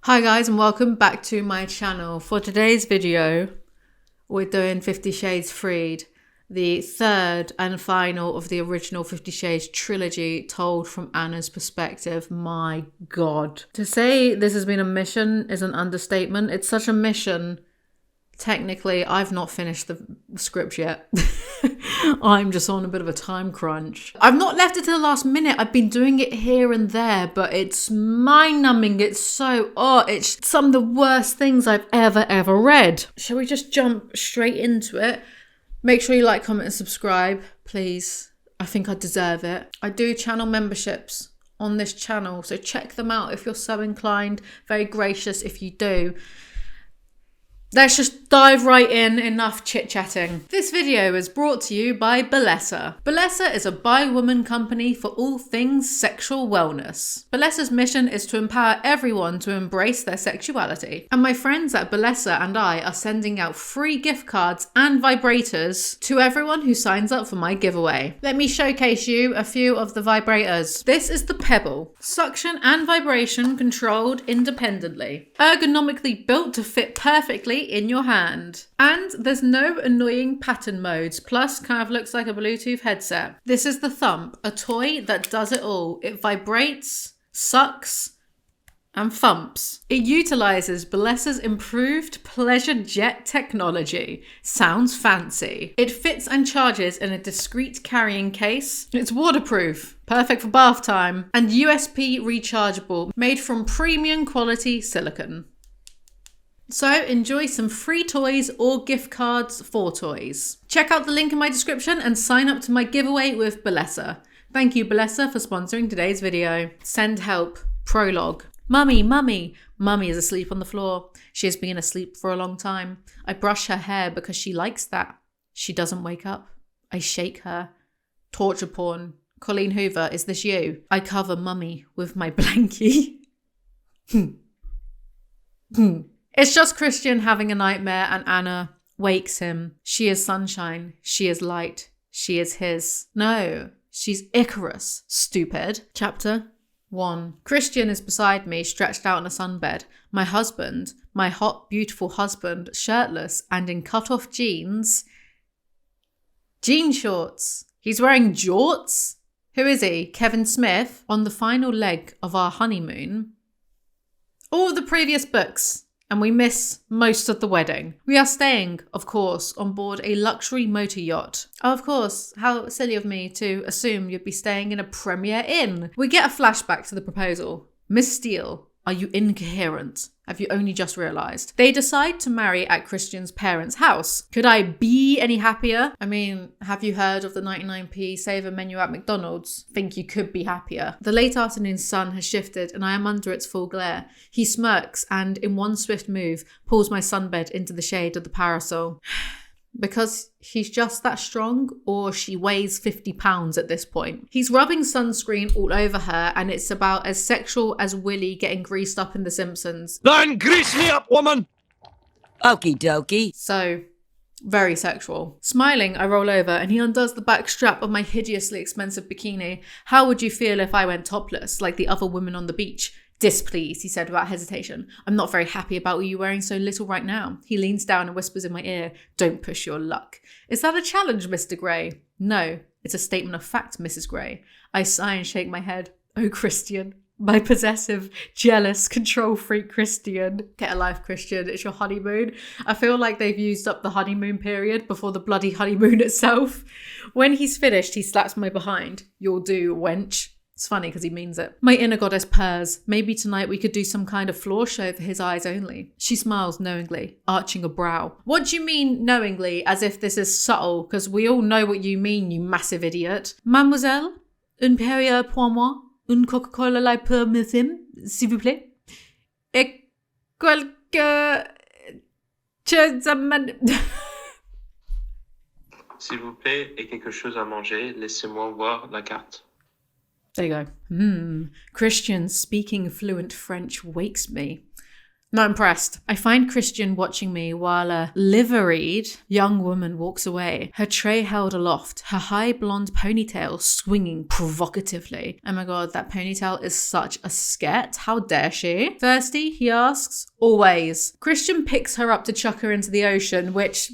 Hi guys and welcome back to my channel. For today's video, we're doing 50 Shades Freed, the third and final of the original 50 Shades trilogy told from Anna's perspective. My God. To say this has been a mission is an understatement. It's such a mission. Technically, I've not finished the script yet. I'm just on a bit of a time crunch. I've not left it to the last minute. I've been doing it here and there, but it's mind-numbing. It's some of the worst things I've ever read. Shall we just jump straight into it? Make sure you like, comment, and subscribe, please. I think I deserve it. I do channel memberships on this channel, so check them out if you're so inclined. Very gracious if you do. Let's just dive right in, enough chit-chatting. This video is brought to you by Bellessa. Bellessa is a bi-woman company for all things sexual wellness. Bellessa's mission is to empower everyone to embrace their sexuality. And my friends at Bellessa and I are sending out free gift cards and vibrators to everyone who signs up for my giveaway. Let me showcase you a few of the vibrators. This is the Pebble. Suction and vibration controlled independently. Ergonomically built to fit perfectly in your hand. And there's no annoying pattern modes, plus kind of looks like a Bluetooth headset. This is the Thump, a toy that does it all. It vibrates, sucks, and thumps. It utilizes Bellessa's improved pleasure jet technology. Sounds fancy. It fits and charges in a discreet carrying case. It's waterproof, perfect for bath time, and USB rechargeable, made from premium quality silicone. So enjoy some free toys or gift cards for toys. Check out the link in my description and sign up to my giveaway with Bellessa. Thank you, Bellessa, for sponsoring today's video. Send help. Prologue. Mummy, mummy. Mummy is asleep on the floor. She has been asleep for a long time. I brush her hair because she likes that. She doesn't wake up. I shake her. Torture porn. Colleen Hoover, is this you? I cover mummy with my blankie. It's just Christian having a nightmare and Anna wakes him. She is sunshine. She is light. She is his. No, she's Icarus, stupid. Chapter 1. Christian is beside me, stretched out on a sunbed. My husband, my hot, beautiful husband, shirtless and in cut-off jeans. Jean shorts. He's wearing jorts? Who is he? Kevin Smith? On the final leg of our honeymoon. All of the previous books. And we miss most of the wedding. We are staying, of course, on board a luxury motor yacht. Oh, of course, how silly of me to assume you'd be staying in a Premier Inn. We get a flashback to the proposal. Miss Steele, are you incoherent? Have you only just realised? They decide to marry at Christian's parents' house. Could I be any happier? I mean, have you heard of the 99p saver menu at McDonald's? Think you could be happier. The late afternoon sun has shifted and I am under its full glare. He smirks and, in one swift move, pulls my sunbed into the shade of the parasol. Because he's just that strong, or she weighs 50 pounds at this point. He's rubbing sunscreen all over her, and it's about as sexual as Willie getting greased up in The Simpsons. Then grease me up, woman! Okie dokie. So, very sexual. Smiling, I roll over, and he undoes the back strap of my hideously expensive bikini. How would you feel if I went topless, like the other women on the beach? Displeased, he said without hesitation. I'm not very happy about you wearing so little right now. He leans down and whispers in my ear, don't push your luck. Is that a challenge, Mr. Grey? No, it's a statement of fact, Mrs. Grey. I sigh and shake my head. Oh, Christian. My possessive, jealous, control freak Christian. Get a life, Christian. It's your honeymoon. I feel like they've used up the honeymoon period before the bloody honeymoon itself. When he's finished, he slaps my behind. You'll do, wench. It's funny because he means it. My inner goddess purrs. Maybe tonight we could do some kind of floor show for his eyes only. She smiles knowingly, arching a brow. What do you mean knowingly, as if this is subtle? Because we all know what you mean, you massive idiot. Mademoiselle, une Perrier pour moi, une Coca-Cola light pour monsieur, s'il vous plaît. Et quelque... S'il vous plaît, et quelque chose à manger, laissez-moi voir la carte. There you go. Christian speaking fluent French wakes me. Not impressed. I find Christian watching me while a liveried young woman walks away, her tray held aloft, her high blonde ponytail swinging provocatively. Oh my god, that ponytail is such a sket. How dare she? Thirsty? He asks. Always. Christian picks her up to chuck her into the ocean, which,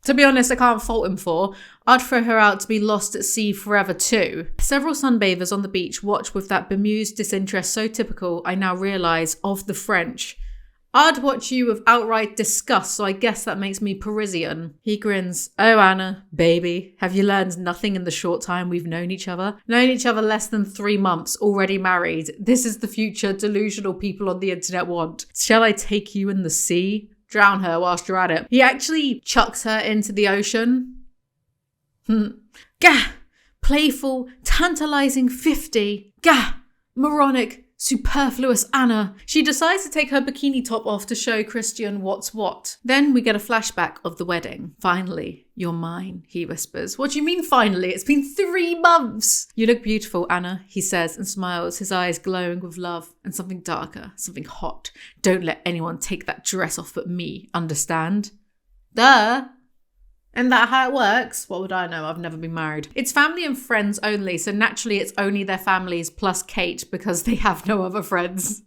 to be honest, I can't fault him for. I'd throw her out to be lost at sea forever too. Several sunbathers on the beach watch with that bemused disinterest so typical, I now realise, of the French. I'd watch you with outright disgust, so I guess that makes me Parisian. He grins. Oh, Anna, baby, have you learned nothing in the short time we've known each other? Known each other less than 3 months, already married. This is the future delusional people on the internet want. Shall I take you in the sea? Drown her whilst you're at it. He actually chucks her into the ocean. Gah! Playful, tantalizing 50. Gah! Moronic, superfluous Anna. She decides to take her bikini top off to show Christian what's what. Then we get a flashback of the wedding. Finally, you're mine, he whispers. What do you mean finally? It's been 3 months. You look beautiful, Anna, he says and smiles, his eyes glowing with love and something darker, something hot. Don't let anyone take that dress off but me, understand? Duh. And that how it works? What would I know? I've never been married. It's family and friends only, so naturally it's only their families plus Kate because they have no other friends.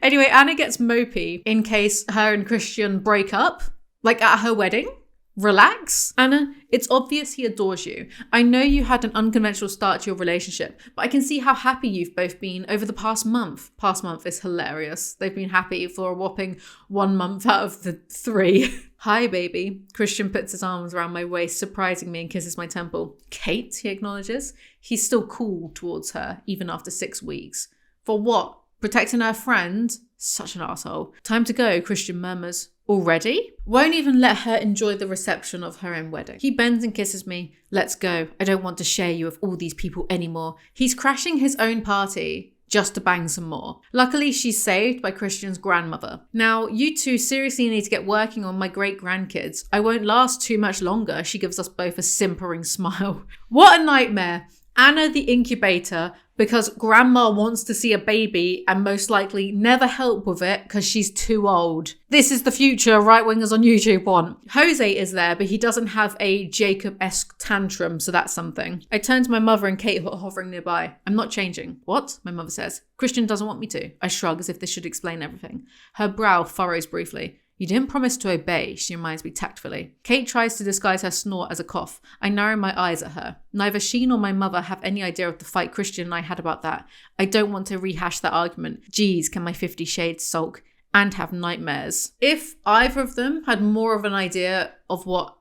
Anyway, Anna gets mopey in case her and Christian break up, like at her wedding. Relax. Anna, it's obvious he adores you. I know you had an unconventional start to your relationship, but I can see how happy you've both been over the past month. Past month is hilarious. They've been happy for a whopping 1 month out of the 3. Hi, baby. Christian puts his arms around my waist, surprising me, and kisses my temple. Kate, he acknowledges. He's still cool towards her, even after 6 weeks. For what? Protecting her friend? Such an asshole. Time to go, Christian murmurs. Already? Won't even let her enjoy the reception of her own wedding. He bends and kisses me. Let's go. I don't want to share you with all these people anymore. He's crashing his own party just to bang some more. Luckily, she's saved by Christian's grandmother. Now, you two seriously need to get working on my great-grandkids. I won't last too much longer. She gives us both a simpering smile. What a nightmare. Anna the incubator because grandma wants to see a baby and most likely never help with it because she's too old. This is the future right-wingers on YouTube want. Jose is there, but he doesn't have a Jacob-esque tantrum, so that's something. I turn to my mother and Kate who are hovering nearby. I'm not changing. What? My mother says. Christian doesn't want me to. I shrug as if this should explain everything. Her brow furrows briefly. You didn't promise to obey, she reminds me tactfully. Kate tries to disguise her snort as a cough. I narrow my eyes at her. Neither she nor my mother have any idea of the fight Christian and I had about that. I don't want to rehash that argument. Geez, can my 50 Shades sulk and have nightmares. If either of them had more of an idea of what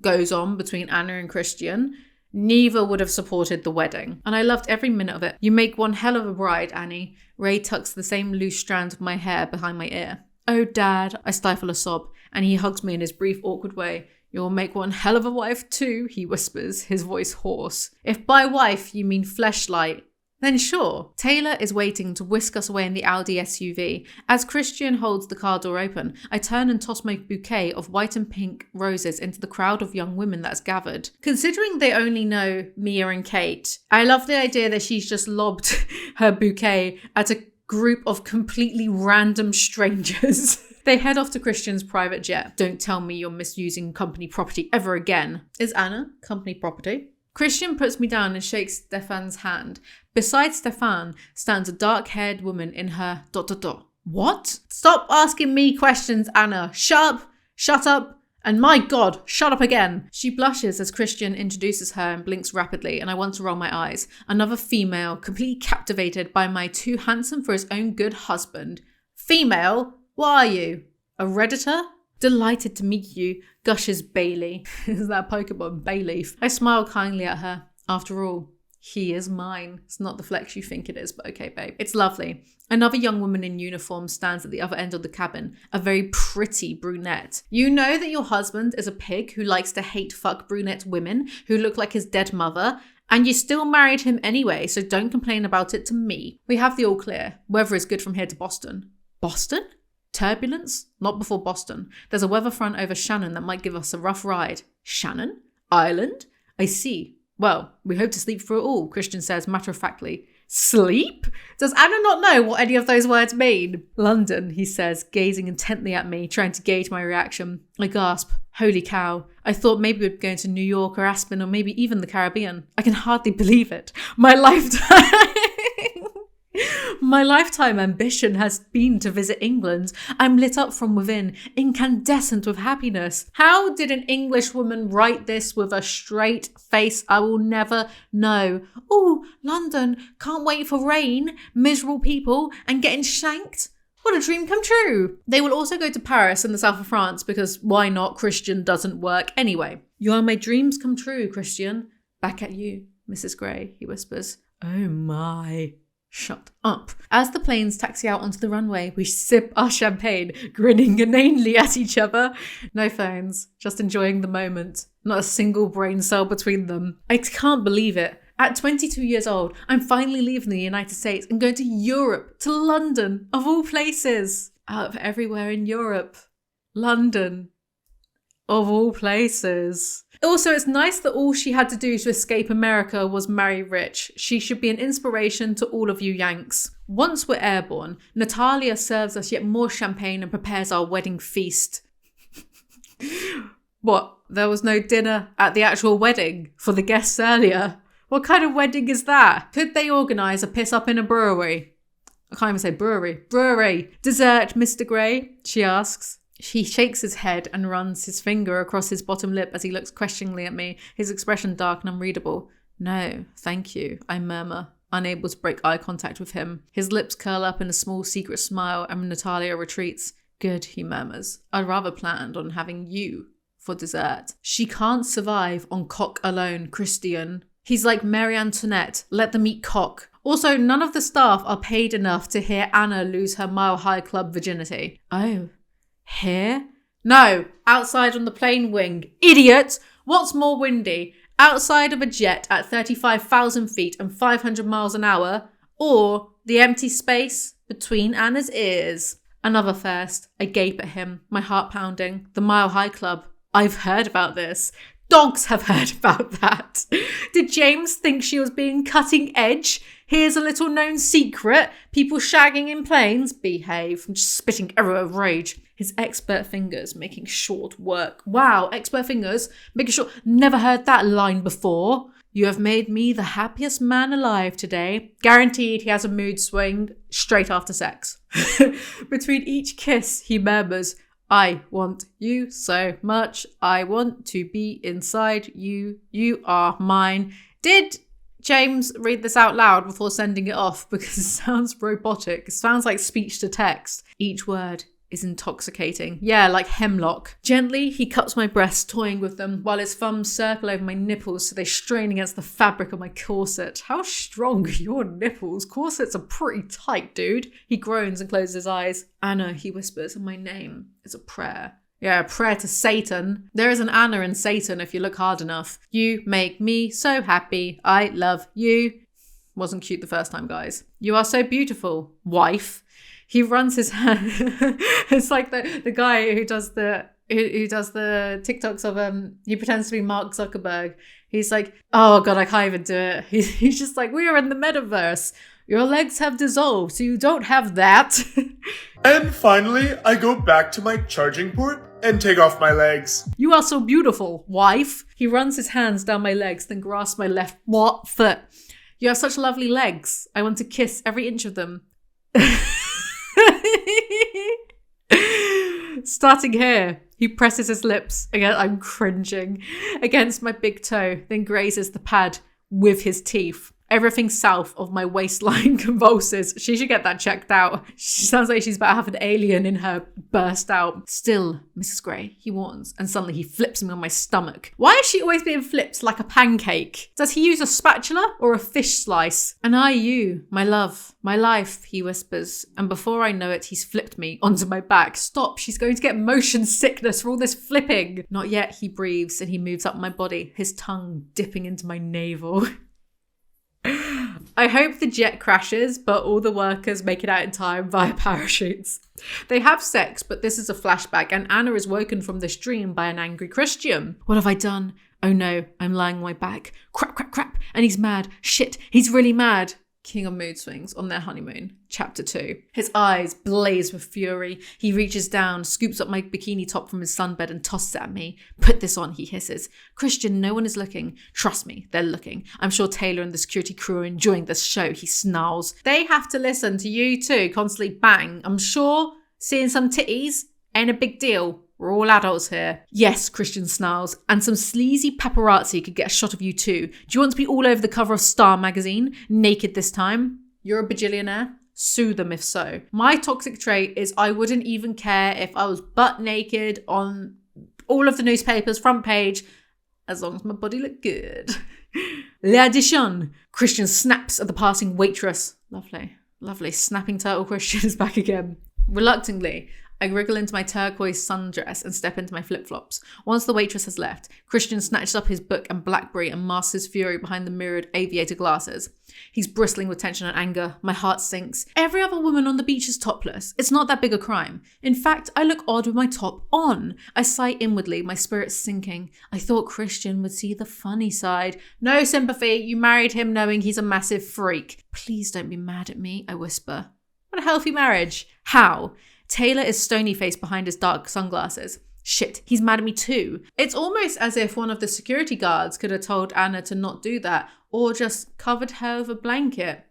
goes on between Anna and Christian, neither would have supported the wedding. And I loved every minute of it. You make one hell of a bride, Annie. Ray tucks the same loose strand of my hair behind my ear. Oh, Dad, I stifle a sob, and he hugs me in his brief, awkward way. You'll make one hell of a wife too, he whispers, his voice hoarse. If by wife you mean fleshlight, then sure. Taylor is waiting to whisk us away in the Audi SUV. As Christian holds the car door open, I turn and toss my bouquet of white and pink roses into the crowd of young women that's gathered. Considering they only know Mia and Kate, I love the idea that she's just lobbed her bouquet at a group of completely random strangers. They head off to Christian's private jet. Don't tell me you're misusing company property ever again. Is Anna company property? Christian puts me down and shakes Stefan's hand. Beside Stefan stands a dark-haired woman in her ... What? Stop asking me questions, Anna. Shut up, and my God, shut up again. She blushes as Christian introduces her and blinks rapidly, and I want to roll my eyes. Another female, completely captivated by my too handsome for his own good husband. Female? What are you? A Redditor? Delighted to meet you, gushes Bailey. Is that Pokemon, Bayleaf? I smile kindly at her. After all, he is mine. It's not the flex you think it is, but okay, babe. It's lovely. Another young woman in uniform stands at the other end of the cabin, a very pretty brunette. You know that your husband is a pig who likes to hate fuck brunette women who look like his dead mother, and you still married him anyway, so don't complain about it to me. We have the all clear. Weather is good from here to Boston. Boston? Turbulence? Not before Boston. There's a weather front over Shannon that might give us a rough ride. Shannon? Ireland? I see. Well, we hope to sleep through it all, Christian says matter-of-factly. Sleep? Does Anna not know what any of those words mean? London, he says, gazing intently at me, trying to gauge my reaction. I gasp. Holy cow. I thought maybe we'd go to New York or Aspen or maybe even the Caribbean. I can hardly believe it. My lifetime ambition has been to visit England. I'm lit up from within, incandescent with happiness. How did an English woman write this with a straight face? I will never know. Oh, London, can't wait for rain, miserable people, and getting shanked. What a dream come true. They will also go to Paris in the south of France because why not? Christian doesn't work anyway. You are my dreams come true, Christian. Back at you, Mrs. Grey, he whispers. Oh my. Shut up. As the planes taxi out onto the runway, we sip our champagne, grinning inanely at each other. No phones, just enjoying the moment. Not a single brain cell between them. I can't believe it. At 22 years old, I'm finally leaving the United States and going to Europe, to London, of all places. Out of everywhere in Europe. London. Of all places. Also, it's nice that all she had to do to escape America was marry rich. She should be an inspiration to all of you Yanks. Once we're airborne, Natalia serves us yet more champagne and prepares our wedding feast. What? There was no dinner at the actual wedding for the guests earlier? What kind of wedding is that? Could they organise a piss up in a brewery? I can't even say brewery. Brewery. Dessert, Mr. Grey? She asks. He shakes his head and runs his finger across his bottom lip as he looks questioningly at me, his expression dark and unreadable. No, thank you, I murmur, unable to break eye contact with him. His lips curl up in a small secret smile and Natalia retreats. Good, he murmurs. I'd rather planned on having you for dessert. She can't survive on cock alone, Christian. He's like Marie Antoinette, let them eat cock. Also, none of the staff are paid enough to hear Anna lose her Mile High Club virginity. Oh. Here? No, outside on the plane wing. Idiot! What's more windy? Outside of a jet at 35,000 feet and 500 miles an hour, or the empty space between Anna's ears? Another first. I gape at him, my heart pounding. The Mile High Club. I've heard about this. Dogs have heard about that. Did James think she was being cutting edge? Here's a little known secret. People shagging in planes. Behave. I'm just spitting everywhere of rage. His expert fingers making short work. Wow, expert fingers making short. Never heard that line before. You have made me the happiest man alive today. Guaranteed he has a mood swing straight after sex. Between each kiss, he murmurs, I want you so much. I want to be inside you. You are mine. Did James read this out loud before sending it off? Because it sounds robotic. It sounds like speech to text. Each word is intoxicating. Yeah, like hemlock. Gently, he cups my breasts, toying with them, while his thumbs circle over my nipples so they strain against the fabric of my corset. How strong are your nipples? Corsets are pretty tight, dude. He groans and closes his eyes. Anna, he whispers, and my name is a prayer. Yeah, a prayer to Satan. There is an Anna in Satan if you look hard enough. You make me so happy. I love you. Wasn't cute the first time, guys. You are so beautiful, wife. He runs his hand. It's like the guy who does the TikToks of he pretends to be Mark Zuckerberg. He's like, oh god, I can't even do it. He's just like, we are in the metaverse. Your legs have dissolved, so you don't have that. And finally, I go back to my charging port and take off my legs. You are so beautiful, wife. He runs his hands down my legs, then grasps my left foot. You have such lovely legs. I want to kiss every inch of them. Starting here, he presses his lips, again I'm cringing, against my big toe, then grazes the pad with his teeth. Everything south of my waistline convulses. She should get that checked out. She sounds like she's about to have an alien in her burst out. Still, Mrs. Grey, he warns, and suddenly he flips me on my stomach. Why is she always being flipped like a pancake? Does he use a spatula or a fish slice? And I, you, my love, my life, he whispers. And before I know it, he's flipped me onto my back. Stop, she's going to get motion sickness for all this flipping. Not yet, he breathes, and he moves up my body, his tongue dipping into my navel. I hope the jet crashes, but all the workers make it out in time via parachutes. They have sex, but this is a flashback, and Anna is woken from this dream by an angry Christian. What have I done? Oh no, I'm lying on my back. Crap, crap, crap. And he's mad. Shit, he's really mad. king of mood swings, on their honeymoon. Chapter 2. His eyes blaze with fury. He reaches down, scoops up my bikini top from his sunbed and tosses it at me. Put this on, he hisses. Christian, no one is looking. Trust me, they're looking. I'm sure Taylor and the security crew are enjoying this show, he snarls. They have to listen to you two constantly bang. I'm sure seeing some titties ain't a big deal. We're all adults here. Yes, Christian snarls, and some sleazy paparazzi could get a shot of you too. Do you want to be all over the cover of Star magazine? Naked this time? You're a bajillionaire? Sue them if so. My toxic trait is I wouldn't even care if I was butt naked on all of the newspapers' front page, as long as my body looked good. L'addition. Christian snaps at the passing waitress. Lovely. Lovely. Snapping turtle Christian is back again. Reluctantly, I wriggle into my turquoise sundress and step into my flip-flops. Once the waitress has left, Christian snatches up his book and BlackBerry and masks his fury behind the mirrored aviator glasses. He's bristling with tension and anger. My heart sinks. Every other woman on the beach is topless. It's not that big a crime. In fact, I look odd with my top on. I sigh inwardly, my spirit sinking. I thought Christian would see the funny side. No sympathy. You married him knowing he's a massive freak. Please don't be mad at me, I whisper. What a healthy marriage. How? Taylor is stony-faced behind his dark sunglasses. Shit, he's mad at me too. It's almost as if one of the security guards could have told Anna to not do that, or just covered her with a blanket.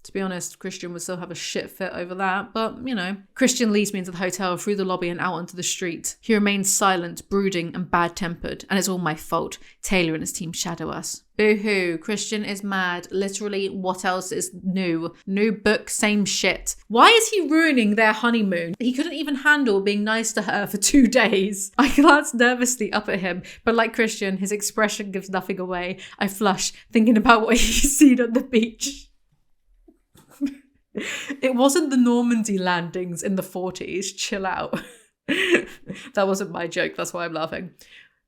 To be honest, Christian would still have a shit fit over that, but, you know. Christian leads me into the hotel, through the lobby and out onto the street. He remains silent, brooding and bad-tempered, and it's all my fault. Taylor and his team shadow us. Boo-hoo, Christian is mad. Literally, what else is new? New book, same shit. Why is he ruining their honeymoon? He couldn't even handle being nice to her for 2 days. I glance nervously up at him, but like Christian, his expression gives nothing away. I flush, thinking about what he's seen on the beach. It wasn't the Normandy landings in the 40s. Chill out. That wasn't my joke. That's why I'm laughing.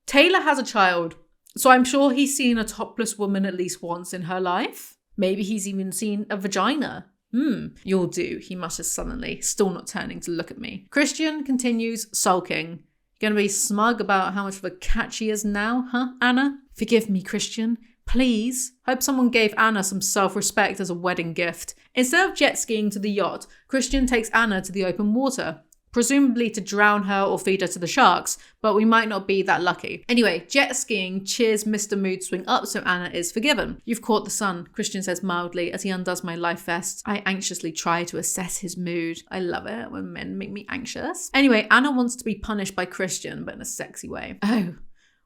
Taylor has a child, so I'm sure he's seen a topless woman at least once in her life. Maybe he's even seen a vagina. You'll do, he mutters sullenly, still not turning to look at me. Christian continues sulking. You're gonna be smug about how much of a catch he is now, huh, Anna? Forgive me, Christian. Please. Hope someone gave Anna some self-respect as a wedding gift. Instead of jet skiing to the yacht, Christian takes Anna to the open water, presumably to drown her or feed her to the sharks, but we might not be that lucky. Anyway, jet skiing cheers Mr. Mood Swing up, so Anna is forgiven. You've caught the sun, Christian says mildly as he undoes my life vest. I anxiously try to assess his mood. I love it when men make me anxious. Anyway, Anna wants to be punished by Christian, but in a sexy way. Oh.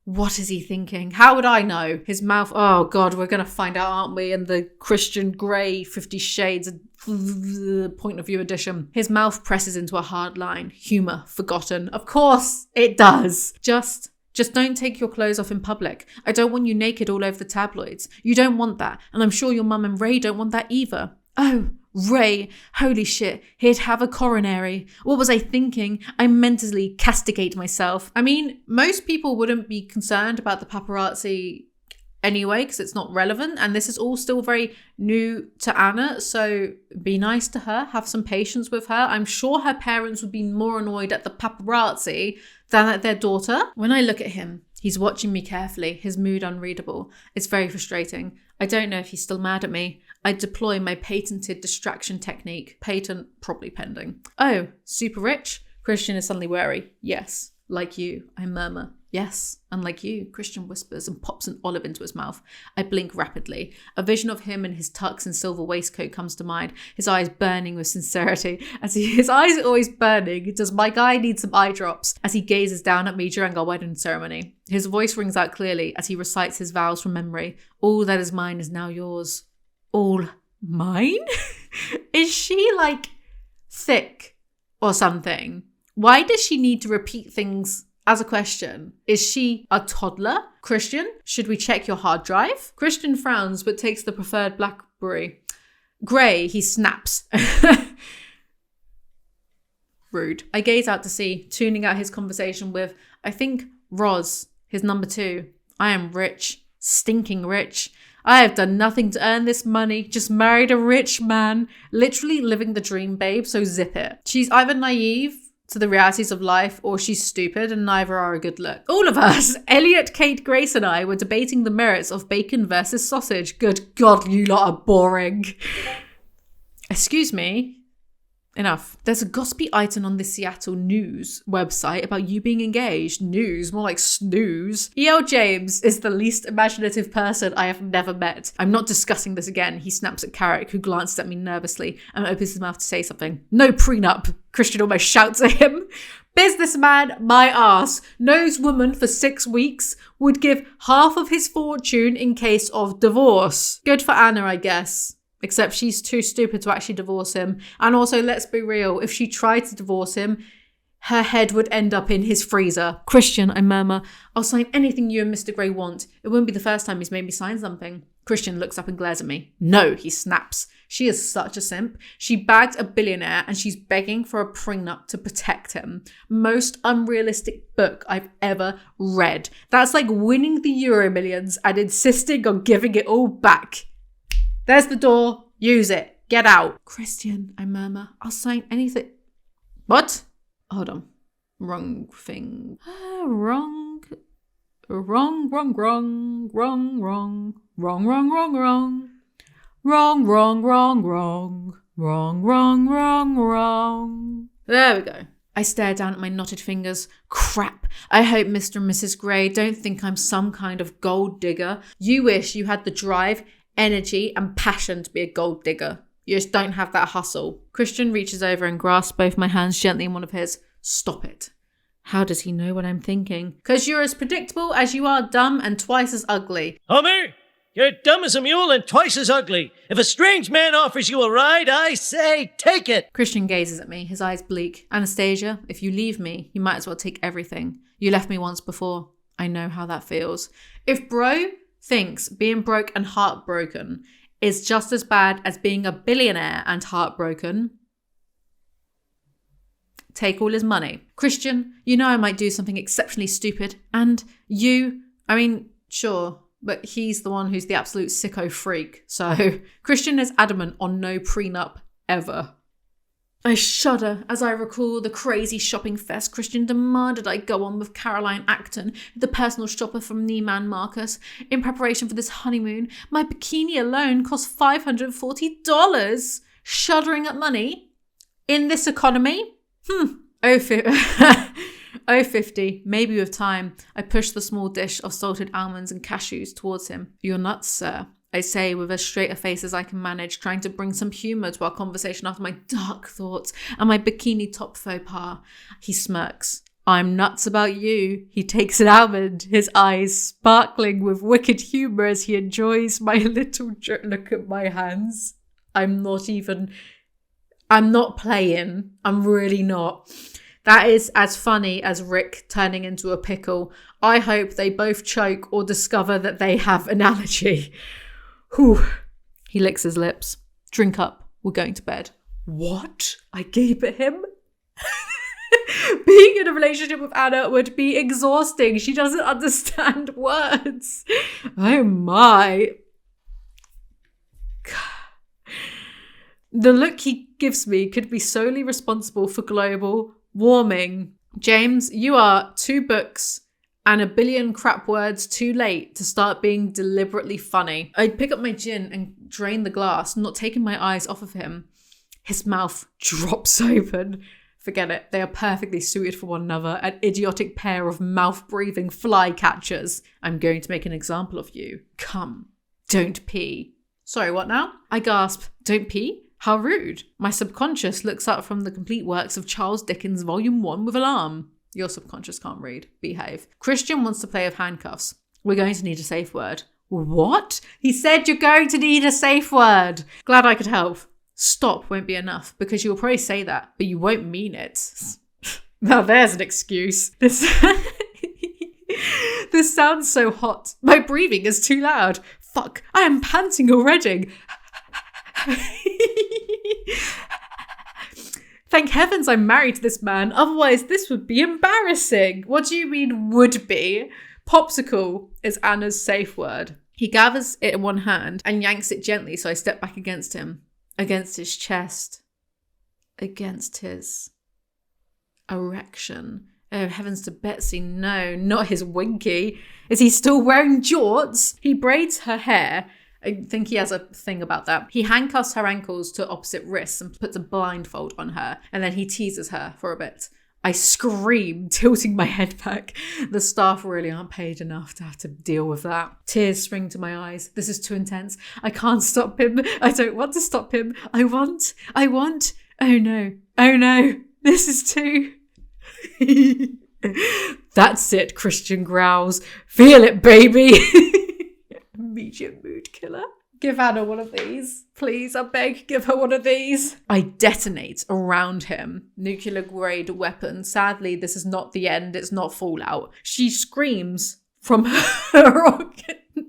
What is he thinking? How would I know? His mouth, oh God, we're going to find out, aren't we? In the Christian Grey 50 Shades point of view edition. His mouth presses into a hard line. Humour forgotten. Of course it does. Just don't take your clothes off in public. I don't want you naked all over the tabloids. You don't want that. And I'm sure your mum and Ray don't want that either. Oh, Ray, holy shit, he'd have a coronary. What was I thinking? I mentally castigate myself. I mean, most people wouldn't be concerned about the paparazzi anyway, because it's not relevant. And this is all still very new to Anna. So be nice to her, have some patience with her. I'm sure her parents would be more annoyed at the paparazzi than at their daughter. When I look at him, he's watching me carefully, his mood unreadable. It's very frustrating. I don't know if he's still mad at me. I deploy my patented distraction technique. Patent probably pending. Oh, super rich? Christian is suddenly wary. Yes, like you, I murmur. Yes, and like you, Christian whispers and pops an olive into his mouth. I blink rapidly. A vision of him in his tux and silver waistcoat comes to mind, his eyes burning with sincerity. His eyes are always burning. Does my guy need some eye drops? As he gazes down at me during our wedding ceremony. His voice rings out clearly as he recites his vows from memory. All that is mine is now yours. All mine? Is she like thick or something? Why does she need to repeat things as a question? Is she a toddler? Christian, should we check your hard drive? Christian frowns but takes the preferred BlackBerry. Grey, he snaps. Rude. I gaze out to sea, tuning out his conversation with, I think, Roz, his number 2. I am rich, stinking rich. I have done nothing to earn this money, just married a rich man, literally living the dream, babe, so zip it. She's either naive to the realities of life, or she's stupid and neither are a good look. All of us, Elliot, Kate, Grace and I, were debating the merits of bacon versus sausage. Good God, you lot are boring. Excuse me. Enough. There's a gossipy item on the Seattle News website about you being engaged. News, more like snooze. E.L. James is the least imaginative person I have never met. I'm not discussing this again. He snaps at Carrick, who glances at me nervously and opens his mouth to say something. No prenup. Christian almost shouts at him. Businessman, my ass, knows woman for 6 weeks, would give half of his fortune in case of divorce. Good for Anna, I guess. Except she's too stupid to actually divorce him. And also, let's be real, if she tried to divorce him, her head would end up in his freezer. Christian, I murmur, I'll sign anything you and Mr. Grey want. It won't be the first time he's made me sign something. Christian looks up and glares at me. No, he snaps. She is such a simp. She bagged a billionaire and she's begging for a prenup to protect him. Most unrealistic book I've ever read. That's like winning the Euro Millions and insisting on giving it all back. There's the door. Use it. Get out. Christian, I murmur. I'll sign anything. What? Hold on. Wrong thing. Wrong. Wrong. There we go. I stare down at my knotted fingers. Crap. I hope Mr. and Mrs. Grey don't think I'm some kind of gold digger. You wish you had the drive, energy and passion to be a gold digger. You just don't have that hustle. Christian reaches over and grasps both my hands gently in one of his. Stop it. How does he know what I'm thinking? Because you're as predictable as you are dumb and twice as ugly. Homer, you're dumb as a mule and twice as ugly. If a strange man offers you a ride, I say take it. Christian gazes at me, his eyes bleak. Anastasia, if you leave me, you might as well take everything. You left me once before. I know how that feels. If bro thinks being broke and heartbroken is just as bad as being a billionaire and heartbroken, take all his money. Christian, you know I might do something exceptionally stupid. And you, I mean, sure, but he's the one who's the absolute sicko freak. So Christian is adamant on no prenup ever. I shudder as I recall the crazy shopping fest Christian demanded I go on with Caroline Acton, the personal shopper from Neiman Marcus. In preparation for this honeymoon, my bikini alone cost $540. Shuddering at money? In this economy? Oh, 50. Maybe with time. I push the small dish of salted almonds and cashews towards him. You're nuts, sir. I say with as straight a face as I can manage, trying to bring some humour to our conversation after my dark thoughts and my bikini top faux pas. He smirks. I'm nuts about you. He takes an almond, his eyes sparkling with wicked humour as he enjoys my little joke. Look at my hands. I'm not playing. I'm really not. That is as funny as Rick turning into a pickle. I hope they both choke or discover that they have an allergy. Whew. He licks his lips. Drink up. We're going to bed. What? I gape at him. Being in a relationship with Anna would be exhausting. She doesn't understand words. Oh my. The look he gives me could be solely responsible for global warming. James, you are 2 books and a billion crap words too late to start being deliberately funny. I pick up my gin and drain the glass, not taking my eyes off of him. His mouth drops open. Forget it. They are perfectly suited for one another, an idiotic pair of mouth-breathing fly catchers. I'm going to make an example of you. Come, don't pee. Sorry, what now? I gasp, don't pee? How rude. My subconscious looks up from the complete works of Charles Dickens Volume 1 with alarm. Your subconscious can't read. Behave. Christian wants to play with handcuffs. We're going to need a safe word. What? He said you're going to need a safe word. Glad I could help. Stop won't be enough because you'll probably say that, but you won't mean it. Now there's an excuse. This sounds so hot. My breathing is too loud. Fuck, I am panting already. Thank heavens I'm married to this man, otherwise this would be embarrassing. What do you mean would be? Popsicle is Anna's safe word. He gathers it in one hand and yanks it gently, so I step back against him. Against his chest. Against his... erection. Oh, heavens to Betsy, no, not his winky. Is he still wearing jorts? He braids her hair. I think he has a thing about that. He handcuffs her ankles to opposite wrists and puts a blindfold on her. And then he teases her for a bit. I scream, tilting my head back. The staff really aren't paid enough to have to deal with that. Tears spring to my eyes. This is too intense. I can't stop him. I don't want to stop him. I want. Oh no. This is too... That's it, Christian growls. Feel it, baby. Immediate mood killer. Give Anna one of these. Please, I beg, give her one of these. I detonate around him. Nuclear grade weapon. Sadly, this is not the end. It's not Fallout. She screams from her orgasm.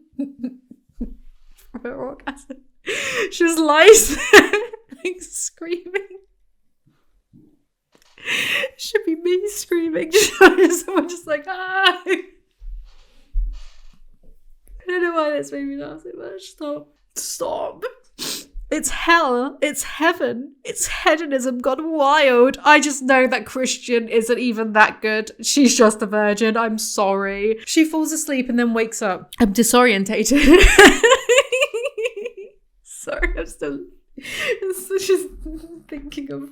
She just lies there, like, screaming. Should be me screaming. Someone just like, ah. I don't know why this made me laugh so much. Stop. It's hell. It's heaven. It's hedonism gone wild. I just know that Christian isn't even that good. She's just a virgin. I'm sorry. She falls asleep and then wakes up. I'm disorientated. Sorry, I'm still just thinking of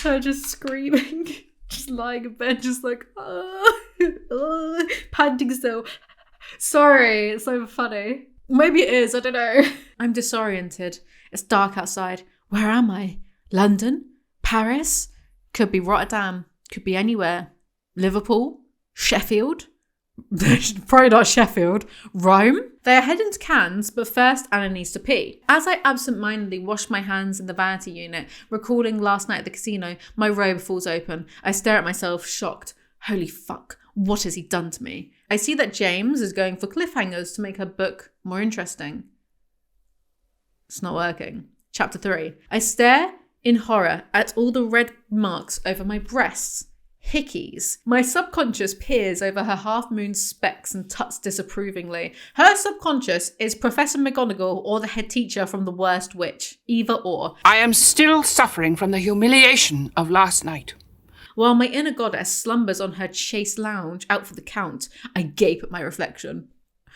her just screaming, just lying in bed, just like, panting still. Sorry, it's so funny. Maybe it is, I don't know. I'm disoriented. It's dark outside. Where am I? London? Paris? Could be Rotterdam. Could be anywhere. Liverpool? Sheffield? Probably not Sheffield. Rome? They are heading to Cannes, but first Anna needs to pee. As I absent-mindedly wash my hands in the vanity unit, recalling last night at the casino, my robe falls open. I stare at myself, shocked. Holy fuck, what has he done to me? I see that James is going for cliffhangers to make her book more interesting. It's not working. Chapter 3. I stare in horror at all the red marks over my breasts. Hickeys. My subconscious peers over her half-moon specs and tuts disapprovingly. Her subconscious is Professor McGonagall or the head teacher from The Worst Witch. Either or. I am still suffering from the humiliation of last night. While my inner goddess slumbers on her chaste lounge out for the count, I gape at my reflection.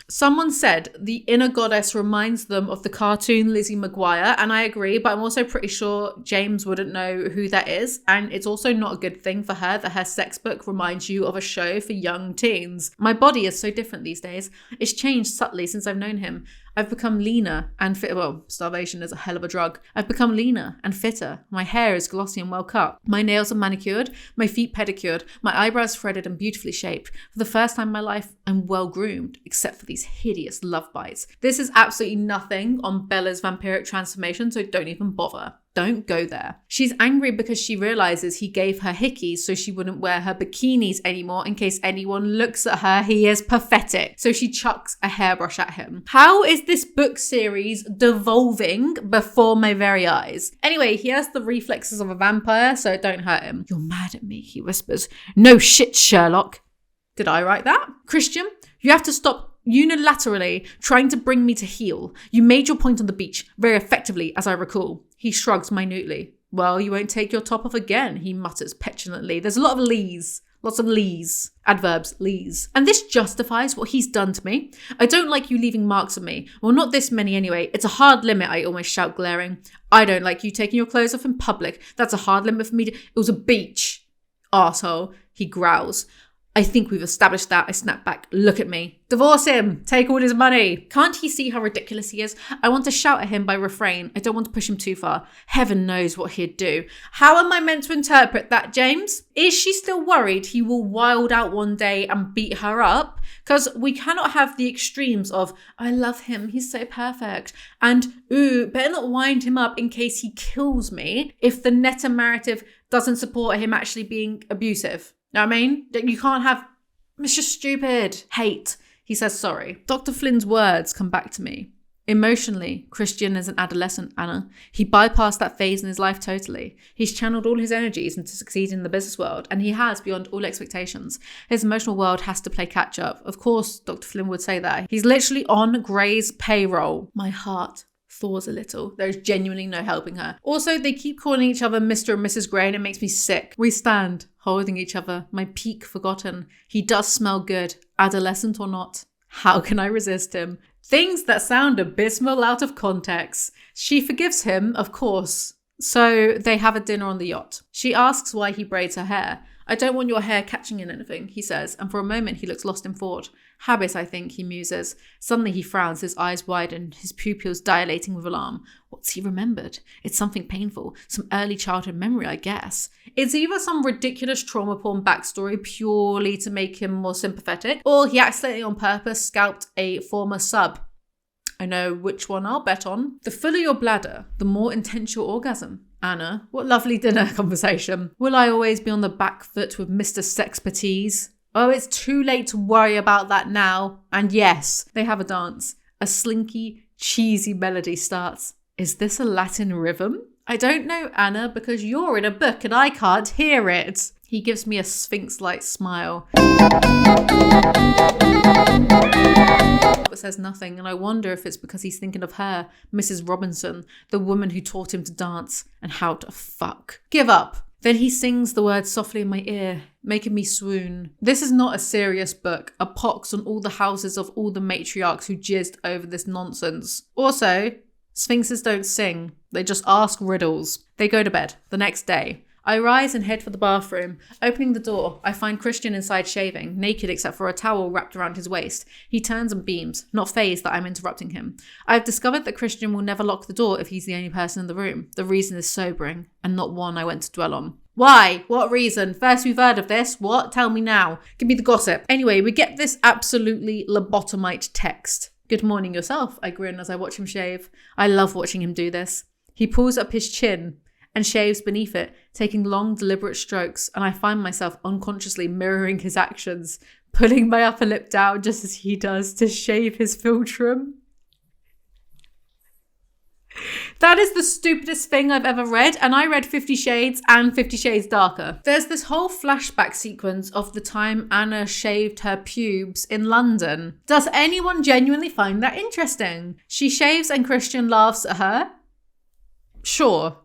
Someone said the inner goddess reminds them of the cartoon Lizzie McGuire, and I agree, but I'm also pretty sure James wouldn't know who that is, and it's also not a good thing for her that her sex book reminds you of a show for young teens. My body is so different these days. It's changed subtly since I've known him. I've become leaner and fitter. Well, starvation is a hell of a drug. I've become leaner and fitter. My hair is glossy and well cut. My nails are manicured, my feet pedicured, my eyebrows threaded and beautifully shaped. For the first time in my life, I'm well groomed, except for these hideous love bites. This is absolutely nothing on Bella's vampiric transformation, so don't even bother. Don't go there. She's angry because she realizes he gave her hickeys so she wouldn't wear her bikinis anymore in case anyone looks at her. He is pathetic. So she chucks a hairbrush at him. How is this book series devolving before my very eyes? Anyway, he has the reflexes of a vampire, so don't hurt him. You're mad at me, he whispers. No shit, Sherlock. Did I write that? Christian, you have to stop unilaterally trying to bring me to heel. You made your point on the beach, very effectively, as I recall. He shrugs minutely. Well, you won't take your top off again, he mutters petulantly. There's a lot of lees. Lots of lees. Adverbs, lees. And this justifies what he's done to me. I don't like you leaving marks on me. Well, not this many anyway. It's a hard limit, I almost shout, glaring. I don't like you taking your clothes off in public. That's a hard limit for me to... It was a beach. Arsehole, he growls. I think we've established that. I snap back. Look at me. Divorce him. Take all his money. Can't he see how ridiculous he is? I want to shout at him by refrain. I don't want to push him too far. Heaven knows what he'd do. How am I meant to interpret that, James? Is she still worried he will wild out one day and beat her up? Because we cannot have the extremes of, I love him, he's so perfect, and, ooh, better not wind him up in case he kills me, if the meta narrative doesn't support him actually being abusive. Know what I mean? You can't have... It's just stupid. Hate. He says sorry. Dr. Flynn's words come back to me. Emotionally, Christian is an adolescent, Anna. He bypassed that phase in his life totally. He's channeled all his energies into succeeding in the business world, and he has beyond all expectations. His emotional world has to play catch up. Of course, Dr. Flynn would say that. He's literally on Grey's payroll. My heart thaws a little. There's genuinely no helping her. Also, they keep calling each other Mr. and Mrs. Grey, and it makes me sick. We stand holding each other, my peak forgotten. He does smell good, adolescent or not. How can I resist him? Things that sound abysmal out of context. She forgives him, of course. So they have a dinner on the yacht. She asks why he braids her hair. I don't want your hair catching in anything, he says, and for a moment he looks lost in thought. Habit, I think, he muses. Suddenly he frowns, his eyes widen, his pupils dilating with alarm. What's he remembered? It's something painful, some early childhood memory, I guess. It's either some ridiculous trauma porn backstory purely to make him more sympathetic, or he accidentally on purpose scalped a former sub. I know which one I'll bet on. The fuller your bladder, the more intense your orgasm. Anna, what lovely dinner conversation. Will I always be on the back foot with Mr. Sexpertise? Oh, it's too late to worry about that now. And yes, they have a dance. A slinky, cheesy melody starts. Is this a Latin rhythm? I don't know, Anna, because you're in a book and I can't hear it. He gives me a sphinx-like smile. But says nothing, and I wonder if it's because he's thinking of her, Mrs. Robinson, the woman who taught him to dance and how to fuck. Give up. Then he sings the words softly in my ear, making me swoon. This is not a serious book, a pox on all the houses of all the matriarchs who jizzed over this nonsense. Also, sphinxes don't sing, they just ask riddles. They go to bed the next day. I rise and head for the bathroom. Opening the door, I find Christian inside shaving, naked except for a towel wrapped around his waist. He turns and beams, not fazed that I'm interrupting him. I've discovered that Christian will never lock the door if he's the only person in the room. The reason is sobering, and not one I went to dwell on. Why? What reason? First we've heard of this. What? Tell me now. Give me the gossip. Anyway, we get this absolutely lobotomite text. Good morning yourself, I grin as I watch him shave. I love watching him do this. He pulls up his chin and shaves beneath it, taking long, deliberate strokes, and I find myself unconsciously mirroring his actions, pulling my upper lip down just as he does to shave his philtrum. That is the stupidest thing I've ever read, and I read 50 Shades and 50 Shades Darker. There's this whole flashback sequence of the time Anna shaved her pubes in London. Does anyone genuinely find that interesting? She shaves and Christian laughs at her? Sure.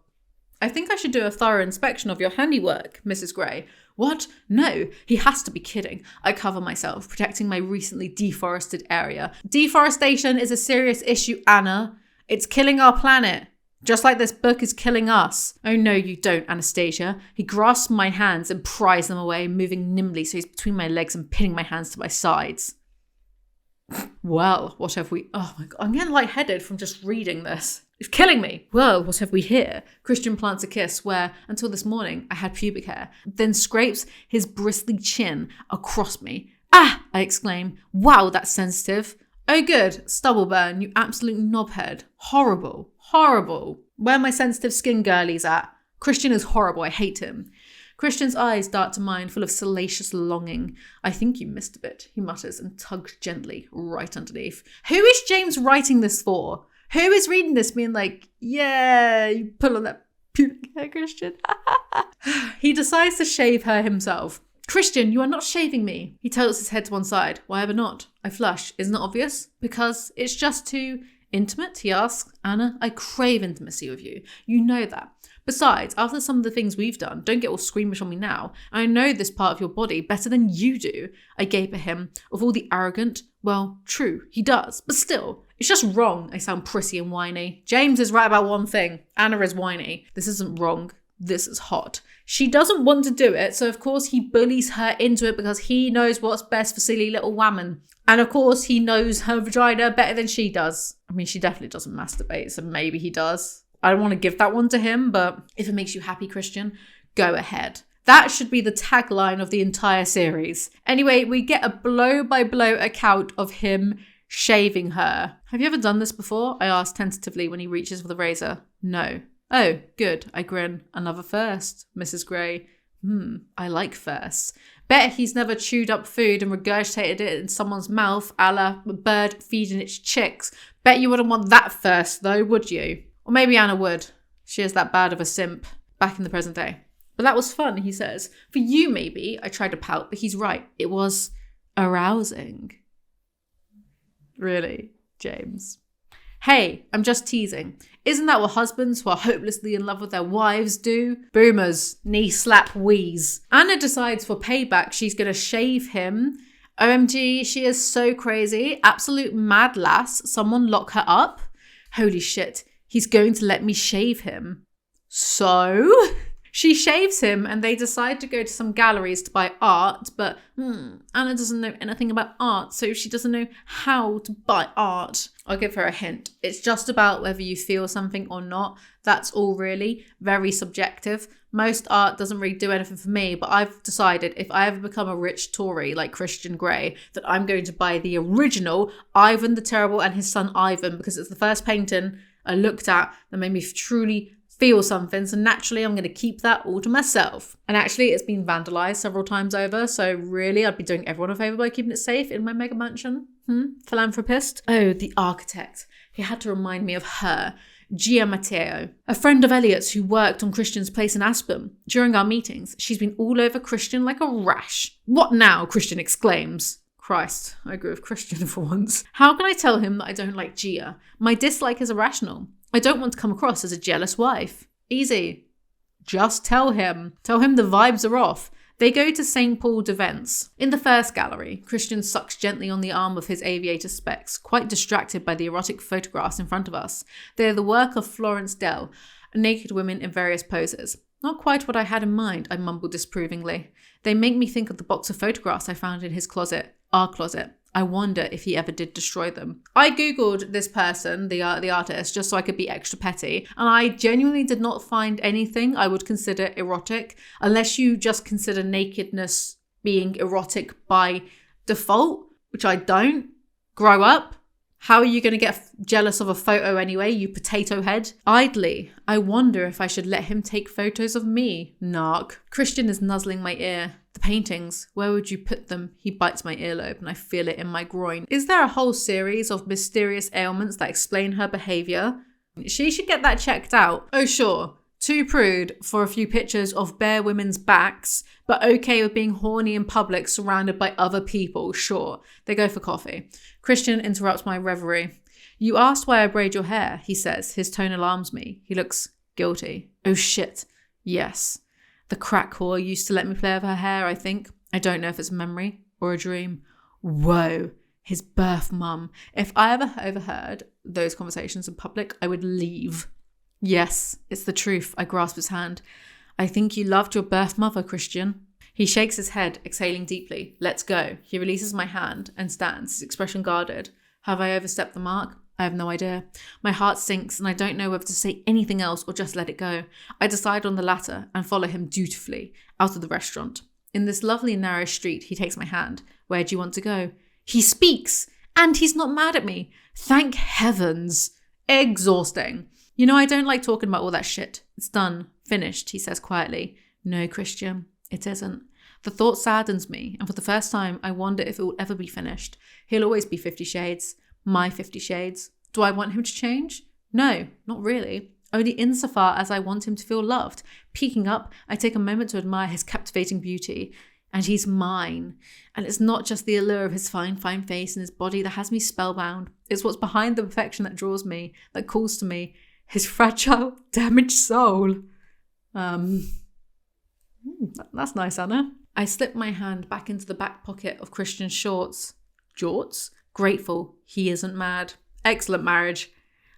I think I should do a thorough inspection of your handiwork, Mrs. Grey. What? No, he has to be kidding. I cover myself, protecting my recently deforested area. Deforestation is a serious issue, Anna. It's killing our planet, just like this book is killing us. Oh no, you don't, Anastasia. He grasps my hands and pries them away, moving nimbly so he's between my legs and pinning my hands to my sides. Well, what have we... Oh my God, I'm getting lightheaded from just reading this. It's killing me. Well, what have we here? Christian plants a kiss where, until this morning, I had pubic hair, then scrapes his bristly chin across me. Ah! I exclaim. Wow, that's sensitive. Oh good, stubble burn, you absolute knobhead. Horrible. Horrible. Where are my sensitive skin girlies at? Christian is horrible, I hate him. Christian's eyes dart to mine, full of salacious longing. I think you missed a bit, he mutters and tugs gently right underneath. Who is James writing this for? Who is reading this being like, yeah, you pull on that pubic hair, Christian? He decides to shave her himself. Christian, you are not shaving me. He tilts his head to one side. Why ever not? I flush. Isn't it obvious? Because it's just too intimate, he asks. Anna, I crave intimacy with you. You know that. Besides, after some of the things we've done, don't get all squeamish on me now. I know this part of your body better than you do. I gape at him. Of all the arrogant, well, true, he does. But still, it's just wrong. I sound prissy and whiny. James is right about one thing. Anna is whiny. This isn't wrong. This is hot. She doesn't want to do it, so of course he bullies her into it because he knows what's best for silly little woman. And of course he knows her vagina better than she does. I mean, she definitely doesn't masturbate, so maybe he does. I don't want to give that one to him, but if it makes you happy, Christian, go ahead. That should be the tagline of the entire series. Anyway, we get a blow-by-blow account of him shaving her. Have you ever done this before? I ask tentatively when he reaches for the razor. No. Oh, good. I grin. Another first, Mrs. Grey. I like firsts. Bet he's never chewed up food and regurgitated it in someone's mouth a la a bird feeding its chicks. Bet you wouldn't want that first though, would you? Or maybe Anna would. She is that bad of a simp back in the present day. But that was fun, he says. For you, maybe. I tried to pout, but he's right. It was arousing. Really, James? Hey, I'm just teasing. Isn't that what husbands who are hopelessly in love with their wives do? Boomers, knee slap wheeze. Anna decides for payback she's gonna shave him. OMG, she is so crazy. Absolute mad lass. Someone lock her up. Holy shit, he's going to let me shave him. So? She shaves him and they decide to go to some galleries to buy art, but Anna doesn't know anything about art, so she doesn't know how to buy art. I'll give her a hint. It's just about whether you feel something or not. That's all really. Very subjective. Most art doesn't really do anything for me, but I've decided if I ever become a rich Tory like Christian Grey, that I'm going to buy the original Ivan the Terrible and his son Ivan, because it's the first painting I looked at that made me truly feel something, so naturally I'm going to keep that all to myself. And actually it's been vandalized several times over, so really I'd be doing everyone a favour by keeping it safe in my mega mansion. Philanthropist. Oh, the architect. He had to remind me of her. Gia Matteo, a friend of Elliot's who worked on Christian's place in Aspen. During our meetings, she's been all over Christian like a rash. What now? Christian exclaims. Christ, I agree with Christian for once. How can I tell him that I don't like Gia? My dislike is irrational. I don't want to come across as a jealous wife. Easy. Just tell him. Tell him the vibes are off. They go to St. Paul d'Events. In the first gallery, Christian sucks gently on the arm of his aviator specs, quite distracted by the erotic photographs in front of us. They are the work of Florence Dell, naked women in various poses. Not quite what I had in mind, I mumbled disapprovingly. They make me think of the box of photographs I found in his closet. Our closet. I wonder if he ever did destroy them. I googled this person, the artist, just so I could be extra petty, and I genuinely did not find anything I would consider erotic, unless you just consider nakedness being erotic by default, which I don't. Grow up. How are you going to get jealous of a photo anyway, you potato head? Idly, I wonder if I should let him take photos of me. Narc. Christian is nuzzling my ear. The paintings, where would you put them? He bites my earlobe and I feel it in my groin. Is there a whole series of mysterious ailments that explain her behaviour? She should get that checked out. Oh sure, too prude for a few pictures of bare women's backs, but okay with being horny in public surrounded by other people, sure. They go for coffee. Christian interrupts my reverie. You asked why I braid your hair, he says. His tone alarms me. He looks guilty. Oh shit, yes. The crack whore used to let me play with her hair, I think. I don't know if it's a memory or a dream. Whoa, his birth mum. If I ever overheard those conversations in public, I would leave. Yes, it's the truth. I grasp his hand. I think you loved your birth mother, Christian. He shakes his head, exhaling deeply. Let's go. He releases my hand and stands, his expression guarded. Have I overstepped the mark? I have no idea. My heart sinks and I don't know whether to say anything else or just let it go. I decide on the latter and follow him dutifully out of the restaurant. In this lovely narrow street, he takes my hand. Where do you want to go? He speaks and he's not mad at me. Thank heavens. Exhausting. You know, I don't like talking about all that shit. It's done. Finished, he says quietly. No, Christian, it isn't. The thought saddens me, and for the first time, I wonder if it will ever be finished. He'll always be 50 Shades. My 50 Shades. Do I want him to change? No, not really. Only insofar as I want him to feel loved. Peeking up, I take a moment to admire his captivating beauty. And he's mine. And it's not just the allure of his fine, fine face and his body that has me spellbound. It's what's behind the perfection that draws me, that calls to me. His fragile, damaged soul. That's nice, Anna. I slip my hand back into the back pocket of Christian's shorts. Jorts? Grateful he isn't mad. Excellent marriage.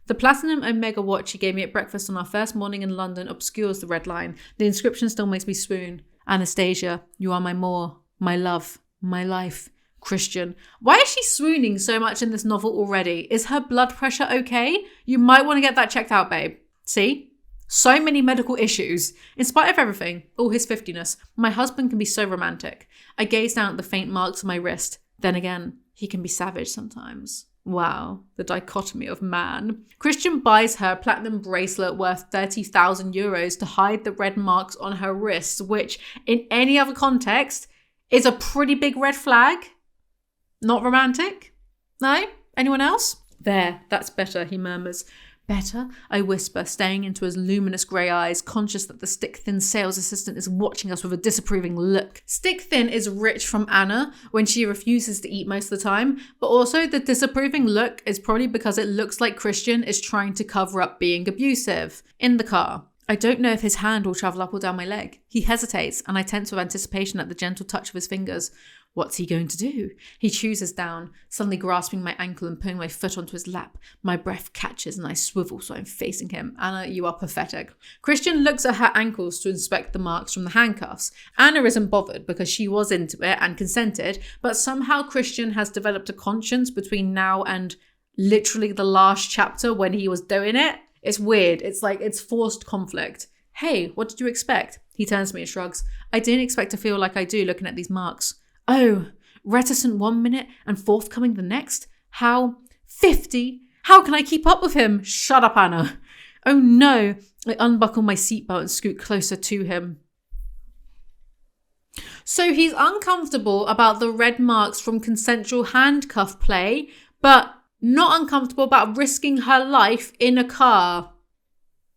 The platinum Omega watch he gave me at breakfast on our first morning in London obscures the red line. The inscription still makes me swoon. Anastasia, you are my more, my love, my life. Christian. Why is she swooning so much in this novel already? Is her blood pressure okay? You might want to get that checked out, babe. See? So many medical issues. In spite of everything, all his 50-ness, my husband can be so romantic. I gaze down at the faint marks on my wrist. Then again, he can be savage sometimes. Wow, the dichotomy of man. Christian buys her a platinum bracelet worth 30,000 euros to hide the red marks on her wrists, which, in any other context, is a pretty big red flag. Not romantic? No? Anyone else? There, that's better, he murmurs. Better? I whisper, staring into his luminous grey eyes, conscious that the stick-thin sales assistant is watching us with a disapproving look. Stick-thin is rich from Anna when she refuses to eat most of the time, but also the disapproving look is probably because it looks like Christian is trying to cover up being abusive. In the car, I don't know if his hand will travel up or down my leg. He hesitates, and I tense with anticipation at the gentle touch of his fingers. What's he going to do? He chooses down, suddenly grasping my ankle and putting my foot onto his lap. My breath catches and I swivel so I'm facing him. Anna, you are pathetic. Christian looks at her ankles to inspect the marks from the handcuffs. Anna isn't bothered because she was into it and consented, but somehow Christian has developed a conscience between now and literally the last chapter when he was doing it. It's weird. It's like it's forced conflict. Hey, what did you expect? He turns to me and shrugs. I didn't expect to feel like I do looking at these marks. Oh, reticent 1 minute and forthcoming the next? How? 50? How can I keep up with him? Shut up, Anna. Oh no. I unbuckle my seatbelt and scoot closer to him. So he's uncomfortable about the red marks from consensual handcuff play, but not uncomfortable about risking her life in a car.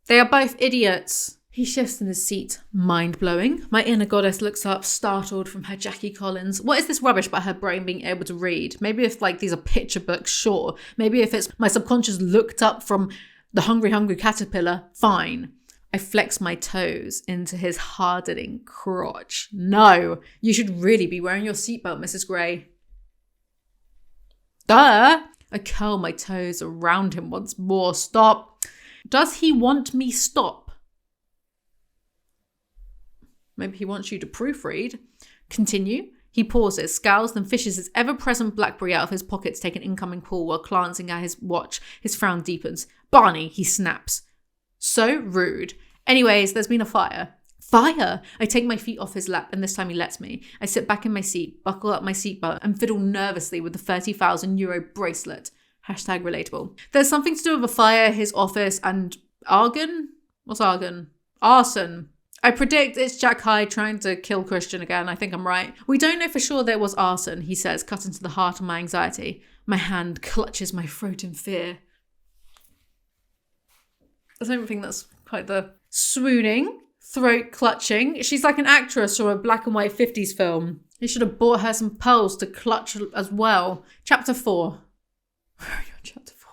They are both idiots. He shifts in his seat. Mind-blowing. My inner goddess looks up, startled from her Jackie Collins. What is this rubbish about her brain being able to read? Maybe if these are picture books, sure. Maybe if it's my subconscious looked up from the Hungry Hungry Caterpillar, fine. I flex my toes into his hardening crotch. No, you should really be wearing your seatbelt, Mrs. Grey. Duh. I curl my toes around him once more. Stop. Does he want me stop? Maybe he wants you to proofread. Continue. He pauses, scowls, then fishes his ever-present BlackBerry out of his pocket to take an incoming call while glancing at his watch. His frown deepens. Barney, he snaps. So rude. Anyways, there's been a fire. Fire! I take my feet off his lap, and this time he lets me. I sit back in my seat, buckle up my seatbelt, and fiddle nervously with the 30,000 euro bracelet. Hashtag relatable. There's something to do with a fire, his office, and Argon? What's Argon? Arson. I predict it's Jack Hyde trying to kill Christian again. I think I'm right. We don't know for sure there was arson, he says, cutting to the heart of my anxiety. My hand clutches my throat in fear. I don't think that's quite the swooning, throat clutching. She's like an actress from a black and white 50s film. He should have bought her some pearls to clutch as well. Chapter 4. Where are you on chapter 4?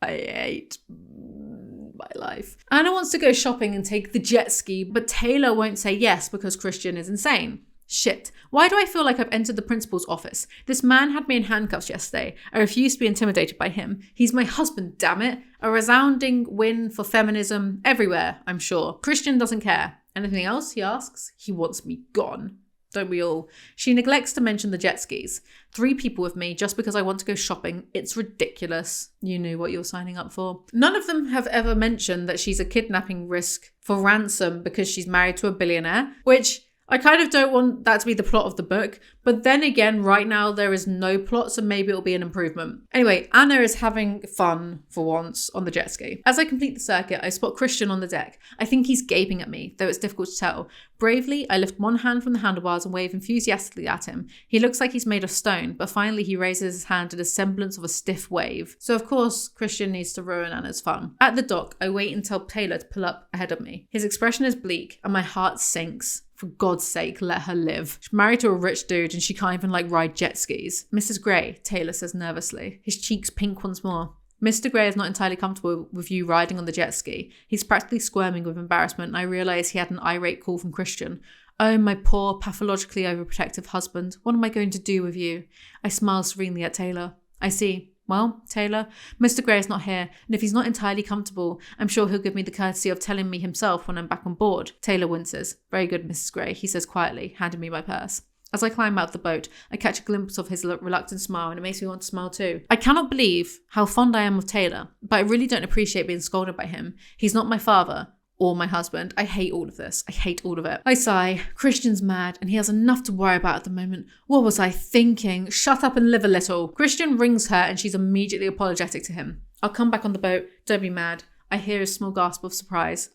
I hate my life. Anna wants to go shopping and take the jet ski, but Taylor won't say yes because Christian is insane. Shit. Why do I feel like I've entered the principal's office? This man had me in handcuffs yesterday. I refuse to be intimidated by him. He's my husband, damn it. A resounding win for feminism everywhere, I'm sure. Christian doesn't care. Anything else, he asks. He wants me gone. Don't we all? She neglects to mention the jet skis. 3 people with me just because I want to go shopping. It's ridiculous. You knew what you were signing up for. None of them have ever mentioned that she's a kidnapping risk for ransom because she's married to a billionaire, which I kind of don't want that to be the plot of the book, but then again, right now there is no plot, so maybe it'll be an improvement. Anyway, Anna is having fun for once on the jet ski. As I complete the circuit, I spot Christian on the deck. I think he's gaping at me, though it's difficult to tell. Bravely, I lift one hand from the handlebars and wave enthusiastically at him. He looks like he's made of stone, but finally he raises his hand in a semblance of a stiff wave. So of course, Christian needs to ruin Anna's fun. At the dock, I wait and tell Taylor to pull up ahead of me. His expression is bleak, and my heart sinks. For God's sake, let her live. She's married to a rich dude and she can't even ride jet skis. Mrs. Grey, Taylor says nervously. His cheeks pink once more. Mr. Grey is not entirely comfortable with you riding on the jet ski. He's practically squirming with embarrassment, and I realise he had an irate call from Christian. Oh, my poor, pathologically overprotective husband. What am I going to do with you? I smile serenely at Taylor. I see. Well, Taylor, Mr. Grey is not here, and if he's not entirely comfortable, I'm sure he'll give me the courtesy of telling me himself when I'm back on board. Taylor winces. Very good, Mrs. Grey, he says quietly, handing me my purse. As I climb out of the boat, I catch a glimpse of his reluctant smile, and it makes me want to smile too. I cannot believe how fond I am of Taylor, but I really don't appreciate being scolded by him. He's not my father or my husband. I hate all of this. I hate all of it. I sigh. Christian's mad, and he has enough to worry about at the moment. What was I thinking? Shut up and live a little. Christian rings her, and she's immediately apologetic to him. I'll come back on the boat. Don't be mad. I hear a small gasp of surprise.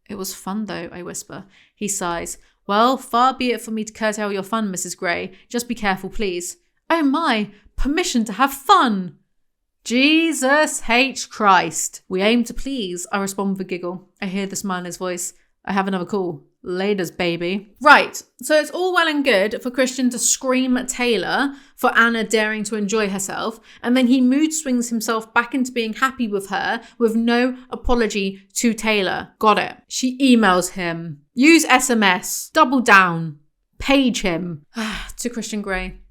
It was fun though, I whisper. He sighs. Well, far be it for me to curtail your fun, Mrs. Grey. Just be careful, please. Oh my, permission to have fun! Jesus H. Christ. We aim to please, I respond with a giggle. I hear the smile in his voice. I have another call. Laters, baby. Right, so it's all well and good for Christian to scream at Taylor for Anna daring to enjoy herself, and then he mood swings himself back into being happy with her with no apology to Taylor. Got it. She emails him. Use SMS. Double down. Page him. To Christian Grey.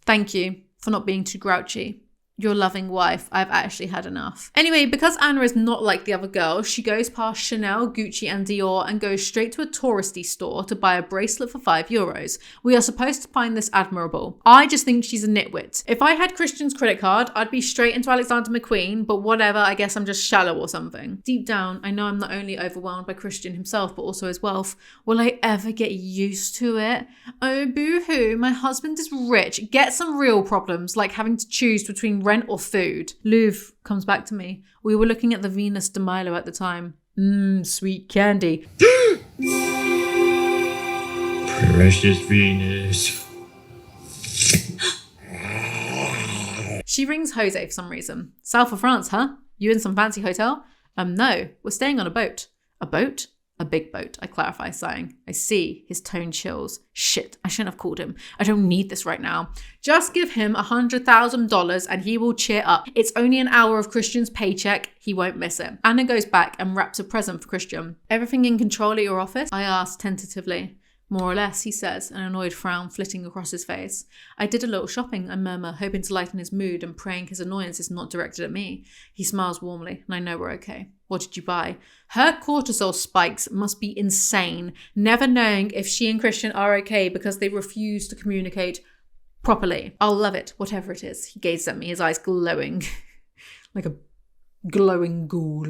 Thank you for not being too grouchy. Your loving wife, I've actually had enough. Anyway, because Anna is not like the other girls, she goes past Chanel, Gucci and Dior and goes straight to a touristy store to buy a bracelet for €5. We are supposed to find this admirable. I just think she's a nitwit. If I had Christian's credit card, I'd be straight into Alexander McQueen, but whatever, I guess I'm just shallow or something. Deep down, I know I'm not only overwhelmed by Christian himself, but also his wealth. Will I ever get used to it? Oh, boo-hoo, my husband is rich. Get some real problems, like having to choose between rent or food. Louvre comes back to me. We were looking at the Venus de Milo at the time. Sweet candy. Precious Venus. She rings Jose for some reason. South of France, huh? You in some fancy hotel? No, we're staying on a boat. A boat? A big boat, I clarify, sighing. I see. His tone chills. Shit, I shouldn't have called him. I don't need this right now. Just give him $100,000 and he will cheer up. It's only an hour of Christian's paycheck. He won't miss it. Anna goes back and wraps a present for Christian. Everything in control at your office? I ask tentatively. More or less, he says, an annoyed frown flitting across his face. I did a little shopping, I murmur, hoping to lighten his mood and praying his annoyance is not directed at me. He smiles warmly, and I know we're okay. What did you buy? Her cortisol spikes must be insane, never knowing if she and Christian are okay because they refuse to communicate properly. I'll love it, whatever it is. He gazes at me, his eyes glowing, like a glowing ghoul.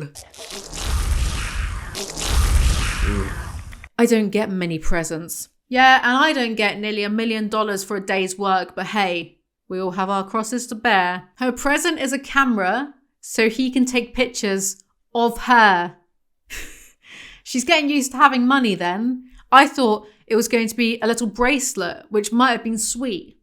I don't get many presents. Yeah, and I don't get nearly $1 million for a day's work, but hey, we all have our crosses to bear. Her present is a camera so he can take pictures of her. She's getting used to having money then. I thought it was going to be a little bracelet, which might have been sweet.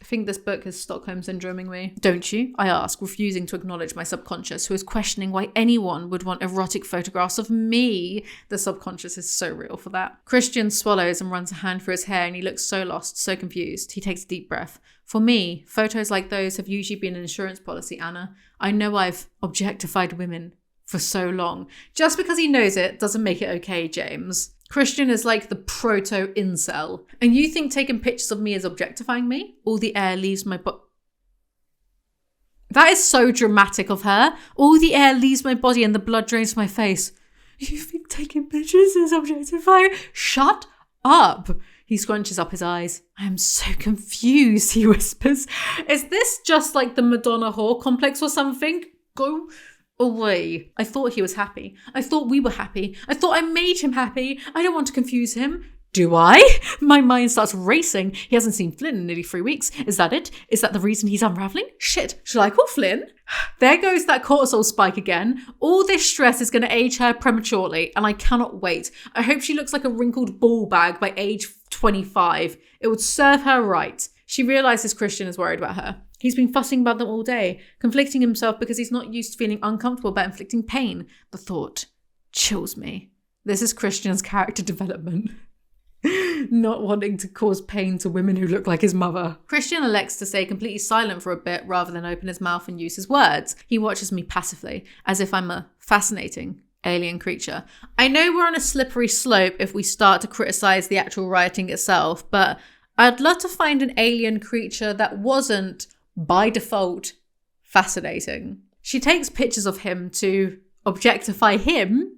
I think this book is Stockholm syndroming me. Don't you? I ask, refusing to acknowledge my subconscious, who is questioning why anyone would want erotic photographs of me. The subconscious is so real for that. Christian swallows and runs a hand through his hair, and he looks so lost, so confused. He takes a deep breath. For me, photos like those have usually been an insurance policy, Anna. I know I've objectified women for so long. Just because he knows it doesn't make it okay, James. Christian is like the proto-incel. And you think taking pictures of me is objectifying me? All the air leaves my body. That is so dramatic of her. All the air leaves my body and the blood drains my face. You think taking pictures is objectifying? Shut up. He scrunches up his eyes. I am so confused, he whispers. Is this just like the Madonna whore complex or something? Go away. I thought he was happy. I thought we were happy. I thought I made him happy. I don't want to confuse him. Do I? My mind starts racing. He hasn't seen Flynn in nearly 3 weeks. Is that it? Is that the reason he's unraveling? Shit, should I call Flynn? There goes that cortisol spike again. All this stress is going to age her prematurely, and I cannot wait. I hope she looks like a wrinkled ball bag by age 25. It would serve her right. She realizes Christian is worried about her. He's been fussing about them all day, conflicting himself because he's not used to feeling uncomfortable about inflicting pain. The thought chills me. This is Christian's character development. Not wanting to cause pain to women who look like his mother. Christian elects to stay completely silent for a bit rather than open his mouth and use his words. He watches me passively, as if I'm a fascinating alien creature. I know we're on a slippery slope if we start to criticize the actual writing itself, but I'd love to find an alien creature that wasn't, by default, fascinating. She takes pictures of him to objectify him.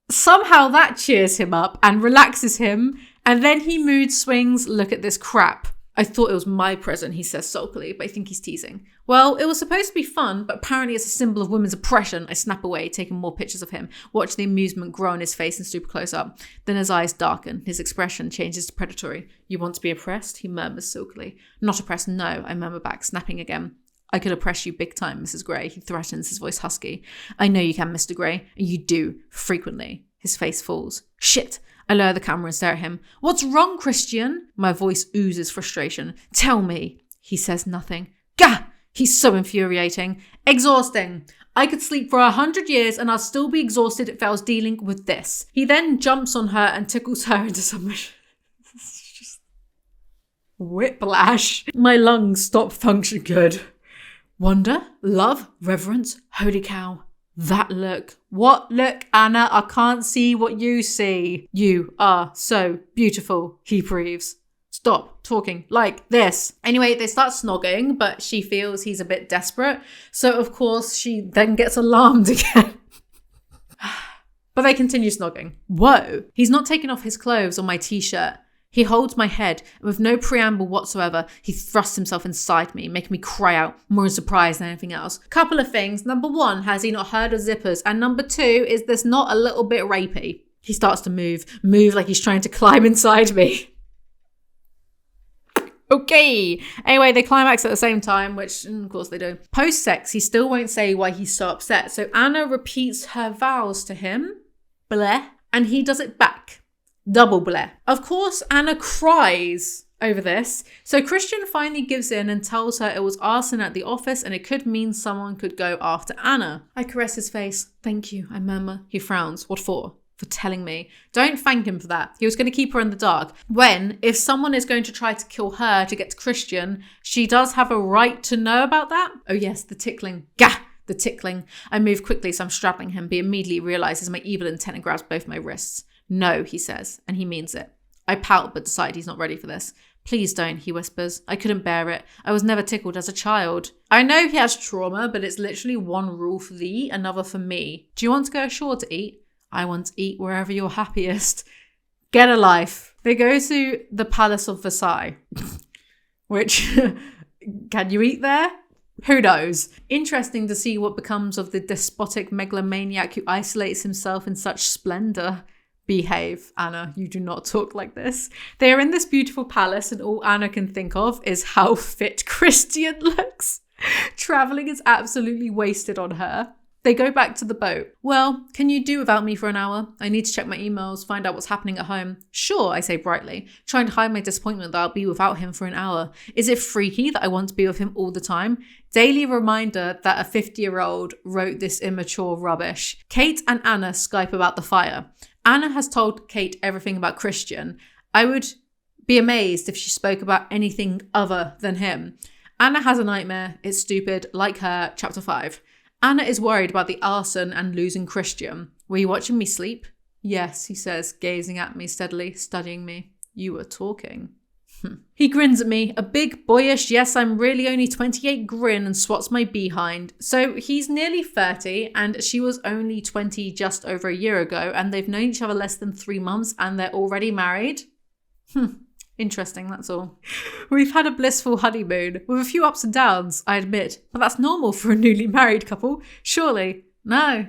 Somehow that cheers him up and relaxes him, and then he mood swings. Look at this crap. I thought it was my present, he says sulkily, but I think he's teasing. Well, it was supposed to be fun, but apparently it's a symbol of women's oppression. I snap away, taking more pictures of him, watch the amusement grow on his face and super close up. Then his eyes darken, his expression changes to predatory. You want to be oppressed? He murmurs silkily. Not oppressed, no, I murmur back, snapping again. I could oppress you big time, Mrs. Grey, he threatens, his voice husky. I know you can, Mr. Grey, and you do, frequently. His face falls. Shit! I lower the camera and stare at him. What's wrong, Christian? My voice oozes frustration. Tell me. He says nothing. Gah! He's so infuriating. Exhausting. I could sleep for 100 years and I'll still be exhausted if I was dealing with this. He then jumps on her and tickles her into submission. It's just whiplash. My lungs stop function good. Wonder, love, reverence, holy cow. That look. What look, Anna? I can't see what you see. You are so beautiful, he breathes. Stop talking like this. Anyway, they start snogging, but she feels he's a bit desperate. So, of course, she then gets alarmed again. But they continue snogging. Whoa. He's not taking off his clothes or my t-shirt. He holds my head, and with no preamble whatsoever, he thrusts himself inside me, making me cry out, more in surprise than anything else. Couple of things. Number one, has he not heard of zippers? And number two, is this not a little bit rapey? He starts to move like he's trying to climb inside me. Okay. Anyway, they climax at the same time, which of course they do. Post-sex, he still won't say why he's so upset. So Anna repeats her vows to him, bleh, and he does it back, double bleh. Of course, Anna cries over this. So Christian finally gives in and tells her it was arson at the office and it could mean someone could go after Anna. I caress his face. Thank you, I murmur. He frowns. What for? For telling me. Don't thank him for that. He was going to keep her in the dark. When, if someone is going to try to kill her to get to Christian, she does have a right to know about that. Oh yes, the tickling. Gah! The tickling. I move quickly so I'm straddling him, but he immediately realizes my evil intent and grabs both my wrists. No, he says, and he means it. I pout but decide he's not ready for this. Please don't, he whispers. I couldn't bear it. I was never tickled as a child. I know he has trauma, but it's literally one rule for thee, another for me. Do you want to go ashore to eat? I want to eat wherever you're happiest. Get a life. They go to the Palace of Versailles. Which, can you eat there? Who knows? Interesting to see what becomes of the despotic megalomaniac who isolates himself in such splendor. Behave, Anna. You do not talk like this. They are in this beautiful palace and all Anna can think of is how fit Christian looks. Traveling is absolutely wasted on her. They go back to the boat. Well, can you do without me for an hour? I need to check my emails, find out what's happening at home. Sure, I say brightly, trying to hide my disappointment that I'll be without him for an hour. Is it freaky that I want to be with him all the time? Daily reminder that a 50-year-old wrote this immature rubbish. Kate and Anna Skype about the fire. Anna has told Kate everything about Christian. I would be amazed if she spoke about anything other than him. Anna has a nightmare. It's stupid. Like her. Chapter 5. Anna is worried about the arson and losing Christian. Were you watching me sleep? Yes, he says, gazing at me steadily, studying me. You were talking. He grins at me, a big, boyish, yes, I'm really only 28 grin and swats my behind. So he's nearly 30 and she was only 20 just over a year ago and they've known each other less than 3 months and they're already married? Interesting, that's all. We've had a blissful honeymoon, with a few ups and downs, I admit, but that's normal for a newly married couple, surely. No,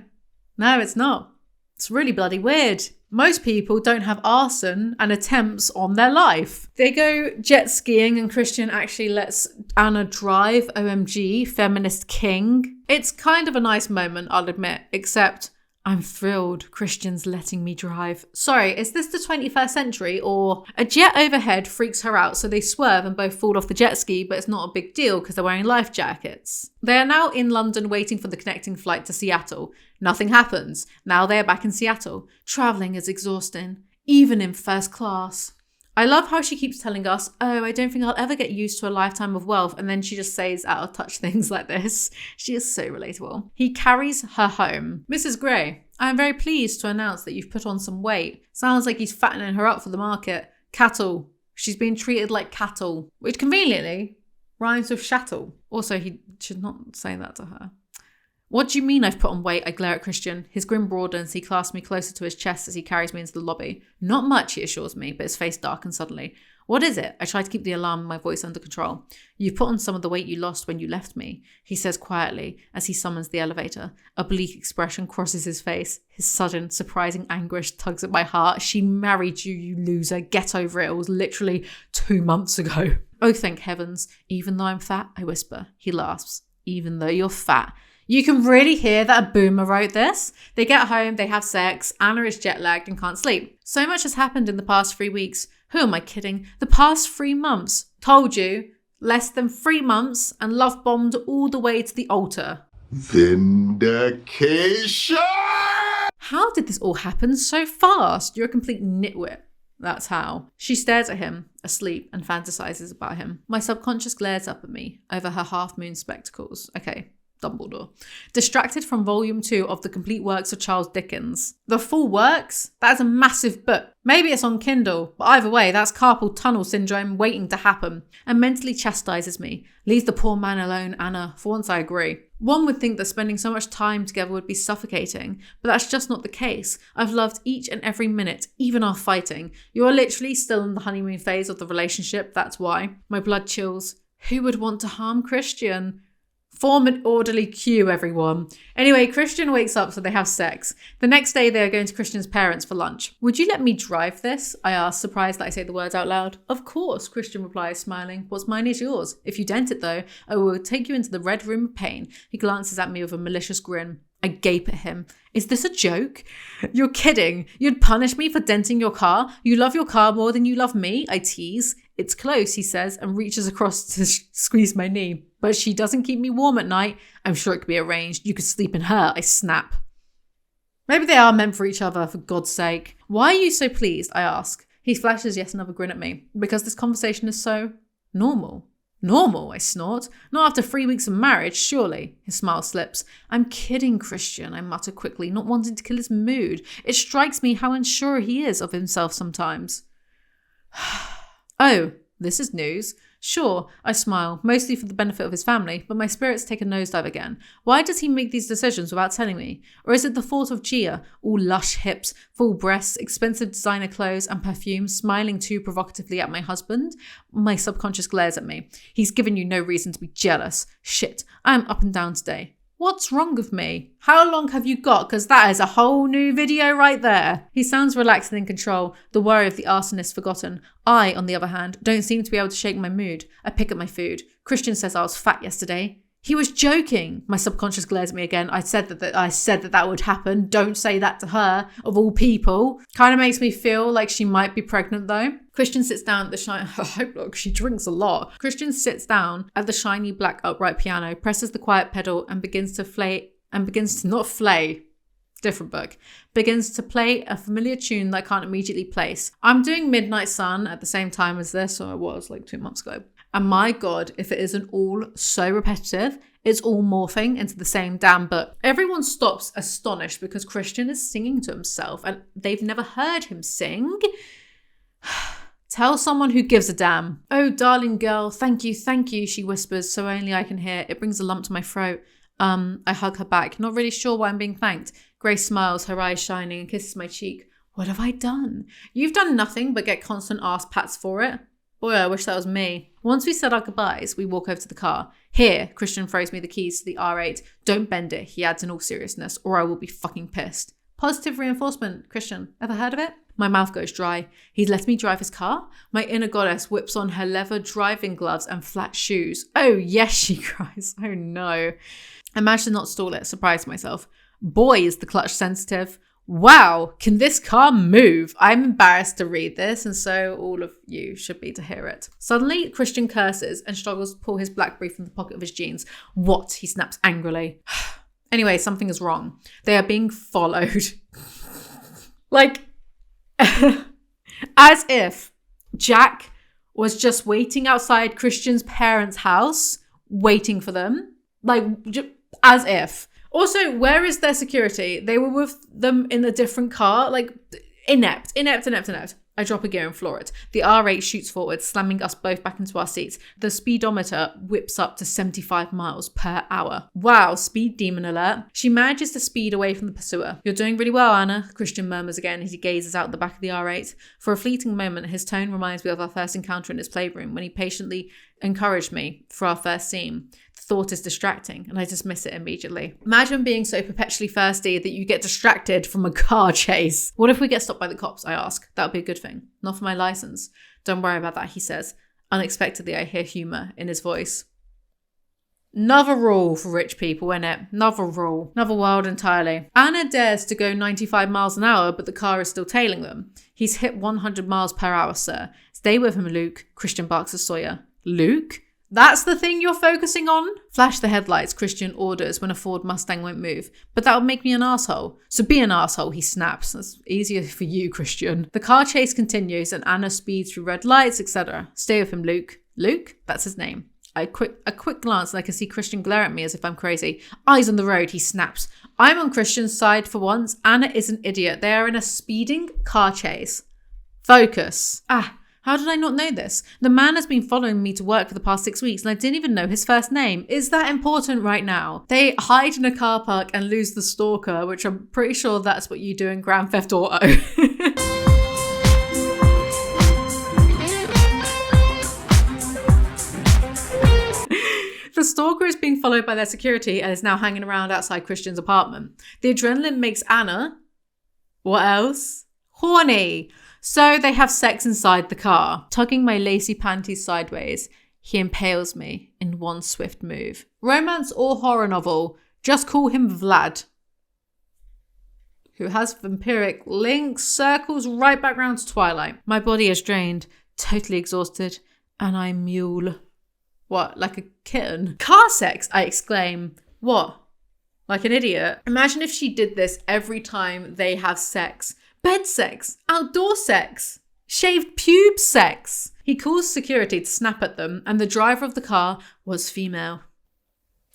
it's not. It's really bloody weird. Most people don't have arson and attempts on their life. They go jet skiing and Christian actually lets Anna drive, OMG, feminist king. It's kind of a nice moment, I'll admit, except I'm thrilled Christian's letting me drive. Sorry, is this the 21st century or... A jet overhead freaks her out, so they swerve and both fall off the jet ski, but it's not a big deal because they're wearing life jackets. They are now in London waiting for the connecting flight to Seattle. Nothing happens. Now they are back in Seattle. Traveling is exhausting, even in first class. I love how she keeps telling us, oh, I don't think I'll ever get used to a lifetime of wealth. And then she just says out of touch things like this. She is so relatable. He carries her home. Mrs. Gray, I am very pleased to announce that you've put on some weight. Sounds like he's fattening her up for the market. Cattle. She's being treated like cattle, which conveniently rhymes with chattel. Also, he should not say that to her. What do you mean I've put on weight? I glare at Christian. His grin broadens. He clasps me closer to his chest as he carries me into the lobby. Not much, he assures me, but his face darkens suddenly. What is it? I try to keep the alarm and my voice under control. You've put on some of the weight you lost when you left me, he says quietly as he summons the elevator. A bleak expression crosses his face. His sudden, surprising anguish tugs at my heart. She married you, you loser. Get over it. It was literally 2 months ago. Oh, thank heavens. Even though I'm fat, I whisper. He laughs. Even though you're fat. You can really hear that a boomer wrote this. They get home, they have sex, Anna is jet lagged and can't sleep. So much has happened in the past 3 weeks. Who am I kidding? The past 3 months. Told you. Less than 3 months and love bombed all the way to the altar. Vindication! How did this all happen so fast? You're a complete nitwit. That's how. She stares at him, asleep, and fantasizes about him. My subconscious glares up at me over her half-moon spectacles. Okay, Dumbledore. Distracted from volume 2 of the complete works of Charles Dickens. The full works? That's a massive book. Maybe it's on Kindle, but either way, that's carpal tunnel syndrome waiting to happen. And mentally chastises me. Leave the poor man alone, Anna. For once I agree. One would think that spending so much time together would be suffocating, but that's just not the case. I've loved each and every minute, even our fighting. You are literally still in the honeymoon phase of the relationship, that's why. My blood chills. Who would want to harm Christian? Form an orderly queue, everyone. Anyway, Christian wakes up so they have sex. The next day they are going to Christian's parents for lunch. Would you let me drive this? I ask, surprised that I say the words out loud. Of course, Christian replies, smiling. What's mine is yours. If you dent it though, I will take you into the red room of pain. He glances at me with a malicious grin. I gape at him. Is this a joke? You're kidding. You'd punish me for denting your car? You love your car more than you love me? I tease. It's close, he says, and reaches across to squeeze my knee. But she doesn't keep me warm at night. I'm sure it could be arranged. You could sleep in her. I snap. Maybe they are meant for each other, for God's sake. Why are you so pleased? I ask. He flashes yet another grin at me. Because this conversation is so normal. Normal, I snort. Not after 3 weeks of marriage, surely. His smile slips. I'm kidding, Christian, I mutter quickly, not wanting to kill his mood. It strikes me how unsure he is of himself sometimes. Oh, this is news. Sure, I smile, mostly for the benefit of his family, but my spirits take a nosedive again. Why does he make these decisions without telling me? Or is it the fault of Gia, all lush hips, full breasts, expensive designer clothes and perfume, smiling too provocatively at my husband? My subconscious glares at me. He's given you no reason to be jealous. Shit, I am up and down today. What's wrong with me? How long have you got? Because that is a whole new video right there. He sounds relaxed and in control, the worry of the arsonist forgotten. I, on the other hand, don't seem to be able to shake my mood. I pick at my food. Christian says I was fat yesterday. He was joking. My subconscious glares at me again. I said that would happen. Don't say that to her, of all people. Kind of makes me feel like she might be pregnant though. Christian sits down at the shiny... Look, she drinks a lot. Christian sits down at the shiny black upright piano, presses the quiet pedal and begins to play a familiar tune that I can't immediately place. I'm doing Midnight Sun at the same time as this, or I was like 2 months ago. And my God, if it isn't all so repetitive, it's all morphing into the same damn book. Everyone stops astonished because Christian is singing to himself and they've never heard him sing. Tell someone who gives a damn. Oh, darling girl, thank you, she whispers, so only I can hear. It brings a lump to my throat. I hug her back, not really sure why I'm being thanked. Grace smiles, her eyes shining, and kisses my cheek. What have I done? You've done nothing but get constant ass pats for it. Boy, I wish that was me. Once we said our goodbyes, we walk over to the car. Here, Christian throws me the keys to the R8. Don't bend it, he adds in all seriousness, or I will be fucking pissed. Positive reinforcement, Christian. Ever heard of it? My mouth goes dry. He's let me drive his car? My inner goddess whips on her leather driving gloves and flat shoes. Oh, yes, she cries. Oh, no. I managed to not stall it, surprised myself. Boy, is the clutch sensitive. Wow, can this car move? I'm embarrassed to read this, and so all of you should be to hear it. Suddenly, Christian curses and struggles to pull his BlackBerry from the pocket of his jeans. What? He snaps angrily. Anyway, something is wrong. They are being followed. Like, as if Jack was just waiting outside Christian's parents' house, waiting for them. Like, as if. Also, where is their security? They were with them in a different car. Like, inept. I drop a gear and floor it. The R8 shoots forward, slamming us both back into our seats. The speedometer whips up to 75 miles per hour. Wow, speed demon alert. She manages to speed away from the pursuer. You're doing really well, Anna, Christian murmurs again as he gazes out the back of the R8. For a fleeting moment, his tone reminds me of our first encounter in his playroom when he patiently encouraged me for our first scene. Thought is distracting, and I dismiss it immediately. Imagine being so perpetually thirsty that you get distracted from a car chase. What if we get stopped by the cops, I ask. That would be a good thing. Not for my license. Don't worry about that, he says. Unexpectedly, I hear humour in his voice. Another rule for rich people, innit? Another rule. Another world entirely. Anna dares to go 95 miles an hour, but the car is still tailing them. He's hit 100 miles per hour, sir. Stay with him, Luke, Christian barks at Sawyer. Luke? That's the thing you're focusing on? Flash the headlights, Christian orders when a Ford Mustang won't move. But that would make me an asshole. So be an asshole, he snaps. That's easier for you, Christian. The car chase continues and Anna speeds through red lights, etc. Stay with him, Luke. Luke? That's his name. A quick glance and I can see Christian glare at me as if I'm crazy. Eyes on the road, he snaps. I'm on Christian's side for once. Anna is an idiot. They are in a speeding car chase. Focus. How did I not know this? The man has been following me to work for the past 6 weeks and I didn't even know his first name. Is that important right now? They hide in a car park and lose the stalker, which I'm pretty sure that's what you do in Grand Theft Auto. The stalker is being followed by their security and is now hanging around outside Christian's apartment. The adrenaline makes Anna, what else? Horny. So they have sex inside the car. Tugging my lacy panties sideways, he impales me in one swift move. Romance or horror novel, just call him Vlad. Who has vampiric links, circles right back round to Twilight. My body is drained, totally exhausted, and I mule. What, like a kitten? Car sex, I exclaim. What? Like an idiot? Imagine if she did this every time they have sex. Bed sex, outdoor sex, shaved pubes sex. He calls security to snap at them, and the driver of the car was female.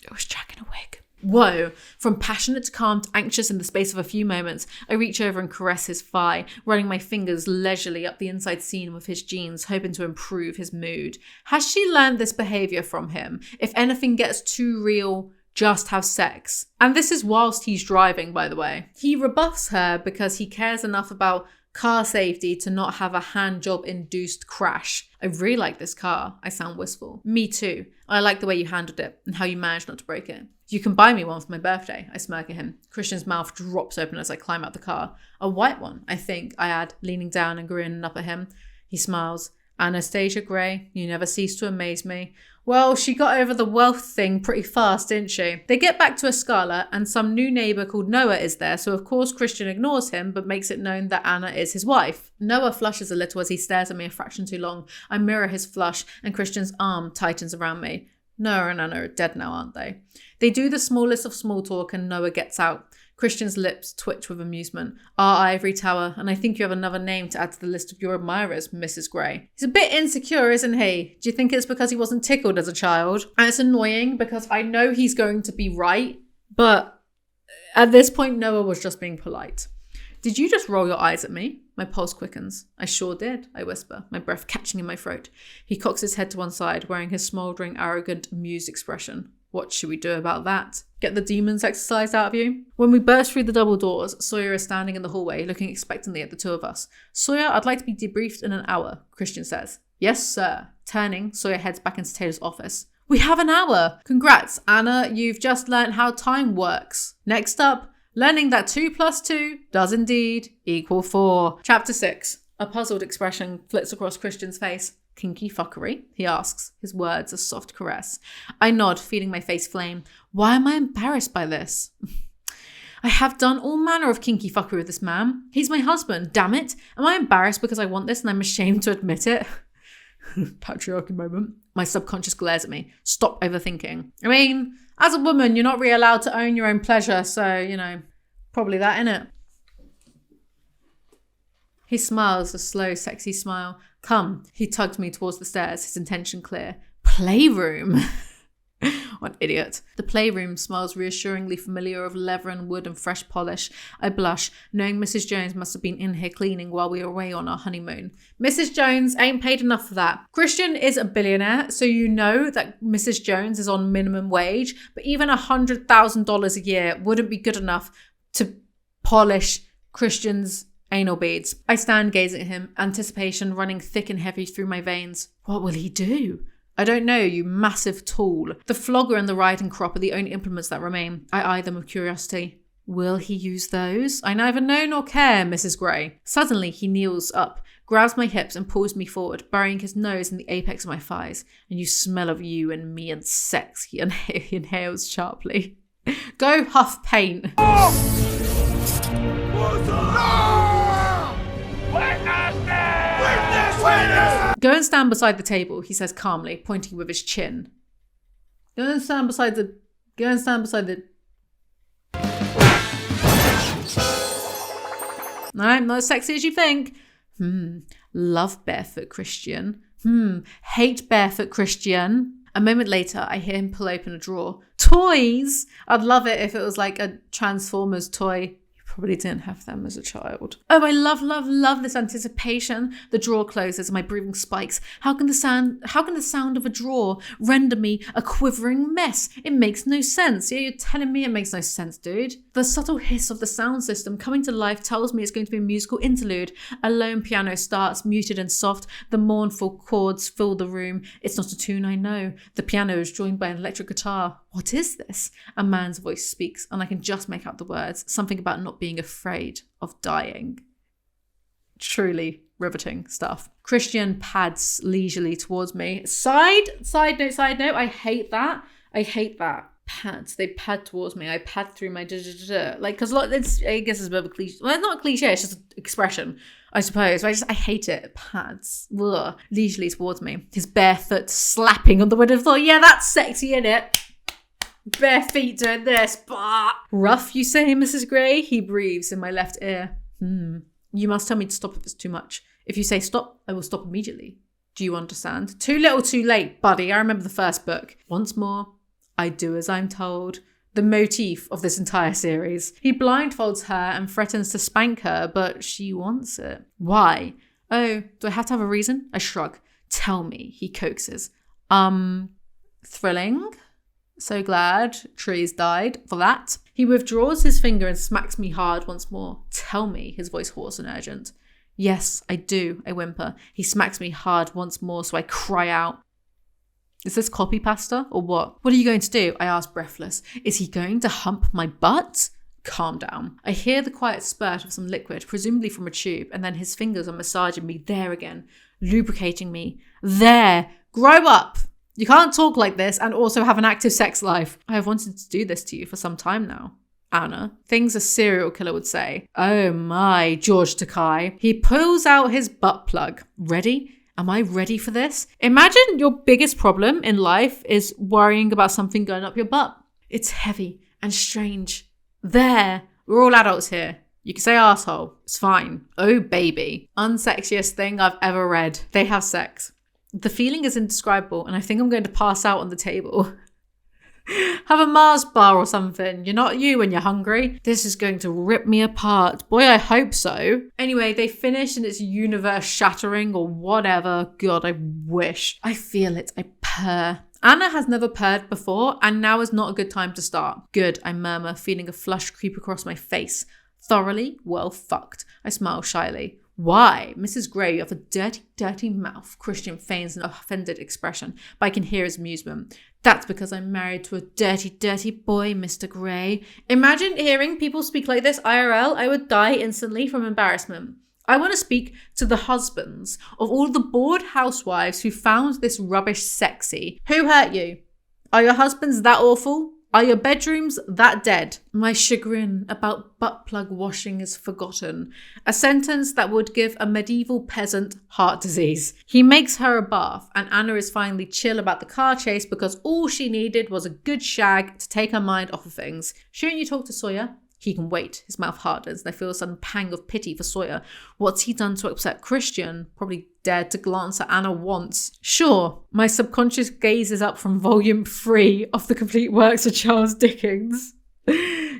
It was Jack in a wig. Whoa, from passionate to calm to anxious in the space of a few moments, I reach over and caress his thigh, running my fingers leisurely up the inside seam of his jeans, hoping to improve his mood. Has she learned this behaviour from him? If anything gets too real, just have sex. And this is whilst he's driving, by the way. He rebuffs her because he cares enough about car safety to not have a hand job induced crash. I really like this car. I sound wistful. Me too. I like the way you handled it and how you managed not to break it. You can buy me one for my birthday. I smirk at him. Christian's mouth drops open as I climb out the car. A white one, I think, I add, leaning down and grinning up at him. He smiles. Anastasia Gray, you never cease to amaze me. Well, she got over the wealth thing pretty fast, didn't she? They get back to Escala and some new neighbour called Noah is there, so of course Christian ignores him but makes it known that Anna is his wife. Noah flushes a little as he stares at me a fraction too long. I mirror his flush and Christian's arm tightens around me. Noah and Anna are dead now, aren't they? They do the smallest of small talk and Noah gets out. Christian's lips twitch with amusement. Our ivory tower, and I think you have another name to add to the list of your admirers, Mrs. Gray. He's a bit insecure, isn't he? Do you think it's because he wasn't tickled as a child? And it's annoying because I know he's going to be right, but at this point, Noah was just being polite. Did you just roll your eyes at me? My pulse quickens. I sure did, I whisper, my breath catching in my throat. He cocks his head to one side, wearing his smouldering, arrogant, amused expression. What should we do about that? Get the demons exercised out of you? When we burst through the double doors, Sawyer is standing in the hallway, looking expectantly at the two of us. Sawyer, I'd like to be debriefed in an hour, Christian says. Yes, sir. Turning, Sawyer heads back into Taylor's office. We have an hour! Congrats, Anna, you've just learned how time works. Next up, learning that 2 + 2 does indeed equal 4. Chapter 6. A puzzled expression flits across Christian's face. Kinky fuckery? He asks, his words a soft caress. I nod, feeling my face flame. Why am I embarrassed by this? I have done all manner of kinky fuckery with this man. He's my husband, damn it. Am I embarrassed because I want this and I'm ashamed to admit it? Patriarchy moment. My subconscious glares at me. Stop overthinking. I mean, as a woman, you're not really allowed to own your own pleasure, so, you know, probably that, innit? He smiles, a slow, sexy smile. Come, he tugs me towards the stairs, his intention clear. Playroom. What an idiot. The playroom smells reassuringly familiar of leather and wood and fresh polish. I blush, knowing Mrs. Jones must have been in here cleaning while we were away on our honeymoon. Mrs. Jones ain't paid enough for that. Christian is a billionaire, so you know that Mrs. Jones is on minimum wage, but even $100,000 a year wouldn't be good enough to polish Christian's anal beads. I stand gazing at him, anticipation running thick and heavy through my veins. What will he do? I don't know, you massive tool. The flogger and the riding crop are the only implements that remain. I eye them with curiosity. Will he use those? I neither know nor care, Mrs. Gray. Suddenly he kneels up, grabs my hips and pulls me forward, burying his nose in the apex of my thighs. And you smell of you and me and sex, he inhales sharply. Go huff paint. Witness! Winner! Go and stand beside the table, he says calmly, pointing with his chin. Go and stand beside the... No, not as sexy as you think. Love barefoot Christian. Hate barefoot Christian. A moment later, I hear him pull open a drawer. Toys! I'd love it if it was like a Transformers toy. Probably didn't have them as a child. Oh, I love this anticipation. The drawer closes and my breathing spikes. How can the sound of a drawer render me a quivering mess? It makes no sense. Yeah, you're telling me it makes no sense, dude. The subtle hiss of the sound system coming to life tells me it's going to be a musical interlude. A lone piano starts, muted and soft. The mournful chords fill the room. It's not a tune I know. The piano is joined by an electric guitar. What is this? A man's voice speaks, and I can just make out the words. Something about not being afraid of dying. Truly riveting stuff. Christian pads leisurely towards me. Side note, I hate that. Pads. They pad towards me. I pad through my like, because I guess it's a bit of a cliche. Well, it's not a cliche, it's just an expression, I suppose. I hate it. Pads. Ugh. Leisurely towards me. His bare foot slapping on the wood of the floor. Yeah, that's sexy, innit? Bare feet doing this. Bah. Rough, you say, Mrs. Grey? He breathes in my left ear. You must tell me to stop if it's too much. If you say stop, I will stop immediately. Do you understand? Too little, too late, buddy. I remember the first book. Once more, I do as I'm told. The motif of this entire series. He blindfolds her and threatens to spank her, but she wants it. Why? Oh, do I have to have a reason? I shrug. Tell me, he coaxes. Thrilling? So glad Trees died for that. He withdraws his finger and smacks me hard once more. Tell me, his voice hoarse and urgent. Yes, I do, I whimper. He smacks me hard once more, so I cry out. Is this copy pasta or what? What are you going to do? I ask breathless. Is he going to hump my butt? Calm down. I hear the quiet spurt of some liquid, presumably from a tube, and then his fingers are massaging me there again, lubricating me. There! Grow up! You can't talk like this and also have an active sex life. I have wanted to do this to you for some time now. Anna. Things a serial killer would say. Oh my, George Takei. He pulls out his butt plug. Ready? Am I ready for this? Imagine your biggest problem in life is worrying about something going up your butt. It's heavy and strange. There. We're all adults here. You can say arsehole. It's fine. Oh baby. Unsexiest thing I've ever read. They have sex. The feeling is indescribable, and I think I'm going to pass out on the table. Have a Mars bar or something. You're not you when you're hungry. This is going to rip me apart. Boy, I hope so. Anyway, they finish and it's universe shattering or whatever. God, I wish. I feel it. I purr. Anna has never purred before, and now is not a good time to start. Good, I murmur, feeling a flush creep across my face. Thoroughly well fucked. I smile shyly. Why? Mrs. Grey, you have a dirty, dirty mouth. Christian feigns an offended expression, but I can hear his amusement. That's because I'm married to a dirty, dirty boy, Mr. Grey. Imagine hearing people speak like this IRL. I would die instantly from embarrassment. I want to speak to the husbands of all the bored housewives who found this rubbish sexy. Who hurt you? Are your husbands that awful? Are your bedrooms that dead? My chagrin about butt plug washing is forgotten. A sentence that would give a medieval peasant heart disease. He makes her a bath, and Anna is finally chill about the car chase because all she needed was a good shag to take her mind off of things. Shouldn't you talk to Sawyer? He can wait. His mouth hardens, and I feel a sudden pang of pity for Sawyer. What's he done to upset Christian? Probably dared to glance at Anna once. Sure, my subconscious gazes up from volume 3 of the complete works of Charles Dickens.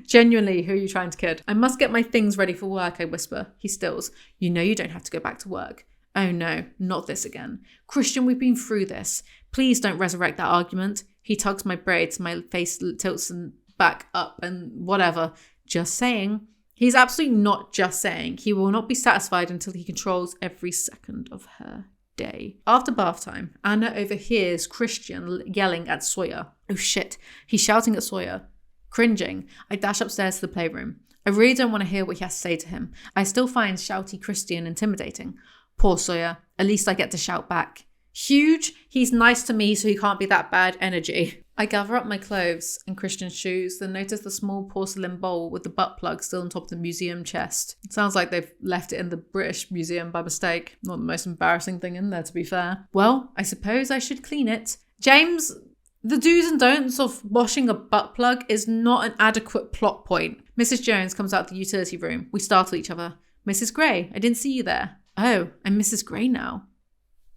Genuinely, who are you trying to kid? I must get my things ready for work, I whisper. He stills. You know you don't have to go back to work. Oh no, not this again. Christian, we've been through this. Please don't resurrect that argument. He tugs my braids, my face tilts and back up and whatever. Just saying. He's absolutely not just saying. He will not be satisfied until he controls every second of her day. After bath time, Anna overhears Christian yelling at Sawyer. Oh shit, he's shouting at Sawyer. Cringing, I dash upstairs to the playroom. I really don't want to hear what he has to say to him. I still find shouty Christian intimidating. Poor Sawyer, at least I get to shout back. Huge, he's nice to me so he can't be that bad energy. I gather up my clothes and Christian's shoes, then notice the small porcelain bowl with the butt plug still on top of the museum chest. It sounds like they've left it in the British Museum by mistake. Not the most embarrassing thing in there, to be fair. Well, I suppose I should clean it. James, the do's and don'ts of washing a butt plug is not an adequate plot point. Mrs. Jones comes out the utility room. We startle each other. Mrs. Gray, I didn't see you there. Oh, I'm Mrs. Gray now.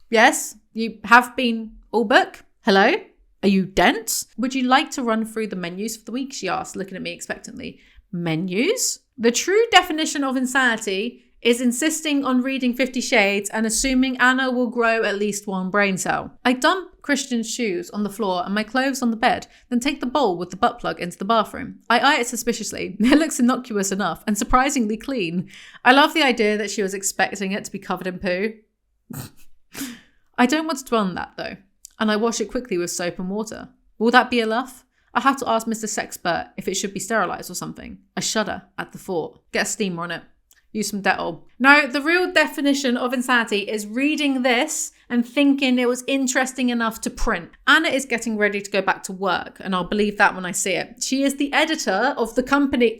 Yes, you have been all book. Hello? Are you dense? Would you like to run through the menus for the week? She asked, looking at me expectantly. Menus? The true definition of insanity is insisting on reading 50 Shades and assuming Anna will grow at least one brain cell. I dump Christian's shoes on the floor and my clothes on the bed, then take the bowl with the butt plug into the bathroom. I eye it suspiciously. It looks innocuous enough and surprisingly clean. I love the idea that she was expecting it to be covered in poo. I don't want to dwell on that though, and I wash it quickly with soap and water. Will that be enough? I have to ask Mr. Sexpert if it should be sterilised or something. I shudder at the thought. Get a steamer on it. Use some Dettol. No, the real definition of insanity is reading this and thinking it was interesting enough to print. Anna is getting ready to go back to work, and I'll believe that when I see it. She is the editor of the company,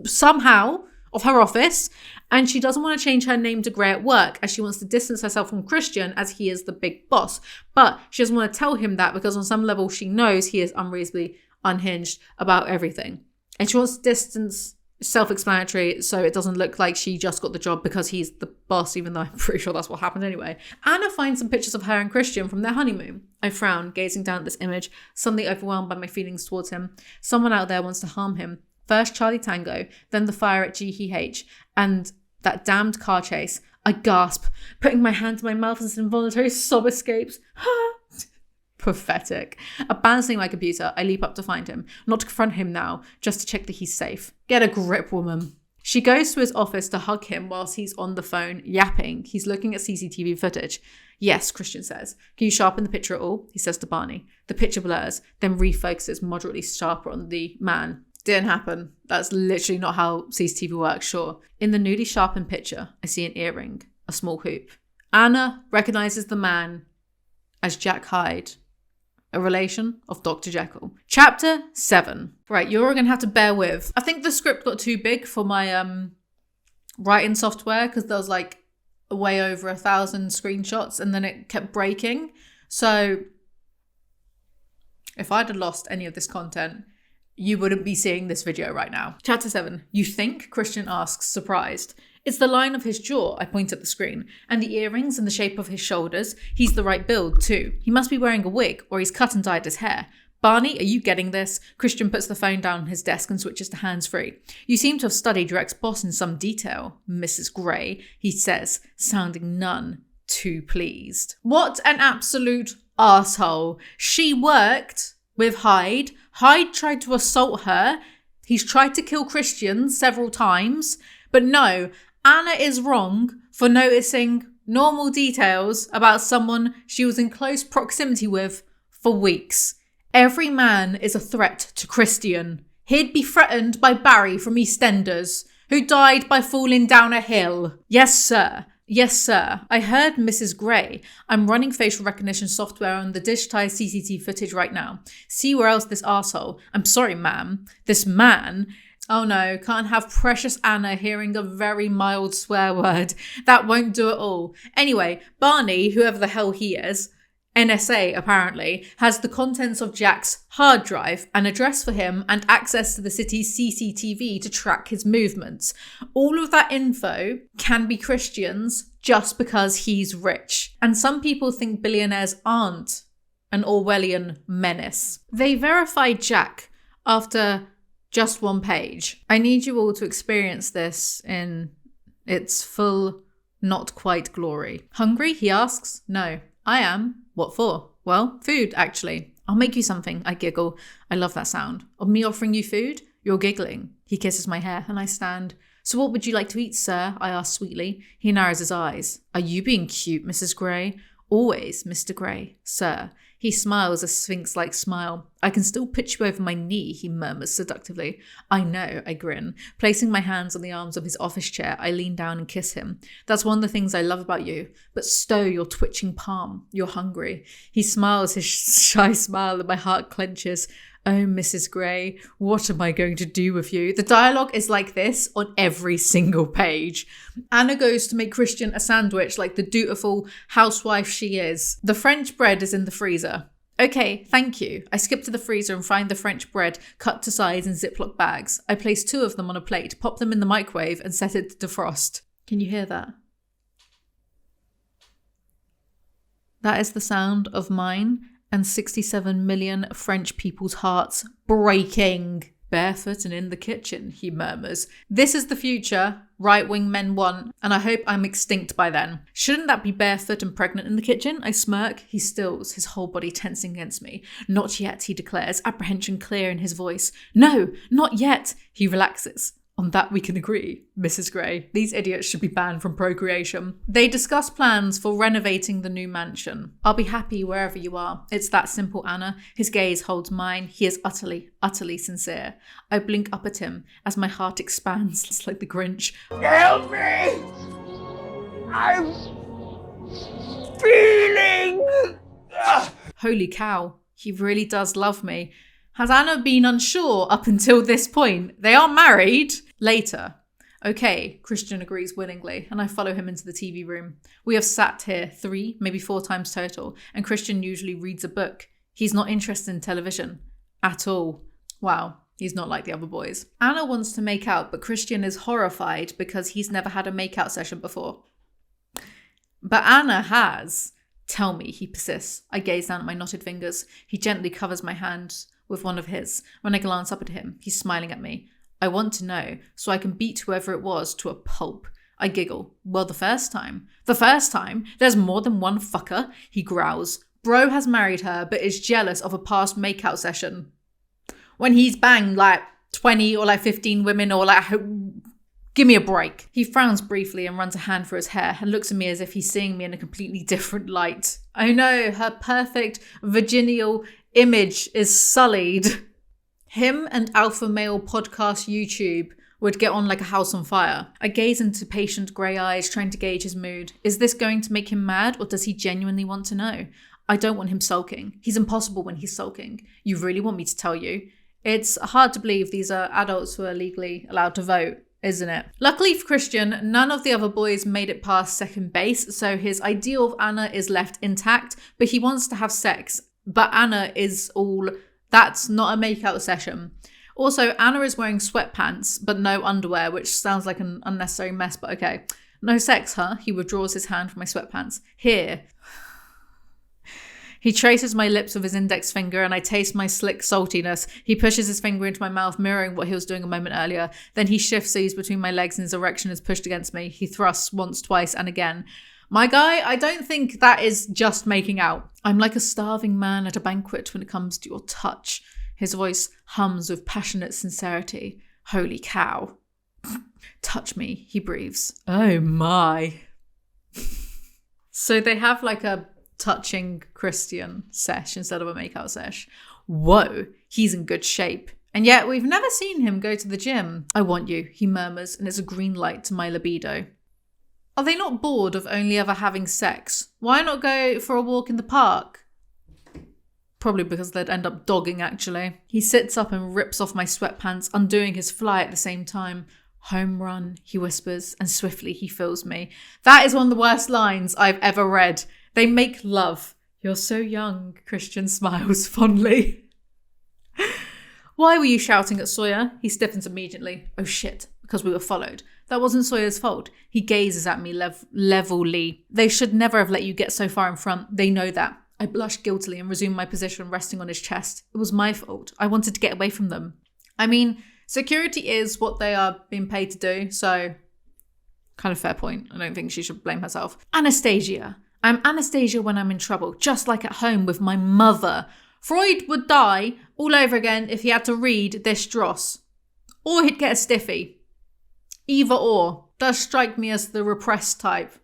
somehow, of her office, and she doesn't want to change her name to Grey at work as she wants to distance herself from Christian as he is the big boss. But she doesn't want to tell him that because on some level she knows he is unreasonably unhinged about everything. And she wants to distance, self-explanatory, so it doesn't look like she just got the job because he's the boss, even though I'm pretty sure that's what happened anyway. Anna finds some pictures of her and Christian from their honeymoon. I frown, gazing down at this image, suddenly overwhelmed by my feelings towards him. Someone out there wants to harm him. First Charlie Tango, then the fire at GEH, and that damned car chase. I gasp, putting my hand to my mouth as an involuntary sob escapes. Pathetic. Abandoning my computer, I leap up to find him. Not to confront him now, just to check that he's safe. Get a grip, woman. She goes to his office to hug him whilst he's on the phone, yapping. He's looking at CCTV footage. Yes, Christian says. Can you sharpen the picture at all? He says to Barney. The picture blurs, then refocuses moderately sharper on the man. Didn't happen. That's literally not how CCTV works, sure. In the newly sharpened picture, I see an earring, a small hoop. Anna recognizes the man as Jack Hyde, a relation of Dr. Jekyll. Chapter 7. Right, you're all going to have to bear with. I think the script got too big for my writing software because there was like way over 1,000 screenshots and then it kept breaking. So if I'd have lost any of this content, you wouldn't be seeing this video right now. Chapter 7. You think? Christian asks, surprised. It's the line of his jaw, I point at the screen, and the earrings and the shape of his shoulders. He's the right build too. He must be wearing a wig, or he's cut and dyed his hair. Barney, are you getting this? Christian puts the phone down on his desk and switches to hands-free. You seem to have studied your ex-boss in some detail, Mrs. Gray, he says, sounding none too pleased. What an absolute arsehole. She worked with Hyde. Hyde tried to assault her. He's tried to kill Christian several times. But no, Anna is wrong for noticing normal details about someone she was in close proximity with for weeks. Every man is a threat to Christian. He'd be threatened by Barry from EastEnders, who died by falling down a hill. Yes, sir. Yes, sir. I heard Mrs. Gray. I'm running facial recognition software on the digitized CCTV footage right now. See where else this arsehole. I'm sorry, ma'am. This man. Oh no, can't have precious Anna hearing a very mild swear word. That won't do it all. Anyway, Barney, whoever the hell he is, NSA apparently, has the contents of Jack's hard drive, an address for him, and access to the city's CCTV to track his movements. All of that info can be Christian's just because he's rich. And some people think billionaires aren't an Orwellian menace. They verified Jack after just one page. I need you all to experience this in its full, not quite glory. Hungry? He asks. No, I am. What for? Well, food, actually. I'll make you something. I giggle. I love that sound. Of me offering you food? You're giggling. He kisses my hair and I stand. So what would you like to eat, sir? I ask sweetly. He narrows his eyes. Are you being cute, Mrs. Gray? Always, Mr. Gray, sir. He smiles a sphinx-like smile. I can still pitch you over my knee, he murmurs seductively. I know, I grin. Placing my hands on the arms of his office chair, I lean down and kiss him. That's one of the things I love about you. But stow your twitching palm. You're hungry. He smiles his shy smile and my heart clenches. Oh, Mrs. Grey, what am I going to do with you? The dialogue is like this on every single page. Anna goes to make Christian a sandwich like the dutiful housewife she is. The French bread is in the freezer. Okay, thank you. I skip to the freezer and find the French bread cut to size in Ziploc bags. I place 2 of them on a plate, pop them in the microwave and set it to defrost. Can you hear that? That is the sound of mine and 67 million French people's hearts breaking. Barefoot and in the kitchen, he murmurs. This is the future right-wing men want, and I hope I'm extinct by then. Shouldn't that be barefoot and pregnant in the kitchen? I smirk. He stills, his whole body tensing against me. Not yet, he declares, apprehension clear in his voice. No, not yet. He relaxes. On that we can agree, Mrs. Grey. These idiots should be banned from procreation. They discuss plans for renovating the new mansion. I'll be happy wherever you are. It's that simple, Anna. His gaze holds mine. He is utterly, utterly sincere. I blink up at him as my heart expands. It's like the Grinch. Help me! I'm feeling... Holy cow, he really does love me. Has Anna been unsure up until this point? They are married. Later. Okay, Christian agrees willingly, and I follow him into the TV room. We have sat here 3, maybe 4 times total, and Christian usually reads a book. He's not interested in television. At all. Wow, he's not like the other boys. Anna wants to make out, but Christian is horrified because he's never had a make-out session before. But Anna has. Tell me, he persists. I gaze down at my knotted fingers. He gently covers my hand with one of his. When I glance up at him, he's smiling at me. I want to know, so I can beat whoever it was to a pulp. I giggle. Well, the first time? The first time? There's more than one fucker? He growls. Bro has married her, but is jealous of a past makeout session. When he's banged like 20 or like 15 women or like... Give me a break. He frowns briefly and runs a hand through his hair and looks at me as if he's seeing me in a completely different light. I know, her perfect virginal image is sullied. Him and Alpha Male Podcast YouTube would get on like a house on fire. I gaze into patient grey eyes, trying to gauge his mood. Is this going to make him mad, or does he genuinely want to know? I don't want him sulking. He's impossible when he's sulking. You really want me to tell you? It's hard to believe these are adults who are legally allowed to vote, isn't it? Luckily for Christian, none of the other boys made it past second base, so his ideal of Anna is left intact, but he wants to have sex. But Anna is all... That's not a makeout session. Also, Anna is wearing sweatpants, but no underwear, which sounds like an unnecessary mess, but okay. No sex, huh? He withdraws his hand from my sweatpants. Here. He traces my lips with his index finger and I taste my slick saltiness. He pushes his finger into my mouth, mirroring what he was doing a moment earlier. Then he shifts these between my legs and his erection is pushed against me. He thrusts once, twice, and again. My guy, I don't think that is just making out. I'm like a starving man at a banquet when it comes to your touch. His voice hums with passionate sincerity. Holy cow. Touch me, he breathes. Oh my. So they have like a touching Christian sesh instead of a makeout sesh. Whoa, he's in good shape. And yet we've never seen him go to the gym. I want you, he murmurs, and it's a green light to my libido. Are they not bored of only ever having sex? Why not go for a walk in the park? Probably because they'd end up dogging, actually. He sits up and rips off my sweatpants, undoing his fly at the same time. Home run, he whispers, and swiftly he fills me. That is one of the worst lines I've ever read. They make love. You're so young, Christian smiles fondly. Why were you shouting at Sawyer? He stiffens immediately. Oh shit, because we were followed. That wasn't Sawyer's fault. He gazes at me levelly. They should never have let you get so far in front. They know that. I blush guiltily and resume my position resting on his chest. It was my fault. I wanted to get away from them. I mean, security is what they are being paid to do, so kind of fair point. I don't think she should blame herself. Anastasia. I'm Anastasia when I'm in trouble, just like at home with my mother. Freud would die all over again if he had to read this dross. Or he'd get a stiffy. Either or does strike me as the repressed type.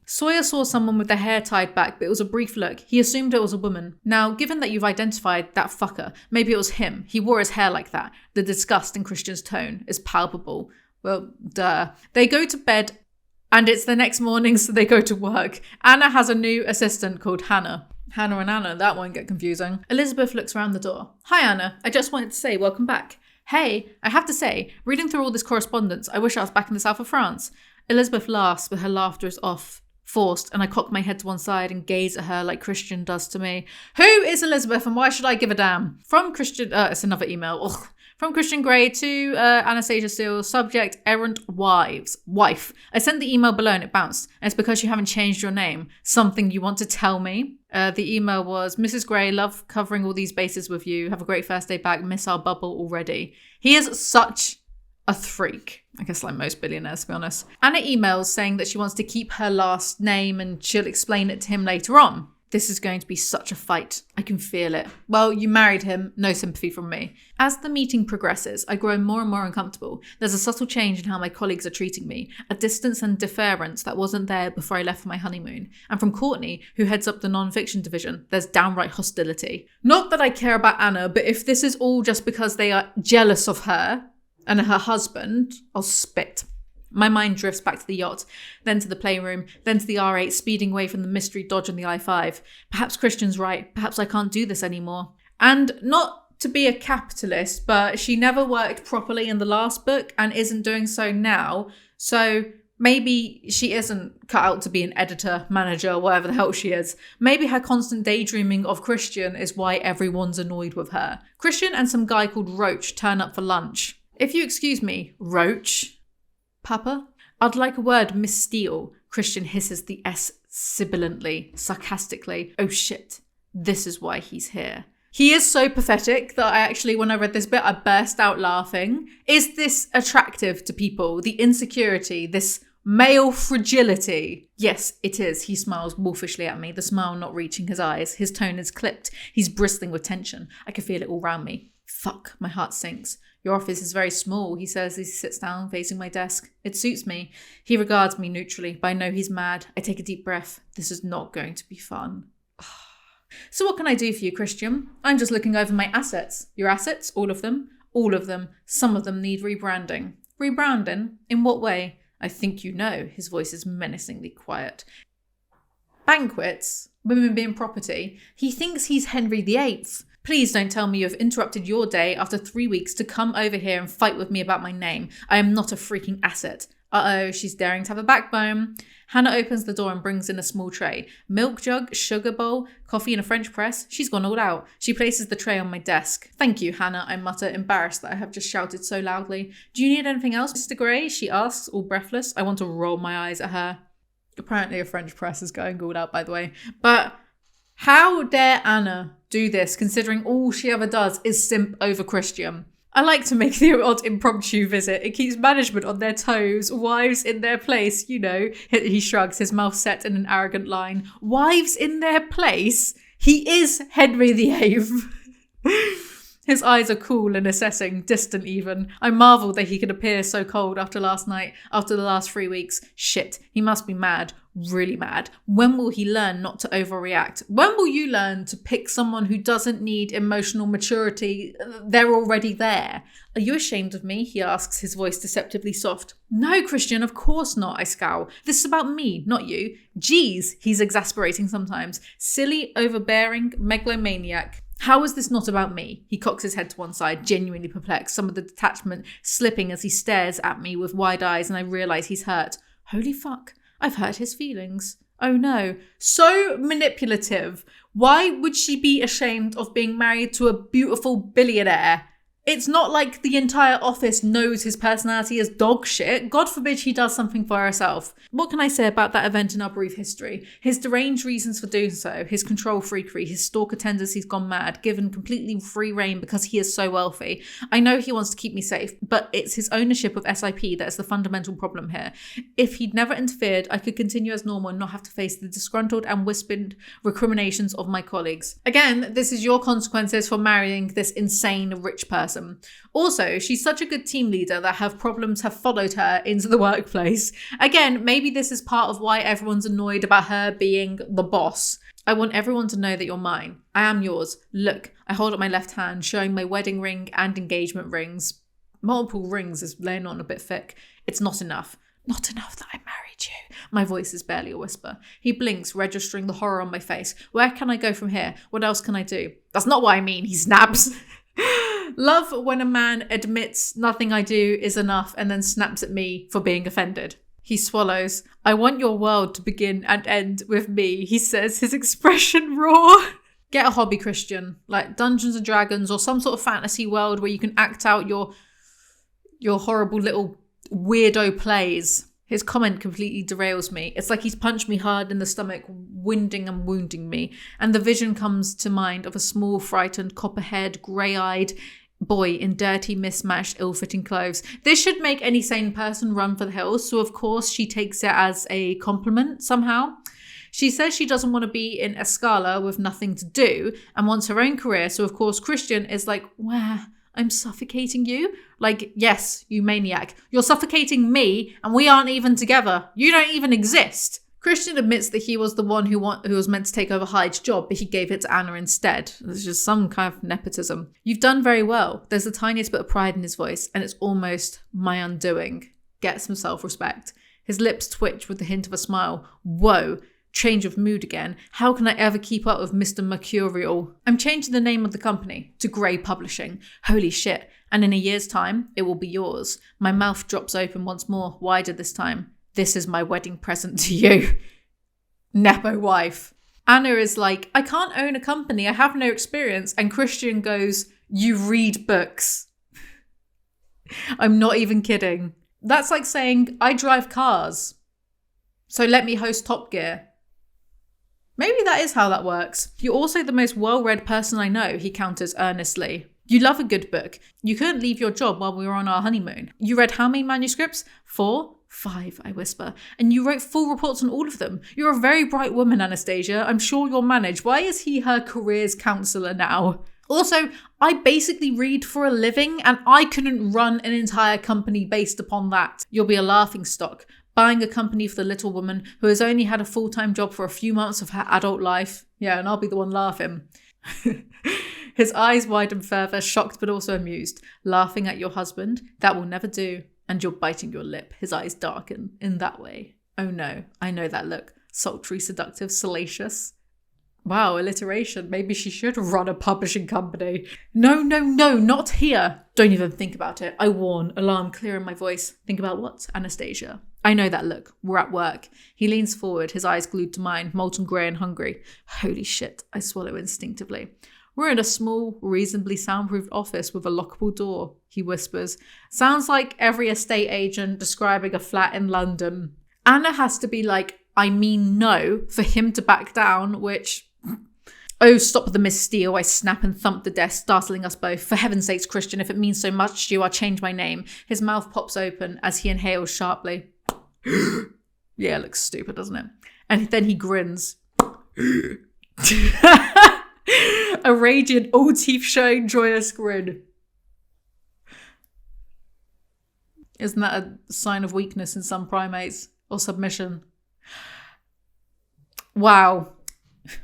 Sawyer saw someone with their hair tied back, but it was a brief look. He assumed it was a woman. Now, given that you've identified that fucker, maybe it was him. He wore his hair like that. The disgust in Christian's tone is palpable. Well, duh. They go to bed, and it's the next morning, so they go to work. Anna has a new assistant called Hannah. Hannah and Anna, that won't get confusing. Elizabeth looks around the door. Hi, Anna. I just wanted to say welcome back. Hey, I have to say, reading through all this correspondence, I wish I was back in the south of France. Elizabeth laughs, but her laughter is forced, and I cock my head to one side and gaze at her like Christian does to me. Who is Elizabeth, and why should I give a damn? From Christian, it's another email. Ugh. From Christian Grey to Anastasia Steele, subject, errant wife. I sent the email below and it bounced. And it's because you haven't changed your name. Something you want to tell me? The email was, Mrs. Grey, love covering all these bases with you. Have a great first day back. Miss our bubble already. He is such a freak. I guess like most billionaires, to be honest. Anna emails saying that she wants to keep her last name and she'll explain it to him later on. This is going to be such a fight. I can feel it. Well, you married him. No sympathy from me. As the meeting progresses, I grow more and more uncomfortable. There's a subtle change in how my colleagues are treating me. A distance and deference that wasn't there before I left for my honeymoon. And from Courtney, who heads up the non-fiction division, there's downright hostility. Not that I care about Anna, but if this is all just because they are jealous of her and her husband, I'll spit. My mind drifts back to the yacht, then to the Playroom, then to the R8 speeding away from the mystery dodge on the I-5. Perhaps Christian's right. Perhaps I can't do this anymore. And not to be a capitalist, but she never worked properly in the last book and isn't doing so now. So maybe she isn't cut out to be an editor, manager, whatever the hell she is. Maybe her constant daydreaming of Christian is why everyone's annoyed with her. Christian and some guy called Roach turn up for lunch. If you excuse me, Roach... Papa? I'd like a word, Miss Steele. Christian hisses the S sibilantly, sarcastically. Oh shit, this is why he's here. He is so pathetic that I actually, when I read this bit, I burst out laughing. Is this attractive to people? The insecurity, this male fragility? Yes, it is. He smiles wolfishly at me, the smile not reaching his eyes. His tone is clipped. He's bristling with tension. I can feel it all around me. Fuck, my heart sinks. Your office is very small, he says as he sits down facing my desk. It suits me. He regards me neutrally, but I know he's mad. I take a deep breath. This is not going to be fun. So what can I do for you, Christian? I'm just looking over my assets. Your assets? All of them? All of them. Some of them need rebranding. Rebranding? In what way? I think you know. His voice is menacingly quiet. Banquets? Women being property? He thinks he's Henry VIII. Please don't tell me you've interrupted your day after 3 weeks to come over here and fight with me about my name. I am not a freaking asset. Uh-oh, she's daring to have a backbone. Hannah opens the door and brings in a small tray. Milk jug, sugar bowl, coffee and a French press. She's gone all out. She places the tray on my desk. Thank you, Hannah, I mutter, embarrassed that I have just shouted so loudly. Do you need anything else, Mr. Grey? She asks, all breathless. I want to roll my eyes at her. Apparently a French press is going all out, by the way. But how dare Anna do this, considering all she ever does is simp over Christian? I like to make the odd impromptu visit. It keeps management on their toes. Wives in their place, you know. He shrugs, his mouth set in an arrogant line. Wives in their place? He is Henry VIII. His eyes are cool and assessing, distant even. I marvel that he could appear so cold after last night, after the last 3 weeks. Shit, he must be mad. Really mad. When will he learn not to overreact? When will you learn to pick someone who doesn't need emotional maturity? They're already there. Are you ashamed of me? He asks, his voice deceptively soft. No, Christian, of course not, I scowl. This is about me, not you. Geez, he's exasperating sometimes. Silly, overbearing, megalomaniac. How is this not about me? He cocks his head to one side, genuinely perplexed, some of the detachment slipping as he stares at me with wide eyes, and I realise he's hurt. Holy fuck, I've hurt his feelings. Oh no, so manipulative. Why would she be ashamed of being married to a beautiful billionaire? It's not like the entire office knows his personality is dog shit. God forbid she does something for herself. What can I say about that event in our brief history? His deranged reasons for doing so, his control freakery, his stalker tendencies gone mad, given completely free rein because he is so wealthy. I know he wants to keep me safe, but it's his ownership of SIP that is the fundamental problem here. If he'd never interfered, I could continue as normal and not have to face the disgruntled and whispered recriminations of my colleagues. Again, this is your consequences for marrying this insane rich person. person. Also, she's such a good team leader that her problems have followed her into the workplace. Again, maybe this is part of why everyone's annoyed about her being the boss. I want everyone to know that you're mine. I am yours. Look, I hold up my left hand, showing my wedding ring and engagement rings. Multiple rings is laying on a bit thick. It's not enough. Not enough that I married you. My voice is barely a whisper. He blinks, registering the horror on my face. Where can I go from here? What else can I do? That's not what I mean, he snaps. Love when a man admits nothing I do is enough and then snaps at me for being offended. He swallows. I want your world to begin and end with me, he says, his expression raw. Get a hobby, Christian, like Dungeons and Dragons or some sort of fantasy world where you can act out your horrible little weirdo plays. His comment completely derails me. It's like he's punched me hard in the stomach, winding and wounding me. And the vision comes to mind of a small, frightened, copper-haired, grey-eyed boy in dirty, mismatched, ill-fitting clothes. This should make any sane person run for the hills. So of course she takes it as a compliment somehow. She says she doesn't want to be in Escala with nothing to do and wants her own career. So of course Christian is like, where? I'm suffocating you? Like, yes, you maniac. You're suffocating me and we aren't even together. You don't even exist. Christian admits that he was the one who was meant to take over Hyde's job, but he gave it to Anna instead. There's just some kind of nepotism. You've done very well. There's the tiniest bit of pride in his voice, and it's almost my undoing. Get some self-respect. His lips twitch with the hint of a smile. Whoa. Change of mood again. How can I ever keep up with Mr. Mercurial? I'm changing the name of the company to Grey Publishing. Holy shit. And in a year's time, it will be yours. My mouth drops open once more, wider this time. This is my wedding present to you. Nepo wife. Anna is like, I can't own a company. I have no experience. And Christian goes, you read books. I'm not even kidding. That's like saying, I drive cars. So let me host Top Gear. Maybe that is how that works. You're also the most well-read person I know, he counters earnestly. You love a good book. You couldn't leave your job while we were on our honeymoon. You read how many manuscripts? 4? 5, I whisper. And you wrote full reports on all of them. You're a very bright woman, Anastasia. I'm sure you'll manage. Why is he her careers counsellor now? Also, I basically read for a living and I couldn't run an entire company based upon that. You'll be a laughingstock. Buying a company for the little woman who has only had a full-time job for a few months of her adult life. Yeah, and I'll be the one laughing. His eyes widen further, shocked but also amused. Laughing at your husband? That will never do. And you're biting your lip. His eyes darken in that way. Oh no, I know that look. Sultry, seductive, salacious. Wow, alliteration. Maybe she should run a publishing company. No, not here. Don't even think about it. I warn, alarm clear in my voice. Think about what, Anastasia? I know that look. We're at work. He leans forward, his eyes glued to mine, molten grey and hungry. Holy shit, I swallow instinctively. We're in a small, reasonably soundproofed office with a lockable door, he whispers. Sounds like every estate agent describing a flat in London. Anna has to be like, I mean no, for him to back down, which... Oh, stop the Miss Steele, I snap and thump the desk, startling us both. For heaven's sakes, Christian, if it means so much to you, I'll change my name. His mouth pops open as he inhales sharply. Yeah, it looks stupid, doesn't it? And then he grins. A radiant, all teeth showing, joyous grin. Isn't that a sign of weakness in some primates? Or submission? Wow.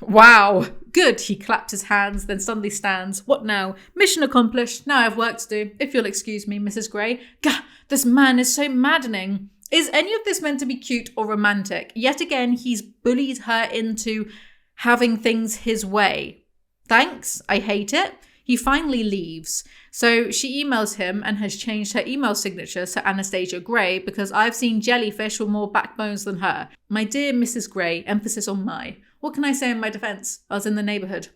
Wow. Good. He claps his hands, then suddenly stands. What now? Mission accomplished. Now I have work to do. If you'll excuse me, Mrs. Grey. Gah, this man is so maddening. Is any of this meant to be cute or romantic? Yet again, he's bullied her into having things his way. Thanks. I hate it. He finally leaves. So she emails him and has changed her email signature to Anastasia Grey because I've seen jellyfish with more backbones than her. My dear Mrs. Grey, emphasis on my. What can I say in my defense? I was in the neighborhood.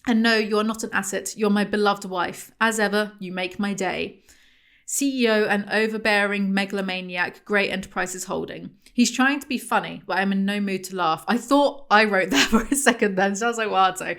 And no, you are not an asset. You're my beloved wife. As ever, you make my day. CEO and overbearing megalomaniac Great Enterprises Holding. He's trying to be funny, but I'm in no mood to laugh. I thought I wrote that for a second then, so I was like, what? So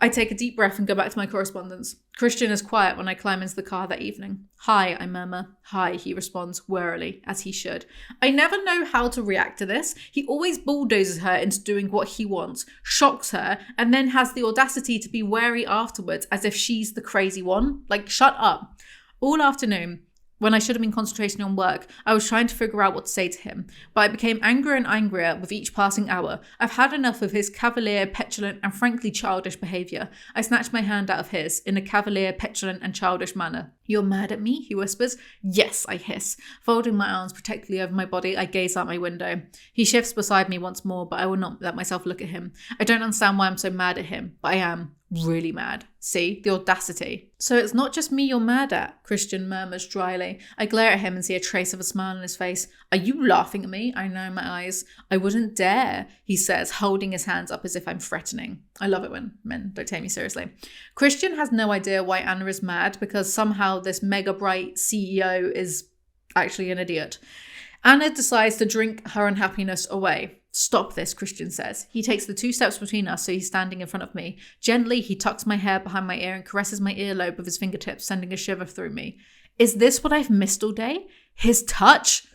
I take a deep breath and go back to my correspondence. Christian is quiet when I climb into the car that evening. Hi, I murmur. Hi, he responds warily, as he should. I never know how to react to this. He always bulldozes her into doing what he wants, shocks her, and then has the audacity to be wary afterwards as if she's the crazy one. Like, shut up. All afternoon, when I should have been concentrating on work, I was trying to figure out what to say to him, but I became angrier and angrier with each passing hour. I've had enough of his cavalier, petulant, and frankly childish behaviour. I snatched my hand out of his, in a cavalier, petulant, and childish manner. You're mad at me? He whispers. Yes, I hiss. Folding my arms protectively over my body, I gaze out my window. He shifts beside me once more, but I will not let myself look at him. I don't understand why I'm so mad at him, but I am. Really mad. See? The audacity. So it's not just me you're mad at, Christian murmurs dryly. I glare at him and see a trace of a smile on his face. Are you laughing at me? I know my eyes. I wouldn't dare, he says, holding his hands up as if I'm threatening. I love it when men don't take me seriously. Christian has no idea why Anna is mad because somehow this mega bright CEO is actually an idiot. Anna decides to drink her unhappiness away. Stop this, Christian says. He takes the 2 steps between us so he's standing in front of me. Gently, he tucks my hair behind my ear and caresses my earlobe with his fingertips, sending a shiver through me. Is this what I've missed all day? His touch?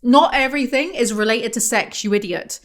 Not everything is related to sex, you idiot.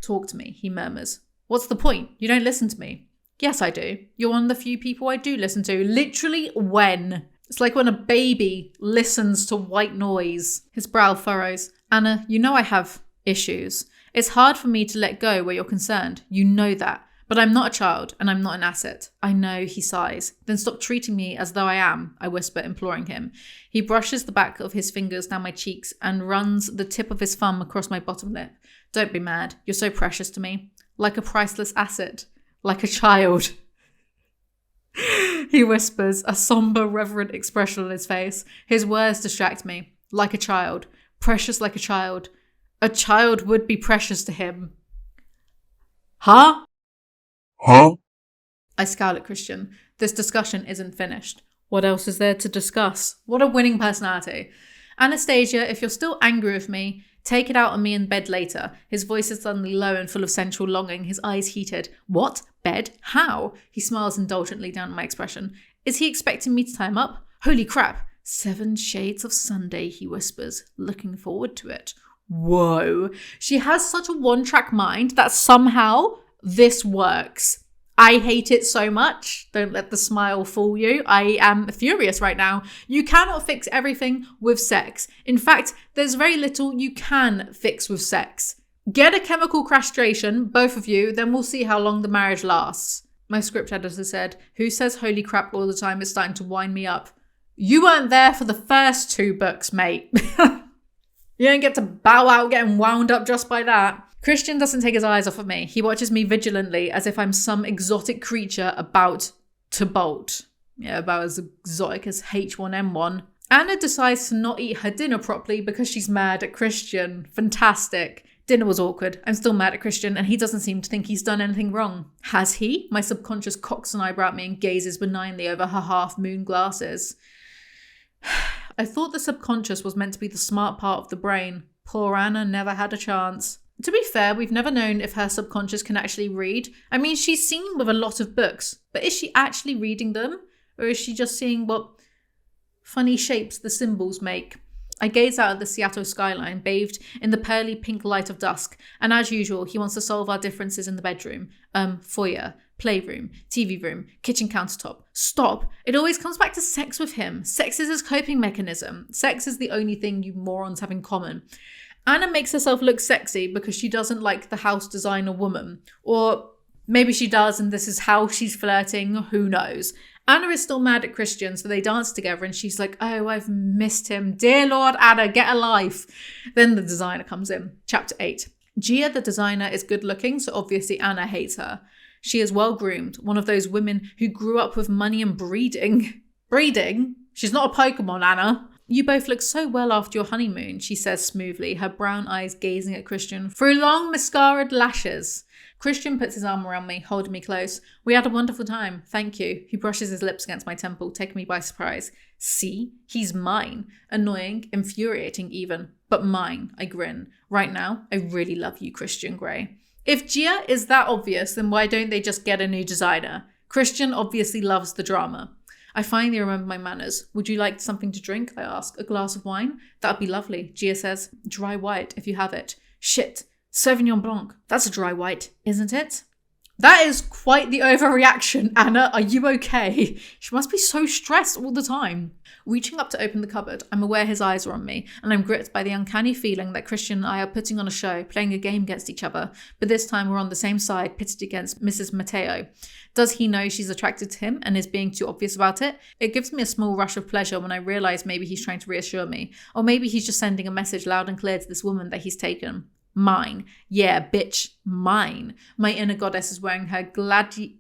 Talk to me, he murmurs. What's the point? You don't listen to me. Yes, I do. You're one of the few people I do listen to. Literally when? It's like when a baby listens to white noise. His brow furrows. Anna, you know I have issues. It's hard for me to let go where you're concerned. You know that. But I'm not a child, and I'm not an asset. I know, he sighs. Then stop treating me as though I am, I whisper, imploring him. He brushes the back of his fingers down my cheeks and runs the tip of his thumb across my bottom lip. Don't be mad. You're so precious to me. Like a priceless asset. Like a child. He whispers, a somber, reverent expression on his face. His words distract me. Like a child. Precious like a child. A child would be precious to him. Huh? I scowl at Christian. This discussion isn't finished. What else is there to discuss? What a winning personality. Anastasia, if you're still angry with me, take it out on me in bed later. His voice is suddenly low and full of sensual longing, his eyes heated. What? Bed? How? He smiles indulgently down at my expression. Is he expecting me to tie him up? Holy crap. 7 Shades of Sunday, he whispers, looking forward to it. Whoa. She has such a one-track mind that somehow this works. I hate it so much. Don't let the smile fool you. I am furious right now. You cannot fix everything with sex. In fact, there's very little you can fix with sex. Get a chemical castration, both of you, then we'll see how long the marriage lasts. My script editor said, who says holy crap all the time is starting to wind me up. You weren't there for the first 2 books, mate. You don't get to bow out getting wound up just by that. Christian doesn't take his eyes off of me. He watches me vigilantly as if I'm some exotic creature about to bolt. Yeah, about as exotic as H1N1. Anna decides to not eat her dinner properly because she's mad at Christian. Fantastic. Dinner was awkward. I'm still mad at Christian and he doesn't seem to think he's done anything wrong. Has he? My subconscious cocks an eyebrow at me and gazes benignly over her half-moon glasses. I thought the subconscious was meant to be the smart part of the brain. Poor Anna never had a chance. To be fair, we've never known if her subconscious can actually read. I mean, she's seen with a lot of books, but is she actually reading them? Or is she just seeing what funny shapes the symbols make? I gaze out at the Seattle skyline, bathed in the pearly pink light of dusk, and as usual, he wants to solve our differences in the bedroom. Foyer, playroom, TV room, kitchen countertop. Stop! It always comes back to sex with him. Sex is his coping mechanism. Sex is the only thing you morons have in common. Anna makes herself look sexy because she doesn't like the house designer woman. Or maybe she does and this is how she's flirting, who knows. Anna is still mad at Christian, so they dance together and she's like, oh, I've missed him. Dear Lord, Anna, get a life. Then the designer comes in. Chapter 8. Gia, the designer, is good looking, so obviously Anna hates her. She is well groomed, one of those women who grew up with money and breeding. Breeding? She's not a Pokemon, Anna. You both look so well after your honeymoon, she says smoothly, her brown eyes gazing at Christian through long mascaraed lashes. Christian puts his arm around me, holding me close. We had a wonderful time. Thank you. He brushes his lips against my temple, taking me by surprise. See? He's mine. Annoying, infuriating even. But mine. I grin. Right now, I really love you, Christian Grey. If Gia is that obvious, then why don't they just get a new designer? Christian obviously loves the drama. I finally remember my manners. Would you like something to drink? I ask. A glass of wine? That'd be lovely. Gia says, dry white if you have it. Shit. Sauvignon Blanc. That's a dry white, isn't it? That is quite the overreaction. Anna, are you okay? She must be so stressed all the time. Reaching up to open the cupboard, I'm aware his eyes are on me, and I'm gripped by the uncanny feeling that Christian and I are putting on a show, playing a game against each other, but this time we're on the same side, pitted against Mrs. Mateo. Does he know she's attracted to him and is being too obvious about it? It gives me a small rush of pleasure when I realise maybe he's trying to reassure me, or maybe he's just sending a message loud and clear to this woman that he's taken. Mine. Yeah, bitch, mine. My inner goddess is wearing her gladiatrix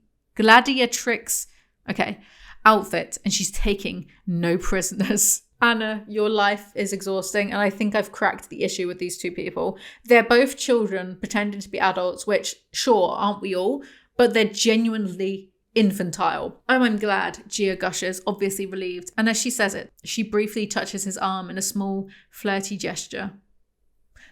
outfit, and she's taking no prisoners. Anna, your life is exhausting, and I think I've cracked the issue with these two people. They're both children pretending to be adults, which, sure, aren't we all? But they're genuinely infantile. Oh, I'm glad, Gia gushes, obviously relieved. And as she says it, she briefly touches his arm in a small, flirty gesture.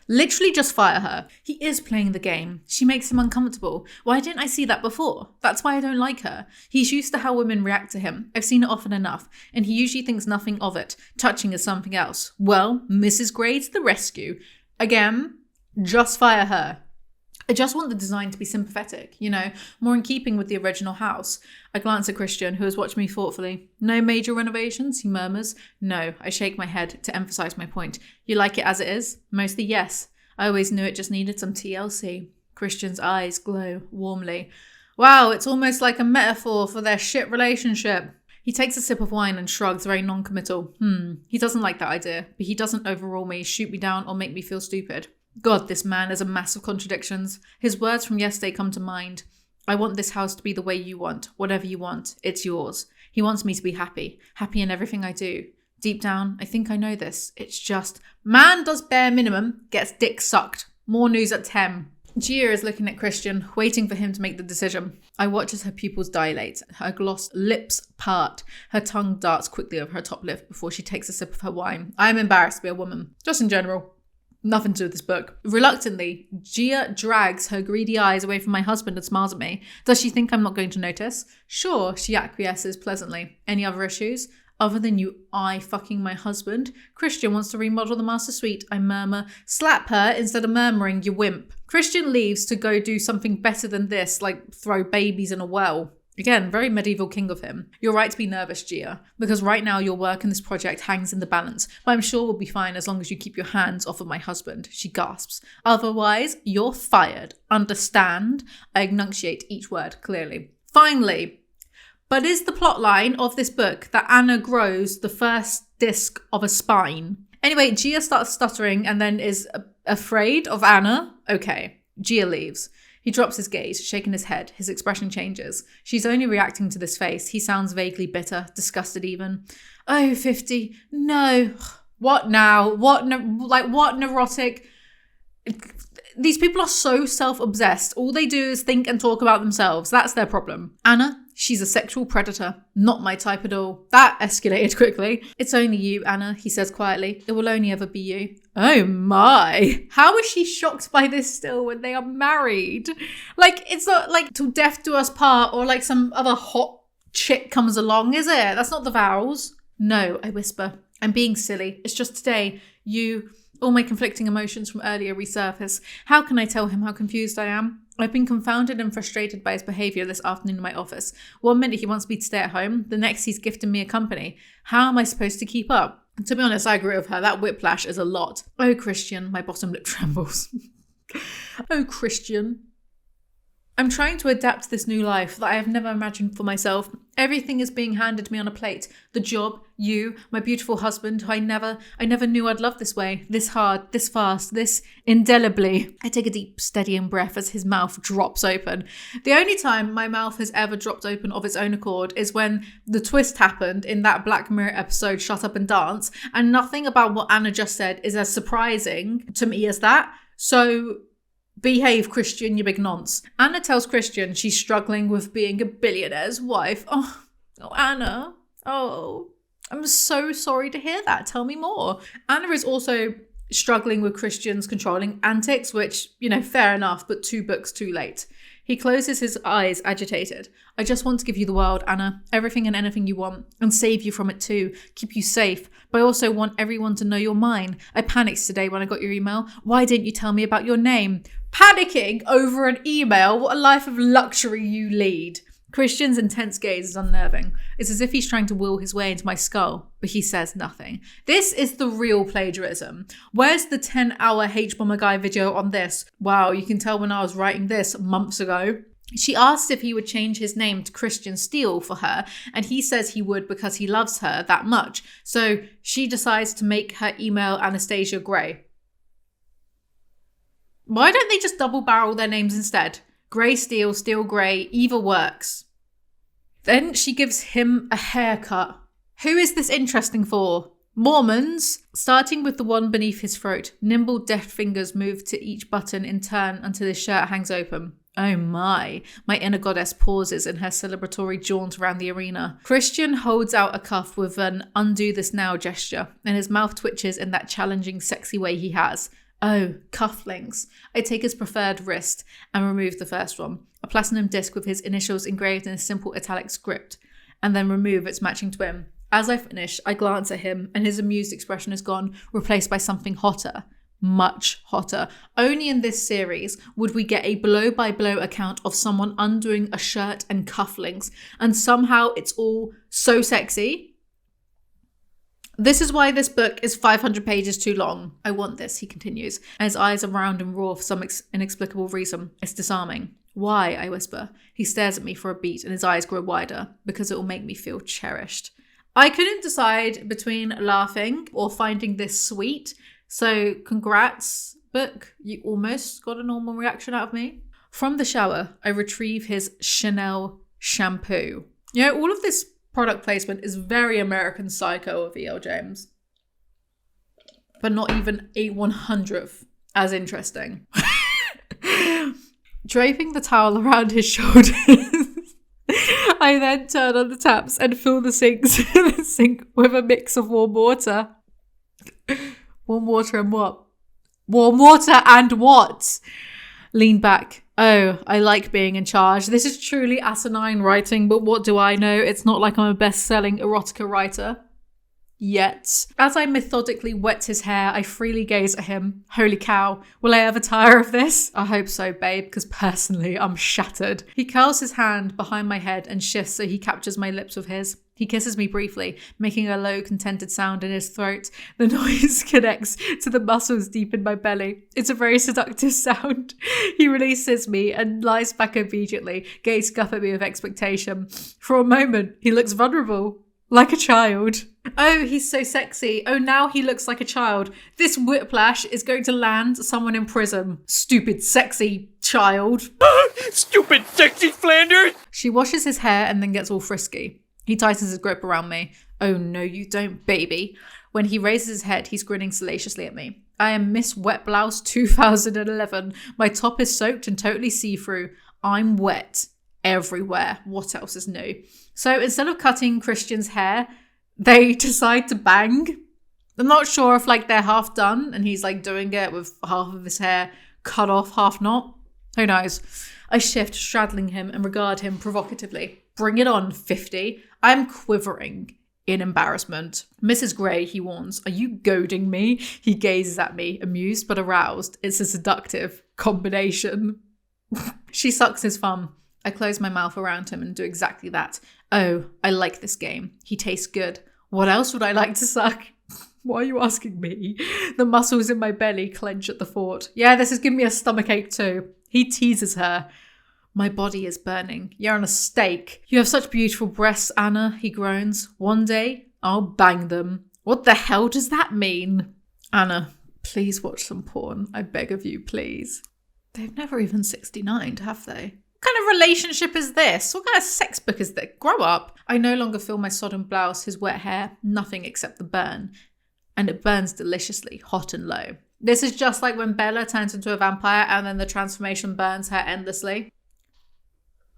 Literally just fire her. He is playing the game. She makes him uncomfortable. Why didn't I see that before? That's why I don't like her. He's used to how women react to him. I've seen it often enough, and he usually thinks nothing of it. Touching is something else. Well, Mrs. Grey to the rescue. Again, just fire her. I just want the design to be sympathetic, more in keeping with the original house. I glance at Christian, who has watched me thoughtfully. No major renovations, he murmurs. No, I shake my head to emphasize my point. You like it as it is? Mostly yes. I always knew it just needed some TLC. Christian's eyes glow warmly. Wow, it's almost like a metaphor for their shit relationship. He takes a sip of wine and shrugs, very non-committal. He doesn't like that idea, but he doesn't overrule me, shoot me down, or make me feel stupid. God, this man is a mass of contradictions. His words from yesterday come to mind. I want this house to be the way you want. Whatever you want, it's yours. He wants me to be happy. Happy in everything I do. Deep down, I think I know this. It's just, man does bare minimum, gets dick sucked. More news at 10. Gia is looking at Christian, waiting for him to make the decision. I watch as her pupils dilate, her glossed lips part, her tongue darts quickly over her top lip before she takes a sip of her wine. I am embarrassed to be a woman. Just in general. Nothing to do with this book. Reluctantly, Gia drags her greedy eyes away from my husband and smiles at me. Does she think I'm not going to notice? Sure, she acquiesces pleasantly. Any other issues? Other than you fucking my husband? Christian wants to remodel the master suite. I murmur. Slap her instead of murmuring, you wimp. Christian leaves to go do something better than this, like throw babies in a well. Again, very medieval king of him. You're right to be nervous, Gia, because right now your work in this project hangs in the balance, but I'm sure we'll be fine as long as you keep your hands off of my husband, she gasps. Otherwise, you're fired. Understand? I enunciate each word clearly. Finally, but is the plotline of this book that Anna grows the first disc of a spine? Anyway, Gia starts stuttering and then is afraid of Anna. Okay, Gia leaves. He drops his gaze, shaking his head. His expression changes. She's only reacting to this face. He sounds vaguely bitter, disgusted even. Oh, 50. No. What now? What neurotic? These people are so self-obsessed. All they do is think and talk about themselves. That's their problem. Anna, she's a sexual predator. Not my type at all. That escalated quickly. It's only you, Anna, he says quietly. It will only ever be you. Oh my. How is she shocked by this still when they are married? Like, it's not like till death do us part or like some other hot chick comes along, is it? That's not the vows. No, I whisper. I'm being silly. It's just today, all my conflicting emotions from earlier resurface. How can I tell him how confused I am? I've been confounded and frustrated by his behaviour this afternoon in my office. One minute he wants me to stay at home, the next he's gifting me a company. How am I supposed to keep up? To be honest, I agree with her. That whiplash is a lot. Oh, Christian, my bottom lip trembles. Oh, Christian. I'm trying to adapt to this new life that I have never imagined for myself. Everything is being handed to me on a plate. The job, you, my beautiful husband, who I never knew I'd love this way, this hard, this fast, this indelibly. I take a deep, steadying breath as his mouth drops open. The only time my mouth has ever dropped open of its own accord is when the twist happened in that Black Mirror episode, Shut Up and Dance, and nothing about what Anna just said is as surprising to me as that. So Behave, Christian, you big nonce. Anna tells Christian she's struggling with being a billionaire's wife. Oh, Anna. Oh, I'm so sorry to hear that. Tell me more. Anna is also struggling with Christian's controlling antics, which, fair enough, but 2 books too late. He closes his eyes, agitated. I just want to give you the world, Anna. Everything and anything you want. And save you from it too. Keep you safe. But I also want everyone to know you're mine. I panicked today when I got your email. Why didn't you tell me about your name? Panicking over an email? What a life of luxury you lead. Christian's intense gaze is unnerving. It's as if he's trying to will his way into my skull, but he says nothing. This is the real plagiarism. Where's the 10-hour H-Bomber Guy video on this? Wow, you can tell when I was writing this months ago. She asks if he would change his name to Christian Steele for her, and he says he would because he loves her that much. So she decides to make her email Anastasia Gray. Why don't they just double barrel their names instead? Grey Steele, Steele Grey, either works. Then she gives him a haircut. Who is this interesting for? Mormons? Starting with the one beneath his throat, nimble deft fingers move to each button in turn until his shirt hangs open. Oh my inner goddess pauses in her celebratory jaunt around the arena. Christian holds out a cuff with an undo this now gesture, and his mouth twitches in that challenging, sexy way he has. Oh, cufflinks. I take his preferred wrist and remove the first one, a platinum disc with his initials engraved in a simple italic script, and then remove its matching twin. As I finish, I glance at him and his amused expression is gone, replaced by something hotter. Much hotter. Only in this series would we get a blow-by-blow account of someone undoing a shirt and cufflinks, and somehow it's all so sexy. This is why this book is 500 pages too long. I want this, he continues, and his eyes are round and raw for some inexplicable reason. It's disarming. Why? I whisper. He stares at me for a beat and his eyes grow wider, because it will make me feel cherished. I couldn't decide between laughing or finding this sweet, so congrats, book. You almost got a normal reaction out of me. From the shower, I retrieve his Chanel shampoo. All of this product placement is very American Psycho of E.L. James. But not even a 100th as interesting. Draping the towel around his shoulders, I then turn on the taps and fill the sink with a mix of warm water. Warm water and what? Warm water and what? Lean back. Oh, I like being in charge. This is truly asinine writing, but what do I know? It's not like I'm a best-selling erotica writer. Yet. As I methodically wet his hair, I freely gaze at him. Holy cow, will I ever tire of this? I hope so, babe, because personally, I'm shattered. He curls his hand behind my head and shifts so he captures my lips with his. He kisses me briefly, making a low, contented sound in his throat. The noise connects to the muscles deep in my belly. It's a very seductive sound. He releases me and lies back obediently, gazing up at me with expectation. For a moment, he looks vulnerable, like a child. Oh, he's so sexy. Oh, now he looks like a child. This whiplash is going to land someone in prison. Stupid, sexy child. Stupid, sexy Flanders! She washes his hair and then gets all frisky. He tightens his grip around me. Oh, no, you don't, baby. When he raises his head, he's grinning salaciously at me. I am Miss Wet Blouse 2011. My top is soaked and totally see-through. I'm wet everywhere. What else is new? So instead of cutting Christian's hair, they decide to bang. I'm not sure if they're half done and he's doing it with half of his hair cut off, half not. Who knows? I shift, straddling him and regard him provocatively. Bring it on, 50. I'm quivering in embarrassment. Mrs. Gray, he warns, are you goading me? He gazes at me, amused but aroused. It's a seductive combination. She sucks his thumb. I close my mouth around him and do exactly that. Oh, I like this game. He tastes good. What else would I like to suck? Why are you asking me? The muscles in my belly clench at the thought. Yeah, this is giving me a stomachache too. He teases her. My body is burning. You're on a stake. You have such beautiful breasts, Anna, he groans. One day, I'll bang them. What the hell does that mean? Anna, please watch some porn. I beg of you, please. They've never even 69'd, have they? What kind of relationship is this? What kind of sex book is this? Grow up. I no longer feel my sodden blouse, his wet hair, nothing except the burn. And it burns deliciously, hot and low. This is just like when Bella turns into a vampire and then the transformation burns her endlessly.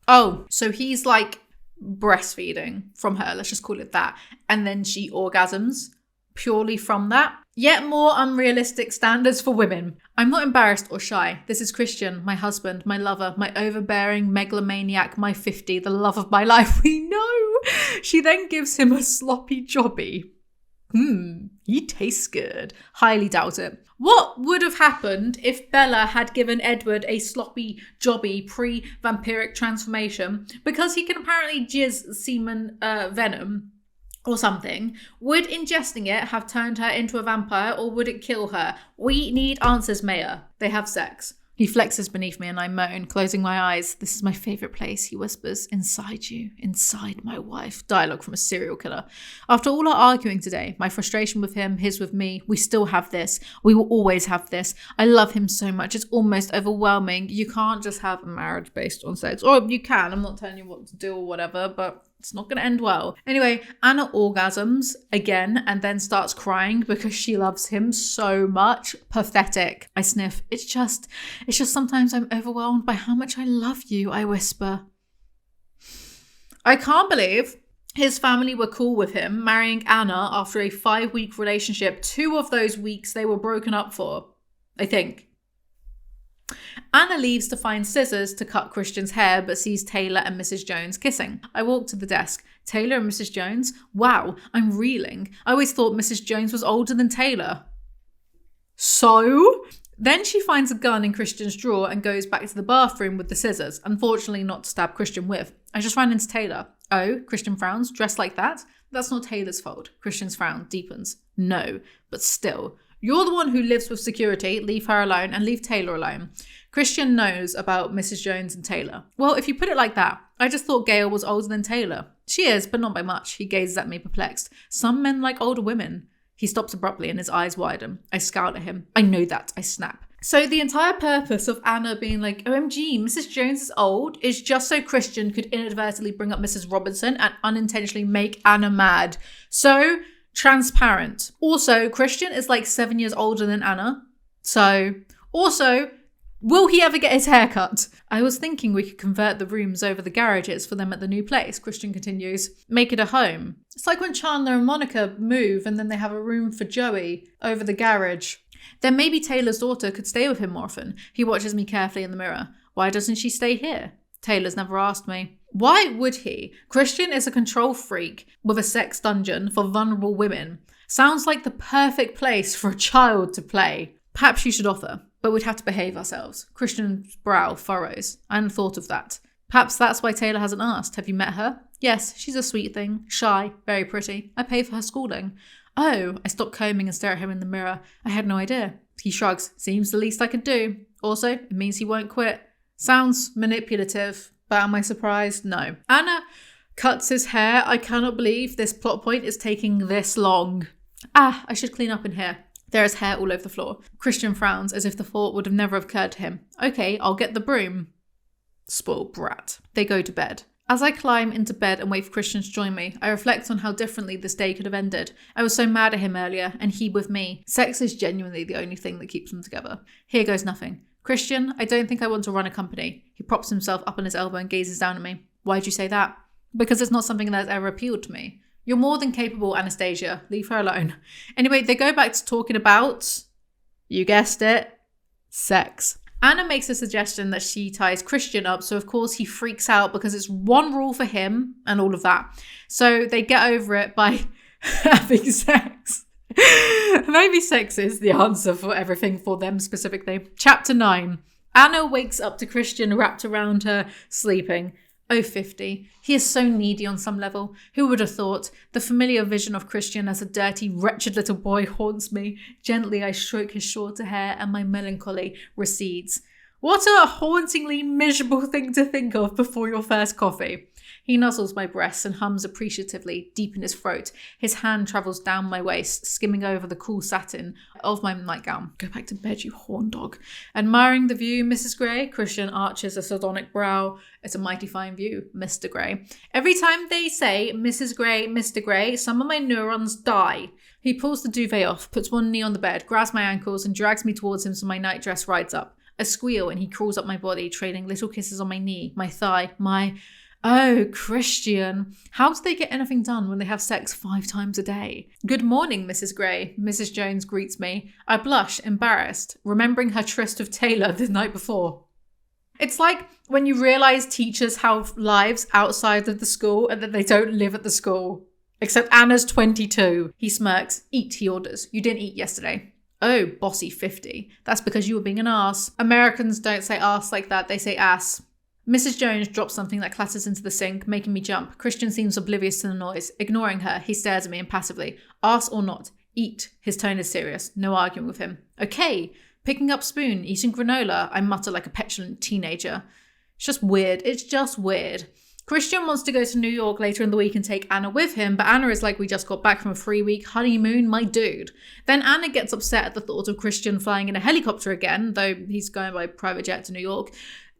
Oh, so he's like breastfeeding from her, let's just call it that. And then she orgasms purely from that. Yet more unrealistic standards for women. I'm not embarrassed or shy. This is Christian, my husband, my lover, my overbearing megalomaniac, my 50, the love of my life. We know. She then gives him a sloppy jobby. He tastes good. Highly doubt it. What would have happened if Bella had given Edward a sloppy jobby pre-vampiric transformation? Because he can apparently jizz semen venom or something. Would ingesting it have turned her into a vampire, or would it kill her? We need answers, Mayor. They have sex. He flexes beneath me and I moan, closing my eyes. This is my favourite place, he whispers. Inside you, inside my wife. Dialogue from a serial killer. After all our arguing today, my frustration with him, his with me, we still have this. We will always have this. I love him so much. It's almost overwhelming. You can't just have a marriage based on sex. Or you can. I'm not telling you what to do or whatever, but it's not going to end well. Anyway, Anna orgasms again and then starts crying because she loves him so much. Pathetic. I sniff. It's just sometimes I'm overwhelmed by how much I love you, I whisper. I can't believe his family were cool with him marrying Anna after a 5-week relationship. 2 of those weeks they were broken up for, I think. Anna leaves to find scissors to cut Christian's hair, but sees Taylor and Mrs. Jones kissing. I walk to the desk. Taylor and Mrs. Jones? Wow, I'm reeling. I always thought Mrs. Jones was older than Taylor. So? Then she finds a gun in Christian's drawer and goes back to the bathroom with the scissors, unfortunately not to stab Christian with. I just ran into Taylor. Oh, Christian frowns, dressed like that? That's not Taylor's fault. Christian's frown deepens. No, but still. You're the one who lives with security. Leave her alone and leave Taylor alone. Christian knows about Mrs. Jones and Taylor. Well, if you put it like that, I just thought Gail was older than Taylor. She is, but not by much. He gazes at me perplexed. Some men like older women. He stops abruptly and his eyes widen. I scowl at him. I know that. I snap. So the entire purpose of Anna being like, OMG, Mrs. Jones is old, is just so Christian could inadvertently bring up Mrs. Robinson and unintentionally make Anna mad. So transparent. Also, Christian is like 7 years older than Anna. So, also, will he ever get his hair cut? I was thinking we could convert the rooms over the garages for them at the new place. Christian continues. Make it a home. It's like when Chandler and Monica move and then they have a room for Joey over the garage. Then maybe Taylor's daughter could stay with him more often. He watches me carefully in the mirror. Why doesn't she stay here? Taylor's never asked me. Why would he? Christian is a control freak with a sex dungeon for vulnerable women. Sounds like the perfect place for a child to play. Perhaps you should offer, but we'd have to behave ourselves. Christian's brow furrows. I hadn't thought of that. Perhaps that's why Taylor hasn't asked. Have you met her? Yes, she's a sweet thing. Shy, very pretty. I pay for her schooling. Oh, I stop combing and stare at him in the mirror. I had no idea. He shrugs. Seems the least I could do. Also, it means he won't quit. Sounds manipulative, but am I surprised? No. Anna cuts his hair. I cannot believe this plot point is taking this long. Ah, I should clean up in here. There is hair all over the floor. Christian frowns as if the thought would have never occurred to him. Okay, I'll get the broom. Spoiled brat. They go to bed. As I climb into bed and wait for Christian to join me, I reflect on how differently this day could have ended. I was so mad at him earlier, and he with me. Sex is genuinely the only thing that keeps them together. Here goes nothing. Christian, I don't think I want to run a company. He props himself up on his elbow and gazes down at me. Why'd you say that? Because it's not something that has ever appealed to me. You're more than capable, Anastasia. Leave her alone. Anyway, they go back to talking about, you guessed it, sex. Anna makes a suggestion that she ties Christian up, so of course he freaks out because it's one rule for him and all of that. So they get over it by having sex. Maybe sex is the answer for everything for them specifically. Chapter 9. Anna wakes up to Christian wrapped around her, sleeping. Oh, 50. He is so needy on some level. Who would have thought? The familiar vision of Christian as a dirty, wretched little boy haunts me. Gently I stroke his shorter hair and my melancholy recedes. What a hauntingly miserable thing to think of before your first coffee. He nuzzles my breasts and hums appreciatively, deep in his throat. His hand travels down my waist, skimming over the cool satin of my nightgown. Go back to bed, you horn dog. Admiring the view, Mrs. Grey, Christian arches a sardonic brow. It's a mighty fine view, Mr. Grey. Every time they say Mrs. Grey, Mr. Grey, some of my neurons die. He pulls the duvet off, puts one knee on the bed, grabs my ankles and drags me towards him so my nightdress rides up. I squeal and he crawls up my body, trading little kisses on my knee, my thigh, my... Oh, Christian. How do they get anything done when they have sex 5 times a day? Good morning, Mrs. Grey. Mrs. Jones greets me. I blush, embarrassed, remembering her tryst with Taylor the night before. It's like when you realise teachers have lives outside of the school and that they don't live at the school. Except Anna's 22. He smirks. Eat, he orders. You didn't eat yesterday. Oh, bossy 50. That's because you were being an ass. Americans don't say ass like that, they say ass. Mrs. Jones drops something that clatters into the sink, making me jump. Christian seems oblivious to the noise. Ignoring her, he stares at me impassively. Ass or not, eat. His tone is serious. No arguing with him. Okay. Picking up spoon, eating granola, I mutter like a petulant teenager. It's just weird. It's just weird. Christian wants to go to New York later in the week and take Anna with him, but Anna is like, we just got back from a 3-week honeymoon, my dude. Then Anna gets upset at the thought of Christian flying in a helicopter again, though he's going by private jet to New York.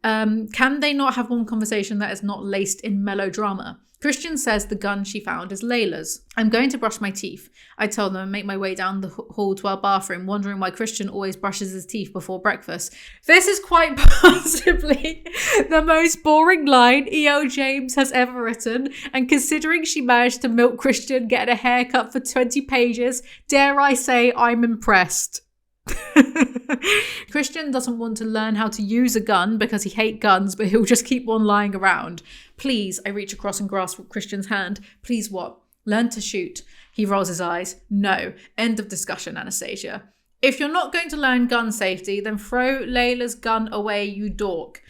Can they not have one conversation that is not laced in melodrama? Christian says the gun she found is Layla's. I'm going to brush my teeth. I tell them and make my way down the hall to our bathroom, wondering why Christian always brushes his teeth before breakfast. This is quite possibly the most boring line E.L. James has ever written, and considering she managed to milk Christian getting a haircut for 20 pages, dare I say I'm impressed. Christian doesn't want to learn how to use a gun because he hates guns, but he'll just keep one lying around. Please, I reach across and grasp Christian's hand. Please what? Learn to shoot. He rolls his eyes. No. End of discussion, Anastasia. If you're not going to learn gun safety, then throw Layla's gun away, you dork.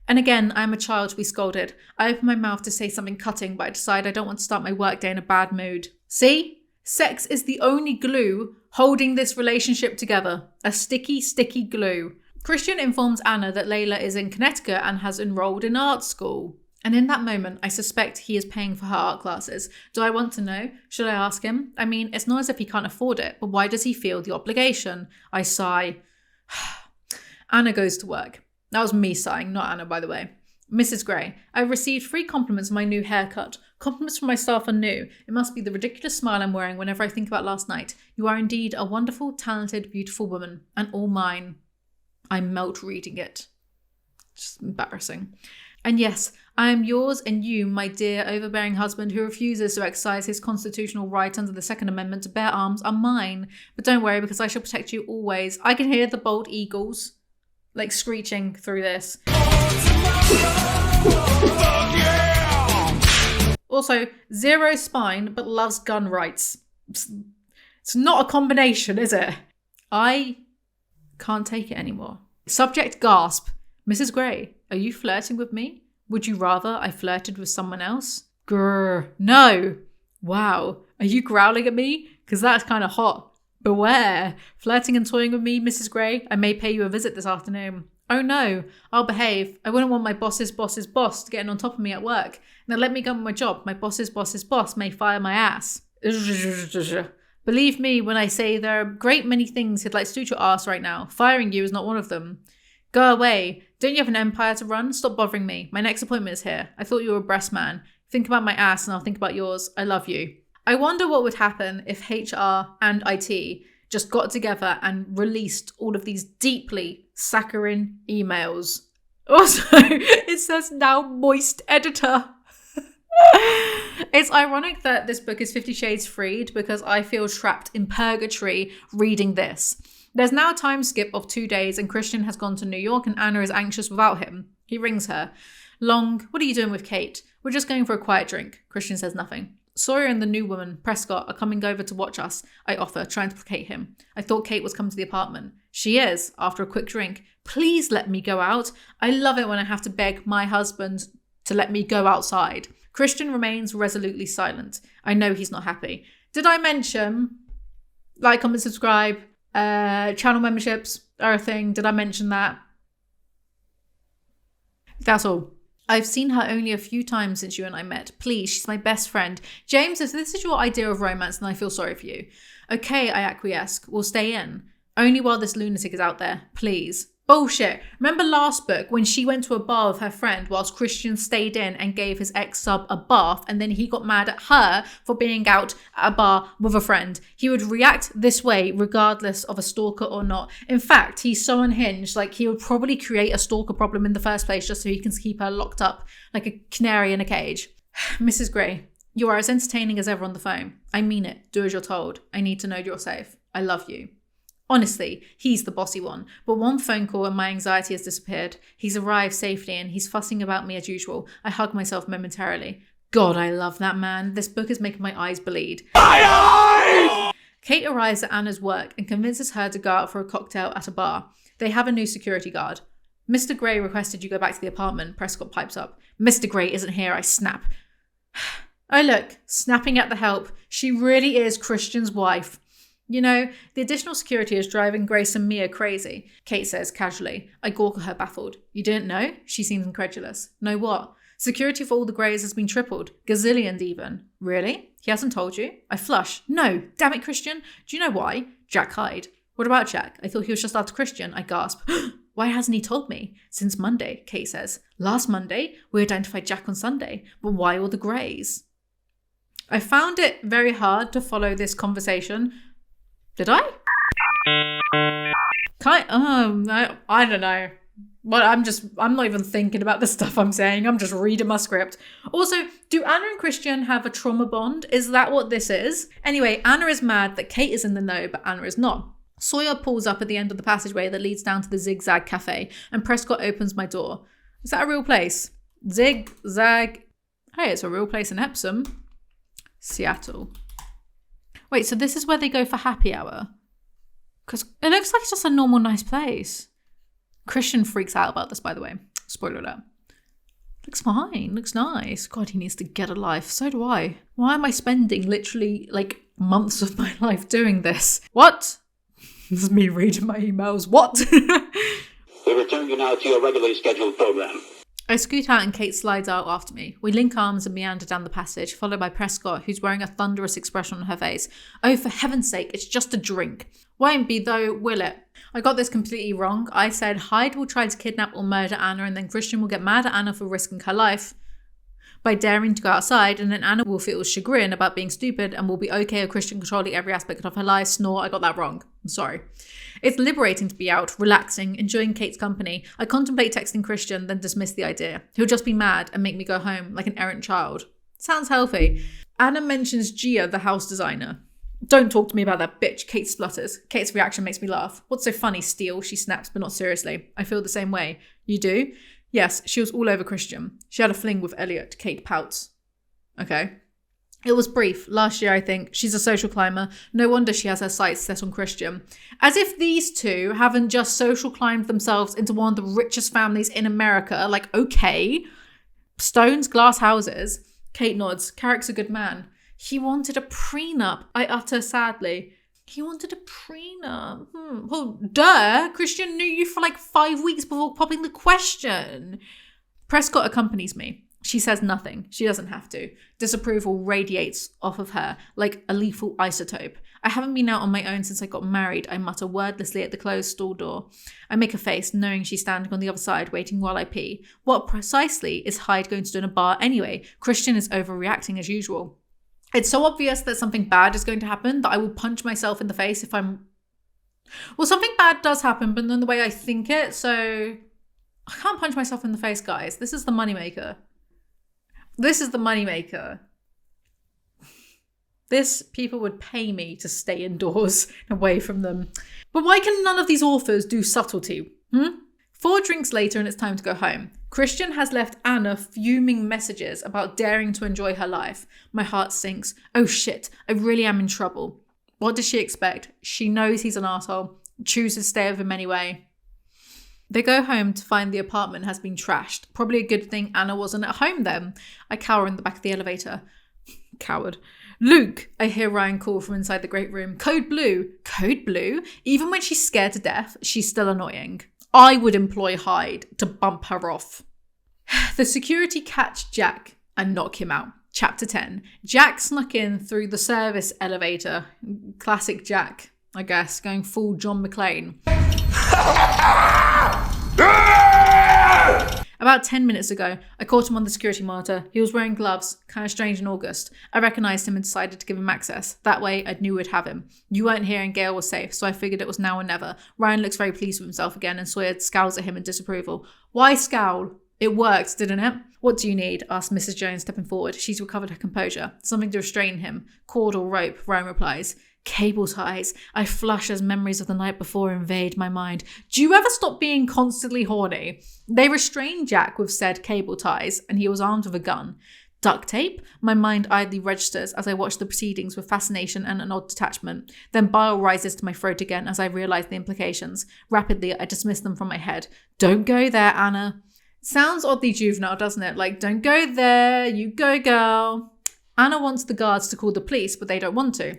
And again, I'm a child to be scolded. I open my mouth to say something cutting, but I decide I don't want to start my workday in a bad mood. See? Sex is the only glue holding this relationship together. A sticky, sticky glue. Christian informs Anna that Layla is in Connecticut and has enrolled in art school. And in that moment, I suspect he is paying for her art classes. Do I want to know? Should I ask him? I mean, it's not as if he can't afford it, but why does he feel the obligation? I sigh. Anna goes to work. That was me sighing, not Anna, by the way. Mrs. Grey, I've received 3 compliments on my new haircut. Compliments from myself are new. It must be the ridiculous smile I'm wearing whenever I think about last night. You are indeed a wonderful, talented, beautiful woman. And all mine. I melt reading it. Just embarrassing. And yes, I am yours and you, my dear overbearing husband who refuses to exercise his constitutional right under the Second Amendment to bear arms are mine. But don't worry, because I shall protect you always. I can hear the bald eagles, like, screeching through this. Also, 0 spine, but loves gun rights. It's not a combination, is it? I can't take it anymore. Subject gasp. Mrs. Grey, are you flirting with me? Would you rather I flirted with someone else? Grrr. No. Wow. Are you growling at me? Because that's kind of hot. Beware. Flirting and toying with me, Mrs. Grey? I may pay you a visit this afternoon. Oh no, I'll behave. I wouldn't want my boss's boss's boss getting on top of me at work. Now let me go on my job. My boss's boss's boss may fire my ass. Believe me when I say there are a great many things he'd like to do to your ass right now. Firing you is not one of them. Go away. Don't you have an empire to run? Stop bothering me. My next appointment is here. I thought you were a breast man. Think about my ass and I'll think about yours. I love you. I wonder what would happen if HR and IT just got together and released all of these deeply saccharine emails. Also, it says now moist editor. It's ironic that this book is 50 Shades Freed because I feel trapped in purgatory reading this. There's now a time skip of 2 days and Christian has gone to New York and Anna is anxious without him. He rings her. Long, what are you doing with Kate? We're just going for a quiet drink. Christian says nothing. Sawyer and the new woman, Prescott, are coming over to watch us, I offer, trying to placate him. I thought Kate was coming to the apartment. She is, after a quick drink. Please let me go out. I love it when I have to beg my husband to let me go outside. Christian remains resolutely silent. I know he's not happy. Did I mention, like, comment, subscribe, channel memberships are a thing? Did I mention that? That's all. I've seen her only a few times since you and I met. Please, she's my best friend. James, if this is your idea of romance, then I feel sorry for you. Okay, I acquiesce. We'll stay in. Only while this lunatic is out there. Please. Bullshit. Remember last book when she went to a bar with her friend whilst Christian stayed in and gave his ex-sub a bath, and then he got mad at her for being out at a bar with a friend? He would react this way regardless of a stalker or not. In fact, he's so unhinged, like he would probably create a stalker problem in the first place just so he can keep her locked up like a canary in a cage. Mrs. Grey, you are as entertaining as ever on the phone. I mean it. Do as you're told. I need to know you're safe. I love you. Honestly, he's the bossy one, but one phone call and my anxiety has disappeared. He's arrived safely and he's fussing about me as usual. I hug myself momentarily. God, I love that man. This book is making my eyes bleed. Kate arrives at Anna's work and convinces her to go out for a cocktail at a bar. They have a new security guard. Mr. Grey requested you go back to the apartment, Prescott pipes up. Mr. Grey isn't here, I snap. Oh look, snapping at the help. She really is Christian's wife. You know, the additional security is driving Grace and Mia crazy, Kate says casually. I gawk at her baffled. You didn't know? She seems incredulous. Know what? Security for all the Greys has been tripled. Gazillioned even. Really? He hasn't told you? I flush. No. Damn it, Christian. Do you know why? Jack Hyde. What about Jack? I thought he was just after Christian. I gasp. Why hasn't he told me? Since Monday, Kate says. Last Monday? We identified Jack on Sunday. But why all the Greys? I found it very hard to follow this conversation. Did I? I don't know. But I'm not even thinking about the stuff I'm saying. I'm just reading my script. Also, do Anna and Christian have a trauma bond? Is that what this is? Anyway, Anna is mad that Kate is in the know, but Anna is not. Sawyer pulls up at the end of the passageway that leads down to the Zigzag Cafe, and Prescott opens my door. Is that a real place? Zigzag. Hey, it's a real place in Epsom. Seattle. Wait, so this is where they go for happy hour? Because it looks like it's just a normal, nice place. Christian freaks out about this, by the way. Spoiler alert. Looks fine. Looks nice. God, he needs to get a life. So do I. Why am I spending literally, like, months of my life doing this? What? This is me reading my emails. What? We return you now to your regularly scheduled program. I scoot out and Kate slides out after me. We link arms and meander down the passage, followed by Prescott, who's wearing a thunderous expression on her face. Oh, for heaven's sake, it's just a drink. Won't be though, will it? I got this completely wrong. I said Hyde will try to kidnap or murder Anna, and then Christian will get mad at Anna for risking her life by daring to go outside, and then Anna will feel chagrin about being stupid and will be okay with Christian controlling every aspect of her life. Snore, I got that wrong. I'm sorry. It's liberating to be out, relaxing, enjoying Kate's company. I contemplate texting Christian, then dismiss the idea. He'll just be mad and make me go home like an errant child. Sounds healthy. Anna mentions Gia, the house designer. Don't talk to me about that bitch, Kate splutters. Kate's reaction makes me laugh. What's so funny, Steele? She snaps, but not seriously. I feel the same way. You do? Yes, she was all over Christian. She had a fling with Elliot. Kate pouts. Okay. It was brief. Last year, I think. She's a social climber. No wonder she has her sights set on Christian. As if these two haven't just social climbed themselves into one of the richest families in America. Like, okay. Stones, glass houses. Kate nods. Carrick's a good man. He wanted a prenup, I utter sadly. He wanted a prenup. Well, duh. Christian knew you for like 5 weeks before popping the question. Prescott accompanies me. She says nothing. She doesn't have to. Disapproval radiates off of her like a lethal isotope. I haven't been out on my own since I got married, I mutter wordlessly at the closed stall door. I make a face, knowing she's standing on the other side, waiting while I pee. What precisely is Hyde going to do in a bar anyway? Christian is overreacting as usual. It's so obvious that something bad is going to happen that I will punch myself in the face if I'm... Well, something bad does happen, but not the way I think it, so... I can't punch myself in the face, guys. This is the moneymaker. This is the moneymaker. This, people would pay me to stay indoors, away from them. But why can none of these authors do subtlety? 4 drinks later and it's time to go home. Christian has left Anna fuming messages about daring to enjoy her life. My heart sinks. Oh shit, I really am in trouble. What does she expect? She knows he's an arsehole. Chooses to stay with him anyway. They go home to find the apartment has been trashed. Probably a good thing Anna wasn't at home then. I cower in the back of the elevator. Coward. Luke, I hear Ryan call from inside the great room. Code blue. Code blue? Even when she's scared to death, she's still annoying. I would employ Hyde to bump her off. The security catch Jack and knock him out. Chapter 10. Jack snuck in through the service elevator. Classic Jack, I guess, going full John McClane. About 10 minutes ago, I caught him on the security monitor. He was wearing gloves, kind of strange in August. I recognised him and decided to give him access. That way, I knew we'd have him. You weren't here and Gail was safe, so I figured it was now or never. Ryan looks very pleased with himself again and Sawyer scowls at him in disapproval. Why scowl? It worked, didn't it? What do you need? Asked Mrs. Jones, stepping forward. She's recovered her composure. Something to restrain him. Cord or rope, Ryan replies. Cable ties. I flush as memories of the night before invade my mind. Do you ever stop being constantly horny? They restrained Jack with said cable ties, and he was armed with a gun. Duct tape? My mind idly registers as I watch the proceedings with fascination and an odd detachment. Then bile rises to my throat again as I realise the implications. Rapidly, I dismiss them from my head. Don't go there, Anna. Sounds oddly juvenile, doesn't it? Like, don't go there, you go, girl. Anna wants the guards to call the police, but they don't want to.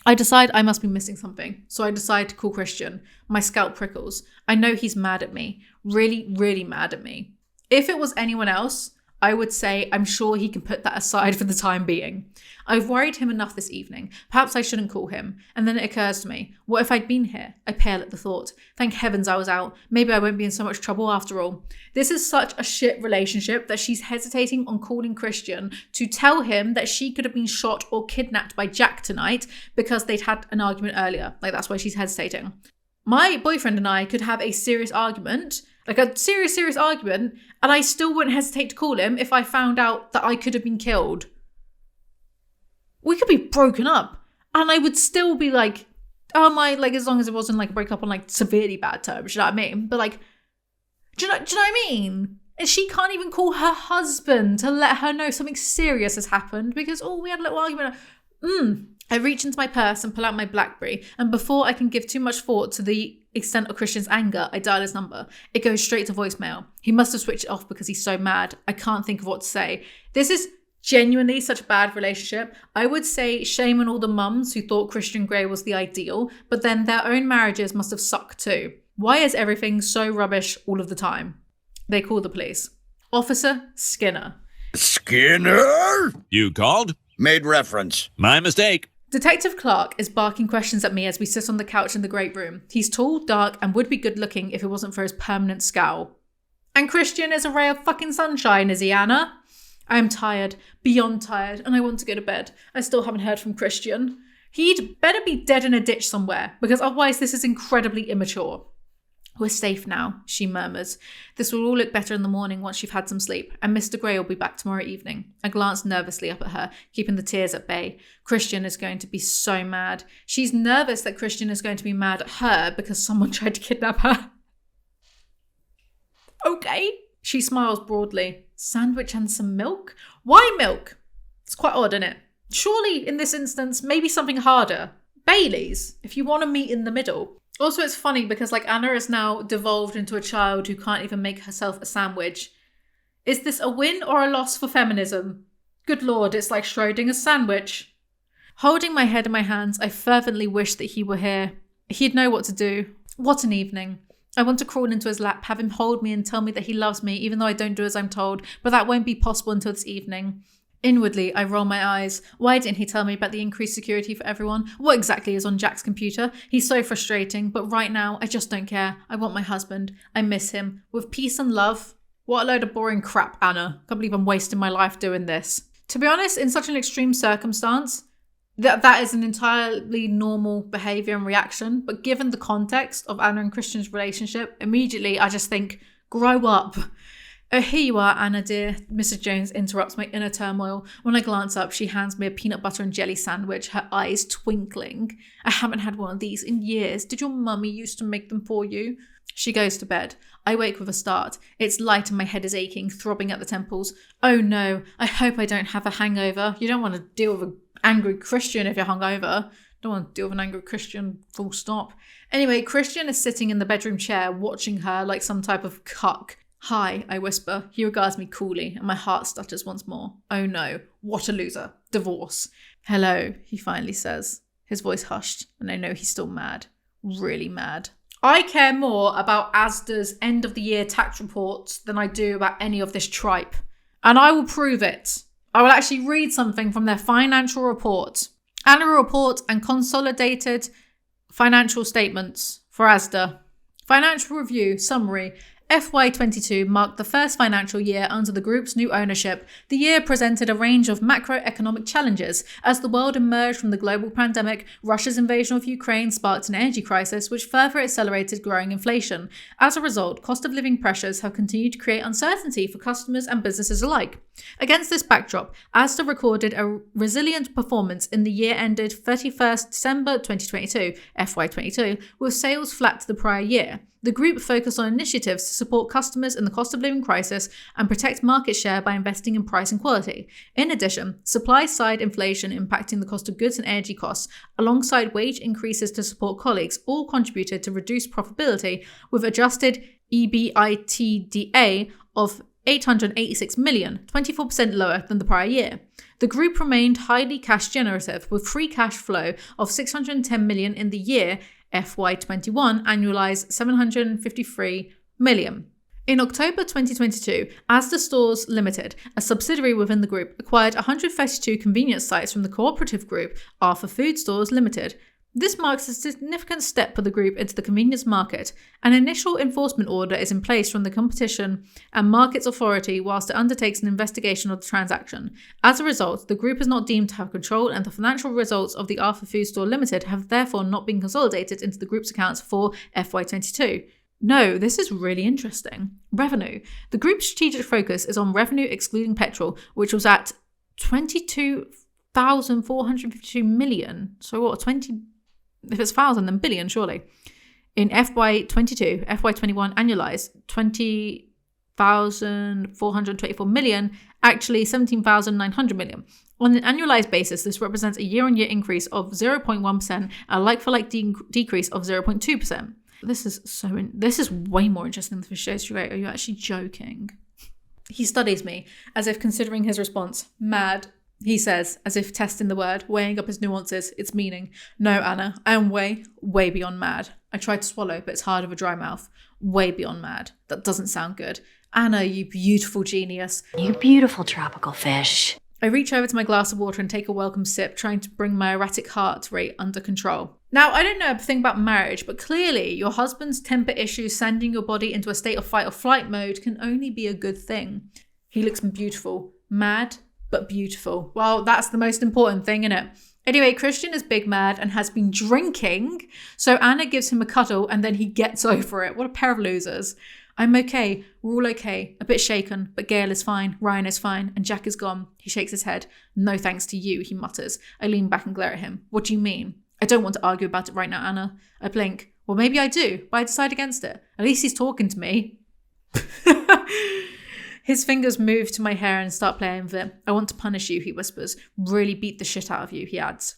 I decide I must be missing something, so I decide to call Christian. My scalp prickles. I know he's mad at me. Really, really mad at me. If it was anyone else, I would say I'm sure he can put that aside for the time being. I've worried him enough this evening. Perhaps I shouldn't call him. And then it occurs to me, what if I'd been here? I pale at the thought. Thank heavens I was out. Maybe I won't be in so much trouble after all. This is such a shit relationship that she's hesitating on calling Christian to tell him that she could have been shot or kidnapped by Jack tonight because they'd had an argument earlier. Like, that's why she's hesitating. My boyfriend and I could have a serious argument, like a serious argument, and I still wouldn't hesitate to call him if I found out that I could have been killed. We could be broken up, and I would still be like, oh my, like, as long as it wasn't like a breakup on like severely bad terms, you know what I mean? But like, do you know what I mean? And she can't even call her husband to let her know something serious has happened because, oh, we had a little argument. I reach into my purse and pull out my BlackBerry, and before I can give too much thought to the extent of Christian's anger, I dial his number. It goes straight to voicemail. He must have switched it off because he's so mad. I can't think of what to say. This is genuinely such a bad relationship. I would say shame on all the mums who thought Christian Grey was the ideal, but then their own marriages must have sucked too. Why is everything so rubbish all of the time? They call the police. Officer Skinner. Skinner? You called? Made reference. My mistake. Detective Clark is barking questions at me as we sit on the couch in the great room. He's tall, dark, and would be good looking if it wasn't for his permanent scowl. And Christian is a ray of fucking sunshine, is he, Anna? I am tired, beyond tired, and I want to go to bed. I still haven't heard from Christian. He'd better be dead in a ditch somewhere, because otherwise this is incredibly immature. We're safe now, she murmurs. This will all look better in the morning once you've had some sleep, and Mr. Grey will be back tomorrow evening. I glance nervously up at her, keeping the tears at bay. Christian is going to be so mad. She's nervous that Christian is going to be mad at her because someone tried to kidnap her. Okay. She smiles broadly. Sandwich and some milk? Why milk? It's quite odd, isn't it? Surely, in this instance, maybe something harder. Baileys, if you want to meet in the middle. Also, it's funny because like Anna is now devolved into a child who can't even make herself a sandwich. Is this a win or a loss for feminism? Good Lord, it's like Schrodinger's sandwich. Holding my head in my hands, I fervently wish that he were here. He'd know what to do. What an evening. I want to crawl into his lap, have him hold me and tell me that he loves me, even though I don't do as I'm told, but that won't be possible until this evening. Inwardly, I roll my eyes. Why didn't he tell me about the increased security for everyone? What exactly is on Jack's computer? He's so frustrating, but right now, I just don't care. I want my husband. I miss him. With peace and love. What a load of boring crap, Anna. Can't believe I'm wasting my life doing this. To be honest, in such an extreme circumstance, that is an entirely normal behaviour and reaction, but given the context of Anna and Christian's relationship, immediately I just think, grow up. Oh, here you are, Anna dear. Mrs. Jones interrupts my inner turmoil. When I glance up, she hands me a peanut butter and jelly sandwich, her eyes twinkling. I haven't had one of these in years. Did your mummy used to make them for you? She goes to bed. I wake with a start. It's light and my head is aching, throbbing at the temples. Oh no, I hope I don't have a hangover. You don't want to deal with an angry Christian if you're hungover. Don't want to deal with an angry Christian, full stop. Anyway, Christian is sitting in the bedroom chair, watching her like some type of cuck. Hi, I whisper. He regards me coolly, and my heart stutters once more. Oh no, what a loser. Divorce. Hello, he finally says. His voice hushed, and I know he's still mad. Really mad. I care more about Asda's end of the year tax reports than I do about any of this tripe. And I will prove it. I will actually read something from their financial report. Annual report and consolidated financial statements for Asda. Financial review summary. FY22 marked the first financial year under the group's new ownership. The year presented a range of macroeconomic challenges. As the world emerged from the global pandemic, Russia's invasion of Ukraine sparked an energy crisis, which further accelerated growing inflation. As a result, cost of living pressures have continued to create uncertainty for customers and businesses alike. Against this backdrop, Asda recorded a resilient performance in the year ended 31st December 2022, FY22, with sales flat to the prior year. The group focused on initiatives to support customers in the cost of living crisis and protect market share by investing in price and quality. In addition, supply-side inflation impacting the cost of goods and energy costs, alongside wage increases to support colleagues, all contributed to reduced profitability, with adjusted EBITDA of 886 million, 24% lower than the prior year. The group remained highly cash generative, with free cash flow of 610 million in the year FY21, annualized 753 million. In October 2022, Asda Stores Limited, a subsidiary within the group, acquired 132 convenience sites from the cooperative group Arthur Food Stores Limited. This marks a significant step for the group into the convenience market. An initial enforcement order is in place from the Competition and Markets Authority whilst it undertakes an investigation of the transaction. As a result, the group is not deemed to have control, and the financial results of the Arthur Food Store Limited have therefore not been consolidated into the group's accounts for FY22. No, this is really interesting. Revenue. The group's strategic focus is on revenue excluding petrol, which was at 22,452 million. So what, 20... If it's thousand, then billion, surely. In FY22, FY21 annualized 20,424 million, actually 17,900 million. On an annualized basis, this represents a year-on-year increase of 0.1% and a like-for-like decrease of 0.2%. This is way more interesting than the shows. Are you actually joking? He studies me, as if considering his response. Mad. He says, as if testing the word, weighing up its nuances, its meaning. No, Anna, I am way beyond mad. I tried to swallow, but it's hard of a dry mouth. Way beyond mad. That doesn't sound good. Anna, you beautiful genius. You beautiful tropical fish. I reach over to my glass of water and take a welcome sip, trying to bring my erratic heart rate under control. Now, I don't know everything about marriage, but clearly your husband's temper issues sending your body into a state of fight or flight mode can only be a good thing. He looks beautiful. Mad, but beautiful. Well, that's the most important thing, innit? Anyway, Christian is big mad and has been drinking, so Anna gives him a cuddle and then he gets over it. What a pair of losers. I'm okay. We're all okay. A bit shaken, but Gail is fine. Ryan is fine. And Jack is gone. He shakes his head. No thanks to you, he mutters. I lean back and glare at him. What do you mean? I don't want to argue about it right now, Anna. I blink. Well, maybe I do, but I decide against it. At least he's talking to me. His fingers move to my hair and start playing with it. I want to punish you, he whispers. Really beat the shit out of you, he adds.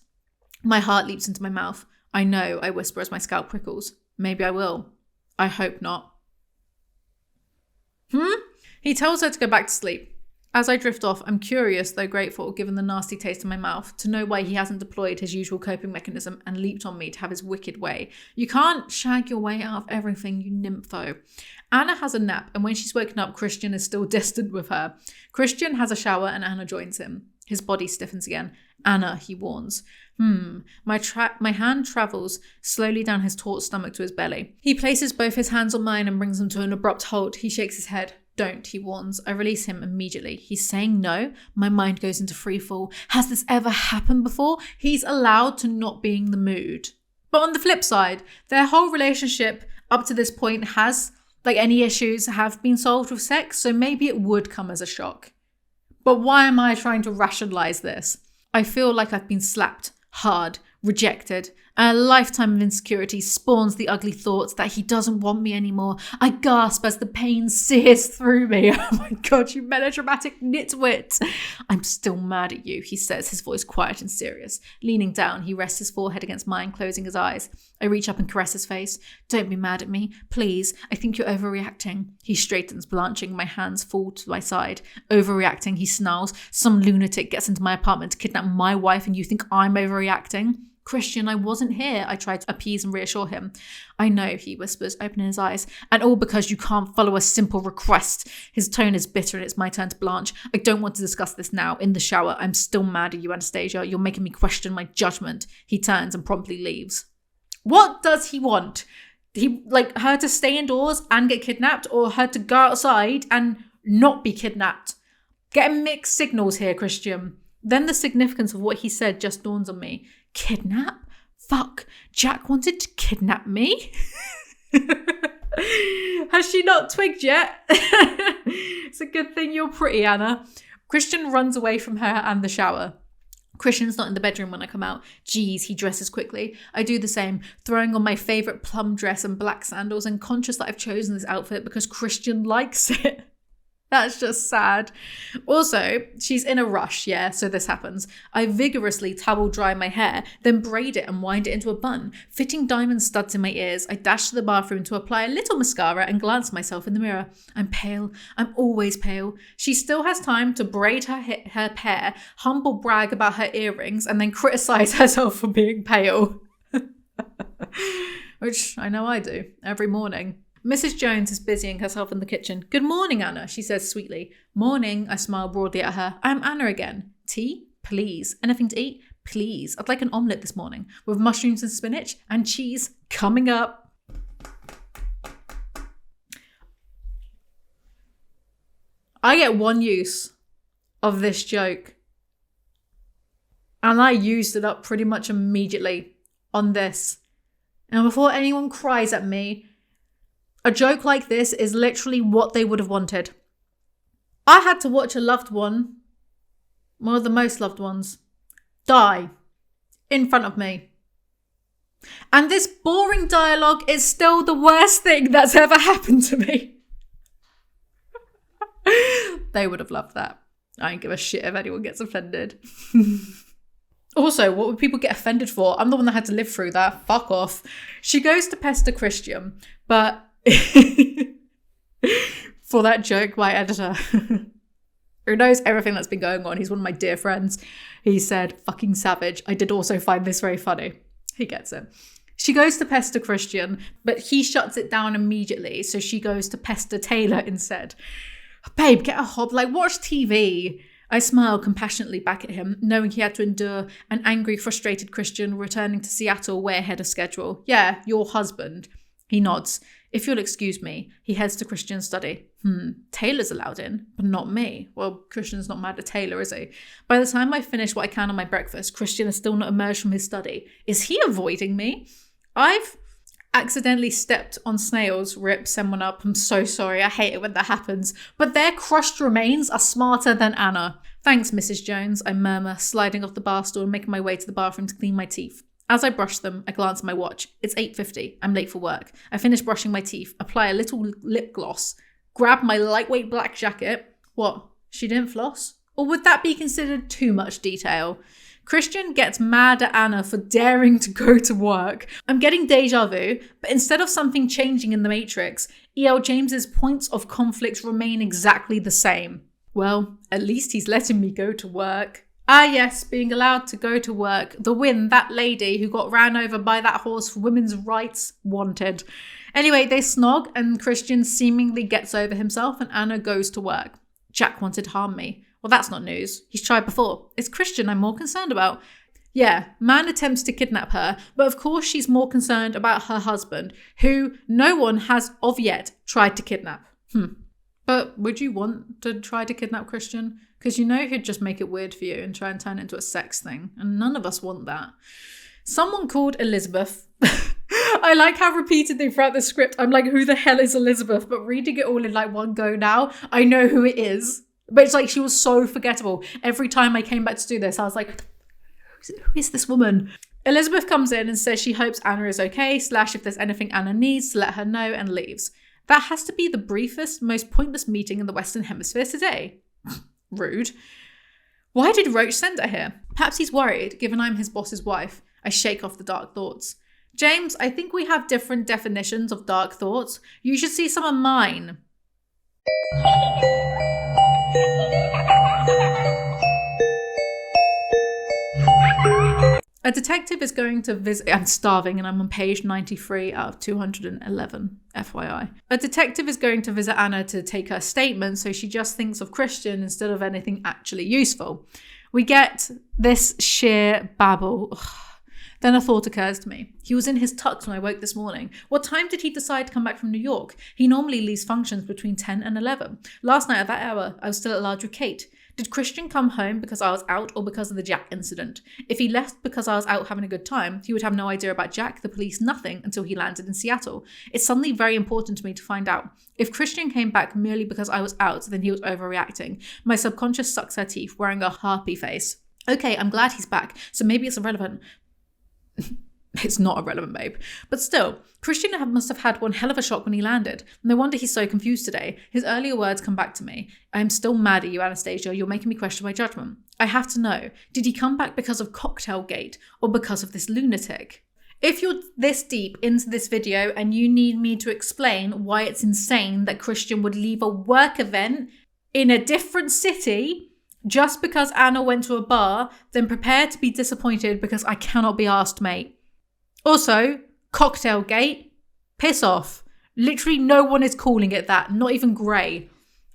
My heart leaps into my mouth. I know, I whisper as my scalp prickles. Maybe I will. I hope not. He tells her to go back to sleep. As I drift off, I'm curious, though grateful, given the nasty taste in my mouth, to know why he hasn't deployed his usual coping mechanism and leaped on me to have his wicked way. You can't shag your way out of everything, you nympho. Anna has a nap, and when she's woken up, Christian is still distant with her. Christian has a shower, and Anna joins him. His body stiffens again. Anna, he warns. My hand travels slowly down his taut stomach to his belly. He places both his hands on mine and brings them to an abrupt halt. He shakes his head. Don't, he warns. I release him immediately. He's saying no. My mind goes into freefall. Has this ever happened before? He's allowed to not be in the mood. But on the flip side, their whole relationship up to this point has, like any issues, have been solved with sex, so maybe it would come as a shock. But why am I trying to rationalize this? I feel like I've been slapped, hard, rejected, and a lifetime of insecurity spawns the ugly thoughts that he doesn't want me anymore. I gasp as the pain sears through me. Oh my God, you melodramatic nitwit. I'm still mad at you, he says, his voice quiet and serious. Leaning down, he rests his forehead against mine, closing his eyes. I reach up and caress his face. Don't be mad at me, please. I think you're overreacting. He straightens, blanching. My hands fall to my side. Overreacting, he snarls. Some lunatic gets into my apartment to kidnap my wife and you think I'm overreacting? Christian, I wasn't here. I tried to appease and reassure him. I know, he whispers, opening his eyes. And all because you can't follow a simple request. His tone is bitter and it's my turn to blanch. I don't want to discuss this now. In the shower, I'm still mad at you, Anastasia. You're making me question my judgment. He turns and promptly leaves. What does he want? He like her to stay indoors and get kidnapped, or her to go outside and not be kidnapped? Getting mixed signals here, Christian. Then the significance of what he said just dawns on me. Kidnap? Fuck, Jack wanted to kidnap me? Has she not twigged yet? It's a good thing you're pretty, Anna. Christian runs away from her and the shower. Christian's not in the bedroom when I come out. Geez, he dresses quickly. I do the same, throwing on my favourite plum dress and black sandals and conscious that I've chosen this outfit because Christian likes it. That's just sad. Also, she's in a rush, yeah, so this happens. I vigorously towel dry my hair, then braid it and wind it into a bun, fitting diamond studs in my ears. I dash to the bathroom to apply a little mascara and glance at myself in the mirror. I'm pale. I'm always pale. She still has time to braid her hair, humble brag about her earrings, and then criticise herself for being pale. Which I know I do, every morning. Mrs. Jones is busying herself in the kitchen. Good morning, Anna, she says sweetly. Morning, I smile broadly at her. I'm Anna again. Tea? Please. Anything to eat? Please. I'd like an omelette this morning with mushrooms and spinach and cheese coming up. I get one use of this joke, and I used it up pretty much immediately on this. And before anyone cries at me, a joke like this is literally what they would have wanted. I had to watch a loved one, one of the most loved ones, die in front of me. And this boring dialogue is still the worst thing that's ever happened to me. They would have loved that. I don't give a shit if anyone gets offended. Also, what would people get offended for? I'm the one that had to live through that. Fuck off. She goes to pester Christian, but for that joke, my editor, who knows everything that's been going on, he's one of my dear friends, he said, fucking savage. I did also find this very funny. He gets it. She goes to pester Christian, but he shuts it down immediately, so she goes to pester Taylor instead. Babe, get a hob, like watch TV. I smile compassionately back at him, knowing he had to endure an angry, frustrated Christian returning to Seattle way ahead of schedule. Yeah, your husband. He nods. If you'll excuse me, he heads to Christian's study. Taylor's allowed in, but not me. Well, Christian's not mad at Taylor, is he? By the time I finish what I can on my breakfast, Christian has still not emerged from his study. Is he avoiding me? I've accidentally stepped on snails. Rip, someone up. I'm so sorry. I hate it when that happens. But their crushed remains are smarter than Anna. Thanks, Mrs. Jones, I murmur, sliding off the bar stool and making my way to the bathroom to clean my teeth. As I brush them, I glance at my watch. It's 8:50. I'm late for work. I finish brushing my teeth, apply a little lip gloss, grab my lightweight black jacket. What? She didn't floss? Or would that be considered too much detail? Christian gets mad at Anna for daring to go to work. I'm getting deja vu, but instead of something changing in the Matrix, E.L. James's points of conflict remain exactly the same. Well, at least he's letting me go to work. Ah yes, being allowed to go to work. The win that lady who got ran over by that horse for women's rights wanted. Anyway, they snog and Christian seemingly gets over himself and Anna goes to work. Jack wanted to harm me. Well, that's not news. He's tried before. It's Christian I'm more concerned about. Yeah, man attempts to kidnap her, but of course she's more concerned about her husband, who no one has of yet tried to kidnap. But would you want to try to kidnap Christian? Because you know he'd just make it weird for you and try and turn it into a sex thing. And none of us want that. Someone called Elizabeth. I like how repeatedly throughout the script, I'm like, who the hell is Elizabeth? But reading it all in like one go now, I know who it is. But it's like she was so forgettable. Every time I came back to do this, I was like, who is this woman? Elizabeth comes in and says she hopes Anna is okay, / if there's anything Anna needs to let her know, and leaves. That has to be the briefest, most pointless meeting in the Western Hemisphere today. Rude. Why did Roach send her here? Perhaps he's worried, given I'm his boss's wife. I shake off the dark thoughts. James, I think we have different definitions of dark thoughts. You should see some of mine. A detective is going to visit... I'm starving and I'm on page 93 out of 211, FYI. A detective is going to visit Anna to take her statement, so she just thinks of Christian instead of anything actually useful. We get this sheer babble. Ugh. Then a thought occurs to me. He was in his tux when I woke this morning. What time did he decide to come back from New York? He normally leaves functions between 10 and 11. Last night at that hour, I was still at large with Kate. Did Christian come home because I was out or because of the Jack incident? If he left because I was out having a good time, he would have no idea about Jack, the police, nothing until he landed in Seattle. It's suddenly very important to me to find out. If Christian came back merely because I was out, then he was overreacting. My subconscious sucks her teeth, wearing a harpy face. Okay, I'm glad he's back, so maybe it's irrelevant. It's not irrelevant, babe. But still, Christian must have had one hell of a shock when he landed. No wonder he's so confused today. His earlier words come back to me. I am still mad at you, Anastasia. You're making me question my judgment. I have to know, did he come back because of Cocktailgate or because of this lunatic? If you're this deep into this video and you need me to explain why it's insane that Christian would leave a work event in a different city just because Anna went to a bar, then prepare to be disappointed because I cannot be asked, mate. Also, Cocktailgate, piss off. Literally no one is calling it that, not even Gray.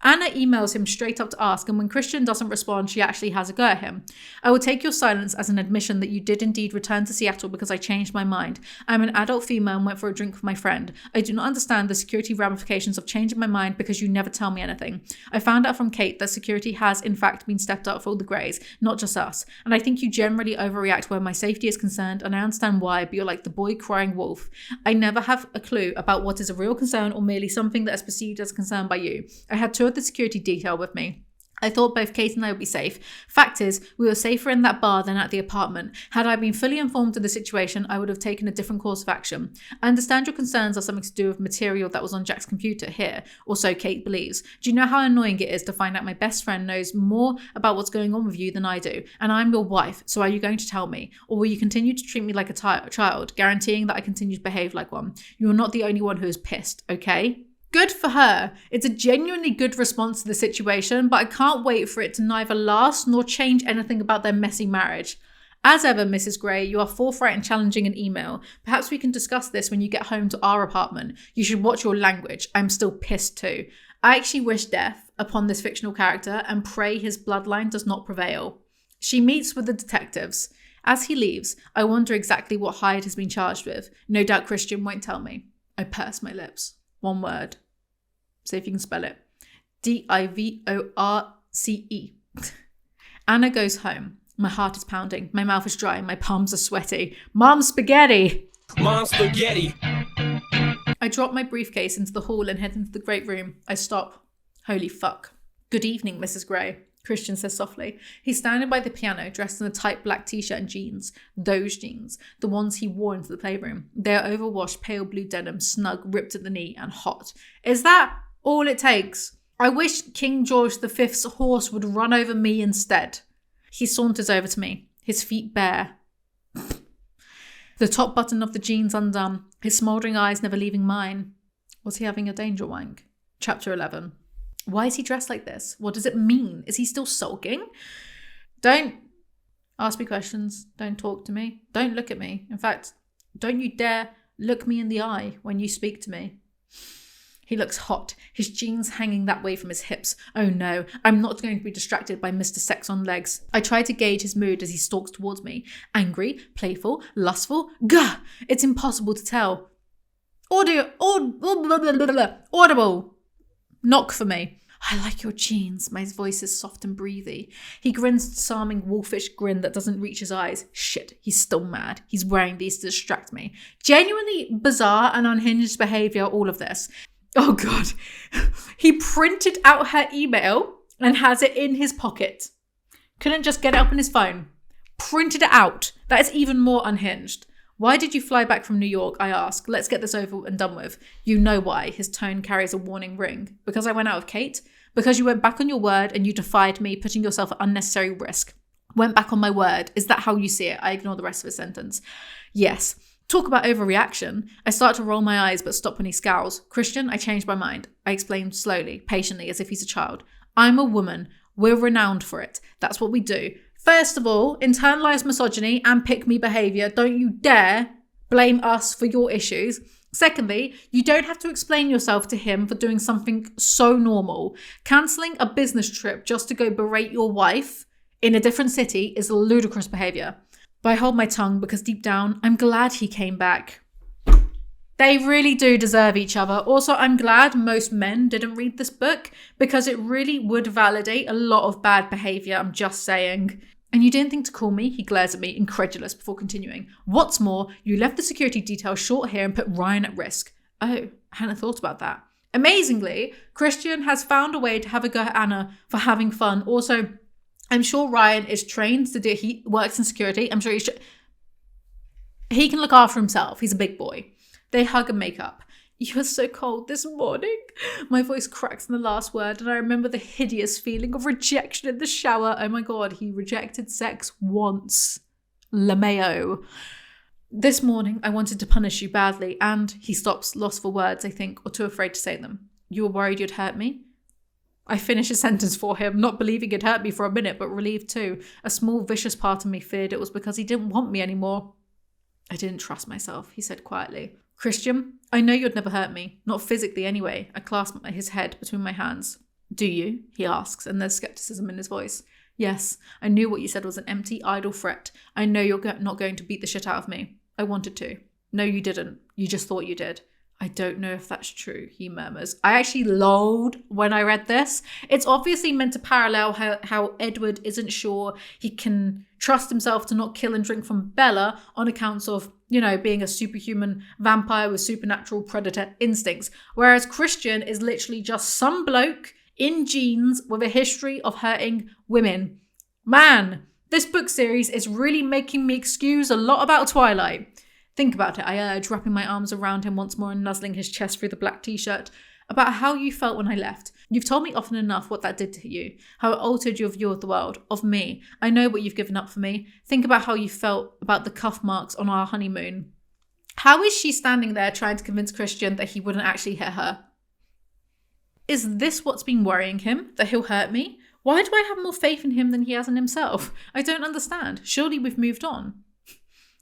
Anna emails him straight up to ask, and when Christian doesn't respond, she actually has a go at him. I will take your silence as an admission that you did indeed return to Seattle because I changed my mind. I'm an adult female and went for a drink with my friend. I do not understand the security ramifications of changing my mind because you never tell me anything. I found out from Kate that security has in fact been stepped up for all the Greys, not just us. And I think you generally overreact where my safety is concerned, and I understand why, but you're like the boy crying wolf. I never have a clue about what is a real concern or merely something that is perceived as a concern by you. I had two of the security detail with me. I thought both Kate and I would be safe. Fact is, we were safer in that bar than at the apartment. Had I been fully informed of the situation, I would have taken a different course of action. I understand your concerns are something to do with material that was on Jack's computer here, or so Kate believes. Do you know how annoying it is to find out my best friend knows more about what's going on with you than I do? And I'm your wife, so are you going to tell me? Or will you continue to treat me like a child, guaranteeing that I continue to behave like one? You're not the only one who is pissed, okay? Good for her. It's a genuinely good response to the situation, but I can't wait for it to neither last nor change anything about their messy marriage. As ever, Mrs. Gray, you are forthright and challenging an email. Perhaps we can discuss this when you get home to our apartment. You should watch your language. I'm still pissed too. I actually wish death upon this fictional character and pray his bloodline does not prevail. She meets with the detectives. As he leaves, I wonder exactly what Hyde has been charged with. No doubt Christian won't tell me. I purse my lips. One word. See if you can spell it. Divorce. Anna goes home. My heart is pounding. My mouth is dry. My palms are sweaty. Mom spaghetti! Mom spaghetti! I drop my briefcase into the hall and head into the great room. I stop. Holy fuck. Good evening, Mrs. Gray, Christian says softly. He's standing by the piano, dressed in a tight black t-shirt and jeans. Those jeans. The ones he wore into the playroom. They are overwashed pale blue denim, snug, ripped at the knee, and hot. Is that all it takes? I wish King George V's horse would run over me instead. He saunters over to me, his feet bare. The top button of the jeans undone, his smouldering eyes never leaving mine. Was he having a danger wank? Chapter 11. Why is he dressed like this? What does it mean? Is he still sulking? Don't ask me questions. Don't talk to me. Don't look at me. In fact, don't you dare look me in the eye when you speak to me. He looks hot, his jeans hanging that way from his hips. Oh no, I'm not going to be distracted by Mr. Sex on Legs. I try to gauge his mood as he stalks towards me. Angry, playful, lustful? Gah! It's impossible to tell. Audible! Knock for me. I like your jeans. My voice is soft and breathy. He grins a disarming wolfish grin that doesn't reach his eyes. Shit, he's still mad. He's wearing these to distract me. Genuinely bizarre and unhinged behavior, all of this. Oh God. He printed out her email and has it in his pocket. Couldn't just get it up on his phone. Printed it out. That is even more unhinged. Why did you fly back from New York? I ask. Let's get this over and done with. You know why. His tone carries a warning ring. Because I went out with Kate? Because you went back on your word and you defied me, putting yourself at unnecessary risk. Went back on my word. Is that how you see it? I ignore the rest of his sentence. Yes. Talk about overreaction. I start to roll my eyes but stop when he scowls. Christian, I changed my mind. I explained slowly, patiently, as if he's a child. I'm a woman. We're renowned for it. That's what we do. First of all, internalized misogyny and pick-me behavior. Don't you dare blame us for your issues. Secondly, you don't have to explain yourself to him for doing something so normal. Cancelling a business trip just to go berate your wife in a different city is ludicrous behavior. But I hold my tongue because deep down, I'm glad he came back. They really do deserve each other. Also, I'm glad most men didn't read this book because it really would validate a lot of bad behavior. I'm just saying. And you didn't think to call me? He glares at me, incredulous, before continuing. What's more, you left the security detail short here and put Ryan at risk. Oh, I hadn't thought about that. Amazingly, Christian has found a way to have a go at Anna for having fun. Also, I'm sure Ryan is trained to do, he works in security. I'm sure he can look after himself. He's a big boy. They hug and make up. You were so cold this morning. My voice cracks in the last word, and I remember the hideous feeling of rejection in the shower. Oh my God, he rejected sex once. LaMayo. This morning, I wanted to punish you badly, and he stops, lost for words, I think, or too afraid to say them. You were worried you'd hurt me? I finish a sentence for him, not believing it hurt me for a minute, but relieved too. A small, vicious part of me feared it was because he didn't want me anymore. I didn't trust myself, he said quietly. Christian, I know you'd never hurt me. Not physically anyway. I clasp his head between my hands. Do you? He asks, and there's skepticism in his voice. Yes, I knew what you said was an empty, idle threat. I know you're not going to beat the shit out of me. I wanted to. No, you didn't. You just thought you did. I don't know if that's true, he murmurs. I actually lolled when I read this. It's obviously meant to parallel how Edward isn't sure he can trust himself to not kill and drink from Bella on accounts of, being a superhuman vampire with supernatural predator instincts. Whereas Christian is literally just some bloke in jeans with a history of hurting women. Man, this book series is really making me excuse a lot about Twilight. Think about it, I urge, wrapping my arms around him once more and nuzzling his chest through the black t-shirt. About how you felt when I left. You've told me often enough what that did to you, how it altered your view of the world, of me. I know what you've given up for me. Think about how you felt about the cuff marks on our honeymoon. How is she standing there trying to convince Christian that he wouldn't actually hit her? Is this what's been worrying him? That he'll hurt me? Why do I have more faith in him than he has in himself? I don't understand. Surely we've moved on.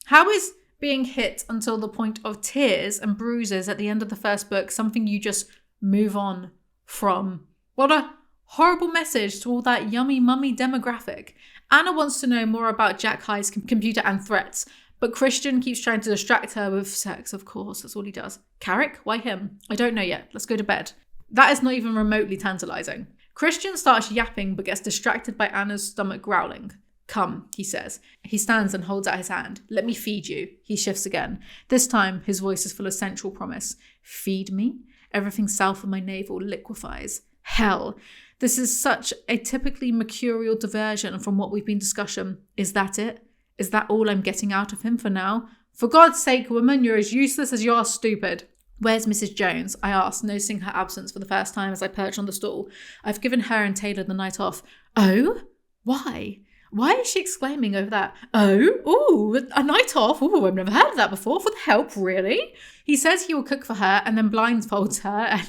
How is being hit until the point of tears and bruises at the end of the first book something you just move on from? What a horrible message to all that yummy mummy demographic. Anna wants to know more about Jack High's computer and threats, but Christian keeps trying to distract her with sex, of course. That's all he does. Carrick? Why him? I don't know yet. Let's go to bed. That is not even remotely tantalizing. Christian starts yapping but gets distracted by Anna's stomach growling. Come, he says. He stands and holds out his hand. Let me feed you. He shifts again. This time, his voice is full of sensual promise. Feed me? Everything south of my navel liquefies. Hell. This is such a typically mercurial diversion from what we've been discussing. Is that it? Is that all I'm getting out of him for now? For God's sake, woman, you're as useless as you are stupid. Where's Mrs. Jones? I asked, noticing her absence for the first time as I perched on the stool. I've given her and Taylor the night off. Oh? Why? Why is she exclaiming over that? Oh, a night off? Oh, I've never heard of that before. For the help, really? He says he will cook for her and then blindfolds her, and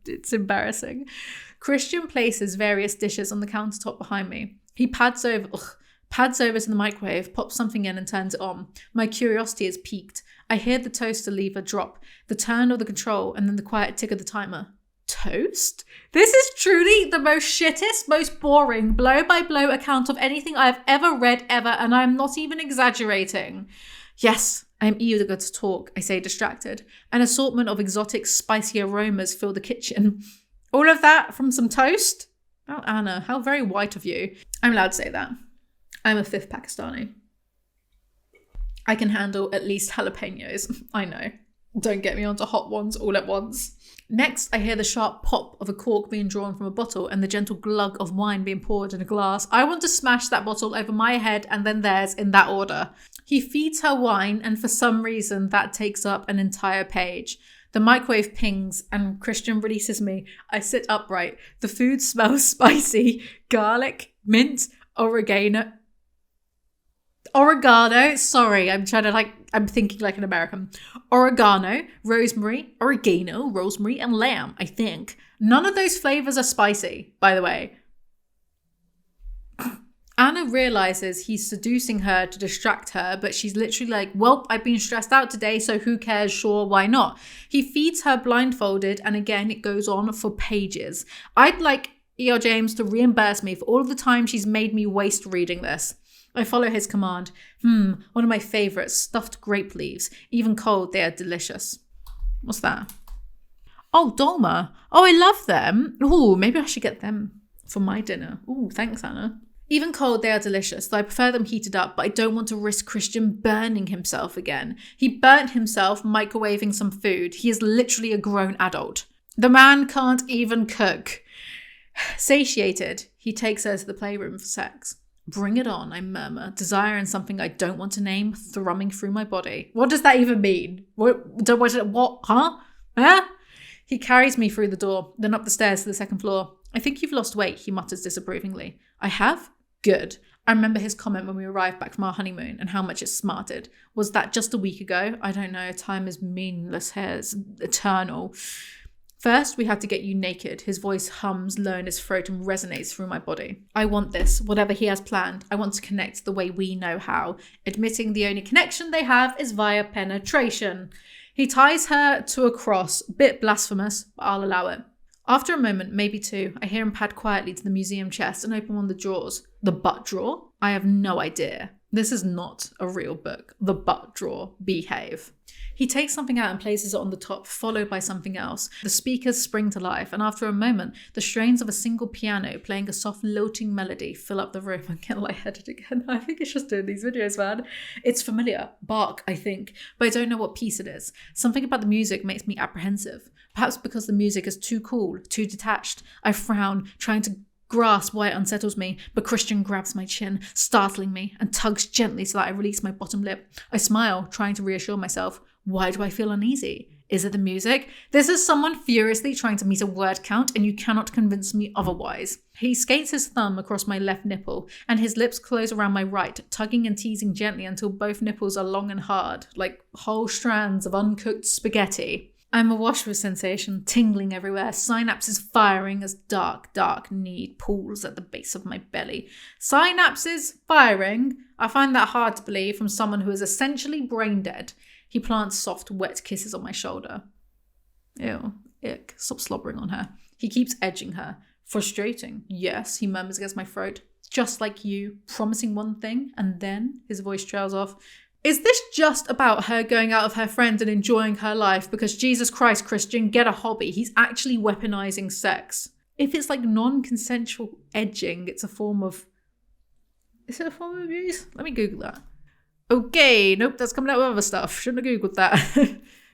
it's embarrassing. Christian places various dishes on the countertop behind me. He pads over to the microwave, pops something in and turns it on. My curiosity is piqued. I hear the toaster lever drop, the turn of the control, and then the quiet tick of the timer. Toast? This is truly the most shittest, most boring, blow-by-blow account of anything I've ever read ever, and I'm not even exaggerating. Yes, I'm eager to talk, I say, distracted. An assortment of exotic, spicy aromas fill the kitchen. All of that from some toast? Oh, Anna, how very white of you. I'm allowed to say that. I'm a fifth Pakistani. I can handle at least jalapenos. I know. Don't get me onto hot ones all at once. Next, I hear the sharp pop of a cork being drawn from a bottle and the gentle glug of wine being poured in a glass. I want to smash that bottle over my head and then theirs in that order. He feeds her wine, and for some reason that takes up an entire page. The microwave pings and Christian releases me. I sit upright. The food smells spicy. Garlic, mint, oregano. Sorry, I'm thinking like an American. Oregano, rosemary, and lamb, I think. None of those flavors are spicy, by the way. Anna realizes he's seducing her to distract her, but she's literally like, well, I've been stressed out today, so who cares? Sure, why not? He feeds her blindfolded, and again, it goes on for pages. I'd like E.R. James to reimburse me for all of the time she's made me waste reading this. I follow his command. One of my favorites, stuffed grape leaves. Even cold, they are delicious. What's that? Oh, dolma. Oh, I love them. Ooh, maybe I should get them for my dinner. Ooh, thanks, Anna. Even cold, they are delicious, though I prefer them heated up, but I don't want to risk Christian burning himself again. He burnt himself microwaving some food. He is literally a grown adult. The man can't even cook. Satiated, he takes her to the playroom for sex. Bring it on, I murmur, desire in something I don't want to name thrumming through my body. What does that even mean? What? Huh? Huh? He carries me through the door, then up the stairs to the second floor. I think you've lost weight, he mutters disapprovingly. I have? Good. I remember his comment when we arrived back from our honeymoon and how much it smarted. Was that just a week ago? I don't know. Time is meaningless here. It's eternal. First, we have to get you naked. His voice hums low in his throat and resonates through my body. I want this, whatever he has planned. I want to connect the way we know how, admitting the only connection they have is via penetration. He ties her to a cross, bit blasphemous, but I'll allow it. After a moment, maybe two, I hear him pad quietly to the museum chest and open one of the drawers. The butt drawer? I have no idea. This is not a real book. The butt drawer. Behave. He takes something out and places it on the top, followed by something else. The speakers spring to life, and after a moment, the strains of a single piano playing a soft, lilting melody fill up the room. I'm getting lightheaded again. I think it's just doing these videos, man. It's familiar. Bach, I think, but I don't know what piece it is. Something about the music makes me apprehensive. Perhaps because the music is too cool, too detached. I frown, trying to grasp why it unsettles me, but Christian grabs my chin, startling me, and tugs gently so that I release my bottom lip. I smile, trying to reassure myself. Why do I feel uneasy? Is it the music? This is someone furiously trying to meet a word count, and you cannot convince me otherwise. He skates his thumb across my left nipple, and his lips close around my right, tugging and teasing gently until both nipples are long and hard, like whole strands of uncooked spaghetti. I'm awash with sensation, tingling everywhere, synapses firing as dark, dark need pools at the base of my belly. Synapses firing? I find that hard to believe from someone who is essentially brain dead. He plants soft, wet kisses on my shoulder. Ew, ick, stop slobbering on her. He keeps edging her. Frustrating, yes, he murmurs against my throat. Just like you, promising one thing, and then his voice trails off. Is this just about her going out with her friends and enjoying her life? Because Jesus Christ, Christian, get a hobby. He's actually weaponizing sex. If it's like non-consensual edging, it's a form of... Is it a form of abuse? Let me Google that. Okay, nope, that's coming out with other stuff. Shouldn't have Googled that.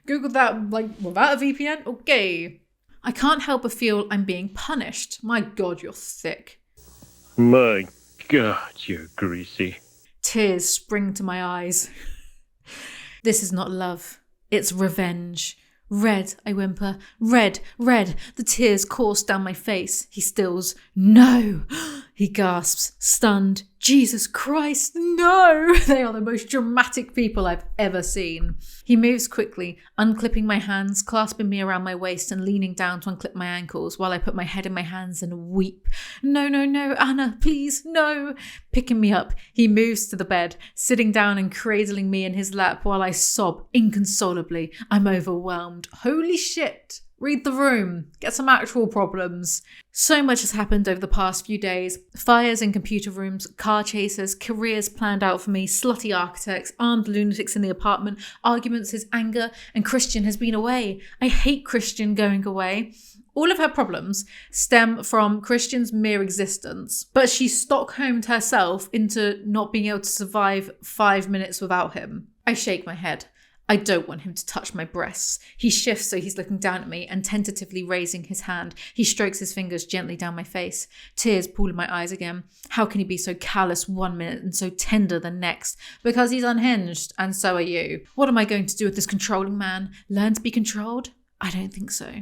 Googled that, like, without a VPN? Okay. I can't help but feel I'm being punished. My God, you're thick. My God, you're greasy. Tears spring to my eyes. This is not love. It's revenge. Red, I whimper. Red, red. The tears course down my face. He stills. No! He gasps, stunned. Jesus Christ, no! They are the most dramatic people I've ever seen. He moves quickly, unclipping my hands, clasping me around my waist and leaning down to unclip my ankles while I put my head in my hands and weep. No, no, no, Anna, please, no! Picking me up, he moves to the bed, sitting down and cradling me in his lap while I sob inconsolably. I'm overwhelmed. Holy shit! Read the room. Get some actual problems. So much has happened over the past few days. Fires in computer rooms, car chases, careers planned out for me, slutty architects, armed lunatics in the apartment, arguments, his anger, and Christian has been away. I hate Christian going away. All of her problems stem from Christian's mere existence, but she Stockholmed herself into not being able to survive 5 minutes without him. I shake my head. I don't want him to touch my breasts. He shifts so he's looking down at me and tentatively raising his hand. He strokes his fingers gently down my face. Tears pool in my eyes again. How can he be so callous 1 minute and so tender the next? Because he's unhinged, and so are you. What am I going to do with this controlling man? Learn to be controlled? I don't think so.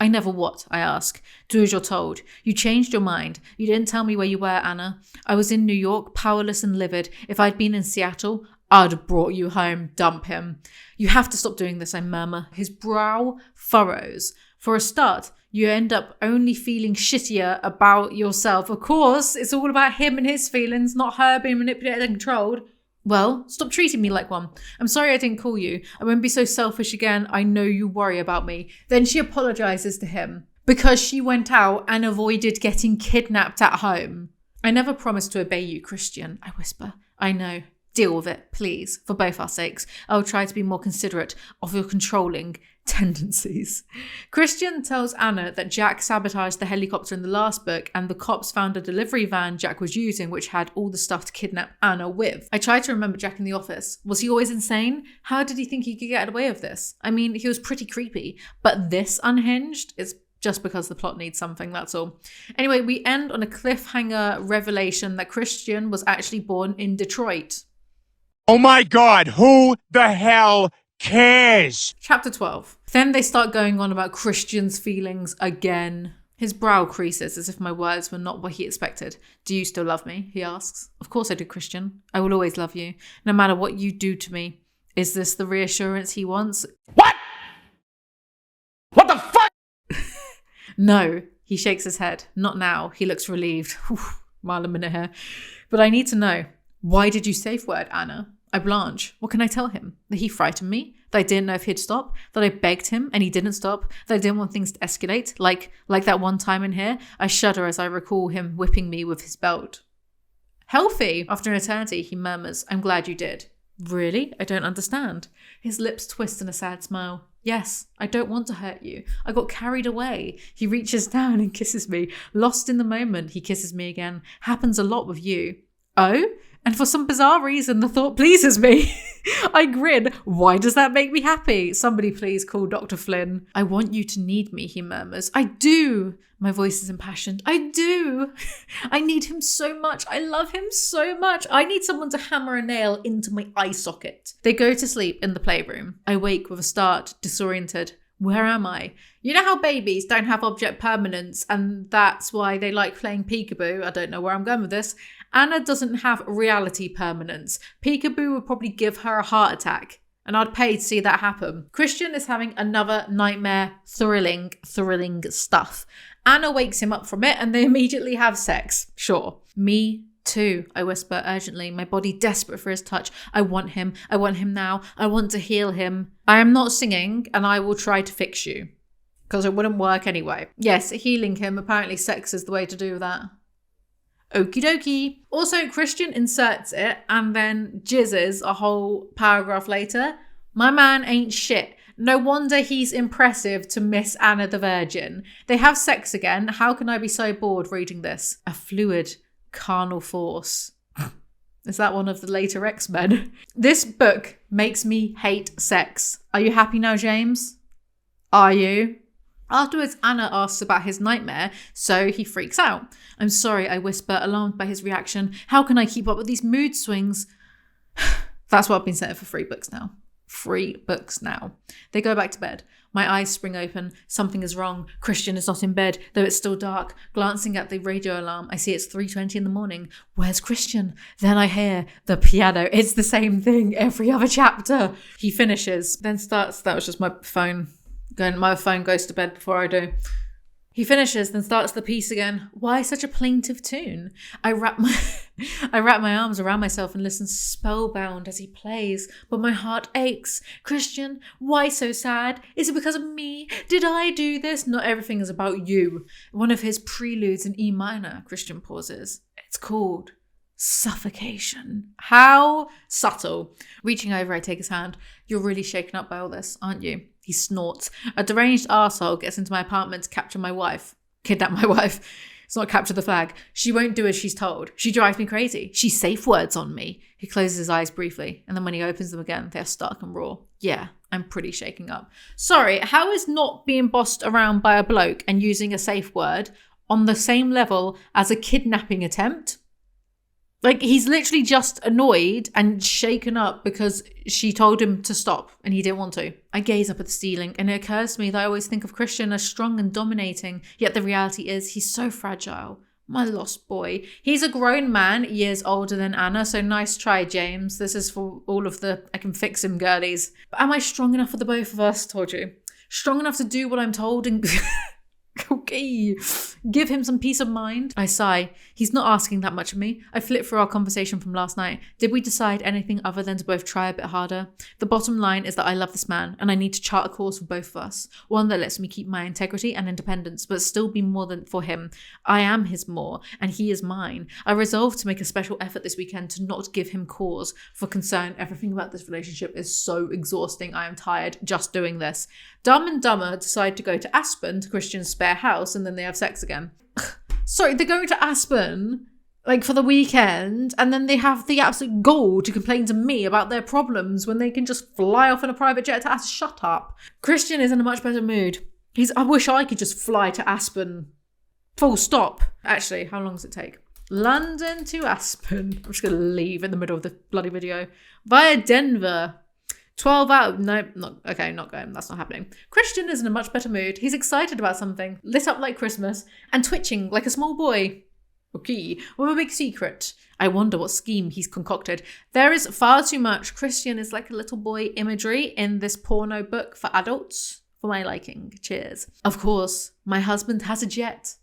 I never what, I ask. Do as you're told. You changed your mind. You didn't tell me where you were, Anna. I was in New York, powerless and livid. If I'd been in Seattle, I'd have brought you home. Dump him. You have to stop doing this, I murmur. His brow furrows. For a start, you end up only feeling shittier about yourself. Of course, it's all about him and his feelings, not her being manipulated and controlled. Well, stop treating me like one. I'm sorry I didn't call you. I won't be so selfish again. I know you worry about me. Then she apologizes to him because she went out and avoided getting kidnapped at home. I never promised to obey you, Christian, I whisper. I know. Deal with it, please, for both our sakes. I'll try to be more considerate of your controlling tendencies. Christian tells Anna that Jack sabotaged the helicopter in the last book and the cops found a delivery van Jack was using which had all the stuff to kidnap Anna with. I tried to remember Jack in the office. Was he always insane? How did he think he could get away with this? I mean, he was pretty creepy, but this unhinged is just because the plot needs something, that's all. Anyway, we end on a cliffhanger revelation that Christian was actually born in Detroit. Oh my God, who the hell cares? Chapter 12. Then they start going on about Christian's feelings again. His brow creases as if my words were not what he expected. Do you still love me? He asks. Of course I do, Christian. I will always love you, no matter what you do to me. Is this the reassurance he wants? What? What the fuck? No, he shakes his head. Not now. He looks relieved. Mile a minute here. But I need to know. Why did you safe word, Anna? I blanch. What can I tell him? That he frightened me? That I didn't know if he'd stop? That I begged him and he didn't stop? That I didn't want things to escalate? Like that one time in here? I shudder as I recall him whipping me with his belt. Healthy! After an eternity, he murmurs, I'm glad you did. Really? I don't understand. His lips twist in a sad smile. Yes, I don't want to hurt you. I got carried away. He reaches down and kisses me. Lost in the moment, he kisses me again. Happens a lot with you. Oh? And for some bizarre reason, the thought pleases me. I grin. Why does that make me happy? Somebody please call Dr. Flynn. I want you to need me, he murmurs. I do. My voice is impassioned. I do. I need him so much. I love him so much. I need someone to hammer a nail into my eye socket. They go to sleep in the playroom. I wake with a start, disoriented. Where am I? You know how babies don't have object permanence and that's why they like playing peekaboo? I don't know where I'm going with this. Anna doesn't have reality permanence. Peekaboo would probably give her a heart attack. And I'd pay to see that happen. Christian is having another nightmare, thrilling stuff. Anna wakes him up from it and they immediately have sex. Sure. Me too, I whisper urgently, my body desperate for his touch. I want him now. I want to heal him. I am not singing and I will try to fix you. Because it wouldn't work anyway. Yes, healing him, apparently sex is the way to do that. Okie dokie. Also, Christian inserts it and then jizzes a whole paragraph later. My man ain't shit. No wonder he's impressive to Miss Anna the Virgin. They have sex again. How can I be so bored reading this? A fluid carnal force. Is that one of the later X-Men? This book makes me hate sex. Are you happy now, James? Are you? Afterwards, Anna asks about his nightmare, so he freaks out. I'm sorry, I whisper, alarmed by his reaction. How can I keep up with these mood swings? That's what I've been saying for 3 books now. 3 books now. They go back to bed. My eyes spring open. Something is wrong. Christian is not in bed, though it's still dark. Glancing at the radio alarm, I see it's 3:20 in the morning. Where's Christian? Then I hear the piano. It's the same thing every other chapter. He finishes, then starts. That was just my phone. My phone goes to bed before I do. He finishes, then starts the piece again. Why such a plaintive tune? I wrap my arms around myself and listen spellbound as he plays, but my heart aches. Christian, why so sad? Is it because of me? Did I do this? Not everything is about you. One of his preludes in E minor, Christian pauses. It's called Suffocation. How subtle. Reaching over, I take his hand. You're really shaken up by all this, aren't you? He snorts. A deranged arsehole gets into my apartment to capture my wife. Kidnap my wife. It's not capture the flag. She won't do as she's told. She drives me crazy. She safe words on me. He closes his eyes briefly, and then when he opens them again, they're stark and raw. Yeah, I'm pretty shaking up. Sorry, how is not being bossed around by a bloke and using a safe word on the same level as a kidnapping attempt? Like, he's literally just annoyed and shaken up because she told him to stop and he didn't want to. I gaze up at the ceiling and it occurs to me that I always think of Christian as strong and dominating, yet the reality is he's so fragile. My lost boy. He's a grown man, years older than Anna, so nice try, James. This is for all of the I can fix him girlies. But am I strong enough for the both of us? Told you. Strong enough to do what I'm told and... Okay. Give him some peace of mind. I sigh. He's not asking that much of me. I flip through our conversation from last night. Did we decide anything other than to both try a bit harder? The bottom line is that I love this man and I need to chart a course for both of us. One that lets me keep my integrity and independence, but still be more than for him. I am his more and he is mine. I resolve to make a special effort this weekend to not give him cause for concern. Everything about this relationship is so exhausting. I am tired just doing this. Dumb and Dumber decide to go to Aspen, to Christian's spare house, and then they have sex again. Sorry, they're going to Aspen, like, for the weekend, and then they have the absolute gall to complain to me about their problems when they can just fly off in a private jet to Aspen. Shut up. Christian is in a much better mood. I wish I could just fly to Aspen. Full stop. Actually, how long does it take? London to Aspen. I'm just going to leave in the middle of the bloody video. Via Denver. 12 out. No, not going. That's not happening. Christian is in a much better mood. He's excited about something, lit up like Christmas, and twitching like a small boy. Okay, with a big secret. I wonder what scheme he's concocted. There is far too much Christian is like a little boy imagery in this porno book for adults, for my liking. Cheers. Of course, my husband has a jet.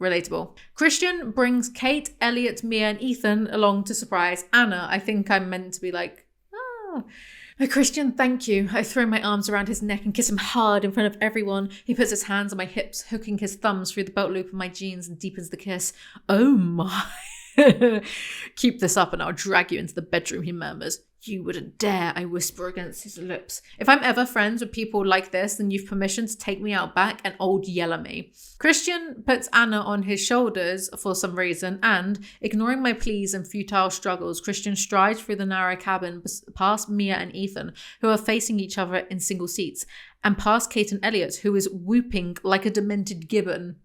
Relatable. Christian brings Kate, Elliot, Mia, and Ethan along to surprise Anna. I think I'm meant to be like, oh, Christian, thank you. I throw my arms around his neck and kiss him hard in front of everyone. He puts his hands on my hips, hooking his thumbs through the belt loop of my jeans and deepens the kiss. Oh my. Keep this up and I'll drag you into the bedroom, he murmurs. You wouldn't dare, I whisper against his lips. If I'm ever friends with people like this, then you've permission to take me out back and old yell at me. Christian puts Anna on his shoulders for some reason and, ignoring my pleas and futile struggles, Christian strides through the narrow cabin past Mia and Ethan, who are facing each other in single seats, and past Kate and Elliot, who is whooping like a demented gibbon.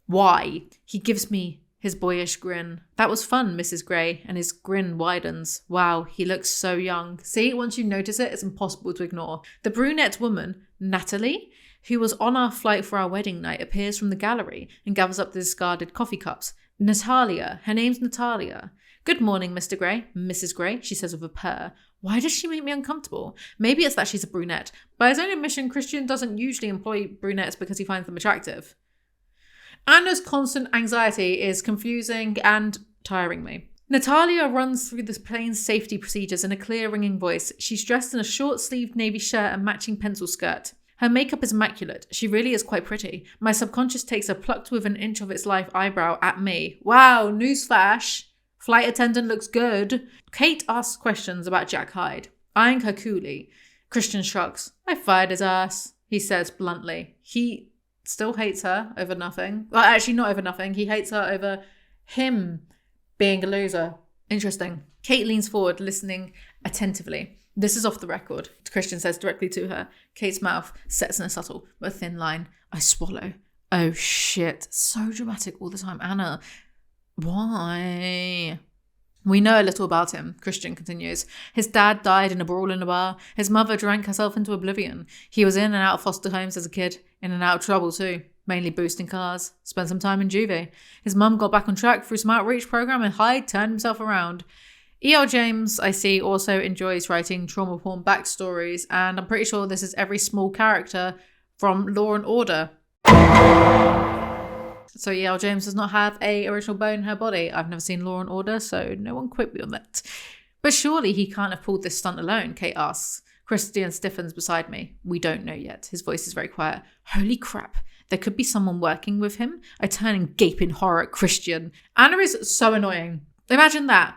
Why? He gives me his boyish grin. That was fun, Mrs. Grey, and his grin widens. Wow, he looks so young. See, once you notice it, it's impossible to ignore. The brunette woman, Natalie, who was on our flight for our wedding night, appears from the gallery and gathers up the discarded coffee cups. Natalia. Her name's Natalia. Good morning, Mr. Grey. Mrs. Grey, she says with a purr. Why does she make me uncomfortable? Maybe it's that she's a brunette. By his own admission, Christian doesn't usually employ brunettes because he finds them attractive. Anna's constant anxiety is confusing and tiring me. Natalia runs through the plane's safety procedures in a clear, ringing voice. She's dressed in a short-sleeved navy shirt and matching pencil skirt. Her makeup is immaculate. She really is quite pretty. My subconscious takes a plucked with an inch of its life eyebrow at me. Wow, newsflash. Flight attendant looks good. Kate asks questions about Jack Hyde, eyeing her coolly. Christian shrugs. I fired his ass, he says bluntly. He still hates her over nothing. Well, actually not over nothing. He hates her over him being a loser. Interesting. Kate leans forward, listening attentively. This is off the record, Christian says directly to her. Kate's mouth sets in a subtle but thin line. I swallow. Oh shit. So dramatic all the time. Anna, why? We know a little about him, Christian continues. His dad died in a brawl in a bar. His mother drank herself into oblivion. He was in and out of foster homes as a kid, in and out of trouble too, mainly boosting cars. Spent some time in juvie. His mum got back on track through some outreach program and Hyde turned himself around. E.L. James, I see, also enjoys writing trauma porn backstories, and I'm pretty sure this is every small character from Law and Order. So E.L. James does not have a original bone in her body. I've never seen Law and Order, so no one quote me on that. But surely he can't have pulled this stunt alone, Kate asks. Christian stiffens beside me. We don't know yet. His voice is very quiet. Holy crap. There could be someone working with him. I turn and gape in horror at Christian. Anna is so annoying. Imagine that.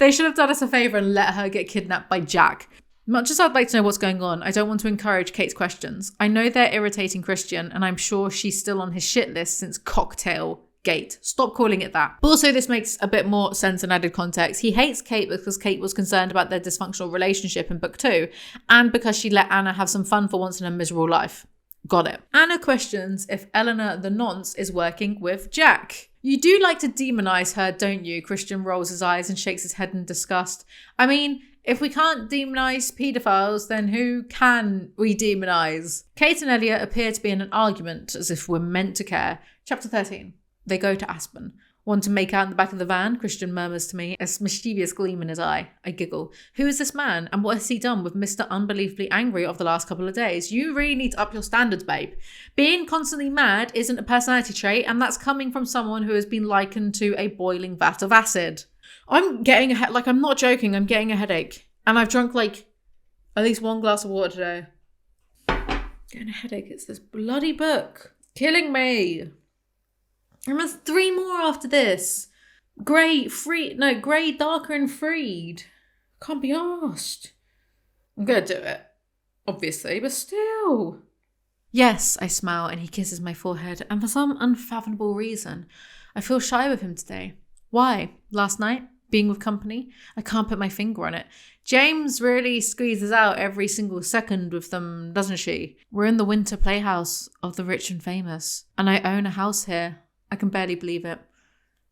They should have done us a favour and let her get kidnapped by Jack. Much as I'd like to know what's going on, I don't want to encourage Kate's questions. I know they're irritating Christian, and I'm sure she's still on his shit list since Cocktail Gate. Stop calling it that. But also, this makes a bit more sense and added context. He hates Kate because Kate was concerned about their dysfunctional relationship in book 2, and because she let Anna have some fun for once in her miserable life. Got it. Anna questions if Eleanor the nonce is working with Jack. You do like to demonize her, don't you? Christian rolls his eyes and shakes his head in disgust. I mean, if we can't demonize paedophiles, then who can we demonize? Kate and Elliot appear to be in an argument, as if we're meant to care. Chapter 13. They go to Aspen. Want to make out in the back of the van? Christian murmurs to me, a mischievous gleam in his eye. I giggle. Who is this man, and what has he done with Mr. Unbelievably Angry of the last couple of days? You really need to up your standards, babe. Being constantly mad isn't a personality trait, and that's coming from someone who has been likened to a boiling vat of acid. I'm getting I'm not joking, I'm getting a headache. And I've drunk at least 1 glass of water today. Getting a headache. It's this bloody book. Killing me. And there's 3 more after this. Grey, darker and freed. Can't be arsed. I'm gonna do it. Obviously, but still. Yes, I smile and he kisses my forehead. And for some unfathomable reason, I feel shy with him today. Why? Last night? Being with company? I can't put my finger on it. James really squeezes out every single second with them, doesn't she? We're in the winter playhouse of the rich and famous. And I own a house here. I can barely believe it.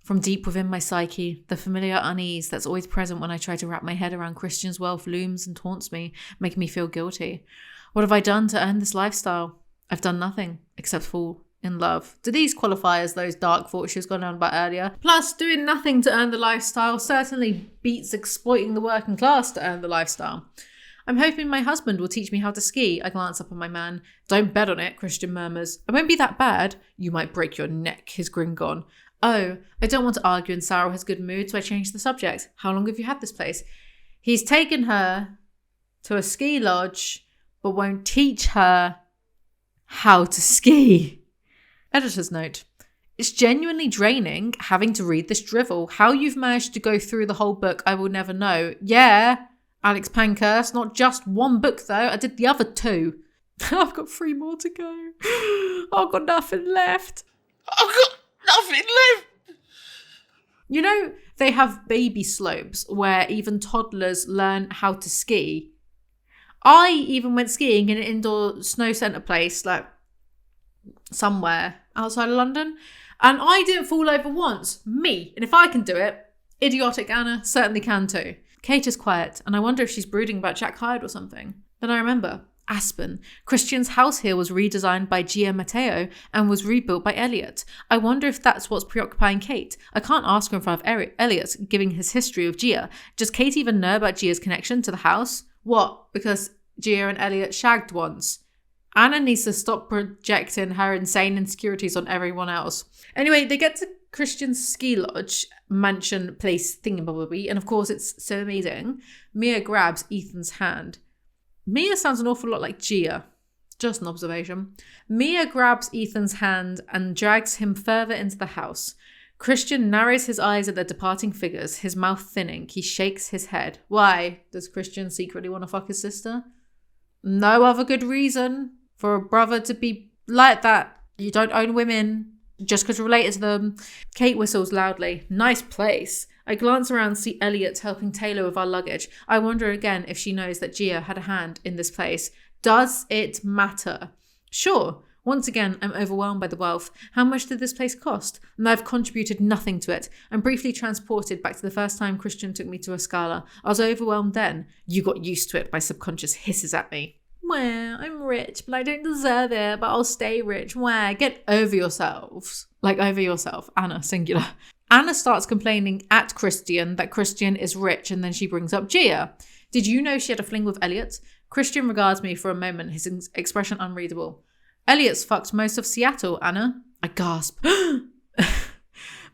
From deep within my psyche, the familiar unease that's always present when I try to wrap my head around Christian's wealth looms and taunts me, making me feel guilty. What have I done to earn this lifestyle? I've done nothing except fall in love. Do these qualify as those dark thoughts she was going on about earlier? Plus, doing nothing to earn the lifestyle certainly beats exploiting the working class to earn the lifestyle. I'm hoping my husband will teach me how to ski. I glance up on my man. Don't bet on it, Christian murmurs. I won't be that bad. You might break your neck, his grin gone. Oh, I don't want to argue and sour his good mood, so I changed the subject. How long have you had this place? He's taken her to a ski lodge, but won't teach her how to ski. Editor's note. It's genuinely draining having to read this drivel. How you've managed to go through the whole book, I will never know. Yeah, Alex Pankhurst, not just 1 book though. I did the other 2. I've got 3 more to go. I've got nothing left. I've got nothing left. You know, they have baby slopes where even toddlers learn how to ski. I even went skiing in an indoor snow centre place, somewhere outside of London, and I didn't fall over once. Me. And if I can do it, idiotic Anna certainly can too. Kate is quiet, and I wonder if she's brooding about Jack Hyde or something. Then I remember. Aspen. Christian's house here was redesigned by Gia Matteo and was rebuilt by Elliot. I wonder if that's what's preoccupying Kate. I can't ask her in front of Elliot, giving his history of Gia. Does Kate even know about Gia's connection to the house? What? Because Gia and Elliot shagged once? Anna needs to stop projecting her insane insecurities on everyone else. Anyway, they get to Christian's ski lodge, mansion, place, thingamabobby, and of course it's so amazing. Mia grabs Ethan's hand. Mia sounds an awful lot like Gia. Just an observation. Mia grabs Ethan's hand and drags him further into the house. Christian narrows his eyes at the departing figures, his mouth thinning. He shakes his head. Why? Does Christian secretly want to fuck his sister? No other good reason for a brother to be like that. You don't own women just because you're related to them. Kate whistles loudly. Nice place. I glance around, see Elliot helping Taylor with our luggage. I wonder again if she knows that Gia had a hand in this place. Does it matter? Sure. Once again, I'm overwhelmed by the wealth. How much did this place cost? And I've contributed nothing to it. I'm briefly transported back to the first time Christian took me to a Scala. I was overwhelmed then. You got used to it, my subconscious hisses at me. Well, I'm rich, but I don't deserve it, but I'll stay rich. Where? Get over yourselves. Over yourself. Anna, singular. Anna starts complaining at Christian that Christian is rich, and then she brings up Gia. Did you know she had a fling with Elliot? Christian regards me for a moment, his expression unreadable. Elliot's fucked most of Seattle, Anna. I gasp.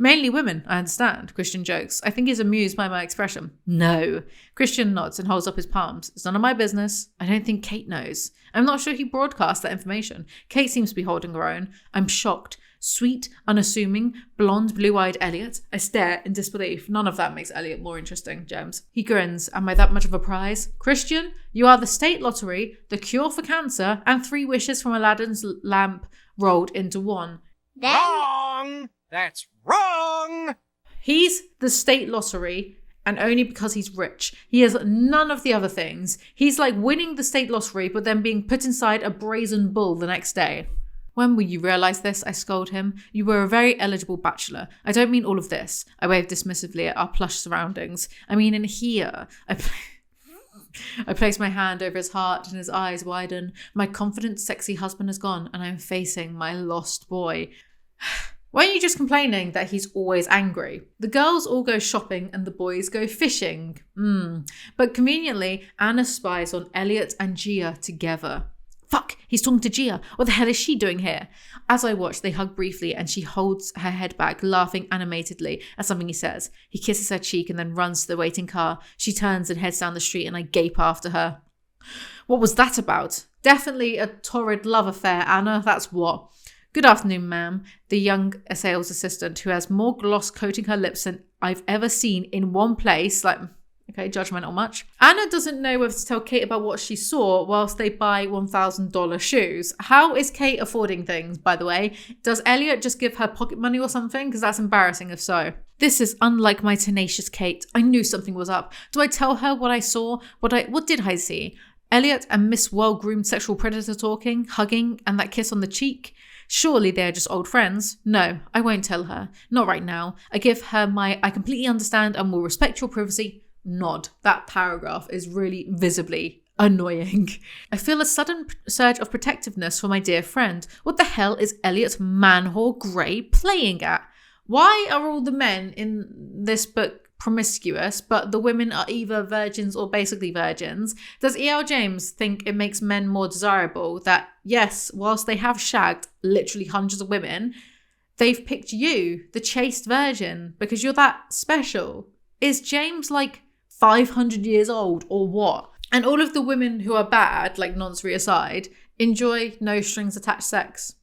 Mainly women, I understand, Christian jokes. I think he's amused by my expression. No. Christian nods and holds up his palms. It's none of my business. I don't think Kate knows. I'm not sure he broadcast that information. Kate seems to be holding her own. I'm shocked. Sweet, unassuming, blonde, blue-eyed Elliot. I stare in disbelief. None of that makes Elliot more interesting, James. He grins. Am I that much of a prize? Christian, you are the state lottery, the cure for cancer, and 3 wishes from Aladdin's lamp rolled into one. Wrong! That's wrong! He's the state lottery, and only because he's rich. He has none of the other things. He's like winning the state lottery, but then being put inside a brazen bull the next day. When will you realise this? I scold him. You were a very eligible bachelor. I don't mean all of this. I wave dismissively at our plush surroundings. I mean in here. I place my hand over his heart and his eyes widen. My confident, sexy husband is gone, and I'm facing my lost boy. Why aren't you just complaining that he's always angry? The girls all go shopping and the boys go fishing. But conveniently, Anna spies on Elliot and Gia together. Fuck, he's talking to Gia. What the hell is she doing here? As I watch, they hug briefly and she holds her head back, laughing animatedly at something he says. He kisses her cheek and then runs to the waiting car. She turns and heads down the street and I gape after her. What was that about? Definitely a torrid love affair, Anna, that's what. Good afternoon, ma'am. The young sales assistant who has more gloss coating her lips than I've ever seen in one place. Like, okay, judgmental much. Anna doesn't know whether to tell Kate about what she saw whilst they buy $1,000 shoes. How is Kate affording things, by the way? Does Elliot just give her pocket money or something? Because that's embarrassing if so. This is unlike my tenacious Kate. I knew something was up. Do I tell her what I saw? What did I see? Elliot and Miss Well-Groomed Sexual Predator talking, hugging, and that kiss on the cheek? Surely they're just old friends. No, I won't tell her. Not right now. I give her my I completely understand and will respect your privacy nod. That paragraph is really visibly annoying. I feel a sudden surge of protectiveness for my dear friend. What the hell is Elliot Manhole Grey playing at? Why are all the men in this book promiscuous, but the women are either virgins or basically virgins? Does E.L. James think it makes men more desirable that, yes, whilst they have shagged literally hundreds of women, they've picked you, the chaste virgin, because you're that special? Is James like 500 years old or what? And all of the women who are bad, like noncery aside, enjoy no strings attached sex.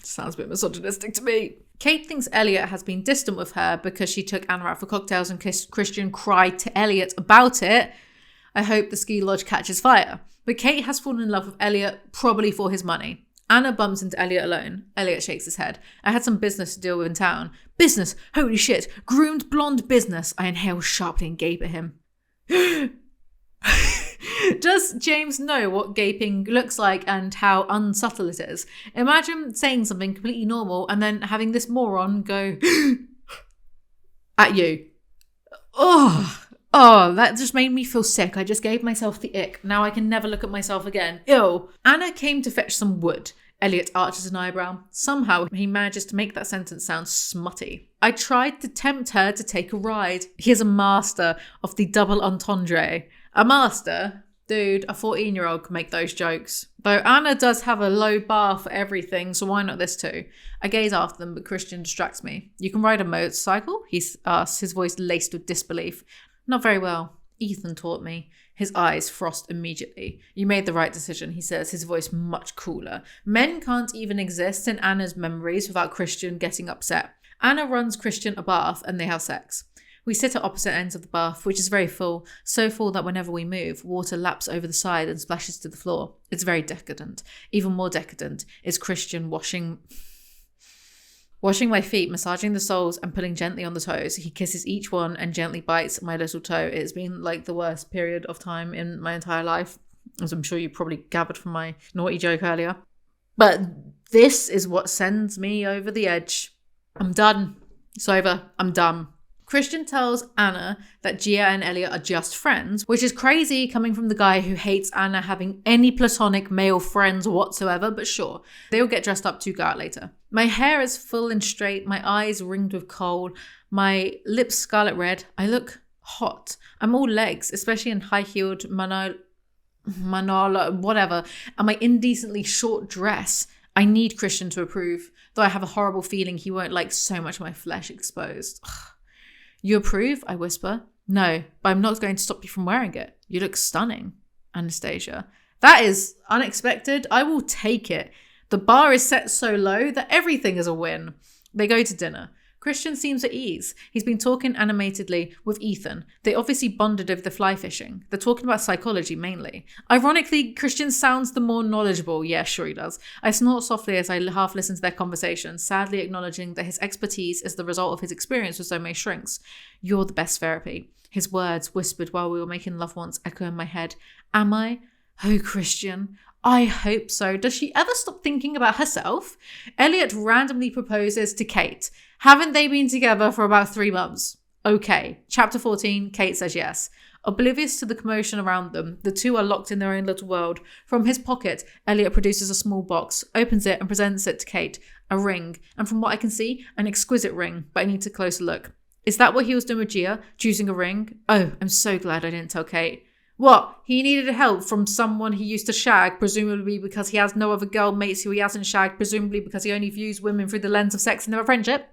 Sounds a bit misogynistic to me. Kate thinks Elliot has been distant with her because she took Anna out for cocktails and Christian cried to Elliot about it. I hope the ski lodge catches fire. But Kate has fallen in love with Elliot, probably for his money. Anna bumps into Elliot alone. Elliot shakes his head. I had some business to deal with in town. Business? Holy shit. Groomed blonde business. I inhale sharply and gape at him. Does James know what gaping looks like and how unsubtle it is? Imagine saying something completely normal and then having this moron go at you. Oh, that just made me feel sick. I just gave myself the ick. Now I can never look at myself again. Ew. Anna came to fetch some wood. Elliot arches an eyebrow. Somehow he manages to make that sentence sound smutty. I tried to tempt her to take a ride. He is a master of the double entendre. A master? Dude, a 14-year-old can make those jokes. Though Anna does have a low bar for everything, so why not this too? I gaze after them, but Christian distracts me. You can ride a motorcycle? He asks, his voice laced with disbelief. Not very well. Ethan taught me. His eyes frost immediately. You made the right decision, he says, his voice much cooler. Men can't even exist in Anna's memories without Christian getting upset. Anna runs Christian a bath and they have sex. We sit at opposite ends of the bath, which is very full, so full that whenever we move, water laps over the side and splashes to the floor. It's very decadent. Even more decadent is Christian washing my feet, massaging the soles and pulling gently on the toes. He kisses each one and gently bites my little toe. It's been like the worst period of time in my entire life, as I'm sure you probably gathered from my naughty joke earlier. But this is what sends me over the edge. I'm done. It's over. I'm done. Christian tells Anna that Gia and Elliot are just friends, which is crazy coming from the guy who hates Anna having any platonic male friends whatsoever, but sure, they'll get dressed up to go out later. My hair is full and straight, my eyes ringed with coal, my lips scarlet red. I look hot. I'm all legs, especially in high-heeled Manala, whatever, and my indecently short dress. I need Christian to approve, though I have a horrible feeling he won't like so much of my flesh exposed. You approve? I whisper. No, but I'm not going to stop you from wearing it. You look stunning, Anastasia. That is unexpected. I will take it. The bar is set so low that everything is a win. They go to dinner. Christian seems at ease. He's been talking animatedly with Ethan. They obviously bonded over the fly fishing. They're talking about psychology mainly. Ironically, Christian sounds the more knowledgeable. Yeah, sure he does. I snort softly as I half listen to their conversation, sadly acknowledging that his expertise is the result of his experience with so many shrinks. You're the best therapy. His words, whispered while we were making love once, echo in my head. Am I? Oh, Christian. I hope so. Does she ever stop thinking about herself? Elliot randomly proposes to Kate. Haven't they been together for about 3 months? Okay. Chapter 14, Kate says yes. Oblivious to the commotion around them, the two are locked in their own little world. From his pocket, Elliot produces a small box, opens it and presents it to Kate. A ring. And from what I can see, an exquisite ring, but I need a closer look. Is that what he was doing with Gia? Choosing a ring? Oh, I'm so glad I didn't tell Kate. What? He needed help from someone he used to shag, presumably because he has no other girl mates who he hasn't shagged, presumably because he only views women through the lens of sex and never friendship.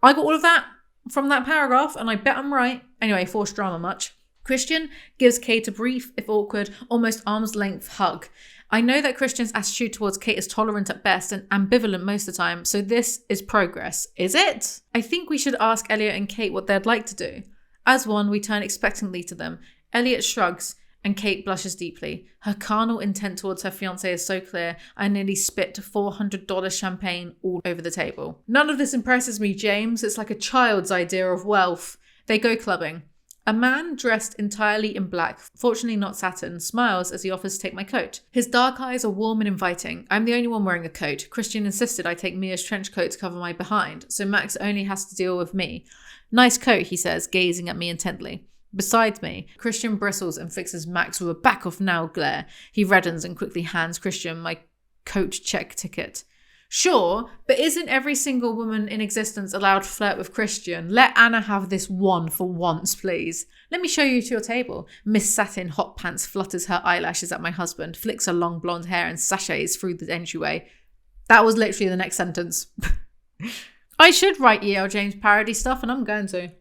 I got all of that from that paragraph, and I bet I'm right. Anyway, forced drama much. Christian gives Kate a brief, if awkward, almost arm's length hug. I know that Christian's attitude towards Kate is tolerant at best and ambivalent most of the time, so this is progress. Is it? I think we should ask Elliot and Kate what they'd like to do. As one, we turn expectantly to them. Elliot shrugs, and Kate blushes deeply. Her carnal intent towards her fiancé is so clear, I nearly spit $400 champagne all over the table. None of this impresses me, James. It's like a child's idea of wealth. They go clubbing. A man dressed entirely in black, fortunately not satin, smiles as he offers to take my coat. His dark eyes are warm and inviting. I'm the only one wearing a coat. Christian insisted I take Mia's trench coat to cover my behind, so Max only has to deal with me. Nice coat, he says, gazing at me intently. Beside me, Christian bristles and fixes Max with a back-off-now glare. He reddens and quickly hands Christian my coat check ticket. Sure, but isn't every single woman in existence allowed to flirt with Christian? Let Anna have this one for once, please. Let me show you to your table. Miss Satin Hot Pants flutters her eyelashes at my husband, flicks her long blonde hair and sachets through the entryway. That was literally the next sentence. I should write E.L. James parody stuff, and I'm going to.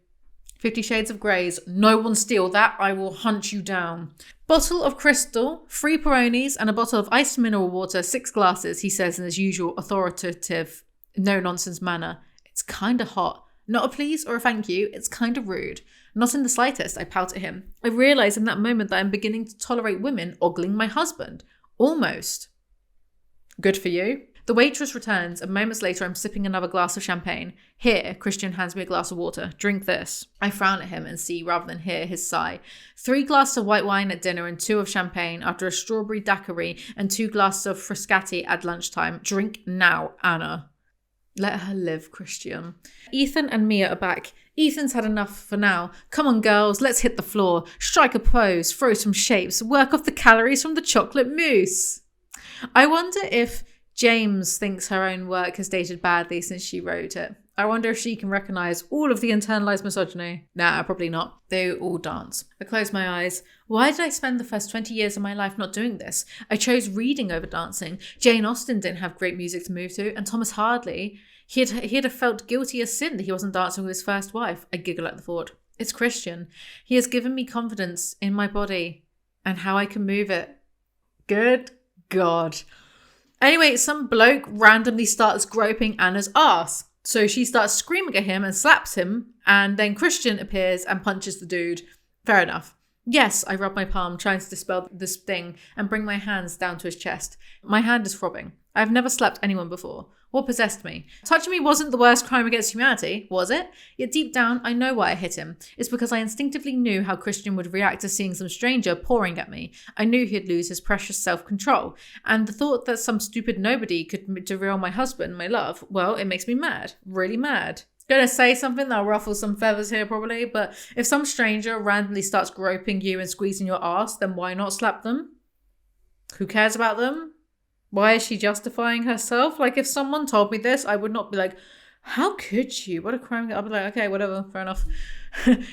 50 Shades of Greys. No one steal that. I will hunt you down. Bottle of crystal, 3 Peronis, and a bottle of iced mineral water, 6 glasses, he says in his usual authoritative, no-nonsense manner. It's kind of hot. Not a please or a thank you. It's kind of rude. Not in the slightest, I pout at him. I realise in that moment that I'm beginning to tolerate women ogling my husband. Almost. Good for you. The waitress returns, and moments later I'm sipping another glass of champagne. Here, Christian hands me a glass of water. Drink this. I frown at him and see, rather than hear, his sigh. 3 glasses of white wine at dinner and 2 of champagne after a strawberry daiquiri and 2 glasses of Frascati at lunchtime. Drink now, Anna. Let her live, Christian. Ethan and Mia are back. Ethan's had enough for now. Come on, girls, let's hit the floor. Strike a pose, throw some shapes, work off the calories from the chocolate mousse. I wonder if James thinks her own work has dated badly since she wrote it. I wonder if she can recognise all of the internalised misogyny. Nah, probably not. They all dance. I close my eyes. Why did I spend the first 20 years of my life not doing this? I chose reading over dancing. Jane Austen didn't have great music to move to, and Thomas Hardy, he'd have felt guilty as sin that he wasn't dancing with his first wife. I giggle at the thought. It's Christian. He has given me confidence in my body and how I can move it. Good God. Anyway, some bloke randomly starts groping Anna's ass. So she starts screaming at him and slaps him, and then Christian appears and punches the dude. Fair enough. Yes, I rub my palm, trying to dispel this thing and bring my hands down to his chest. My hand is throbbing. I've never slapped anyone before. What possessed me? Touching me wasn't the worst crime against humanity, was it? Yet deep down, I know why I hit him. It's because I instinctively knew how Christian would react to seeing some stranger pouring at me. I knew he'd lose his precious self-control. And the thought that some stupid nobody could derail my husband, my love, well, it makes me mad. Really mad. Gonna say something that'll ruffle some feathers here probably, but if some stranger randomly starts groping you and squeezing your ass, then why not slap them? Who cares about them? Why is she justifying herself? Like, if someone told me this, I would not be like, how could you? What a crime. I'd be like, okay, whatever, fair enough.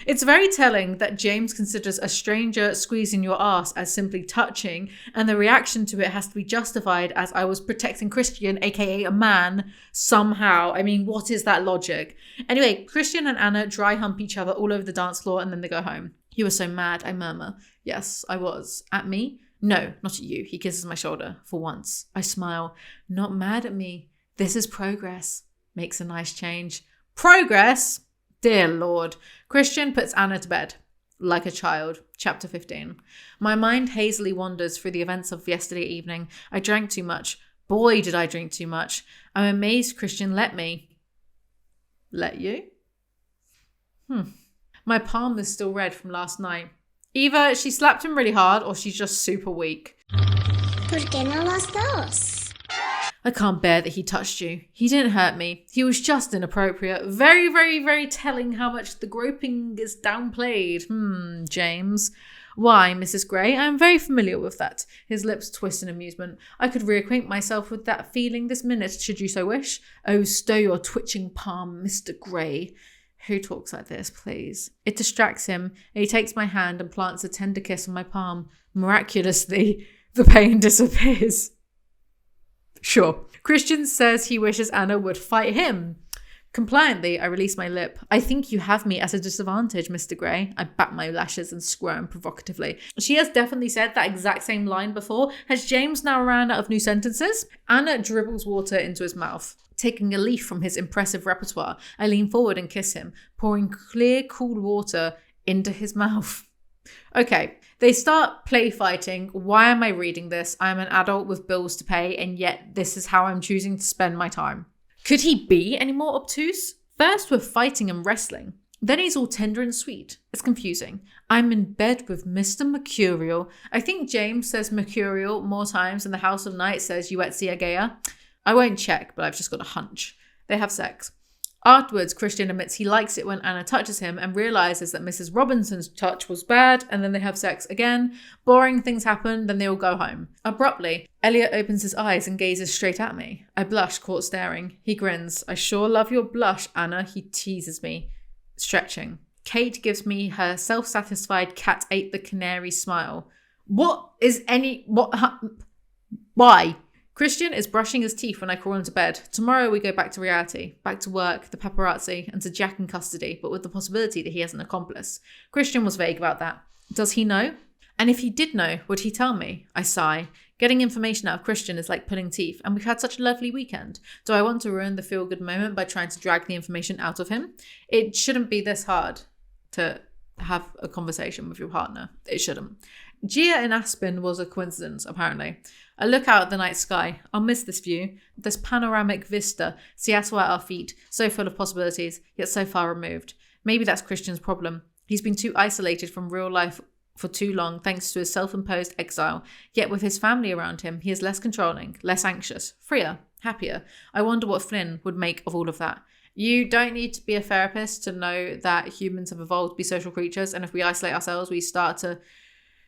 It's very telling that James considers a stranger squeezing your ass as simply touching, and the reaction to it has to be justified as I was protecting Christian, aka a man, somehow. I mean, what is that logic? Anyway, Christian and Anna dry hump each other all over the dance floor, and then they go home. You were so mad, I murmur. Yes, I was. At me? No, not at you. He kisses my shoulder. For once. I smile. Not mad at me. This is progress. Makes a nice change. Progress? Dear Lord. Christian puts Anna to bed. Like a child. Chapter 15. My mind hazily wanders through the events of yesterday evening. I drank too much. Boy, did I drink too much. I'm amazed Christian let me. Let you? My palm is still red from last night. Either she slapped him really hard or she's just super weak. ¿Por qué no las dos? I can't bear that he touched you. He didn't hurt me. He was just inappropriate. Very, very, very telling how much the groping is downplayed. James. Why, Mrs. Gray? I am very familiar with that. His lips twist in amusement. I could reacquaint myself with that feeling this minute, should you so wish. Oh, stow your twitching palm, Mr. Gray. Who talks like this, please? It distracts him, and he takes my hand and plants a tender kiss on my palm. Miraculously, the pain disappears. Sure. Christian says he wishes Anna would fight him. Compliantly, I release my lip. I think you have me at a disadvantage, Mr. Gray. I bat my lashes and squirm provocatively. She has definitely said that exact same line before. Has James now ran out of new sentences? Anna dribbles water into his mouth. Taking a leaf from his impressive repertoire, I lean forward and kiss him, pouring clear, cool water into his mouth. Okay, they start play fighting. Why am I reading this? I'm an adult with bills to pay, and yet this is how I'm choosing to spend my time. Could he be any more obtuse? First we're fighting and wrestling. Then he's all tender and sweet. It's confusing. I'm in bed with Mr. Mercurial. I think James says Mercurial more times than the House of Night says Uetsia Gaia. I won't check, but I've just got a hunch. They have sex. Afterwards, Christian admits he likes it when Anna touches him and realizes that Mrs. Robinson's touch was bad, and then they have sex again. Boring things happen, then they all go home. Abruptly, Elliot opens his eyes and gazes straight at me. I blush, caught staring. He grins. I sure love your blush, Anna. He teases me. Stretching. Kate gives me her self-satisfied cat ate the canary smile. Why? Christian is brushing his teeth when I crawl into bed. Tomorrow we go back to reality, back to work, the paparazzi, and to Jack in custody, but with the possibility that he has an accomplice. Christian was vague about that. Does he know? And if he did know, would he tell me? I sigh. Getting information out of Christian is like pulling teeth, and we've had such a lovely weekend. Do I want to ruin the feel-good moment by trying to drag the information out of him? It shouldn't be this hard to have a conversation with your partner. It shouldn't. Gia in Aspen was a coincidence, apparently. I look out at the night sky. I'll miss this view, this panoramic vista, Seattle at our feet, so full of possibilities, yet so far removed. Maybe that's Christian's problem. He's been too isolated from real life for too long thanks to his self-imposed exile. Yet with his family around him, he is less controlling, less anxious, freer, happier. I wonder what Flynn would make of all of that. You don't need to be a therapist to know that humans have evolved to be social creatures, and if we isolate ourselves, we start to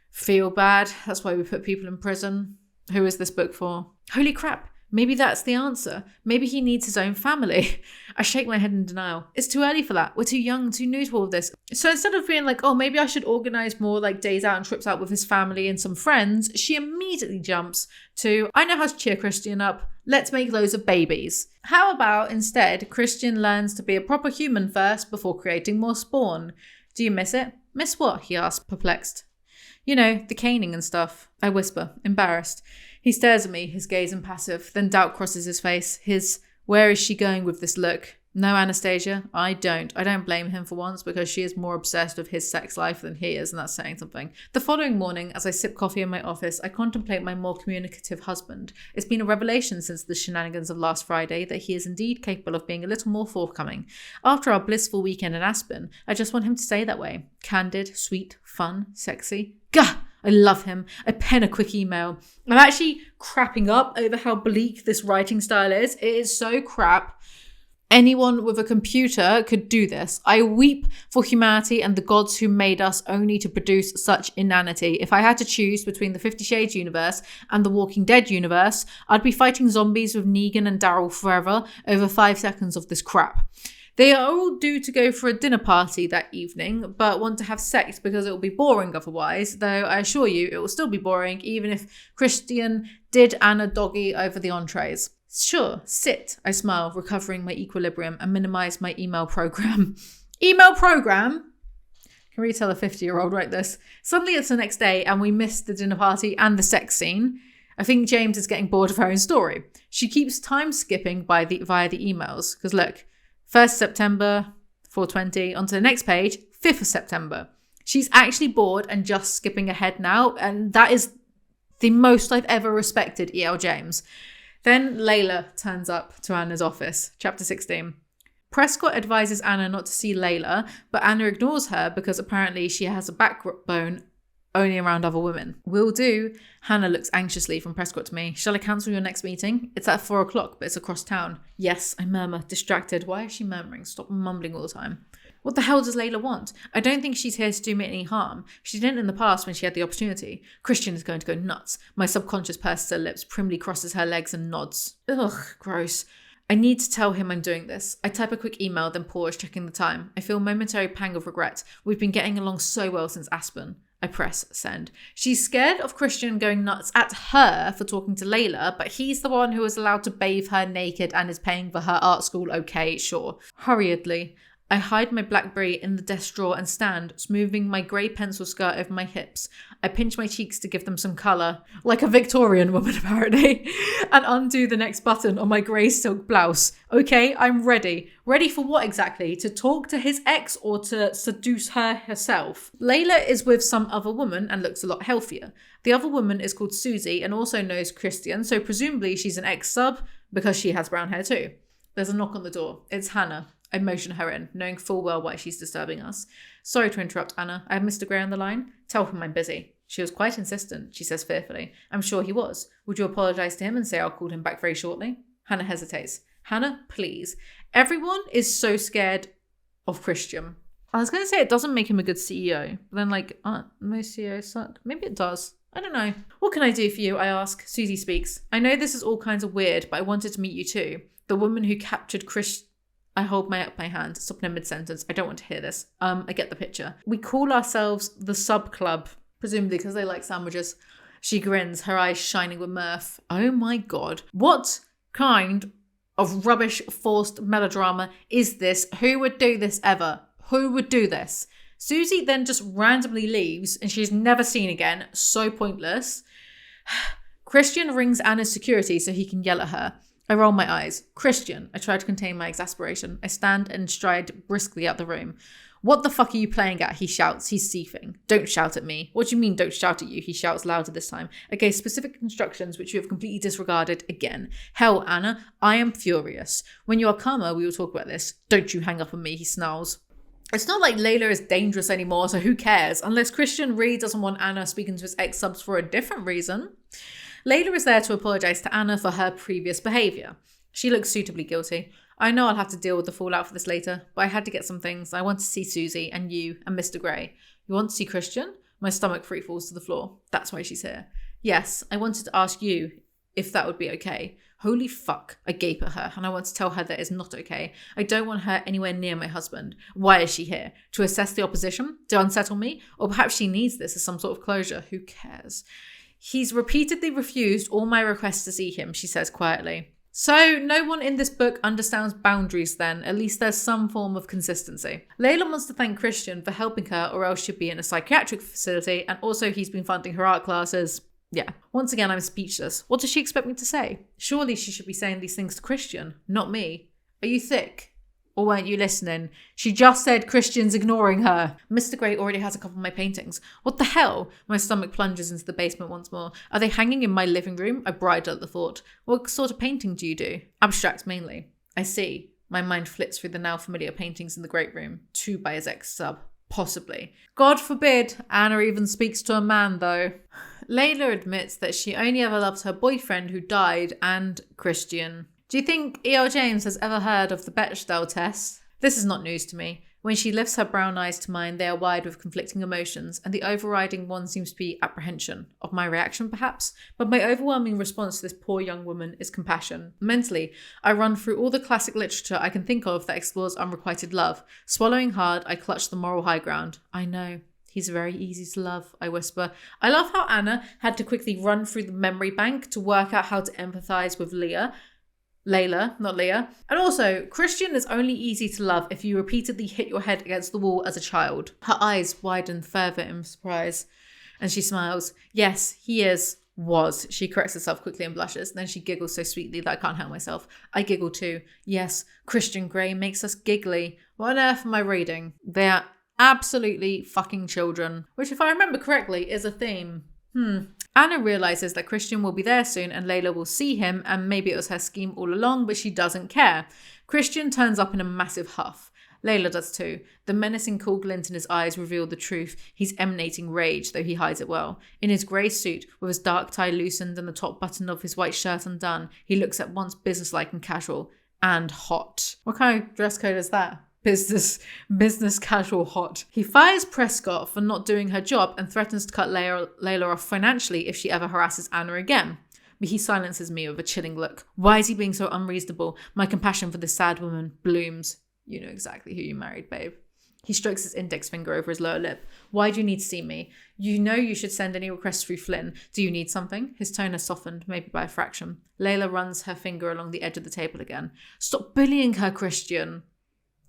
feel bad. That's why we put people in prison. Who is this book for? Holy crap. Maybe that's the answer. Maybe he needs his own family. I shake my head in denial. It's too early for that. We're too young, too new to all of this. So instead of being like, oh, maybe I should organize more like days out and trips out with his family and some friends, she immediately jumps to, I know how to cheer Christian up. Let's make loads of babies. How about instead Christian learns to be a proper human first before creating more spawn? Do you miss it? Miss what? He asks, perplexed. You know, the caning and stuff. I whisper, embarrassed. He stares at me, his gaze impassive. Then doubt crosses his face. His, where is she going with this look? No, Anastasia, I don't. I don't blame him for once because she is more obsessed with his sex life than he is, and that's saying something. The following morning, as I sip coffee in my office, I contemplate my more communicative husband. It's been a revelation since the shenanigans of last Friday that he is indeed capable of being a little more forthcoming. After our blissful weekend in Aspen, I just want him to stay that way. Candid, sweet, fun, sexy. Gah! I love him. I pen a quick email. I'm actually crapping up over how bleak this writing style is. It is so crap. Anyone with a computer could do this. I weep for humanity and the gods who made us only to produce such inanity. If I had to choose between the 50 Shades universe and the Walking Dead universe, I'd be fighting zombies with Negan and Daryl forever over 5 seconds of this crap. They are all due to go for a dinner party that evening, but want to have sex because it will be boring otherwise, though I assure you it will still be boring even if Christian did Anna doggy over the entrees. Sure, sit, I smile, recovering my equilibrium and minimize my email program. Email program? Can really tell a 50-year-old write this. Suddenly it's the next day and we miss the dinner party and the sex scene. I think James is getting bored of her own story. She keeps time skipping via the emails, because look, 1st September, 4:20, onto the next page, 5th of September. She's actually bored and just skipping ahead now, and that is the most I've ever respected E.L. James. Then Layla turns up to Anna's office. Chapter 16. Prescott advises Anna not to see Layla, but Anna ignores her because apparently she has a backbone only around other women. Will do. Hannah looks anxiously from Prescott to me. Shall I cancel your next meeting? It's at 4 o'clock, but it's across town. Yes, I murmur, distracted. Why is she murmuring? Stop mumbling all the time. What the hell does Layla want? I don't think she's here to do me any harm. She didn't in the past when she had the opportunity. Christian is going to go nuts. My subconscious purses her lips, primly crosses her legs and nods. Ugh, gross. I need to tell him I'm doing this. I type a quick email, then pause, checking the time. I feel a momentary pang of regret. We've been getting along so well since Aspen. I press send. She's scared of Christian going nuts at her for talking to Layla, but he's the one who is allowed to bathe her naked and is paying for her art school. Okay, sure. Hurriedly, I hide my BlackBerry in the desk drawer and stand, smoothing my grey pencil skirt over my hips. I pinch my cheeks to give them some colour, like a Victorian woman apparently, and undo the next button on my grey silk blouse. Okay, I'm ready. Ready for what exactly? To talk to his ex or to seduce her herself? Layla is with some other woman and looks a lot healthier. The other woman is called Susie and also knows Christian, so presumably she's an ex-sub because she has brown hair too. There's a knock on the door. It's Hannah. I motion her in, knowing full well why she's disturbing us. Sorry to interrupt, Anna. I have Mr. Grey on the line. Tell him I'm busy. She was quite insistent, she says fearfully. I'm sure he was. Would you apologise to him and say I'll call him back very shortly? Hannah hesitates. Hannah, please. Everyone is so scared of Christian. I was going to say it doesn't make him a good CEO, but then aren't most CEOs suck? Maybe it does. I don't know. What can I do for you, I ask. Susie speaks. I know this is all kinds of weird, but I wanted to meet you too. The woman who captured Christian. I hold my hand, stop in a mid-sentence. I don't want to hear this. I get the picture. We call ourselves the Sub Club, presumably because they like sandwiches. She grins, her eyes shining with mirth. Oh my God. What kind of rubbish forced melodrama is this? Who would do this ever? Who would do this? Susie then just randomly leaves and she's never seen again. So pointless. Christian rings Anna's security so he can yell at her. I roll my eyes. Christian. I try to contain my exasperation. I stand and stride briskly out the room. What the fuck are you playing at? He shouts. He's seething. Don't shout at me. What do you mean don't shout at you? He shouts louder this time. I gave specific instructions which you have completely disregarded again. Hell, Anna, I am furious. When you are calmer, we will talk about this. Don't you hang up on me, he snarls. It's not like Layla is dangerous anymore, so who cares? Unless Christian really doesn't want Anna speaking to his ex-subs for a different reason. Layla is there to apologise to Anna for her previous behaviour. She looks suitably guilty. I know I'll have to deal with the fallout for this later, but I had to get some things. I want to see Susie and you and Mr. Grey. You want to see Christian? My stomach free falls to the floor. That's why she's here. Yes, I wanted to ask you if that would be okay. Holy fuck, I gape at her and I want to tell her that it's not okay. I don't want her anywhere near my husband. Why is she here? To assess the opposition? To unsettle me? Or perhaps she needs this as some sort of closure. Who cares? He's repeatedly refused all my requests to see him, she says quietly. So no one in this book understands boundaries then. At least there's some form of consistency. Layla wants to thank Christian for helping her or else she'd be in a psychiatric facility, and also he's been funding her art classes. Yeah. Once again, I'm speechless. What does she expect me to say? Surely she should be saying these things to Christian, not me. Are you thick? Or weren't you listening? She just said Christian's ignoring her. Mr. Grey already has a couple of my paintings. What the hell? My stomach plunges into the basement once more. Are they hanging in my living room? I bridle at the thought. What sort of painting do you do? Abstract mainly. I see. My mind flits through the now familiar paintings in the great room. 2 by his ex-sub. Possibly. God forbid Anna even speaks to a man though. Layla admits that she only ever loved her boyfriend who died and Christian. Do you think E.L. James has ever heard of the Bechdel test? This is not news to me. When she lifts her brown eyes to mine, they are wide with conflicting emotions, and the overriding one seems to be apprehension. Of my reaction, perhaps? But my overwhelming response to this poor young woman is compassion. Mentally, I run through all the classic literature I can think of that explores unrequited love. Swallowing hard, I clutch the moral high ground. I know. He's very easy to love, I whisper. I love how Anna had to quickly run through the memory bank to work out how to empathise with Layla, not Leah. And also, Christian is only easy to love if you repeatedly hit your head against the wall as a child. Her eyes widen further in surprise, and she smiles. Yes, he was. She corrects herself quickly and blushes. Then she giggles so sweetly that I can't help myself. I giggle too. Yes, Christian Grey makes us giggly. What on earth am I reading? They are absolutely fucking children, which if I remember correctly is a theme. Anna realises that Christian will be there soon and Layla will see him, and maybe it was her scheme all along, but she doesn't care. Christian turns up in a massive huff. Layla does too. The menacing cool glint in his eyes revealed the truth. He's emanating rage, though he hides it well. In his grey suit, with his dark tie loosened and the top button of his white shirt undone, he looks at once businesslike and casual. And hot. What kind of dress code is that? Business casual hot. He fires Prescott for not doing her job and threatens to cut Layla off financially if she ever harasses Anna again. But he silences me with a chilling look. Why is he being so unreasonable? My compassion for this sad woman blooms. You know exactly who you married, babe. He strokes his index finger over his lower lip. Why do you need to see me? You know you should send any requests through Flynn. Do you need something? His tone has softened, maybe by a fraction. Layla runs her finger along the edge of the table again. Stop bullying her, Christian.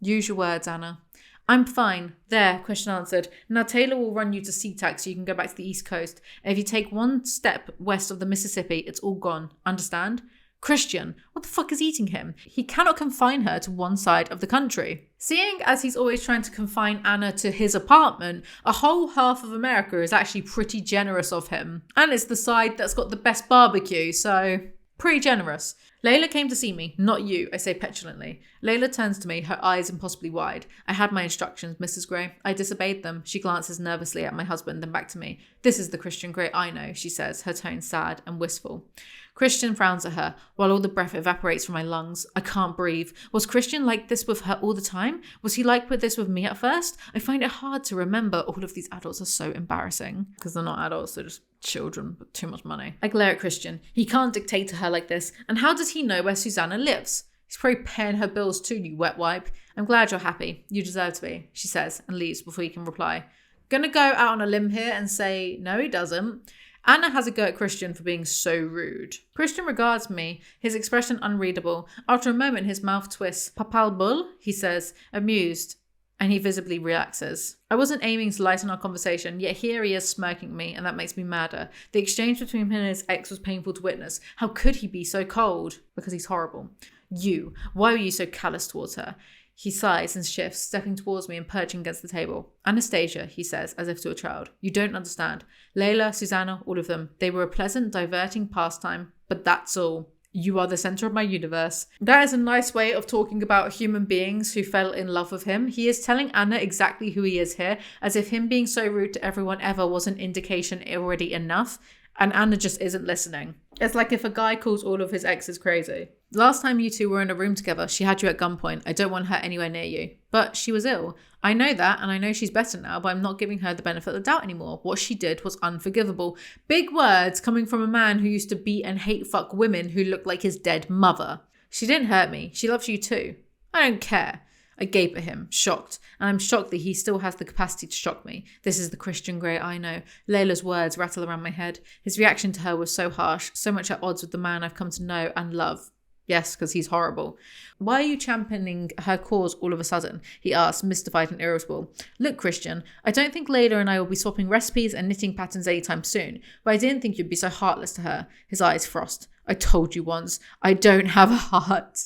Use your words, Anna. I'm fine. There, Christian answered. Now Taylor will run you to SeaTac so you can go back to the East Coast. And if you take one step west of the Mississippi, it's all gone. Understand? Christian, what the fuck is eating him? He cannot confine her to one side of the country. Seeing as he's always trying to confine Anna to his apartment, a whole half of America is actually pretty generous of him. And it's the side that's got the best barbecue, so pretty generous. Layla came to see me, not you, I say petulantly. Layla turns to me, her eyes impossibly wide. I had my instructions, Mrs. Grey. I disobeyed them. She glances nervously at my husband, then back to me. This is the Christian Grey I know, she says, her tone sad and wistful. Christian frowns at her, while all the breath evaporates from my lungs. I can't breathe. Was Christian like this with her all the time? Was he like this with me at first? I find it hard to remember. All of these adults are so embarrassing. Because they're not adults, they're just children with too much money. I glare at Christian. He can't dictate to her like this. And how does he know where Susanna lives? He's probably paying her bills too, you wet wipe. I'm glad you're happy. You deserve to be, she says, and leaves before he can reply. Gonna go out on a limb here and say, no, he doesn't. Anna has a go at Christian for being so rude. Christian regards me, his expression unreadable. After a moment, his mouth twists. Papalbul, he says, amused, and he visibly relaxes. I wasn't aiming to lighten our conversation, yet here he is smirking at me, and that makes me madder. The exchange between him and his ex was painful to witness. How could he be so cold? Because he's horrible. You, why were you so callous towards her? He sighs and shifts, stepping towards me and perching against the table. Anastasia, he says, as if to a child. You don't understand. Layla, Susanna, all of them. They were a pleasant, diverting pastime, but that's all. You are the center of my universe. That is a nice way of talking about human beings who fell in love with him. He is telling Anna exactly who he is here, as if him being so rude to everyone ever was an indication already enough, and Anna just isn't listening. It's like if a guy calls all of his exes crazy. Last time you two were in a room together, she had you at gunpoint. I don't want her anywhere near you. But she was ill. I know that, and I know she's better now, but I'm not giving her the benefit of the doubt anymore. What she did was unforgivable. Big words coming from a man who used to beat and hate fuck women who looked like his dead mother. She didn't hurt me. She loves you too. I don't care. I gape at him, shocked, and I'm shocked that he still has the capacity to shock me. This is the Christian Grey I know. Layla's words rattle around my head. His reaction to her was so harsh, so much at odds with the man I've come to know and love. Yes, because he's horrible. Why are you championing her cause all of a sudden? He asked, mystified and irritable. Look, Christian, I don't think Layla and I will be swapping recipes and knitting patterns anytime soon, but I didn't think you'd be so heartless to her. His eyes frost. I told you once, I don't have a heart.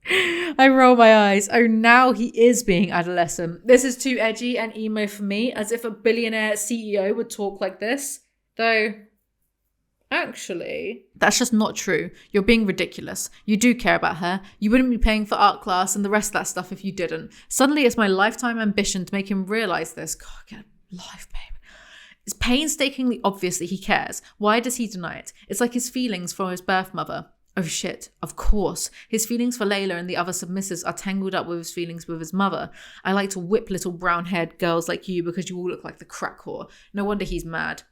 I roll my eyes. Oh, now he is being adolescent. This is too edgy and emo for me, as if a billionaire CEO would talk like this. Though, actually, that's just not true. You're being ridiculous. You do care about her. You wouldn't be paying for art class and the rest of that stuff if you didn't. Suddenly, it's my lifetime ambition to make him realize this. God, get a life, babe. It's painstakingly obvious that he cares. Why does he deny it? It's like his feelings for his birth mother. Oh shit, of course. His feelings for Layla and the other submissives are tangled up with his feelings with his mother. I like to whip little brown-haired girls like you because you all look like the crack whore. No wonder he's mad.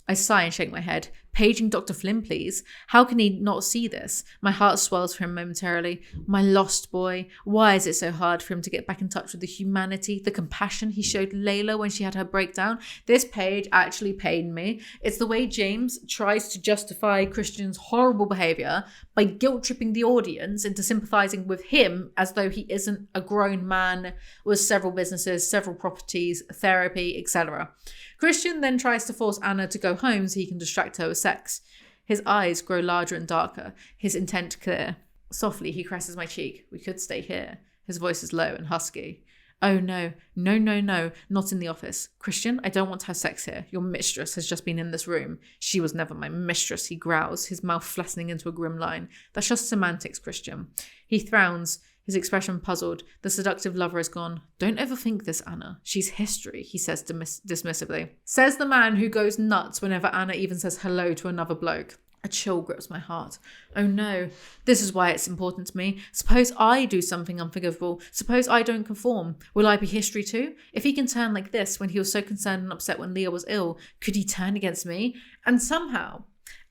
I sigh and shake my head. Paging Dr. Flynn, please. How can he not see this? My heart swells for him momentarily. My lost boy. Why is it so hard for him to get back in touch with the humanity, the compassion he showed Layla when she had her breakdown? This page actually pained me. It's the way James tries to justify Christian's horrible behavior by guilt-tripping the audience into sympathizing with him as though he isn't a grown man with several businesses, several properties, therapy, etc. Christian then tries to force Anna to go home so he can distract her with sex. His eyes grow larger and darker, his intent clear. Softly, he caresses my cheek. We could stay here. His voice is low and husky. Oh no, not in the office. Christian, I don't want to have sex here. Your mistress has just been in this room. She was never my mistress, he growls, his mouth flattening into a grim line. That's just semantics, Christian. He frowns, His expression puzzled. The seductive lover is gone. Don't overthink this, Anna. She's history, he says dismissively. Says the man who goes nuts whenever Anna even says hello to another bloke. A chill grips my heart. Oh no, this is why it's important to me. Suppose I do something unforgivable. Suppose I don't conform. Will I be history too? If he can turn like this when he was so concerned and upset when Leah was ill, could he turn against me? And somehow,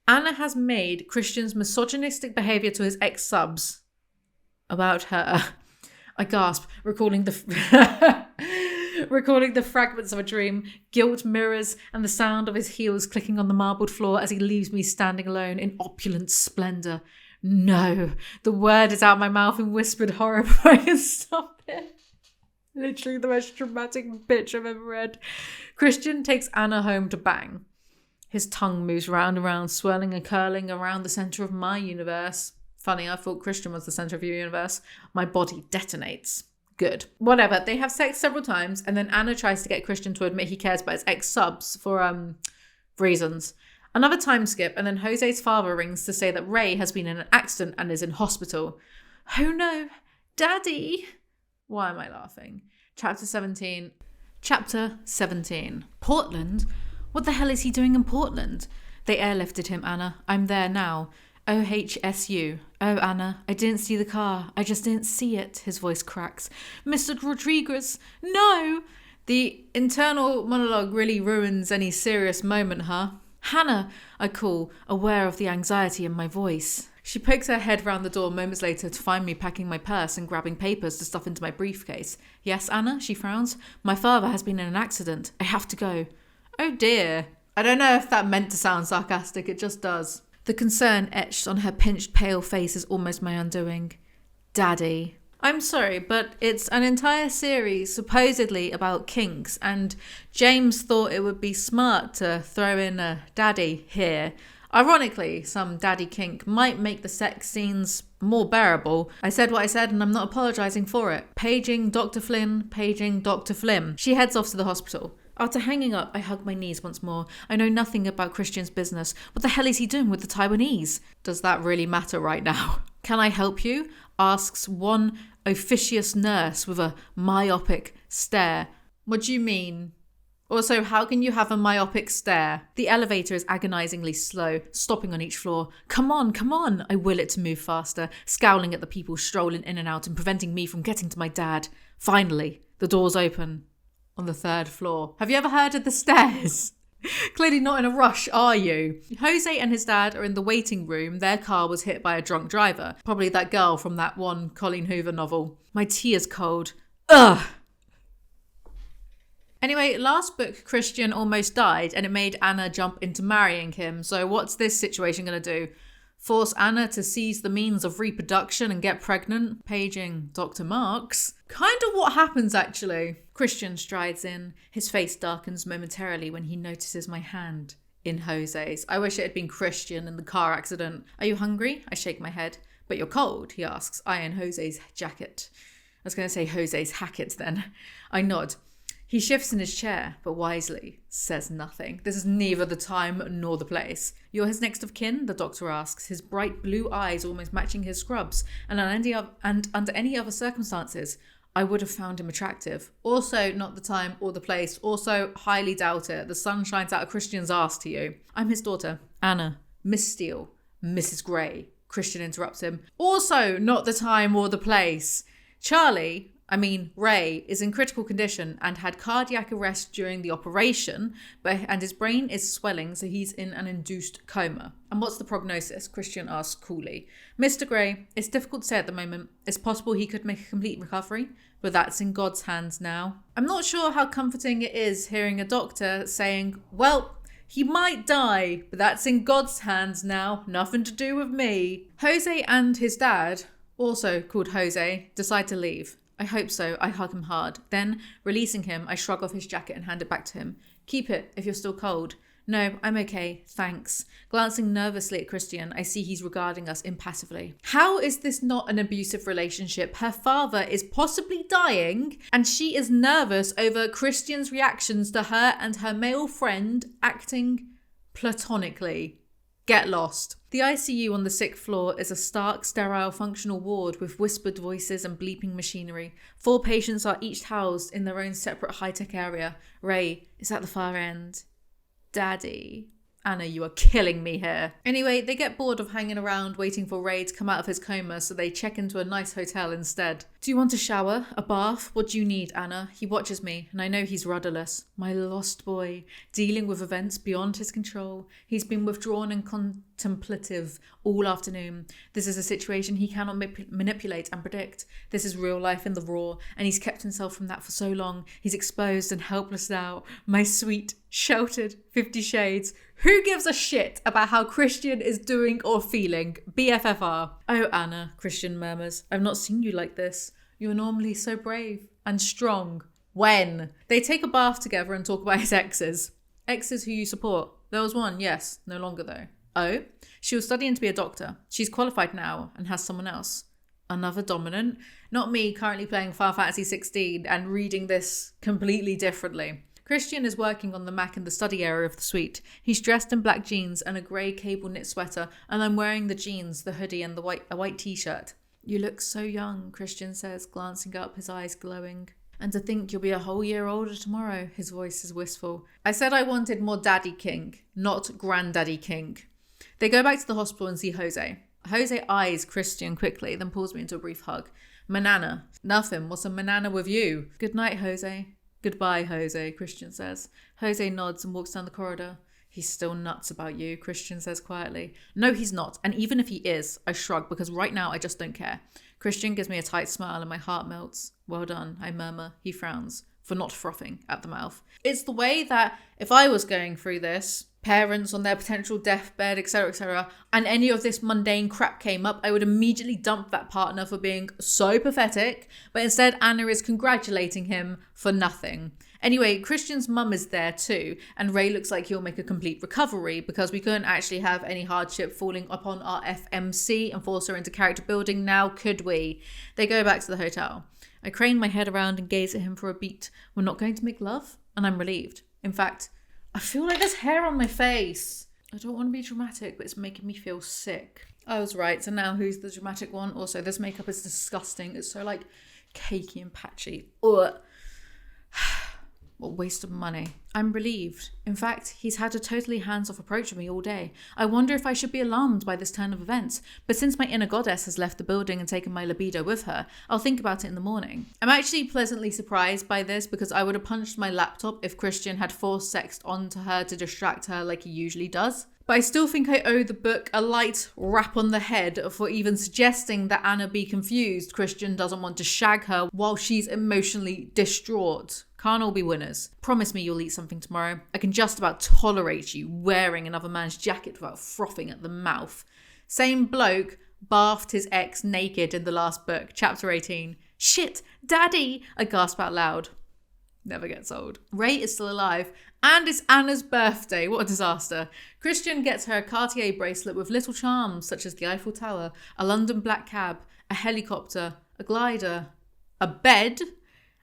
Anna has made Christian's misogynistic behaviour to his ex-subs about her. I gasp, recalling the fragments of a dream, gilt mirrors, and the sound of his heels clicking on the marbled floor as he leaves me standing alone in opulent splendour. No, the word is out my mouth in whispered horror before I can stop it. Literally the most dramatic bitch I've ever read. Christian takes Anna home to bang. His tongue moves round and round, swirling and curling around the centre of my universe. Funny, I thought Christian was the centre of your universe. My body detonates. Good. Whatever. They have sex several times, and then Anna tries to get Christian to admit he cares about his ex-subs for reasons. Another time skip, and then Jose's father rings to say that Ray has been in an accident and is in hospital. Oh no, Daddy! Why am I laughing? Chapter 17. Portland? What the hell is he doing in Portland? They airlifted him, Anna. I'm there now. OHSU. Oh, Anna, I didn't see the car. I just didn't see it. His voice cracks. Mr. Rodriguez, no! The internal monologue really ruins any serious moment, huh? Hannah, I call, aware of the anxiety in my voice. She pokes her head round the door moments later to find me packing my purse and grabbing papers to stuff into my briefcase. Yes, Anna, she frowns. My father has been in an accident. I have to go. Oh dear. I don't know if that meant to sound sarcastic, it just does. The concern etched on her pinched, pale face is almost my undoing. Daddy. I'm sorry, but it's an entire series supposedly about kinks, and James thought it would be smart to throw in a daddy here. Ironically, some daddy kink might make the sex scenes more bearable. I said what I said and I'm not apologising for it. Paging Dr. Flynn, paging Dr. Flynn. She heads off to the hospital. After hanging up, I hug my knees once more. I know nothing about Christian's business. What the hell is he doing with the Taiwanese? Does that really matter right now? Can I help you? Asks one officious nurse with a myopic stare. What do you mean? Also, how can you have a myopic stare? The elevator is agonizingly slow, stopping on each floor. Come on. I will it to move faster, scowling at the people strolling in and out and preventing me from getting to my dad. Finally, the doors open. On the 3rd floor. Have you ever heard of the stairs? Clearly not in a rush, are you? Jose and his dad are in the waiting room. Their car was hit by a drunk driver. Probably that girl from that one Colleen Hoover novel. My tea is cold. Ugh! Anyway, last book, Christian almost died and it made Anna jump into marrying him. So what's this situation going to do? Force Anna to seize the means of reproduction and get pregnant? Paging Dr. Marks. Kind of what happens, actually. Christian strides in. His face darkens momentarily when he notices my hand in Jose's. I wish it had been Christian in the car accident. Are you hungry? I shake my head. But you're cold, he asks, eyeing Jose's jacket. I was going to say Jose's hacket then. I nod. He shifts in his chair, but wisely says nothing. This is neither the time nor the place. You're his next of kin? The doctor asks, his bright blue eyes almost matching his scrubs. And under any other circumstances, I would have found him attractive. Also, not the time or the place. Also, highly doubt it. The sun shines out of Christian's ass to you. I'm his daughter, Anna, Miss Steele, Mrs. Grey. Christian interrupts him. Also, not the time or the place. Ray is in critical condition and had cardiac arrest during the operation, and his brain is swelling, so he's in an induced coma. And what's the prognosis? Christian asks coolly. Mr. Grey, it's difficult to say at the moment. It's possible he could make a complete recovery, but that's in God's hands now. I'm not sure how comforting it is hearing a doctor saying, well, he might die, but that's in God's hands now. Nothing to do with me. Jose and his dad, also called Jose, decide to leave. I hope so. I hug him hard. Then, releasing him, I shrug off his jacket and hand it back to him. Keep it if you're still cold. No, I'm okay, thanks. Glancing nervously at Christian, I see he's regarding us impassively. How is this not an abusive relationship? Her father is possibly dying, and she is nervous over Christian's reactions to her and her male friend acting platonically. Get lost. The ICU on the 6th floor is a stark, sterile, functional ward with whispered voices and bleeping machinery. 4 patients are each housed in their own separate high-tech area. Ray is at the far end. Daddy. Anna, you are killing me here. Anyway, they get bored of hanging around waiting for Ray to come out of his coma, so they check into a nice hotel instead. Do you want a shower? A bath? What do you need, Anna? He watches me, and I know he's rudderless. My lost boy, dealing with events beyond his control. He's been withdrawn and contemplative all afternoon. This is a situation he cannot manipulate and predict. This is real life in the raw, and he's kept himself from that for so long. He's exposed and helpless now. My sweet, sheltered 50 Shades. Who gives a shit about how Christian is doing or feeling? BFFR. Oh, Anna, Christian murmurs. I've not seen you like this. You're normally so brave and strong. When? They take a bath together and talk about his exes. Exes who you support. There was one, yes. No longer though. Oh? She was studying to be a doctor. She's qualified now and has someone else. Another dominant? Not me, currently playing Final Fantasy 16 and reading this completely differently. Christian is working on the Mac in the study area of the suite. He's dressed in black jeans and a grey cable knit sweater, and I'm wearing the jeans, the hoodie, and a white t-shirt. You look so young, Christian says, glancing up, his eyes glowing. And to think you'll be a whole year older tomorrow, his voice is wistful. I said I wanted more Daddy King, not Granddaddy King. They go back to the hospital and see Jose. Jose eyes Christian quickly, then pulls me into a brief hug. Manana. Nothing. What's a manana with you? Good night, Jose. Goodbye, Jose, Christian says. Jose nods and walks down the corridor. He's still nuts about you, Christian says quietly. No, he's not. And even if he is, I shrug because right now I just don't care. Christian gives me a tight smile and my heart melts. Well done, I murmur. He frowns for not frothing at the mouth. It's the way that if I was going through this, parents on their potential deathbed, etc., and any of this mundane crap came up, I would immediately dump that partner for being so pathetic, but instead Anna is congratulating him for nothing. Anyway, Christian's mum is there too, and Ray looks like he'll make a complete recovery because we couldn't actually have any hardship falling upon our FMC and force her into character building now, could we? They go back to the hotel. I crane my head around and gaze at him for a beat. We're not going to make love? And I'm relieved. In fact, I feel like there's hair on my face. I don't want to be dramatic, but it's making me feel sick. I was right. So now who's the dramatic one? Also, this makeup is disgusting. It's so like cakey and patchy. Ugh. What waste of money. I'm relieved. In fact, he's had a totally hands-off approach with me all day. I wonder if I should be alarmed by this turn of events, but since my inner goddess has left the building and taken my libido with her, I'll think about it in the morning. I'm actually pleasantly surprised by this because I would have punched my laptop if Christian had forced sex onto her to distract her like he usually does. But I still think I owe the book a light rap on the head for even suggesting that Anna be confused Christian doesn't want to shag her while she's emotionally distraught. Can't all be winners. Promise me you'll eat something tomorrow. I can just about tolerate you wearing another man's jacket without frothing at the mouth. Same bloke bathed his ex naked in the last book, chapter 18. Shit, Daddy! I gasp out loud. Never gets old. Ray is still alive, and it's Anna's birthday. What a disaster. Christian gets her a Cartier bracelet with little charms such as the Eiffel Tower, a London black cab, a helicopter, a glider, a bed,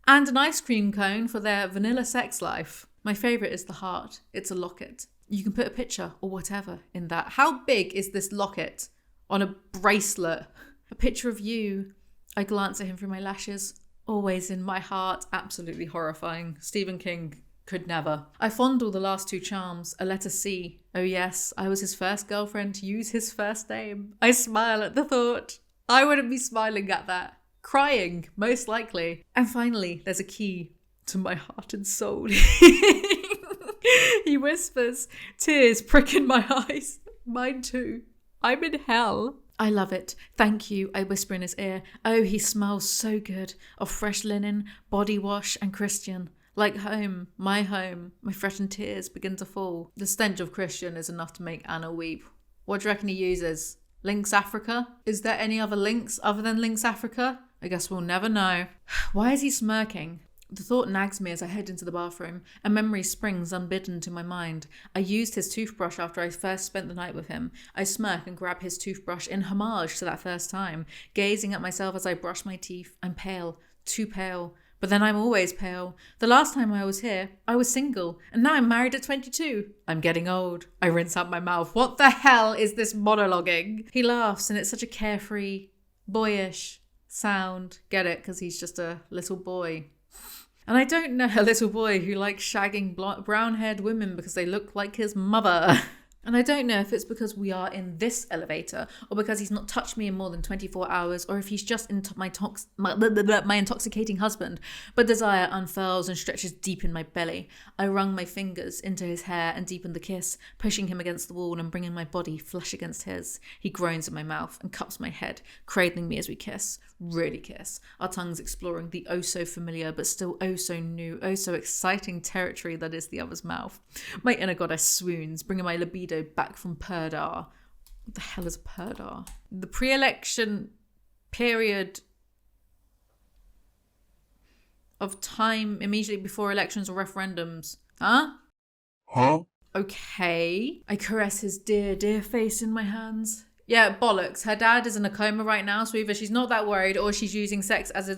and an ice cream cone for their vanilla sex life. My favourite is the heart. It's a locket. You can put a picture or whatever in that. How big is this locket on a bracelet? A picture of you. I glance at him through my lashes. Always in my heart. Absolutely horrifying. Stephen King could never. I fondle the last 2 charms. A letter C. Oh yes, I was his first girlfriend to use his first name. I smile at the thought. I wouldn't be smiling at that. Crying, most likely. And finally, there's a key to my heart and soul. He whispers, tears pricking my eyes. Mine too. I'm in hell. I love it. Thank you, I whisper in his ear. Oh, he smells so good. Of fresh linen, body wash, and Christian. Like home, my fretting tears begin to fall. The stench of Christian is enough to make Anna weep. What do you reckon he uses? Lynx Africa? Is there any other Lynx other than Lynx Africa? I guess we'll never know. Why is he smirking? The thought nags me as I head into the bathroom. A memory springs unbidden to my mind. I used his toothbrush after I first spent the night with him. I smirk and grab his toothbrush in homage to that first time, gazing at myself as I brush my teeth. I'm pale, too pale. But then I'm always pale. The last time I was here, I was single, and now I'm married at 22. I'm getting old. I rinse out my mouth. What the hell is this monologuing? He laughs, and it's such a carefree, boyish sound. Get it? Because he's just a little boy. And I don't know a little boy who likes shagging brown-haired women because they look like his mother. And I don't know if it's because we are in this elevator or because he's not touched me in more than 24 hours or if he's just into my intoxicating husband. But desire unfurls and stretches deep in my belly. I wrung my fingers into his hair and deepened the kiss, pushing him against the wall and bringing my body flush against his. He groans in my mouth and cups my head, cradling me as we kiss. Really kiss. Our tongues exploring the oh-so-familiar but still oh-so-new, oh-so-exciting territory that is the other's mouth. My inner goddess swoons, bringing my libido back from Perdar. What the hell is Perdar? The pre-election period of time immediately before elections or referendums. Huh? Okay. I caress his dear, dear face in my hands. Yeah, bollocks. Her dad is in a coma right now, so either she's not that worried or she's using sex as a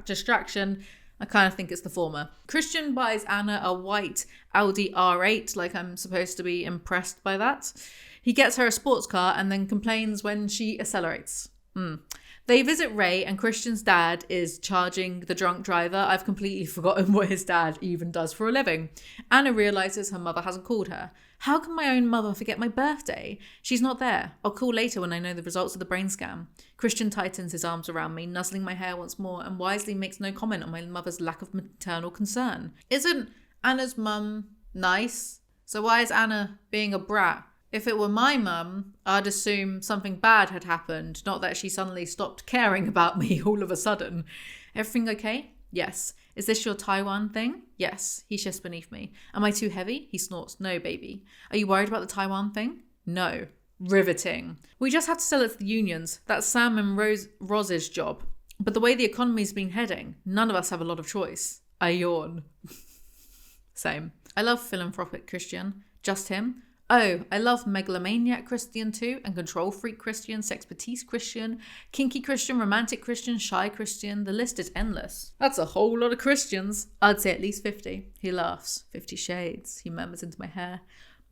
distraction. I kind of think it's the former. Christian buys Anna a white Audi R8, like I'm supposed to be impressed by that. He gets her a sports car and then complains when she accelerates. They visit Ray and Christian's dad is charging the drunk driver. I've completely forgotten what his dad even does for a living. Anna realises her mother hasn't called her. How can my own mother forget my birthday? She's not there. I'll call later when I know the results of the brain scan. Christian tightens his arms around me, nuzzling my hair once more, and wisely makes no comment on my mother's lack of maternal concern. Isn't Anna's mum nice? So why is Anna being a brat? If it were my mum, I'd assume something bad had happened, not that she suddenly stopped caring about me all of a sudden. Everything okay? Yes. Is this your Taiwan thing? Yes. He shifts beneath me. Am I too heavy? He snorts. No, baby. Are you worried about the Taiwan thing? No. Riveting. We just had to sell it to the unions. That's Sam and Roz's job. But the way the economy's been heading, none of us have a lot of choice. I yawn. Same. I love philanthropic Christian. Just him. Oh, I love megalomaniac Christian too, and control freak Christian, sexpertise Christian, kinky Christian, romantic Christian, shy Christian. The list is endless. That's a whole lot of Christians. I'd say at least 50. He laughs. 50 shades. He murmurs into my hair.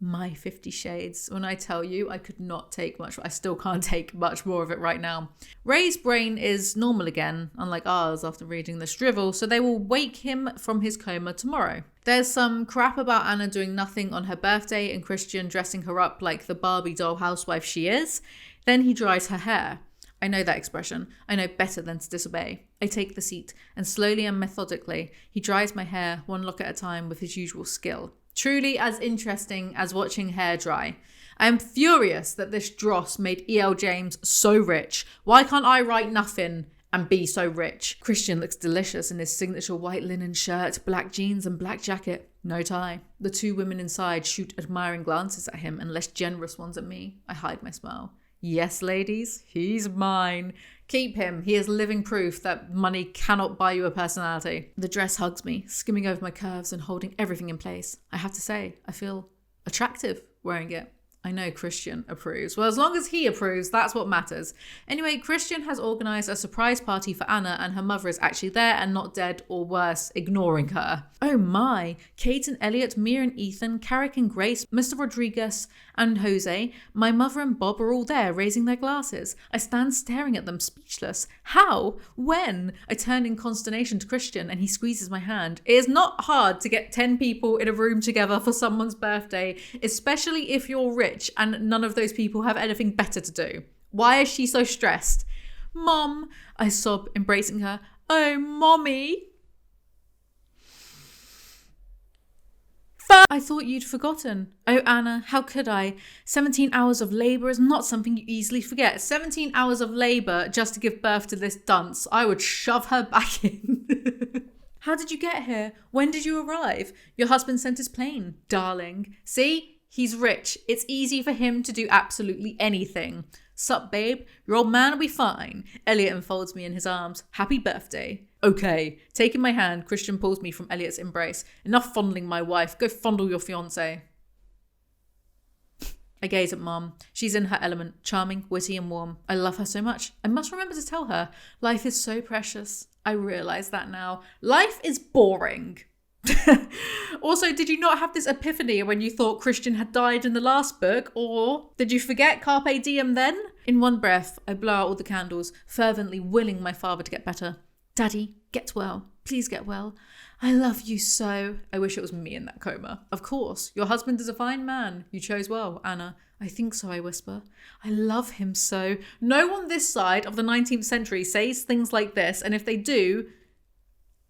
My 50 shades. When I tell you, I could not take much. I still can't take much more of it right now. Ray's brain is normal again, unlike ours after reading this drivel, so they will wake him from his coma tomorrow. There's some crap about Anna doing nothing on her birthday and Christian dressing her up like the Barbie doll housewife she is. Then he dries her hair. I know that expression. I know better than to disobey. I take the seat, and slowly and methodically, he dries my hair one lock at a time with his usual skill. Truly as interesting as watching hair dry. I am furious that this dross made E.L. James so rich. Why can't I write nothing and be so rich? Christian looks delicious in his signature white linen shirt, black jeans and black jacket. No tie. The two women inside shoot admiring glances at him and less generous ones at me. I hide my smile. Yes, ladies, he's mine. Keep him. He is living proof that money cannot buy you a personality. The dress hugs me, skimming over my curves and holding everything in place. I have to say, I feel attractive wearing it. I know Christian approves. Well, as long as he approves, that's what matters. Anyway, Christian has organised a surprise party for Anna and her mother is actually there and not dead or worse, ignoring her. Oh my. Kate and Elliot, Mia and Ethan, Carrick and Grace, Mr. Rodriguez and Jose. My mother and Bob are all there, raising their glasses. I stand staring at them, speechless. How? When? I turn in consternation to Christian and he squeezes my hand. It is not hard to get 10 people in a room together for someone's birthday, especially if you're rich and none of those people have anything better to do. Why is she so stressed? Mom, I sob, embracing her. Oh, Mommy. I thought you'd forgotten. Oh, Anna, how could I? 17 hours of labour is not something you easily forget. 17 hours of labour just to give birth to this dunce. I would shove her back in. How did you get here? When did you arrive? Your husband sent his plane, darling. See? He's rich. It's easy for him to do absolutely anything. Sup, babe? Your old man will be fine. Elliot enfolds me in his arms. Happy birthday. Okay. Taking my hand, Christian pulls me from Elliot's embrace. Enough fondling my wife. Go fondle your fiancé. I gaze at Mom. She's in her element, charming, witty and warm. I love her so much. I must remember to tell her. Life is so precious. I realise that now. Life is boring. Also, did you not have this epiphany when you thought Christian had died in the last book? Or did you forget Carpe Diem then? In one breath, I blow out all the candles, fervently willing my father to get better. Daddy, get well. Please get well. I love you so. I wish it was me in that coma. Of course, your husband is a fine man. You chose well, Anna. I think so, I whisper. I love him so. No one this side of the 19th century says things like this, and if they do,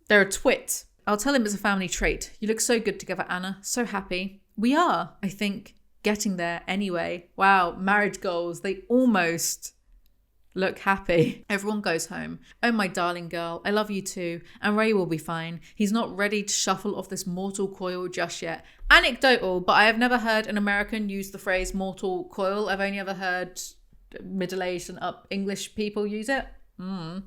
they're a twit. I'll tell him it's a family trait. You look so good together, Anna. So happy. We are, I think, getting there anyway. Wow, marriage goals. They almost look happy. Everyone goes home. Oh, my darling girl, I love you too. And Ray will be fine. He's not ready to shuffle off this mortal coil just yet. Anecdotal, but I have never heard an American use the phrase mortal coil. I've only ever heard middle-aged and up English people use it.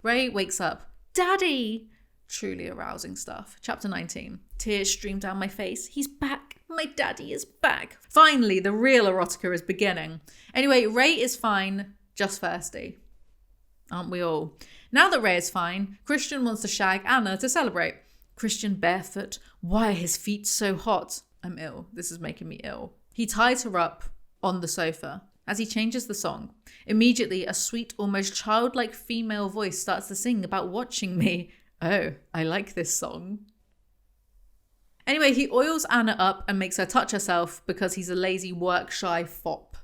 Ray wakes up. Daddy! Truly arousing stuff. Chapter 19. Tears stream down my face. He's back. My daddy is back. Finally, the real erotica is beginning. Anyway, Ray is fine, just thirsty. Aren't we all? Now that Ray is fine, Christian wants to shag Anna to celebrate. Christian barefoot. Why are his feet so hot? I'm ill. This is making me ill. He ties her up on the sofa. As he changes the song, immediately a sweet, almost childlike female voice starts to sing about watching me. Oh, I like this song. Anyway, he oils Anna up and makes her touch herself because he's a lazy, work-shy fop.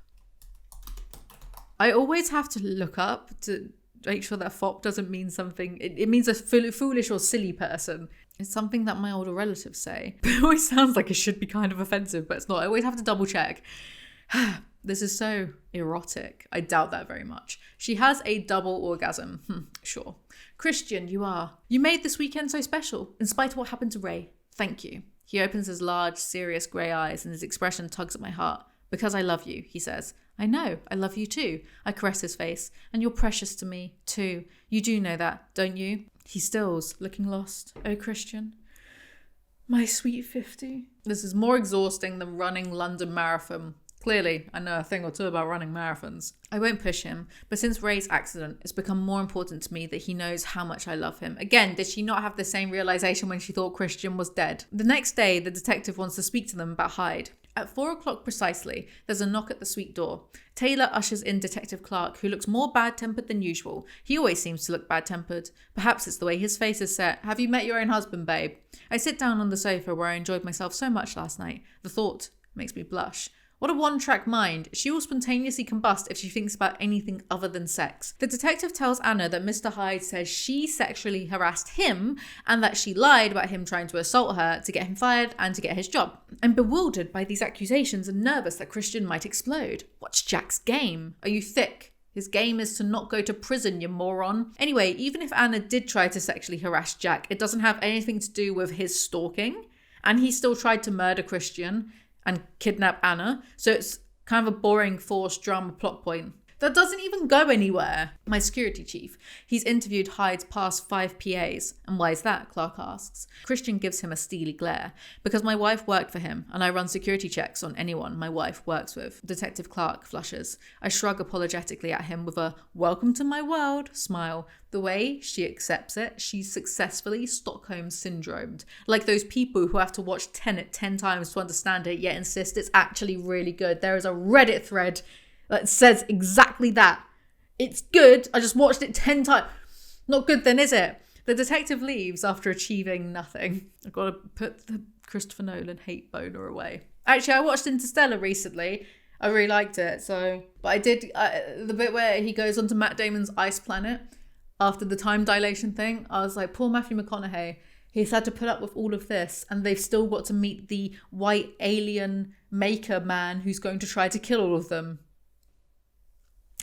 I always have to look up to make sure that fop doesn't mean something. It means a foolish or silly person. It's something that my older relatives say. But it always sounds like it should be kind of offensive, but it's not. I always have to double check. This is so erotic. I doubt that very much. She has a double orgasm. Sure. Christian, you made this weekend so special, in spite of what happened to Ray. Thank you. He opens his large, serious grey eyes and his expression tugs at my heart. Because I love you, he says. I know, I love you too. I caress his face. And you're precious to me, too. You do know that, don't you? He stills, looking lost. Oh, Christian. My sweet 50. This is more exhausting than running London Marathon. Clearly, I know a thing or two about running marathons. I won't push him, but since Ray's accident, it's become more important to me that he knows how much I love him. Again, did she not have the same realization when she thought Christian was dead? The next day, the detective wants to speak to them about Hyde. At 4 o'clock precisely, there's a knock at the suite door. Taylor ushers in Detective Clark, who looks more bad-tempered than usual. He always seems to look bad-tempered. Perhaps it's the way his face is set. Have you met your own husband, babe? I sit down on the sofa where I enjoyed myself so much last night. The thought makes me blush. What a one-track mind. She will spontaneously combust if she thinks about anything other than sex. The detective tells Anna that Mr. Hyde says she sexually harassed him and that she lied about him trying to assault her to get him fired and to get his job. I'm bewildered by these accusations and nervous that Christian might explode. What's Jack's game? Are you thick? His game is to not go to prison, you moron. Anyway, even if Anna did try to sexually harass Jack, it doesn't have anything to do with his stalking. And he still tried to murder Christian and kidnap Anna, so it's kind of a boring forced drama plot point that doesn't even go anywhere. My security chief, he's interviewed Hyde's past 5 PAs. And why is that? Clark asks. Christian gives him a steely glare. Because my wife worked for him, and I run security checks on anyone my wife works with. Detective Clark flushes. I shrug apologetically at him with a welcome to my world smile. The way she accepts it, she's successfully Stockholm syndromed. Like those people who have to watch Tenet 10 times to understand it, yet insist it's actually really good. There is a Reddit thread that says exactly that. It's good. I just watched it 10 times. Not good then, is it? The detective leaves after achieving nothing. I've got to put the Christopher Nolan hate boner away. Actually, I watched Interstellar recently. I really liked it. But I did the bit where he goes onto Matt Damon's ice planet after the time dilation thing. I was like, poor Matthew McConaughey. He's had to put up with all of this, and they've still got to meet the white alien maker man who's going to try to kill all of them.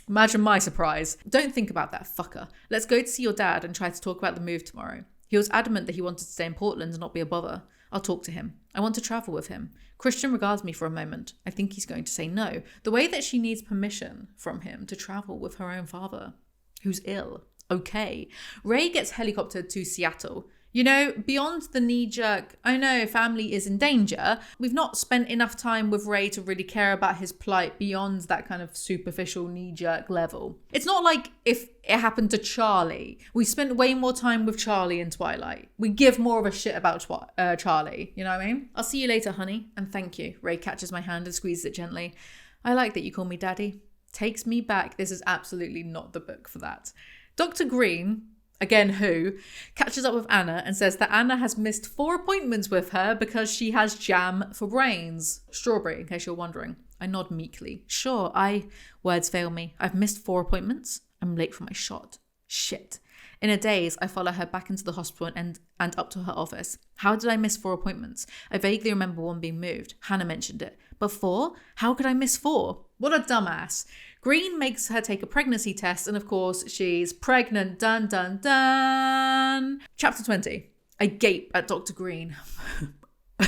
Imagine my surprise. Don't think about that, fucker. Let's go to see your dad and try to talk about the move tomorrow. He was adamant that he wanted to stay in Portland and not be a bother. I'll talk to him. I want to travel with him. Christian regards me for a moment. I think he's going to say no. The way that she needs permission from him to travel with her own father, who's ill. Okay. Ray gets helicoptered to Seattle. You know, beyond the knee-jerk, oh no, family is in danger, we've not spent enough time with Ray to really care about his plight beyond that kind of superficial knee-jerk level. It's not like if it happened to Charlie. We spent way more time with Charlie in Twilight. We give more of a shit about Charlie, you know what I mean? I'll see you later, honey, and thank you. Ray catches my hand and squeezes it gently. I like that you call me daddy. Takes me back. This is absolutely not the book for that. Dr. Green, again who, catches up with Anna and says that Anna has missed 4 appointments with her because she has jam for brains. Strawberry, in case you're wondering. I nod meekly. Sure, words fail me. I've missed 4 appointments. I'm late for my shot. Shit. In a daze, I follow her back into the hospital and up to her office. How did I miss 4 appointments? I vaguely remember one being moved. Hannah mentioned it. But 4? How could I miss 4? What a dumbass. Green makes her take a pregnancy test, and of course, she's pregnant. Dun, dun, dun. Chapter 20. I gape at Dr. Green.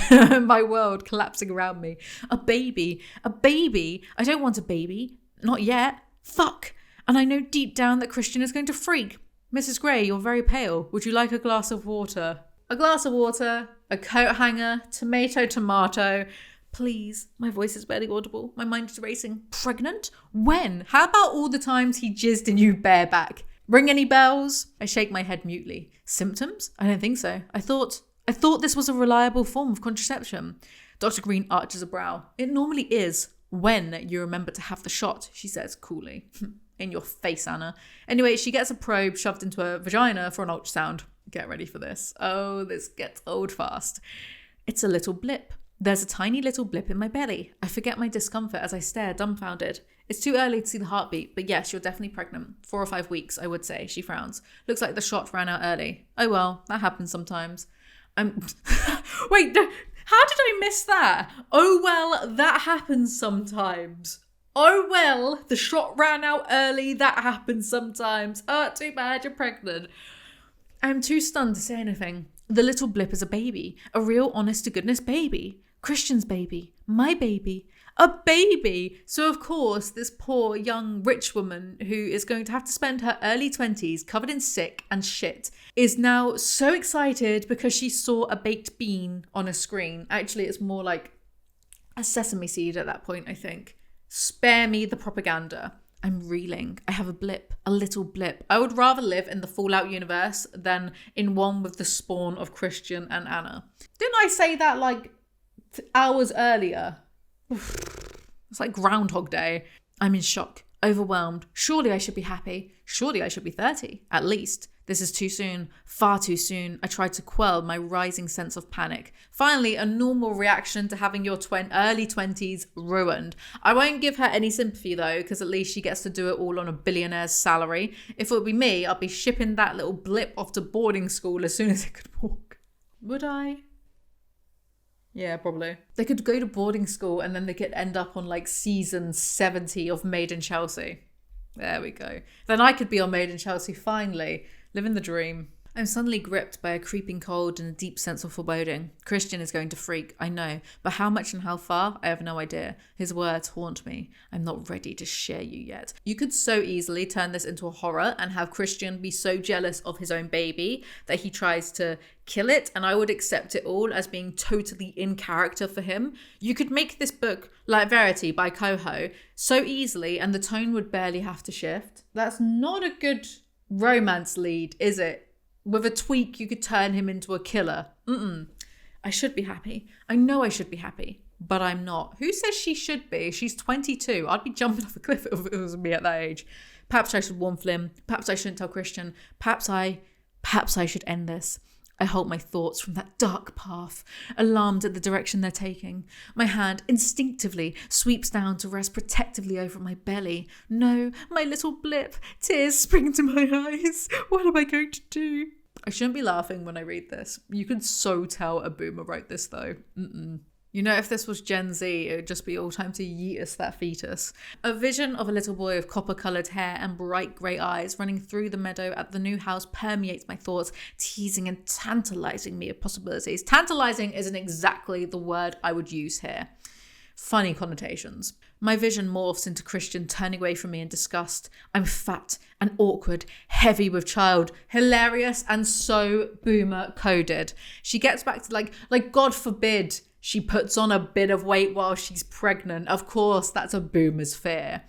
My world collapsing around me. A baby. A baby. I don't want a baby. Not yet. Fuck. And I know deep down that Christian is going to freak. Mrs. Gray, you're very pale. Would you like a glass of water? A glass of water, a coat hanger, tomato. Please. My voice is barely audible. My mind is racing. Pregnant? When? How about all the times he jizzed in you bareback? Ring any bells? I shake my head mutely. Symptoms? I don't think so. I thought this was a reliable form of contraception. Dr. Green arches a brow. It normally is when you remember to have the shot, she says coolly. In your face, Anna. Anyway, she gets a probe shoved into her vagina for an ultrasound. Get ready for this. Oh, this gets old fast. It's a little blip. There's a tiny little blip in my belly. I forget my discomfort as I stare dumbfounded. It's too early to see the heartbeat, but yes, you're definitely pregnant. 4 or 5 weeks, I would say. She frowns. Looks like the shot ran out early. Oh well, that happens sometimes. Wait, how did I miss that? Oh well, that happens sometimes. Oh well, the shot ran out early. That happens sometimes. Oh, too bad you're pregnant. I'm too stunned to say anything. The little blip is a baby. A real honest-to-goodness baby. Christian's baby. My baby. A baby! So of course, this poor young rich woman who is going to have to spend her early 20s covered in sick and shit is now so excited because she saw a baked bean on a screen. Actually, it's more like a sesame seed at that point, I think. Spare me the propaganda. I'm reeling. I have a blip, a little blip. I would rather live in the Fallout universe than in one with the spawn of Christian and Anna. Didn't I say that like hours earlier? It's like Groundhog Day. I'm in shock, overwhelmed. Surely I should be happy. Surely I should be 30, at least. This is too soon, far too soon. I tried to quell my rising sense of panic. Finally, a normal reaction to having your early 20s ruined. I won't give her any sympathy though, because at least she gets to do it all on a billionaire's salary. If it would be me, I'd be shipping that little blip off to boarding school as soon as it could walk. Would I? Yeah, probably. They could go to boarding school and then they could end up on like season 70 of Made in Chelsea. There we go. Then I could be on Made in Chelsea finally. Living the dream. I'm suddenly gripped by a creeping cold and a deep sense of foreboding. Christian is going to freak, I know, but how much and how far, I have no idea. His words haunt me. I'm not ready to share you yet. You could so easily turn this into a horror and have Christian be so jealous of his own baby that he tries to kill it, and I would accept it all as being totally in character for him. You could make this book like Verity by Coho so easily and the tone would barely have to shift. That's not a good romance lead, is it? With a tweak, you could turn him into a killer. I should be happy. I know I should be happy, but I'm not. Who says she should be? She's 22. I'd be jumping off a cliff if it was me at that age. Perhaps I should warn Flim. Perhaps I shouldn't tell Christian. Perhaps I should end this. I halt my thoughts from that dark path, alarmed at the direction they're taking. My hand instinctively sweeps down to rest protectively over my belly. No, my little blip. Tears spring to my eyes. What am I going to do? I shouldn't be laughing when I read this. You can so tell a boomer wrote this though. You know, if this was Gen Z, it would just be all time to yeetus that fetus. A vision of a little boy with copper-coloured hair and bright grey eyes running through the meadow at the new house permeates my thoughts, teasing and tantalising me of possibilities. Tantalising isn't exactly the word I would use here. Funny connotations. My vision morphs into Christian turning away from me in disgust. I'm fat and awkward, heavy with child, hilarious and so boomer coded. She gets back to like God forbid she puts on a bit of weight while she's pregnant. Of course, that's a boomer's fear.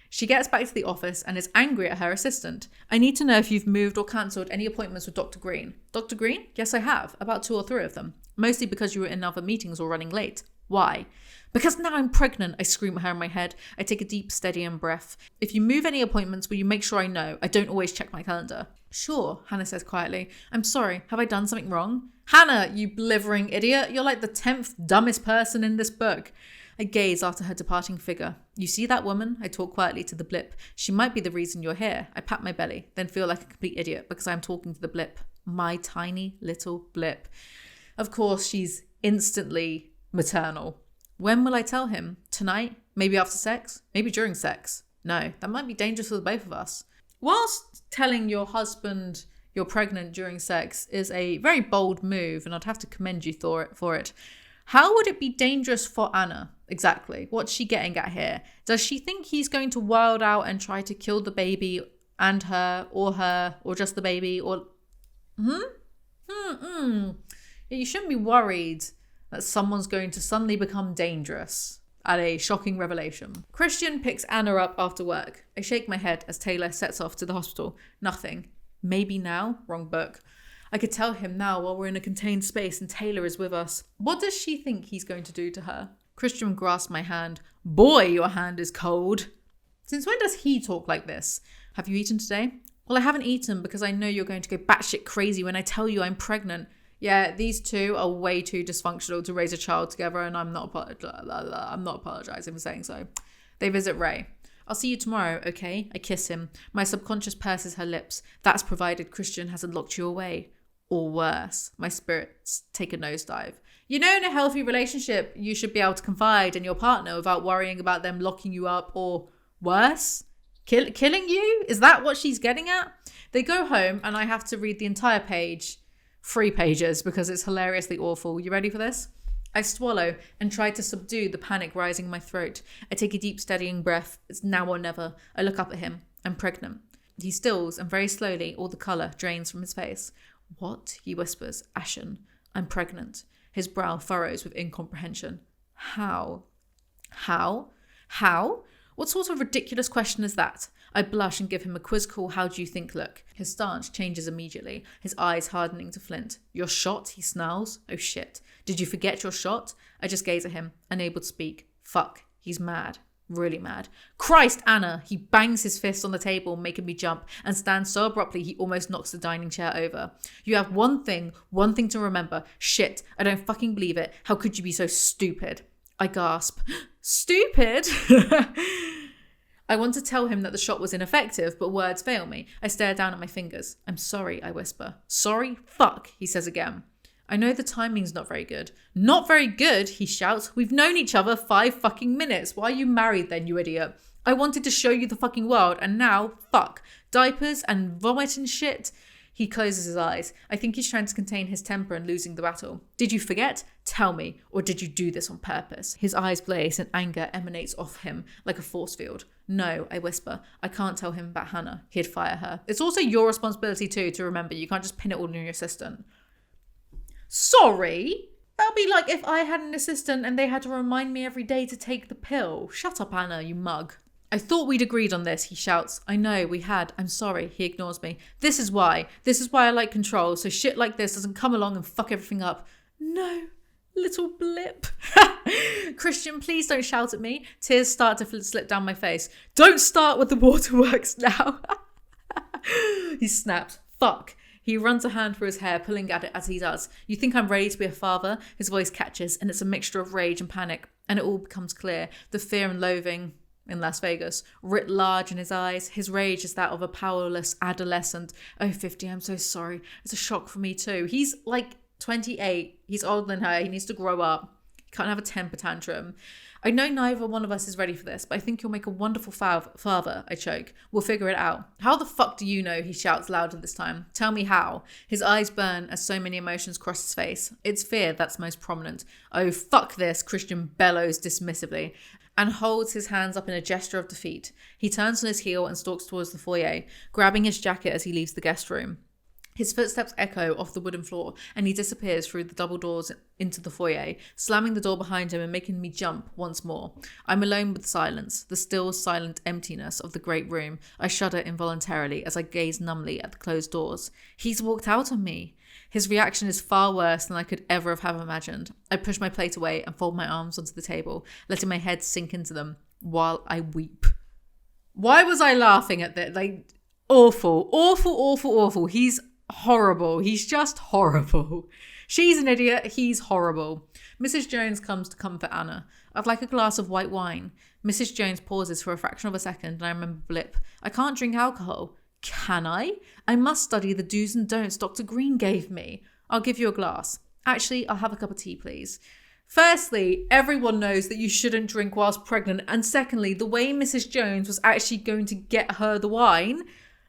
She gets back to the office and is angry at her assistant. I need to know if you've moved or cancelled any appointments with Dr. Green. Dr. Green? Yes, I have. About 2 or 3 of them. Mostly because you were in other meetings or running late. Why? Because now I'm pregnant, I scream at her in my head. I take a deep, steadying breath. If you move any appointments, will you make sure I know? I don't always check my calendar. Sure, Hannah says quietly. I'm sorry, have I done something wrong? Hannah, you blithering idiot. You're like the 10th dumbest person in this book. I gaze after her departing figure. You see that woman? I talk quietly to the blip. She might be the reason you're here. I pat my belly, then feel like a complete idiot because I'm talking to the blip. My tiny little blip. Of course, she's instantly maternal. When will I tell him? Tonight? Maybe after sex? Maybe during sex? No, that might be dangerous for the both of us. Whilst telling your husband you're pregnant during sex is a very bold move, and I'd have to commend you for it, how would it be dangerous for Anna? Exactly. What's she getting at here? Does she think he's going to wild out and try to kill the baby and her, or just the baby, or... You shouldn't be worried that someone's going to suddenly become dangerous at a shocking revelation. Christian picks Anna up after work. I shake my head as Taylor sets off to the hospital. Nothing. Maybe now? Wrong book. I could tell him now while we're in a contained space and Taylor is with us. What does she think he's going to do to her? Christian grasps my hand. Boy, your hand is cold. Since when does he talk like this? Have you eaten today? Well, I haven't eaten because I know you're going to go batshit crazy when I tell you I'm pregnant. Yeah, these two are way too dysfunctional to raise a child together, and I'm not apologizing for saying so. They visit Ray. I'll see you tomorrow, okay? I kiss him. My subconscious purses her lips. That's provided Christian hasn't locked you away. Or worse, my spirits take a nosedive. You know, in a healthy relationship, you should be able to confide in your partner without worrying about them locking you up, or worse, killing you? Is that what she's getting at? They go home and I have to read the entire page, 3 pages, because it's hilariously awful. You ready for this? I swallow and try to subdue the panic rising in my throat. I take a deep, steadying breath. It's now or never. I look up at him. I'm pregnant. He stills and very slowly all the colour drains from his face. What? He whispers, ashen. I'm pregnant. His brow furrows with incomprehension. How? How? How? What sort of ridiculous question is that? I blush and give him a quizzical how do you think look. His stance changes immediately, his eyes hardening to flint. You're shot, he snarls. Oh shit. Did you forget your shot? I just gaze at him, unable to speak. Fuck. He's mad. Really mad. Christ, Anna! He bangs his fist on the table, making me jump, and stands so abruptly he almost knocks the dining chair over. You have one thing to remember. Shit, I don't fucking believe it. How could you be so stupid? I gasp. Stupid? I want to tell him that the shot was ineffective, but words fail me. I stare down at my fingers. I'm sorry, I whisper. Sorry? Fuck, he says again. I know the timing's not very good. Not very good, he shouts. We've known each other 5 fucking minutes. Why are you married then, you idiot? I wanted to show you the fucking world, and now, fuck. Diapers and vomit and shit. He closes his eyes. I think he's trying to contain his temper and losing the battle. Did you forget? Tell me. Or did you do this on purpose? His eyes blaze and anger emanates off him like a force field. No, I whisper. I can't tell him about Hannah. He'd fire her. It's also your responsibility too to remember. You can't just pin it all on your assistant. Sorry? That'd be like if I had an assistant and they had to remind me every day to take the pill. Shut up, Anna, you mug. I thought we'd agreed on this, he shouts. I know, we had. I'm sorry, he ignores me. This is why I like control, so shit like this doesn't come along and fuck everything up. No, little blip. Christian, please don't shout at me. Tears start to slip down my face. Don't start with the waterworks now. He snaps. Fuck. He runs a hand through his hair, pulling at it as he does. You think I'm ready to be a father? His voice catches, and it's a mixture of rage and panic. And it all becomes clear. The fear and loathing in Las Vegas, writ large in his eyes. His rage is that of a powerless adolescent. Oh, 50, I'm so sorry. It's a shock for me too. He's like 28. He's older than her. He needs to grow up. He can't have a temper tantrum. I know neither one of us is ready for this, but I think you'll make a wonderful father, I choke. We'll figure it out. How the fuck do you know? He shouts louder this time. Tell me how. His eyes burn as so many emotions cross his face. It's fear that's most prominent. Oh, fuck this, Christian bellows dismissively. and holds his hands up in a gesture of defeat. He turns on his heel and stalks towards the foyer, grabbing his jacket as he leaves the guest room. His footsteps echo off the wooden floor, and he disappears through the double doors into the foyer, slamming the door behind him and making me jump once more. I'm alone with silence, the still, silent emptiness of the great room. I shudder involuntarily as I gaze numbly at the closed doors. He's walked out on me. His reaction is far worse than I could ever have imagined. I push my plate away and fold my arms onto the table, letting my head sink into them while I weep. Why was I laughing at that? Like, awful, awful, awful, awful. He's horrible. He's just horrible. She's an idiot. He's horrible. Mrs. Jones comes to comfort Anna. I'd like a glass of white wine. Mrs. Jones pauses for a fraction of a second, and I remember blip. I can't drink alcohol. Can I? I must study the do's and don'ts Dr. Green gave me. I'll give you a glass. Actually, I'll have a cup of tea, please. Firstly, everyone knows that you shouldn't drink whilst pregnant. And secondly, the way Mrs. Jones was actually going to get her the wine,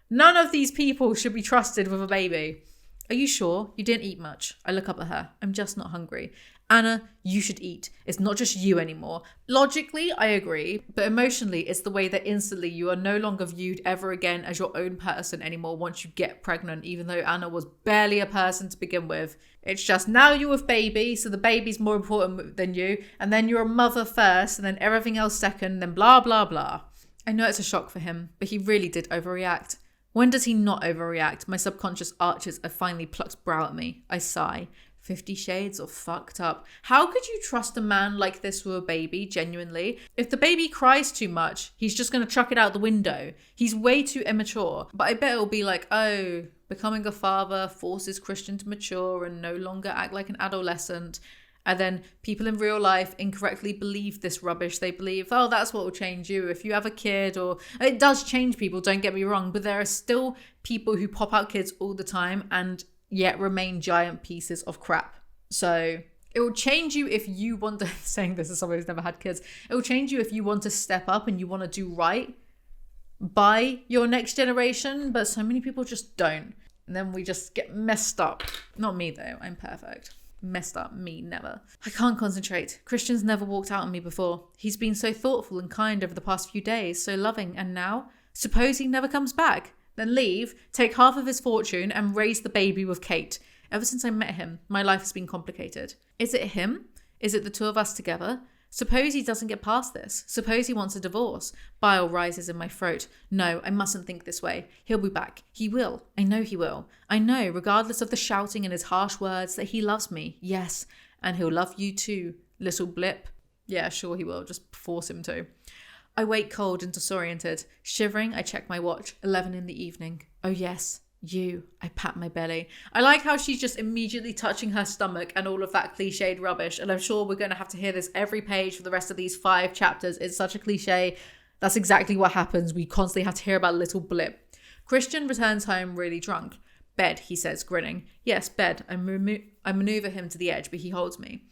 none of these people should be trusted with a baby. Are you sure? You didn't eat much. I look up at her. I'm just not hungry. Anna, you should eat. It's not just you anymore. Logically, I agree, but emotionally, it's the way that instantly you are no longer viewed ever again as your own person anymore once you get pregnant, even though Anna was barely a person to begin with. It's just now you're with baby, so the baby's more important than you, and then you're a mother first, and then everything else second, then blah, blah, blah. I know it's a shock for him, but he really did overreact. When does he not overreact? My subconscious arches a finely plucked brow at me. I sigh. 50 Shades of fucked up. How could you trust a man like this with a baby, genuinely? If the baby cries too much, he's just going to chuck it out the window. He's way too immature. But I bet it'll be like, oh, becoming a father forces Christian to mature and no longer act like an adolescent. And then people in real life incorrectly believe this rubbish. They believe, oh, that's what will change you if you have a kid. Or it does change people, don't get me wrong. But there are still people who pop out kids all the time and yet remain giant pieces of crap. So it will change you if you want to, saying this as someone who's never had kids, it will change you if you want to step up and you want to do right by your next generation. But so many people just don't. And then we just get messed up. Not me though, I'm perfect. Messed up, me, never. I can't concentrate. Christian's never walked out on me before. He's been so thoughtful and kind over the past few days, so loving, and now? Suppose he never comes back? Then leave, take half of his fortune, and raise the baby with Kate. Ever since I met him, my life has been complicated. Is it him? Is it the two of us together? Suppose he doesn't get past this. Suppose he wants a divorce. Bile rises in my throat. No, I mustn't think this way. He'll be back. He will. I know he will. I know, regardless of the shouting and his harsh words, that he loves me. Yes. And he'll love you too, little blip. Yeah, sure he will. Just force him to. I wake cold and disoriented. Shivering, I check my watch. 11 in the evening. Oh yes, you. I pat my belly. I like how she's just immediately touching her stomach and all of that cliched rubbish. And I'm sure we're going to have to hear this every page for the rest of these 5 chapters. It's such a cliche. That's exactly what happens. We constantly have to hear about little blip. Christian returns home really drunk. Bed, he says, grinning. Yes, bed. I maneuver him to the edge, but he holds me.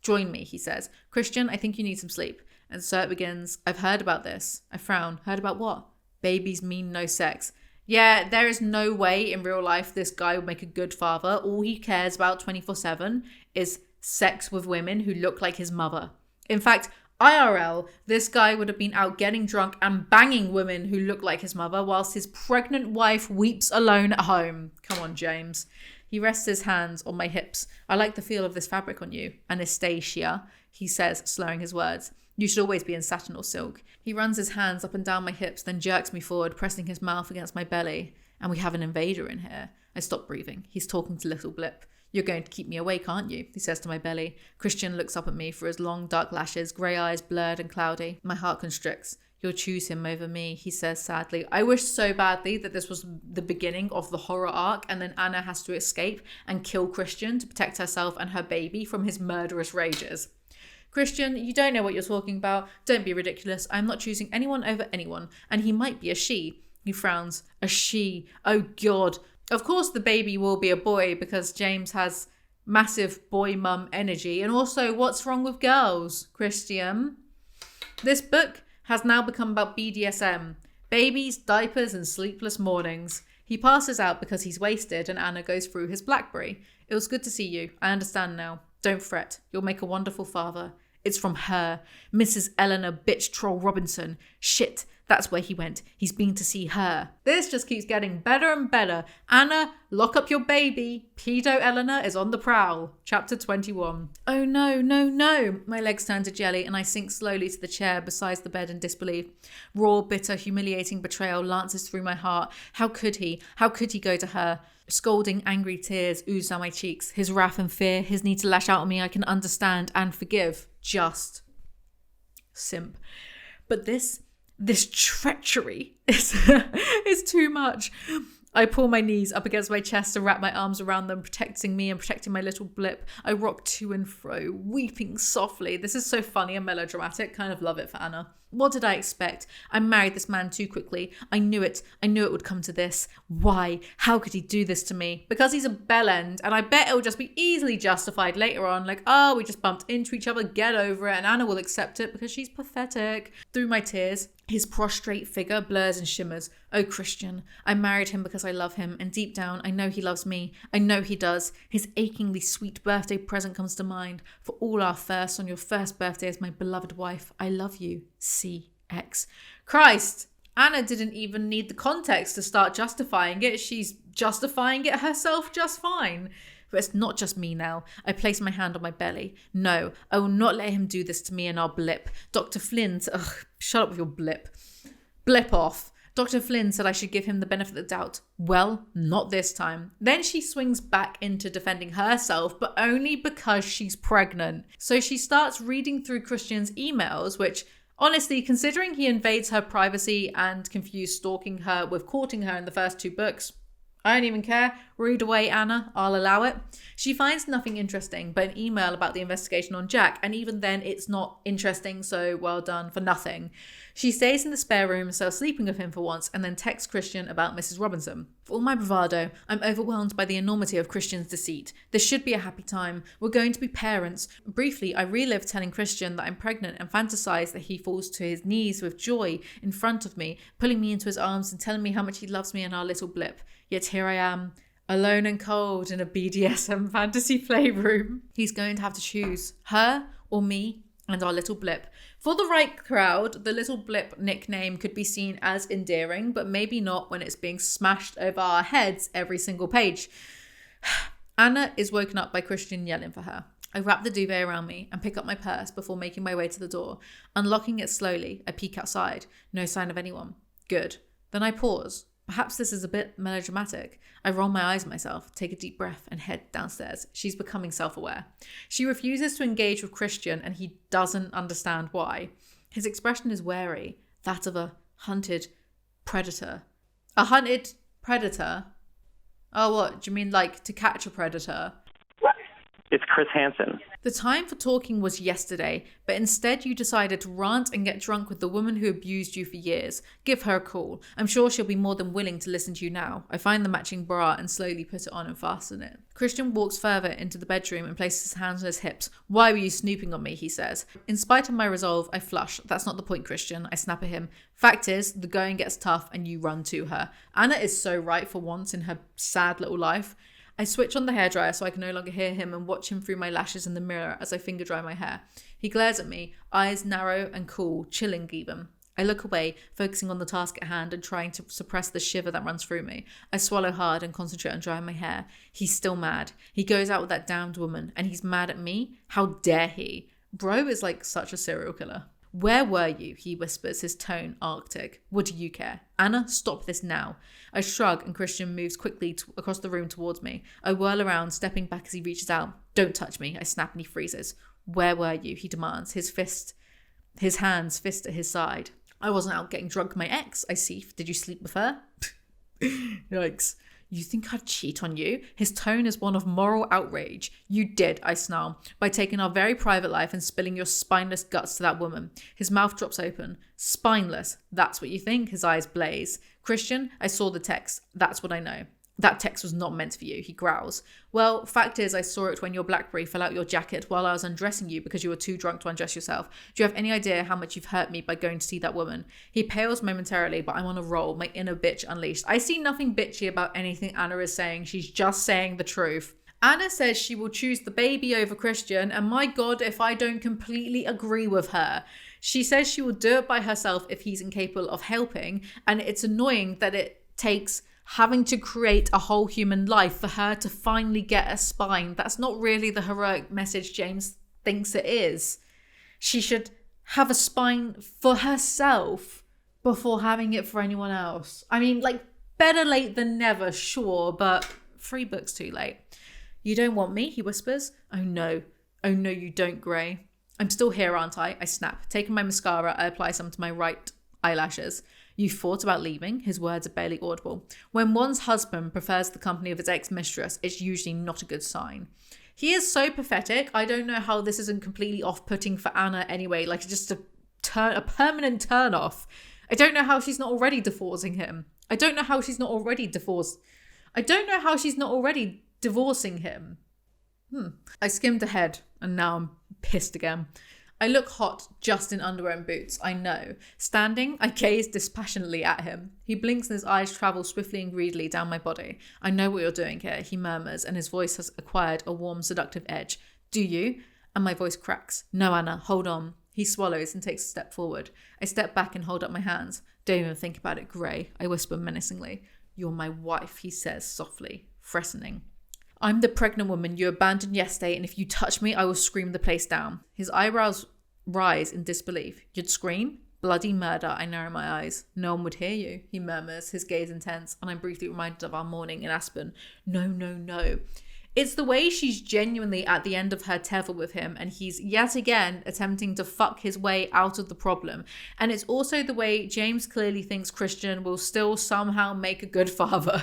Join me, he says. Christian, I think you need some sleep. And so it begins. I've heard about this. I frown. Heard about what? Babies mean no sex. Yeah, there is no way in real life this guy would make a good father. All he cares about 24/7 is sex with women who look like his mother. In fact, IRL, this guy would have been out getting drunk and banging women who look like his mother whilst his pregnant wife weeps alone at home. Come on, James. He rests his hands on my hips. I like the feel of this fabric on you. Anastasia, he says, slowing his words. You should always be in satin or silk. He runs his hands up and down my hips, then jerks me forward, pressing his mouth against my belly. And we have an invader in here. I stop breathing. He's talking to Little Blip. You're going to keep me awake, aren't you? He says to my belly. Christian looks up at me through his long dark lashes, grey eyes blurred and cloudy. My heart constricts. You'll choose him over me, he says sadly. I wish so badly that this was the beginning of the horror arc and then Anna has to escape and kill Christian to protect herself and her baby from his murderous rages. Christian, you don't know what you're talking about. Don't be ridiculous. I'm not choosing anyone over anyone. And he might be a she. He frowns. A she. Oh, God. Of course the baby will be a boy because James has massive boy mum energy. And also, what's wrong with girls, Christian? This book has now become about BDSM. Babies, diapers, and sleepless mornings. He passes out because he's wasted and Anna goes through his BlackBerry. It was good to see you. I understand now. Don't fret. You'll make a wonderful father. It's from her. Mrs. Eleanor bitch troll Robinson. Shit, that's where he went. He's been to see her. This just keeps getting better and better. Anna, lock up your baby. Pedo Eleanor is on the prowl. Chapter 21. Oh no, no, no. My legs turn to jelly and I sink slowly to the chair beside the bed in disbelief. Raw, bitter, humiliating betrayal lances through my heart. How could he? How could he go to her? Scalding, angry tears ooze down my cheeks. His wrath and fear, his need to lash out on me, I can understand and forgive. Just simp. But this treachery is too much. I pull my knees up against my chest and wrap my arms around them, protecting me and protecting my little blip. I rock to and fro, weeping softly. This is so funny and melodramatic. Kind of love it for Anna. What did I expect? I married this man too quickly. I knew it. I knew it would come to this. Why? How could he do this to me? Because he's a bellend, and I bet it will just be easily justified later on. Like, oh, we just bumped into each other, get over it, and Anna will accept it because she's pathetic. Through my tears, his prostrate figure blurs and shimmers. Oh, Christian, I married him because I love him, and deep down, I know he loves me. I know he does. His achingly sweet birthday present comes to mind. For all our firsts on your first birthday as my beloved wife, I love you. CX. Christ! Anna didn't even need the context to start justifying it. She's justifying it herself just fine. But it's not just me now. I place my hand on my belly. No, I will not let him do this to me and our blip. Dr. Flynn, shut up with your blip. Blip off. Dr. Flynn said I should give him the benefit of the doubt. Well, not this time. Then she swings back into defending herself, but only because she's pregnant. So she starts reading through Christian's emails, which, honestly, considering he invades her privacy and confused stalking her with courting her in the first 2 books, I don't even care. Read away, Anna. I'll allow it. She finds nothing interesting but an email about the investigation on Jack, and even then it's not interesting, so well done for nothing. She stays in the spare room, so sleeping with him for once, and then texts Christian about Mrs. Robinson. For all my bravado, I'm overwhelmed by the enormity of Christian's deceit. This should be a happy time. We're going to be parents. Briefly, I relive telling Christian that I'm pregnant and fantasize that he falls to his knees with joy in front of me, pulling me into his arms and telling me how much he loves me and our little blip. Yet here I am, alone and cold in a BDSM fantasy playroom. He's going to have to choose her or me and our little blip. For the right crowd, the little blip nickname could be seen as endearing, but maybe not when it's being smashed over our heads every single page. Anna is woken up by Christian yelling for her. I wrap the duvet around me and pick up my purse before making my way to the door. Unlocking it slowly, I peek outside. No sign of anyone. Good. Then I pause. Perhaps this is a bit melodramatic. I roll my eyes at myself, take a deep breath, and head downstairs. She's becoming self-aware. She refuses to engage with Christian, and he doesn't understand why. His expression is wary, that of a hunted predator. A hunted predator? Oh, what? Do you mean like to catch a predator? It's Chris Hansen. The time for talking was yesterday, but instead you decided to rant and get drunk with the woman who abused you for years. Give her a call. I'm sure she'll be more than willing to listen to you now. I find the matching bra and slowly put it on and fasten it. Christian walks further into the bedroom and places his hands on his hips. Why were you snooping on me, he says. In spite of my resolve, I flush. That's not the point, Christian. I snap at him. Fact is, the going gets tough and you run to her. Anna is so right for once in her sad little life. I switch on the hairdryer so I can no longer hear him and watch him through my lashes in the mirror as I finger dry my hair. He glares at me, eyes narrow and cool, chilling even. I look away, focusing on the task at hand and trying to suppress the shiver that runs through me. I swallow hard and concentrate on drying my hair. He's still mad. He goes out with that damned woman and he's mad at me? How dare he? Bro is like such a serial killer. Where were you? He whispers, his tone arctic. What do you care? Anna, stop this now. I shrug and Christian moves quickly across the room towards me. I whirl around, stepping back as he reaches out. Don't touch me, I snap and he freezes. Where were you? He demands, his hands fist at his side. I wasn't out getting drunk with my ex, I see. Did you sleep with her? Yikes. You think I'd cheat on you? His tone is one of moral outrage. You did, I snarl, by taking our very private life and spilling your spineless guts to that woman. His mouth drops open. Spineless, that's what you think? His eyes blaze. Christian, I saw the text. That's what I know. That text was not meant for you, he growls. Well, fact is, I saw it when your BlackBerry fell out your jacket while I was undressing you because you were too drunk to undress yourself. Do you have any idea how much you've hurt me by going to see that woman? He pales momentarily, but I'm on a roll, my inner bitch unleashed. I see nothing bitchy about anything Anna is saying. She's just saying the truth. Anna says she will choose the baby over Christian, and my God, if I don't completely agree with her. She says she will do it by herself if he's incapable of helping, and it's annoying that it takes having to create a whole human life for her to finally get a spine. That's not really the heroic message James thinks it is. She should have a spine for herself before having it for anyone else. I mean, like, better late than never, sure, but 3 books too late. You don't want me, he whispers. Oh no you don't, Grey. I'm still here, aren't I? I snap. Taking my mascara, I apply some to my right eyelashes. You thought about leaving? His words are barely audible. When one's husband prefers the company of his ex-mistress, it's usually not a good sign. He is so pathetic. I don't know how this isn't completely off-putting for Anna anyway. Like, just a permanent turn-off. I don't know how she's not already divorcing him. I don't know how she's not already divorcing him. I skimmed ahead, and now I'm pissed again. I look hot just in underwear and boots, I know. Standing, I gaze dispassionately at him. He blinks and his eyes travel swiftly and greedily down my body. I know what you're doing here, he murmurs, and his voice has acquired a warm, seductive edge. Do you? And my voice cracks. No, Anna, hold on. He swallows and takes a step forward. I step back and hold up my hands. Don't even think about it, Grey, I whisper menacingly. You're my wife, he says softly, threatening. I'm the pregnant woman you abandoned yesterday, and if you touch me, I will scream the place down. His eyebrows rise in disbelief. You'd scream? Bloody murder, I narrow my eyes. No one would hear you, he murmurs, his gaze intense, and I'm briefly reminded of our morning in Aspen. No. It's the way she's genuinely at the end of her tether with him, and he's yet again attempting to fuck his way out of the problem. And it's also the way James clearly thinks Christian will still somehow make a good father.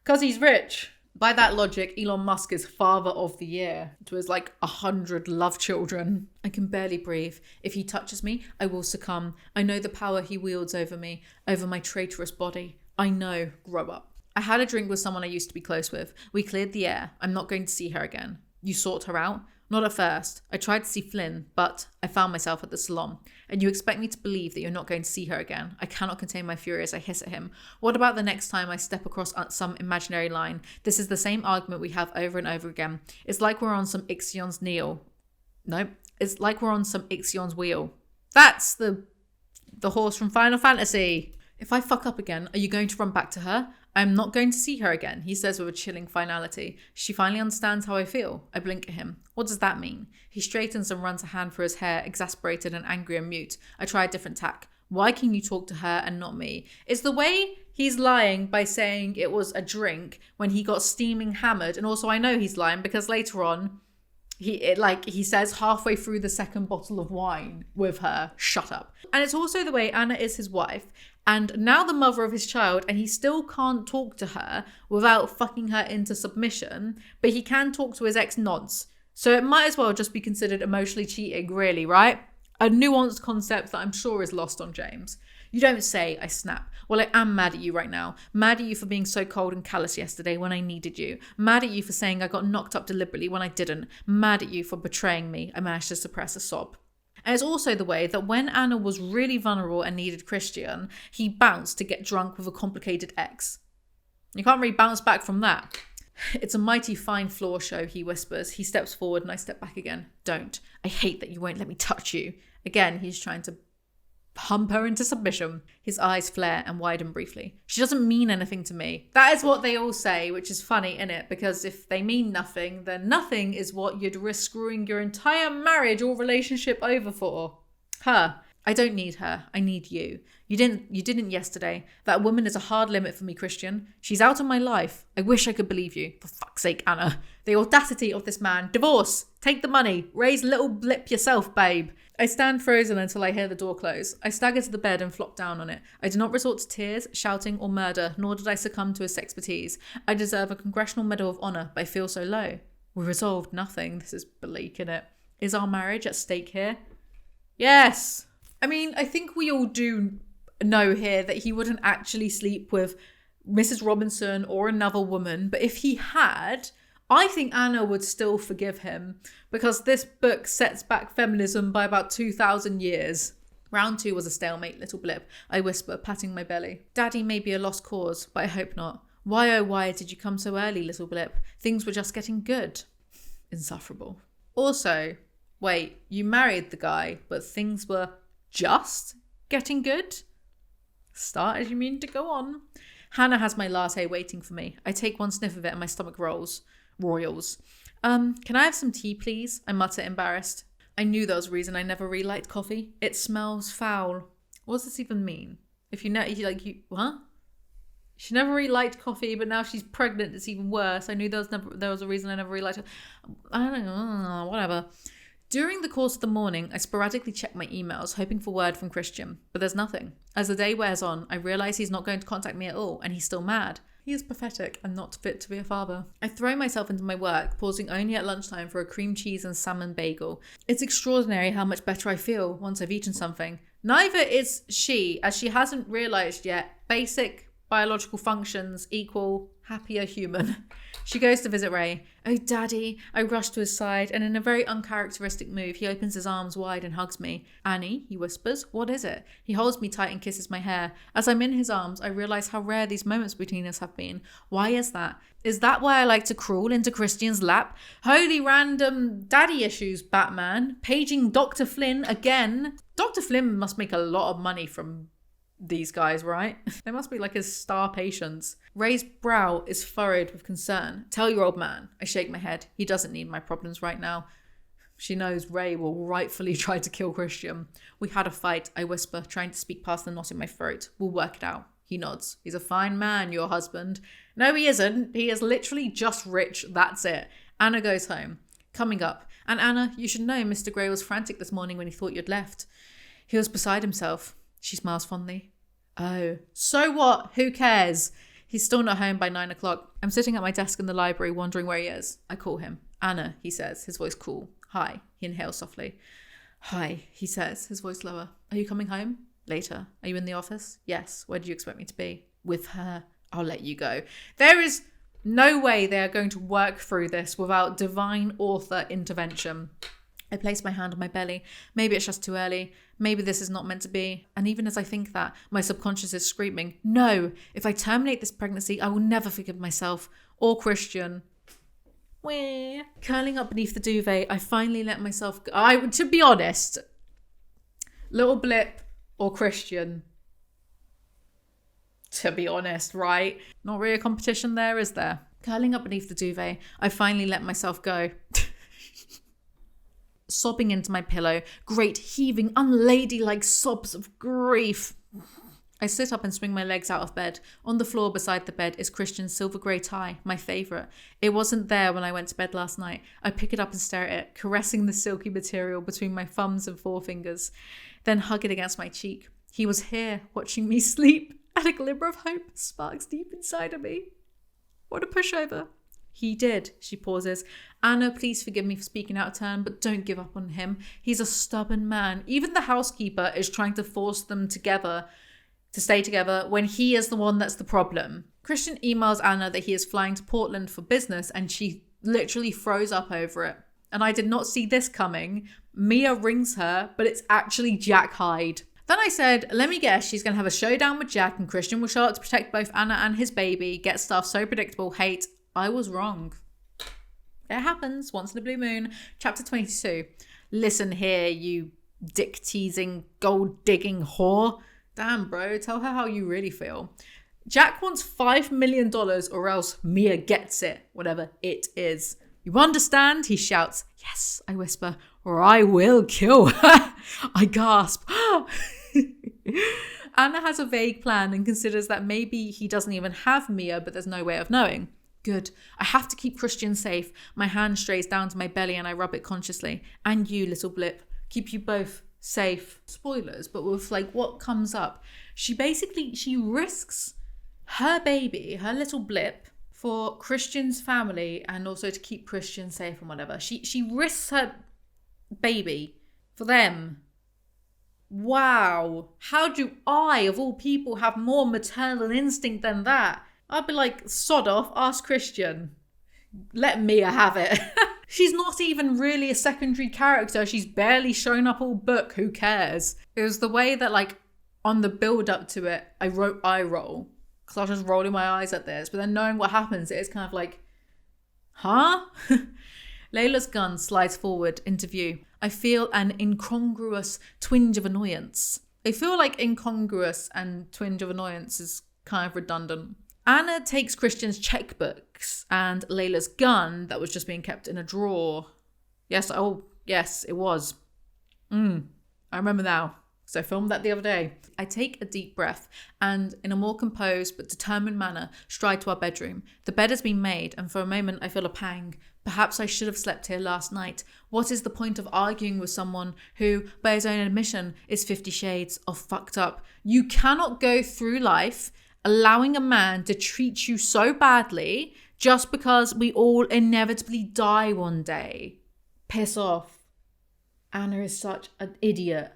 'Cause he's rich. By that logic, Elon Musk is father of the year to his 100 love children. I can barely breathe. If he touches me, I will succumb. I know the power he wields over me, over my traitorous body. I know. Grow up. I had a drink with someone I used to be close with. We cleared the air. I'm not going to see her again. You sought her out? Not at first. I tried to see Flynn, but I found myself at the salon. And you expect me to believe that you're not going to see her again. I cannot contain my fury as I hiss at him. What about the next time I step across some imaginary line? This is the same argument we have over and over again. It's like we're on some Ixion's Neil. No, it's like we're on some Ixion's wheel. That's the horse from Final Fantasy. If I fuck up again, are you going to run back to her? I'm not going to see her again, he says with a chilling finality. She finally understands how I feel. I blink at him. What does that mean? He straightens and runs a hand through his hair, exasperated and angry and mute. I try a different tack. Why can you talk to her and not me? It's the way he's lying by saying it was a drink when he got steaming hammered. And also I know he's lying because later on, he says halfway through the second bottle of wine with her, shut up. And it's also the way Anna is his wife and now the mother of his child, and he still can't talk to her without fucking her into submission, but he can talk to his ex-nods. So it might as well just be considered emotionally cheating, really, right? A nuanced concept that I'm sure is lost on James. You don't say, I snap. Well, I am mad at you right now. Mad at you for being so cold and callous yesterday when I needed you. Mad at you for saying I got knocked up deliberately when I didn't. Mad at you for betraying me. I managed to suppress a sob. And it's also the way that when Anna was really vulnerable and needed Christian, he bounced to get drunk with a complicated ex. You can't really bounce back from that. It's a mighty fine floor show, he whispers. He steps forward and I step back again. Don't. I hate that you won't let me touch you. Again, he's trying to hump her into submission. His eyes flare and widen briefly. She doesn't mean anything to me. That is what they all say, which is funny, innit? Because if they mean nothing, then nothing is what you'd risk screwing your entire marriage or relationship over for. Her. I don't need her. I need you. You didn't yesterday. That woman is a hard limit for me, Christian. She's out of my life. I wish I could believe you. For fuck's sake, Anna. The audacity of this man. Divorce. Take the money. Raise little blip yourself, babe. I stand frozen until I hear the door close. I stagger to the bed and flop down on it. I do not resort to tears, shouting, or murder, nor did I succumb to his expertise. I deserve a Congressional Medal of Honor, but I feel so low. We resolved nothing. This is bleak, innit? Is our marriage at stake here? Yes! I mean, I think we all do know here that he wouldn't actually sleep with Mrs. Robinson or another woman, but if he had, I think Anna would still forgive him because this book sets back feminism by about 2,000 years. Round 2 was a stalemate, little blip. I whisper, patting my belly. Daddy may be a lost cause, but I hope not. Why, oh why did you come so early, little blip? Things were just getting good. Insufferable. Also, wait, you married the guy, but things were just getting good? Started, you mean, to go on. Hannah has my latte waiting for me. I take one sniff of it and my stomach roils. Can I have some tea, please? I mutter, embarrassed. I knew there was a reason I never really liked coffee. It smells foul. What does this even mean? If you know, what? She never really liked coffee, but now she's pregnant. It's even worse. I knew there was a reason I never really liked it. I don't know, whatever. During the course of the morning, I sporadically check my emails, hoping for word from Christian, but there's nothing. As the day wears on, I realise he's not going to contact me at all, and he's still mad. He is pathetic and not fit to be a father. I throw myself into my work, pausing only at lunchtime for a cream cheese and salmon bagel. It's extraordinary how much better I feel once I've eaten something. Neither is she, as she hasn't realised yet. Basic biological functions equal happier human. She goes to visit Ray. Oh, Daddy. I rush to his side, and in a very uncharacteristic move, he opens his arms wide and hugs me. Annie, he whispers, what is it? He holds me tight and kisses my hair. As I'm in his arms, I realise how rare these moments between us have been. Why is that? Is that why I like to crawl into Christian's lap? Holy random daddy issues, Batman. Paging Dr. Flynn again. Dr. Flynn must make a lot of money from these guys, right? They must be like his star patients. Ray's brow is furrowed with concern. Tell your old man. I shake my head. He doesn't need my problems right now. She knows Ray will rightfully try to kill Christian. We had a fight, I whisper, trying to speak past the knot in my throat. We'll work it out. He nods. He's a fine man, your husband. No, he isn't. He is literally just rich. That's it. Anna goes home. Coming up. And Anna, you should know Mr. Gray was frantic this morning when he thought you'd left. He was beside himself. She smiles fondly. Oh, so what? Who cares? He's still not home by 9 o'clock. I'm sitting at my desk in the library wondering where he is. I call him. Anna, he says, his voice cool. Hi, he inhales softly. Hi, he says, his voice lower. Are you coming home? Later. Are you in the office? Yes. Where do you expect me to be? With her. I'll let you go. There is no way they are going to work through this without divine author intervention. I place my hand on my belly. Maybe it's just too early. Maybe this is not meant to be. And even as I think that, my subconscious is screaming, no, if I terminate this pregnancy, I will never forgive myself or Christian. Wah. Curling up beneath the duvet, I finally let myself go. To be honest, little blip or Christian. To be honest, right? Not really a competition there, is there? Curling up beneath the duvet, I finally let myself go. Sobbing into my pillow, great heaving, unladylike sobs of grief. I sit up and swing my legs out of bed. On the floor beside the bed is Christian's silver grey tie, my favourite. It wasn't there when I went to bed last night. I pick it up and stare at it, caressing the silky material between my thumbs and forefingers, then hug it against my cheek. He was here, watching me sleep, and a glimmer of hope sparks deep inside of me. What a pushover. He did, she pauses. Anna, please forgive me for speaking out of turn, but don't give up on him. He's a stubborn man. Even the housekeeper is trying to force them together, to stay together, when he is the one that's the problem. Christian emails Anna that he is flying to Portland for business, and she literally froze up over it. And I did not see this coming. Mia rings her, but it's actually Jack Hyde. Then I said, let me guess, she's going to have a showdown with Jack, and Christian will show up to protect both Anna and his baby, get stuff so predictable, hate. I was wrong. It happens once in a blue moon. Chapter 22. Listen here, you dick-teasing, gold-digging whore. Damn, bro, tell her how you really feel. Jack wants $5 million or else Mia gets it, whatever it is. You understand? He shouts. Yes, I whisper, or I will kill her. I gasp. Anna has a vague plan and considers that maybe he doesn't even have Mia, but there's no way of knowing. Good. I have to keep Christian safe. My hand strays down to my belly and I rub it consciously. And you, little blip. Keep you both safe. Spoilers, but with like what comes up. She risks her baby, her little blip, for Christian's family and also to keep Christian safe and whatever. She risks her baby for them. Wow. How do I, of all people, have more maternal instinct than that? I'd be like, sod off, ask Christian. Let Mia have it. She's not even really a secondary character. She's barely shown up all book. Who cares? It was the way that, like, on the build up to it, I wrote eye roll. because I was just rolling my eyes at this. But then knowing what happens, it is kind of like, huh? Layla's gun slides forward into view. I feel an incongruous twinge of annoyance. I feel like incongruous and twinge of annoyance is kind of redundant. Anna takes Christian's checkbooks and Layla's gun that was just being kept in a drawer. Yes, it was. I remember now. So I filmed that the other day. I take a deep breath and, in a more composed but determined manner, stride to our bedroom. The bed has been made, and for a moment I feel a pang. Perhaps I should have slept here last night. What is the point of arguing with someone who, by his own admission, is 50 shades of fucked up? You cannot go through life allowing a man to treat you so badly just because we all inevitably die one day. Piss off. Anna is such an idiot.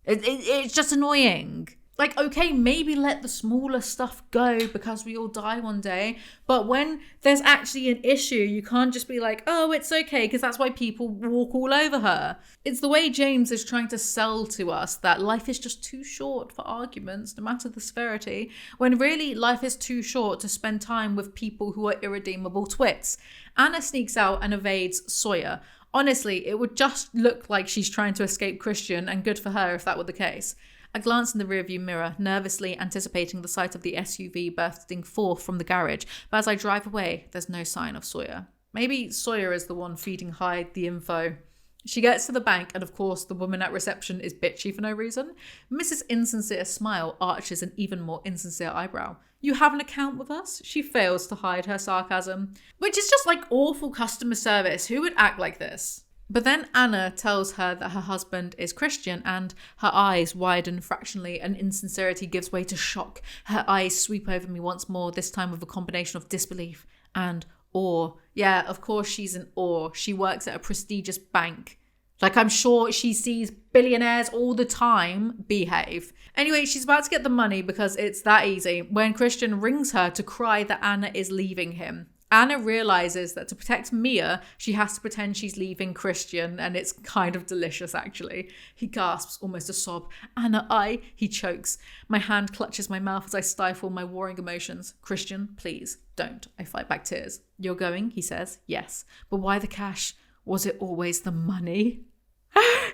It's just annoying. Like, okay, maybe let the smaller stuff go because we all die one day. But when there's actually an issue, you can't just be like, oh, it's okay, because that's why people walk all over her. It's the way James is trying to sell to us that life is just too short for arguments, no matter the severity, when really life is too short to spend time with people who are irredeemable twits. Anna sneaks out and evades Sawyer. Honestly, it would just look like she's trying to escape Christian, and good for her if that were the case. I glance in the rearview mirror, nervously anticipating the sight of the SUV bursting forth from the garage, but as I drive away, there's no sign of Sawyer. Maybe Sawyer is the one feeding Hyde the info. She gets to the bank, and of course, the woman at reception is bitchy for no reason. Mrs. Insincere smile arches an even more insincere eyebrow. You have an account with us? She fails to hide her sarcasm, which is just like awful customer service. Who would act like this? But then Anna tells her that her husband is Christian, and her eyes widen fractionally and insincerity gives way to shock. Her eyes sweep over me once more, this time with a combination of disbelief and awe. Yeah, of course she's in awe. She works at a prestigious bank. Like, I'm sure she sees billionaires all the time behave. Anyway, she's about to get the money because it's that easy when Christian rings her to cry that Anna is leaving him. Anna realizes that to protect Mia, she has to pretend she's leaving Christian, and it's kind of delicious, actually. He gasps, almost a sob. Anna, he chokes. My hand clutches my mouth as I stifle my warring emotions. Christian, please, don't. I fight back tears. You're going, he says. Yes. But why the cash? Was it always the money?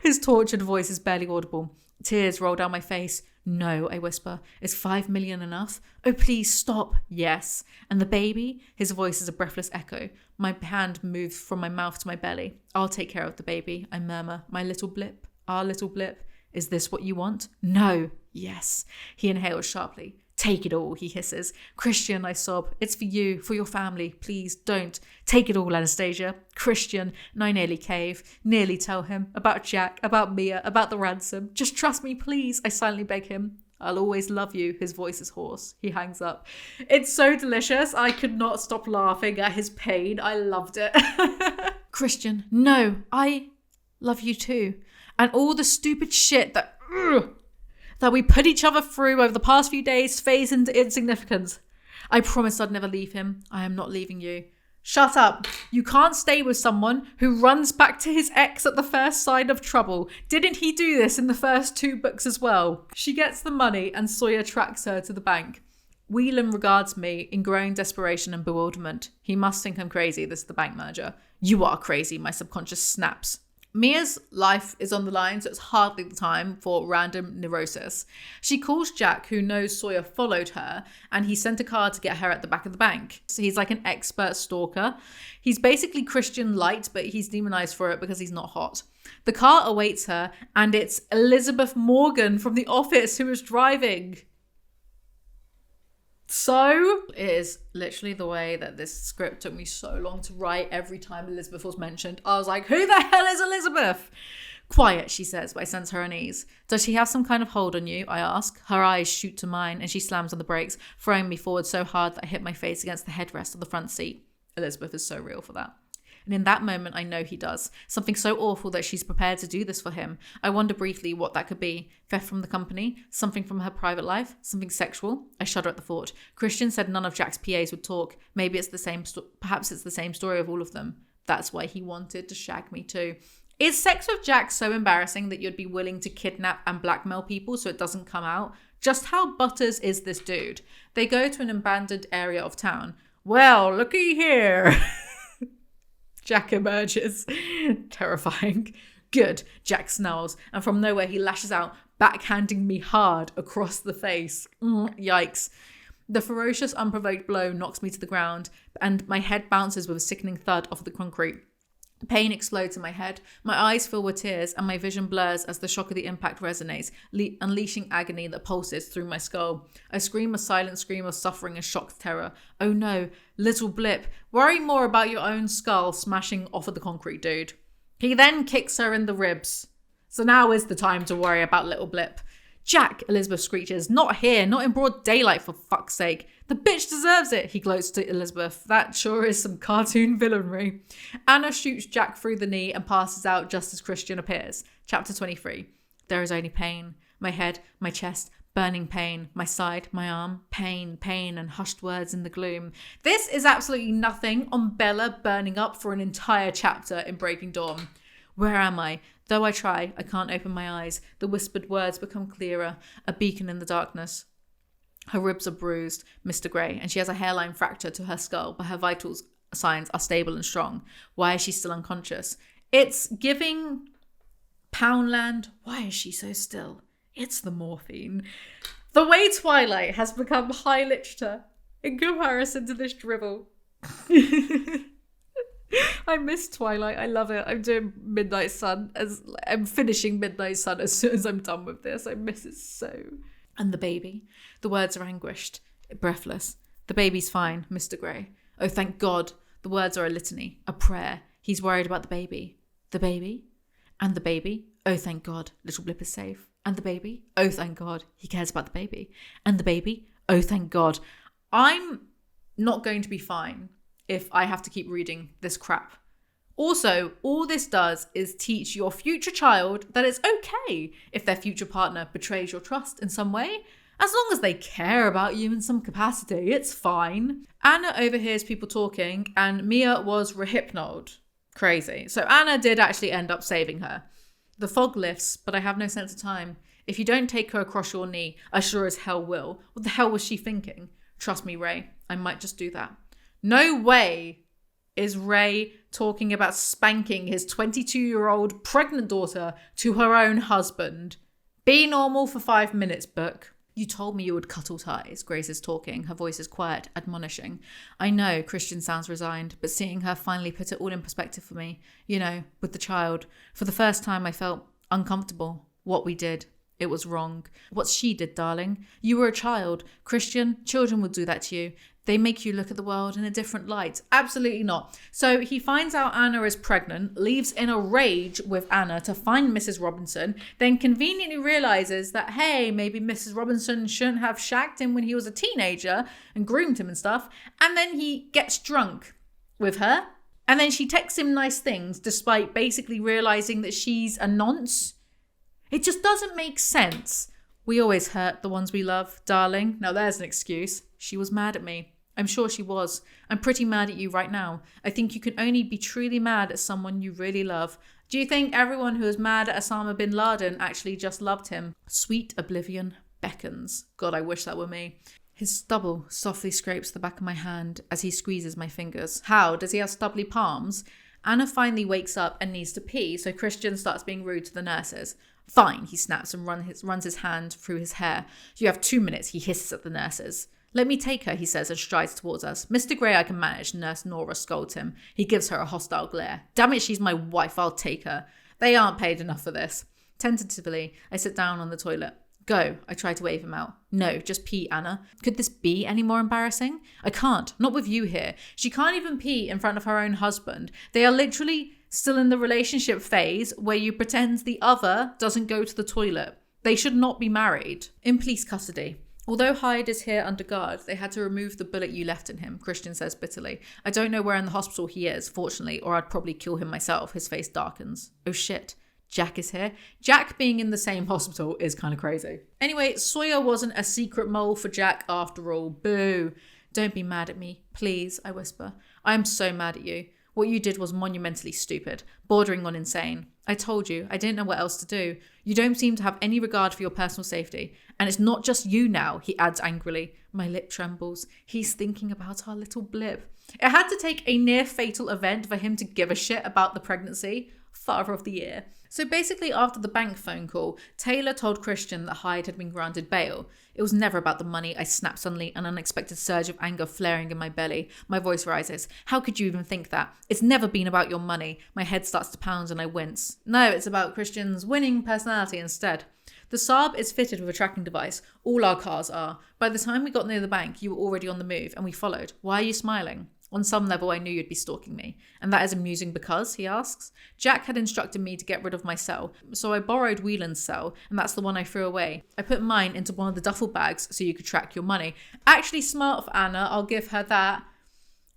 His tortured voice is barely audible. Tears roll down my face. No, I whisper. Is 5 million enough? Oh, please stop. Yes. And the baby? His voice is a breathless echo. My hand moves from my mouth to my belly. I'll take care of the baby, I murmur. My little blip. Our little blip. Is this what you want? No. Yes. He inhales sharply. Take it all, he hisses. Christian, I sob. It's for you, for your family. Please don't. Take it all, Anastasia. Christian, and I nearly cave. Nearly tell him. About Jack, about Mia, about the ransom. Just trust me, please, I silently beg him. I'll always love you. His voice is hoarse. He hangs up. It's so delicious. I could not stop laughing at his pain. I loved it. Christian, no, I love you too. And all the stupid shit that we put each other through over the past few days fades into insignificance. I promised I'd never leave him. I am not leaving you. Shut up. You can't stay with someone who runs back to his ex at the first sign of trouble. Didn't he do this in the first 2 books as well? She gets the money and Sawyer tracks her to the bank. Whelan regards me in growing desperation and bewilderment. He must think I'm crazy, this is the bank manager. You are crazy, my subconscious snaps. Mia's life is on the line, so it's hardly the time for random neurosis. She calls Jack, who knows Sawyer followed her, and he sent a car to get her at the back of the bank. So he's like an expert stalker. He's basically Christian light, but he's demonized for it because he's not hot. The car awaits her, and it's Elizabeth Morgan from The Office who is driving. So it is literally the way that this script took me so long to write. Every time Elizabeth was mentioned, I was like, who the hell is Elizabeth? Quiet, she says, but I sense her unease. Does she have some kind of hold on you? I ask. Her eyes shoot to mine and she slams on the brakes, throwing me forward so hard that I hit my face against the headrest of the front seat. Elizabeth is so real for that. And in that moment, I know he does. Something so awful that she's prepared to do this for him. I wonder briefly what that could be. Theft from the company? Something from her private life? Something sexual? I shudder at the thought. Christian said none of Jack's PAs would talk. Maybe it's the same, perhaps it's the same story of all of them. That's why he wanted to shag me too. Is sex with Jack so embarrassing that you'd be willing to kidnap and blackmail people so it doesn't come out? Just how butters is this dude? They go to an abandoned area of town. Well, looky here. Jack emerges. Terrifying. Good, Jack snarls, and from nowhere he lashes out, backhanding me hard across the face. Yikes. The ferocious, unprovoked blow knocks me to the ground, and my head bounces with a sickening thud off the concrete. Pain explodes in my head, my eyes fill with tears, and my vision blurs as the shock of the impact resonates, unleashing agony that pulses through my skull. I scream a silent scream of suffering and shocked terror. Oh no, little blip, worry more about your own skull smashing off of the concrete, dude. He then kicks her in the ribs. So now is the time to worry about little blip. Jack, Elizabeth screeches, not here, not in broad daylight, for fuck's sake. The bitch deserves it, he gloats to Elizabeth. That sure is some cartoon villainy. Anna shoots Jack through the knee and passes out just as Christian appears. Chapter 23. There is only pain. My head, my chest, burning pain. My side, my arm, pain, and hushed words in the gloom. This is absolutely nothing on Bella burning up for an entire chapter in Breaking Dawn. Where am I? Though I try, I can't open my eyes. The whispered words become clearer, a beacon in the darkness. Her ribs are bruised, Mr. Grey, and she has a hairline fracture to her skull, but her vital signs are stable and strong. Why is she still unconscious? It's giving Poundland. Why is she so still? It's the morphine. The way Twilight has become high literature in comparison to this drivel. I miss Twilight. I love it. I'm doing Midnight Sun. I'm finishing Midnight Sun as soon as I'm done with this. I miss it so. And the baby. The words are anguished, breathless. The baby's fine, Mr. Grey. Oh, thank God. The words are a litany, a prayer. He's worried about the baby. The baby? And the baby? Oh, thank God. Little Blip is safe. And the baby? Oh, thank God. He cares about the baby. And the baby? Oh, thank God. I'm not going to be fine if I have to keep reading this crap. Also, all this does is teach your future child that it's okay if their future partner betrays your trust in some way. As long as they care about you in some capacity, it's fine. Anna overhears people talking and Mia was rehypnoled. Crazy. So Anna did actually end up saving her. The fog lifts, but I have no sense of time. If you don't take her across your knee, I sure as hell will. What the hell was she thinking? Trust me, Ray, I might just do that. No way is Ray talking about spanking his 22-year-old pregnant daughter to her own husband. Be normal for 5 minutes, book. You told me you would cut all ties. Grace is talking. Her voice is quiet, admonishing. I know, Christian sounds resigned, but seeing her finally put it all in perspective for me, you know, with the child, for the first time I felt uncomfortable. What we did. It was wrong. What she did, darling. You were a child. Christian, children will do that to you. They make you look at the world in a different light. Absolutely not. So he finds out Anna is pregnant, leaves in a rage with Anna to find Mrs. Robinson, then conveniently realizes that, hey, maybe Mrs. Robinson shouldn't have shagged him when he was a teenager and groomed him and stuff. And then he gets drunk with her. And then she texts him nice things despite basically realizing that she's a nonce. It just doesn't make sense. We always hurt the ones we love, darling. Now there's an excuse. She was mad at me. I'm sure she was. I'm pretty mad at you right now. I think you can only be truly mad at someone you really love. Do you think everyone who is mad at Osama bin Laden actually just loved him? Sweet oblivion beckons. God, I wish that were me. His stubble softly scrapes the back of my hand as he squeezes my fingers. How? Does he have stubbly palms? Anna finally wakes up and needs to pee, so Christian starts being rude to the nurses. Fine, he snaps and runs his hand through his hair. You have 2 minutes, he hisses at the nurses. Let me take her, he says and strides towards us. Mr. Grey, I can manage, Nurse Nora scolds him. He gives her a hostile glare. Damn it, she's my wife, I'll take her. They aren't paid enough for this. Tentatively, I sit down on the toilet. Go, I try to wave him out. No, just pee, Anna. Could this be any more embarrassing? I can't, not with you here. She can't even pee in front of her own husband. They are literally still in the relationship phase where you pretend the other doesn't go to the toilet. They should not be married. In police custody. Although Hyde is here under guard, they had to remove the bullet you left in him, Christian says bitterly. I don't know where in the hospital he is, fortunately, or I'd probably kill him myself. His face darkens. Oh shit. Jack is here. Jack being in the same hospital is kind of crazy. Anyway, Sawyer wasn't a secret mole for Jack after all. Boo. Don't be mad at me. Please, I whisper. I am so mad at you. What you did was monumentally stupid, bordering on insane. I told you, I didn't know what else to do. You don't seem to have any regard for your personal safety. And it's not just you now, he adds angrily. My lip trembles. He's thinking about our little blip. It had to take a near fatal event for him to give a shit about the pregnancy. Father of the year. So basically, after the bank phone call, Taylor told Christian that Hyde had been granted bail. It was never about the money, I snapped suddenly, an unexpected surge of anger flaring in my belly. My voice rises. How could you even think that? It's never been about your money. My head starts to pound and I wince. No, it's about Christian's winning personality instead. The Saab is fitted with a tracking device. All our cars are. By the time we got near the bank, you were already on the move and we followed. Why are you smiling? On some level, I knew you'd be stalking me. And that is amusing because, he asks. Jack had instructed me to get rid of my cell, so I borrowed Whelan's cell, and that's the one I threw away. I put mine into one of the duffel bags so you could track your money. Actually smart of Anna, I'll give her that.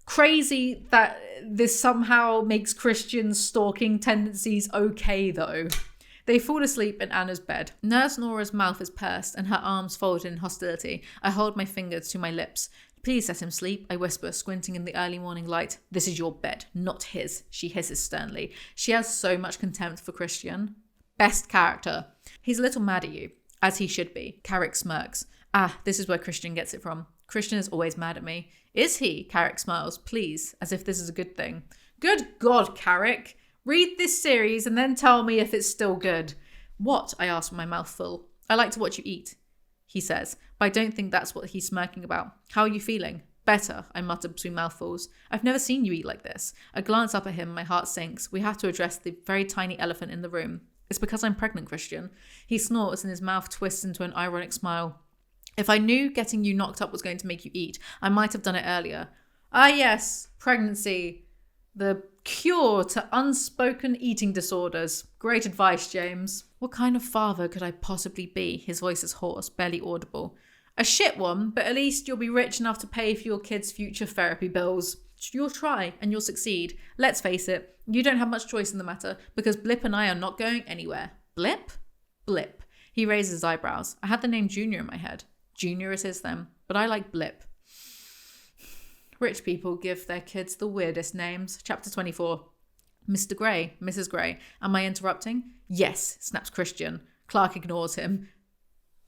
Crazy that this somehow makes Christian's stalking tendencies okay, though. They fall asleep in Anna's bed. Nurse Nora's mouth is pursed and her arms folded in hostility. I hold my fingers to my lips. Please let him sleep, I whisper, squinting in the early morning light. This is your bed, not his, she hisses sternly. She has so much contempt for Christian. Best character. He's a little mad at you, as he should be. Carrick smirks. Ah, this is where Christian gets it from. Christian is always mad at me. Is he? Carrick smiles, please, as if this is a good thing. Good God, Carrick. Read this series and then tell me if it's still good. What? I ask with my mouth full. I like to watch you eat, he says, but I don't think that's what he's smirking about. How are you feeling? Better, I mutter between mouthfuls. I've never seen you eat like this. I glance up at him, my heart sinks. We have to address the very tiny elephant in the room. It's because I'm pregnant, Christian. He snorts and his mouth twists into an ironic smile. If I knew getting you knocked up was going to make you eat, I might have done it earlier. Ah yes, pregnancy. The cure to unspoken eating disorders. Great advice, James. What kind of father could I possibly be? His voice is hoarse, barely audible. A shit one, but at least you'll be rich enough to pay for your kids' future therapy bills. You'll try and you'll succeed. Let's face it, you don't have much choice in the matter because Blip and I are not going anywhere. Blip? Blip. He raises his eyebrows. I had the name Junior in my head. Junior is his then, but I like Blip. Rich people give their kids the weirdest names. Chapter 24. Mr. Grey, Mrs. Grey. Am I interrupting? Yes, snaps Christian. Clark ignores him.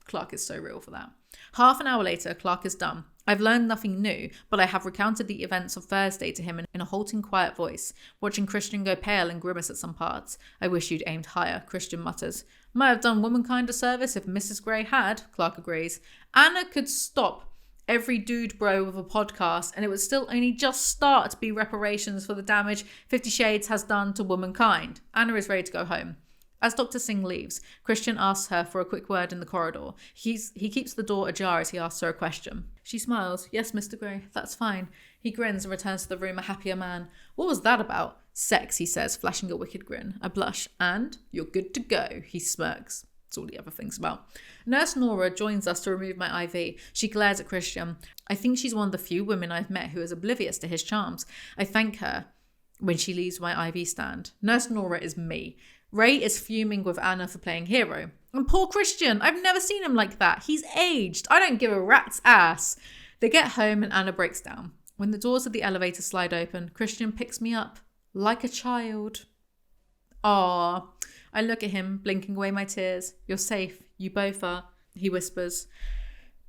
Clark is so real for that. Half an hour later, Clark is done. I've learned nothing new, but I have recounted the events of Thursday to him in a halting, quiet voice, watching Christian go pale and grimace at some parts. I wish you'd aimed higher, Christian mutters. Might have done womankind a service if Mrs. Grey had, Clark agrees. Anna could stop every dude bro with a podcast and it would still only just start to be reparations for the damage 50 Shades has done to womankind. Anna is ready to go home. As Dr. Singh leaves, Christian asks her for a quick word in the corridor. He keeps the door ajar as he asks her a question. She smiles. Yes, Mr. Grey, that's fine. He grins and returns to the room a happier man. What was that about? Sex, he says, flashing a wicked grin. I blush. And? You're good to go, he smirks. That's all he ever thinks about. Nurse Nora joins us to remove my IV. She glares at Christian. I think she's one of the few women I've met who is oblivious to his charms. I thank her when she leaves my IV stand. Nurse Nora is me. Ray is fuming with Anna for playing hero. And poor Christian, I've never seen him like that. He's aged. I don't give a rat's ass. They get home and Anna breaks down. When the doors of the elevator slide open, Christian picks me up like a child. Aww. I look at him, blinking away my tears. You're safe. You both are, he whispers.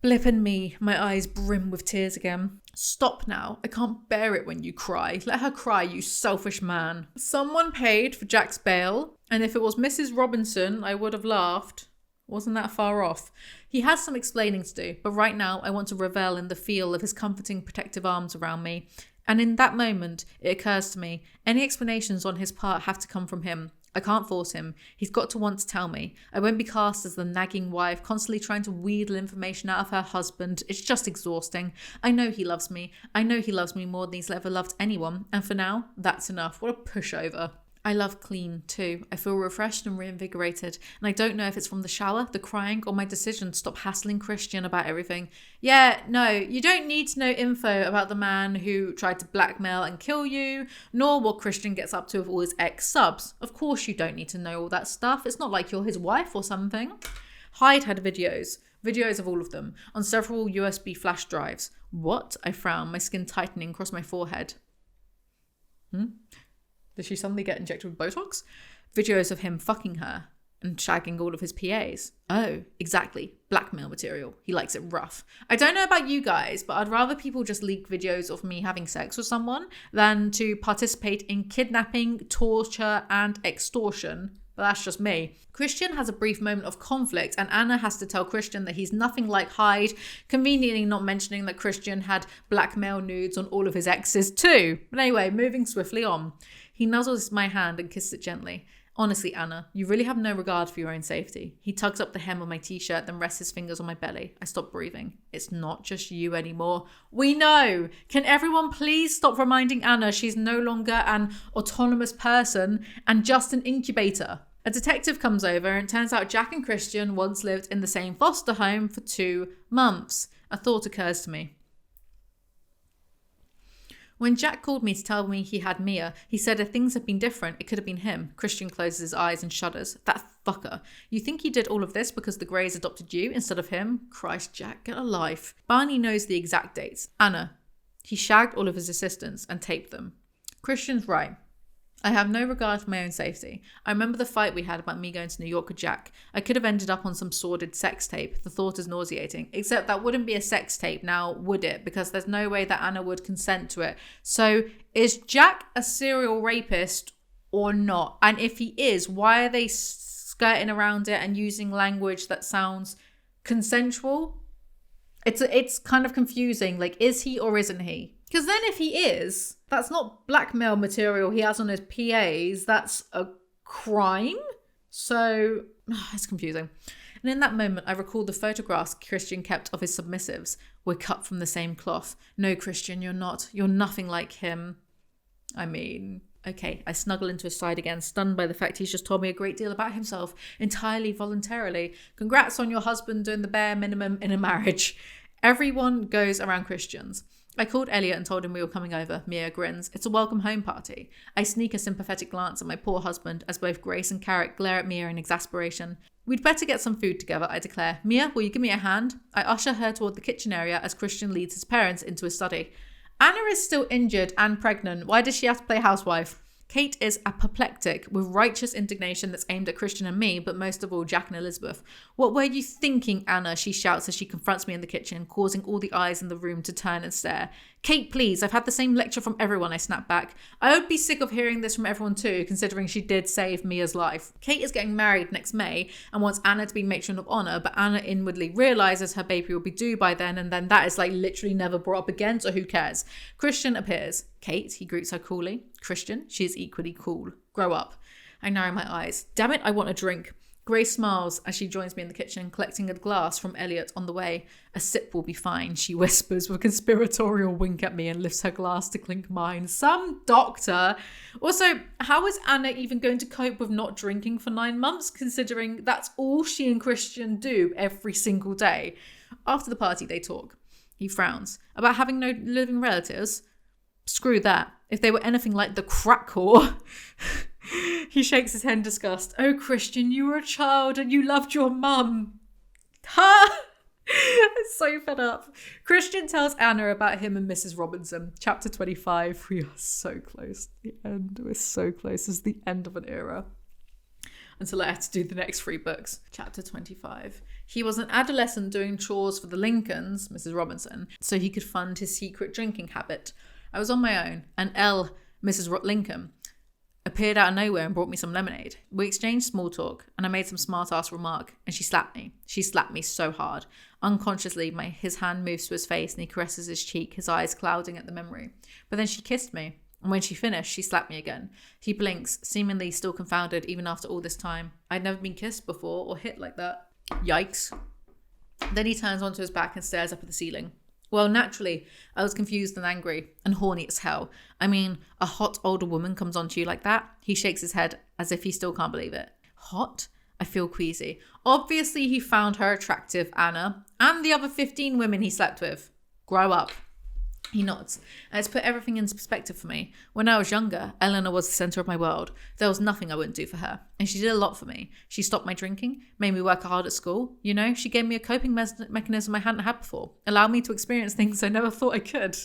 Blip and me, my eyes brim with tears again. Stop now. I can't bear it when you cry. Let her cry, you selfish man. Someone paid for Jack's bail, and if it was Mrs. Robinson, I would have laughed. Wasn't that far off. He has some explaining to do, but right now I want to revel in the feel of his comforting, protective arms around me. And in that moment, it occurs to me, any explanations on his part have to come from him. I can't force him. He's got to want to tell me. I won't be cast as the nagging wife, constantly trying to wheedle information out of her husband. It's just exhausting. I know he loves me. I know he loves me more than he's ever loved anyone. And for now, that's enough. What a pushover. I love clean too. I feel refreshed and reinvigorated. And I don't know if it's from the shower, the crying, or my decision to stop hassling Christian about everything. Yeah, no, you don't need to know info about the man who tried to blackmail and kill you, nor what Christian gets up to with all his ex-subs. Of course you don't need to know all that stuff. It's not like you're his wife or something. Hyde had videos of all of them, on several USB flash drives. What? I frown, my skin tightening across my forehead. Did she suddenly get injected with Botox? Videos of him fucking her and shagging all of his PAs. Oh, exactly. Blackmail material. He likes it rough. I don't know about you guys, but I'd rather people just leak videos of me having sex with someone than to participate in kidnapping, torture, and extortion. But that's just me. Christian has a brief moment of conflict and Anna has to tell Christian that he's nothing like Hyde, conveniently not mentioning that Christian had blackmail nudes on all of his exes too. But anyway, moving swiftly on. He nuzzles my hand and kisses it gently. Honestly, Anna, you really have no regard for your own safety. He tugs up the hem of my t-shirt, then rests his fingers on my belly. I stop breathing. It's not just you anymore. We know! Can everyone please stop reminding Anna she's no longer an autonomous person and just an incubator? A detective comes over and it turns out Jack and Christian once lived in the same foster home for 2 months. A thought occurs to me. When Jack called me to tell me he had Mia, he said if things had been different, it could have been him. Christian closes his eyes and shudders. That fucker. You think he did all of this because the Greys adopted you instead of him? Christ, Jack, get a life. Barney knows the exact dates. Anna. He shagged all of his assistants and taped them. Christian's right. I have no regard for my own safety. I remember the fight we had about me going to New York with Jack. I could have ended up on some sordid sex tape. The thought is nauseating. Except that wouldn't be a sex tape now, would it? Because there's no way that Anna would consent to it. So is Jack a serial rapist or not? And if he is, why are they skirting around it and using language that sounds consensual? It's kind of confusing. Like, is he or isn't he? Because then if he is, that's not blackmail material he has on his PAs. That's a crime. So it's confusing. And in that moment, I recalled the photographs Christian kept of his submissives. We're cut from the same cloth. No, Christian, you're not. You're nothing like him. I mean, okay. I snuggle into his side again, stunned by the fact he's just told me a great deal about himself, entirely voluntarily. Congrats on your husband doing the bare minimum in a marriage. Everyone goes around Christian's. I called Elliot and told him we were coming over. Mia grins. It's a welcome home party. I sneak a sympathetic glance at my poor husband as both Grace and Carrick glare at Mia in exasperation. We'd better get some food together, I declare. Mia, will you give me a hand? I usher her toward the kitchen area as Christian leads his parents into his study. Anna is still injured and pregnant. Why does she have to play housewife? Kate is apoplectic with righteous indignation that's aimed at Christian and me, but most of all Jack and Elizabeth. What were you thinking, Anna? She shouts as she confronts me in the kitchen, causing all the eyes in the room to turn and stare. Kate, please, I've had the same lecture from everyone, I snap back. I would be sick of hearing this from everyone too, considering she did save Mia's life. Kate is getting married next May and wants Anna to be matron of honour, but Anna inwardly realises her baby will be due by then, and then that is like literally never brought up again, so who cares? Christian appears. Kate, he greets her coolly. Christian, she is equally cool. Grow up. I narrow my eyes. Damn it, I want a drink. Grace smiles as she joins me in the kitchen, collecting a glass from Elliot on the way. A sip will be fine, she whispers with a conspiratorial wink at me and lifts her glass to clink mine. Some doctor. Also, how is Anna even going to cope with not drinking for 9 months, considering that's all she and Christian do every single day? After the party, they talk. He frowns. About having no living relatives? Screw that. If they were anything like the crack whore. He shakes his head in disgust. Oh, Christian, you were a child and you loved your mum. Ha! I'm so fed up. Christian tells Anna about him and Mrs. Robinson. Chapter 25. We are so close to the end. We're so close. This is the end of an era. Until I had to do the next 3 books. Chapter 25. He was an adolescent doing chores for the Lincolns, Mrs. Robinson, so he could fund his secret drinking habit. I was on my own, and Mrs. Lincoln, appeared out of nowhere and brought me some lemonade. We exchanged small talk, and I made some smart-ass remark, and she slapped me. She slapped me so hard. Unconsciously, his hand moves to his face, and he caresses his cheek, his eyes clouding at the memory. But then she kissed me, and when she finished, she slapped me again. He blinks, seemingly still confounded even after all this time. I'd never been kissed before or hit like that. Yikes. Then he turns onto his back and stares up at the ceiling. Well, naturally, I was confused and angry and horny as hell. I mean, a hot older woman comes onto you like that? He shakes his head as if he still can't believe it. Hot? I feel queasy. Obviously, he found her attractive, Anna, and the other 15 women he slept with. Grow up. He nods, and it's put everything into perspective for me. When I was younger, Eleanor was the centre of my world. There was nothing I wouldn't do for her, and she did a lot for me. She stopped my drinking, made me work hard at school. You know, she gave me a coping mechanism I hadn't had before, allowed me to experience things I never thought I could.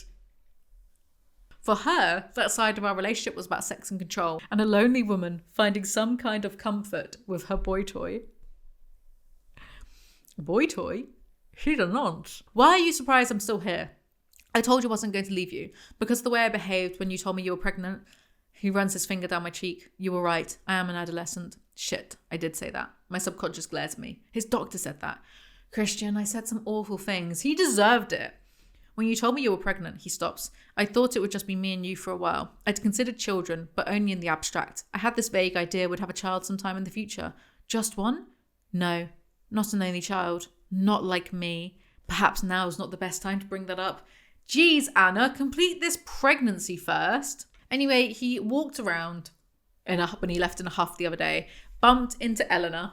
For her, that side of our relationship was about sex and control, and a lonely woman finding some kind of comfort with her boy toy. Boy toy? She's a nonce. Why are you surprised I'm still here? I told you I wasn't going to leave you, because of the way I behaved when you told me you were pregnant. He runs his finger down my cheek. You were right. I am an adolescent. Shit, I did say that. My subconscious glares at me. His doctor said that. Christian, I said some awful things. He deserved it. When you told me you were pregnant, he stops. I thought it would just be me and you for a while. I'd considered children, but only in the abstract. I had this vague idea we'd have a child sometime in the future. Just one? No, not an only child. Not like me. Perhaps now's not the best time to bring that up. Geez, Anna, complete this pregnancy first. Anyway, he walked around when he left in a huff the other day, bumped into Eleanor.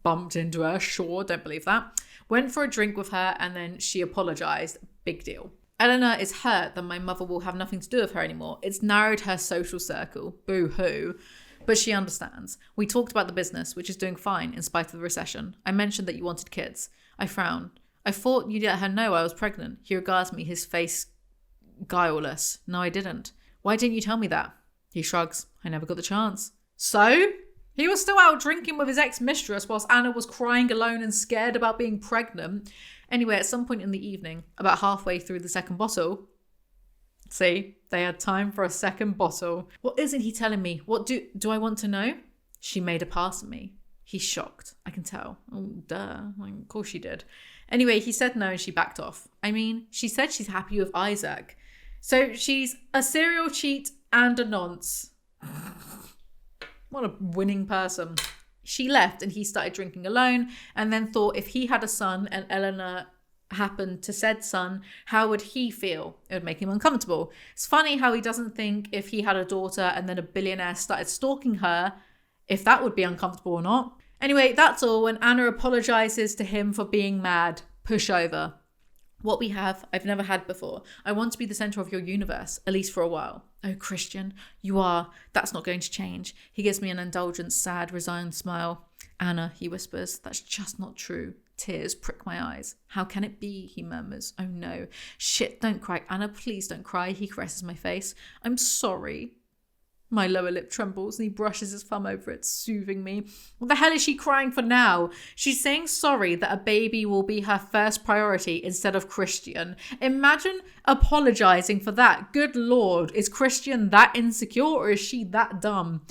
Bumped into her, sure, don't believe that. Went for a drink with her and then she apologised. Big deal. Eleanor is hurt that my mother will have nothing to do with her anymore. It's narrowed her social circle. Boo-hoo. But she understands. We talked about the business, which is doing fine in spite of the recession. I mentioned that you wanted kids. I frowned. I thought you'd let her know I was pregnant. He regards me, his face guileless. No, I didn't. Why didn't you tell me that? He shrugs. I never got the chance. So? He was still out drinking with his ex-mistress whilst Anna was crying alone and scared about being pregnant. Anyway, at some point in the evening, about halfway through the second bottle, see, they had time for a second bottle. What isn't he telling me? What do I want to know? She made a pass at me. He's shocked. I can tell. Oh, duh. Of course she did. Anyway, he said no and she backed off. I mean, she said she's happy with Isaac. So she's a serial cheat and a nonce. What a winning person. She left and he started drinking alone and then thought if he had a son and Eleanor happened to said son, how would he feel? It would make him uncomfortable. It's funny how he doesn't think if he had a daughter and then a billionaire started stalking her, if that would be uncomfortable or not. Anyway, that's all when Anna apologises to him for being mad. Pushover. What we have, I've never had before. I want to be the centre of your universe, at least for a while. Oh, Christian, you are. That's not going to change. He gives me an indulgent, sad, resigned smile. Anna, he whispers, that's just not true. Tears prick my eyes. How can it be, he murmurs. Oh no. Shit, don't cry. Anna, please don't cry. He caresses my face. I'm sorry. My lower lip trembles and he brushes his thumb over it, soothing me. What the hell is she crying for now? She's saying sorry that a baby will be her first priority instead of Christian. Imagine apologising for that. Good Lord, is Christian that insecure or is she that dumb?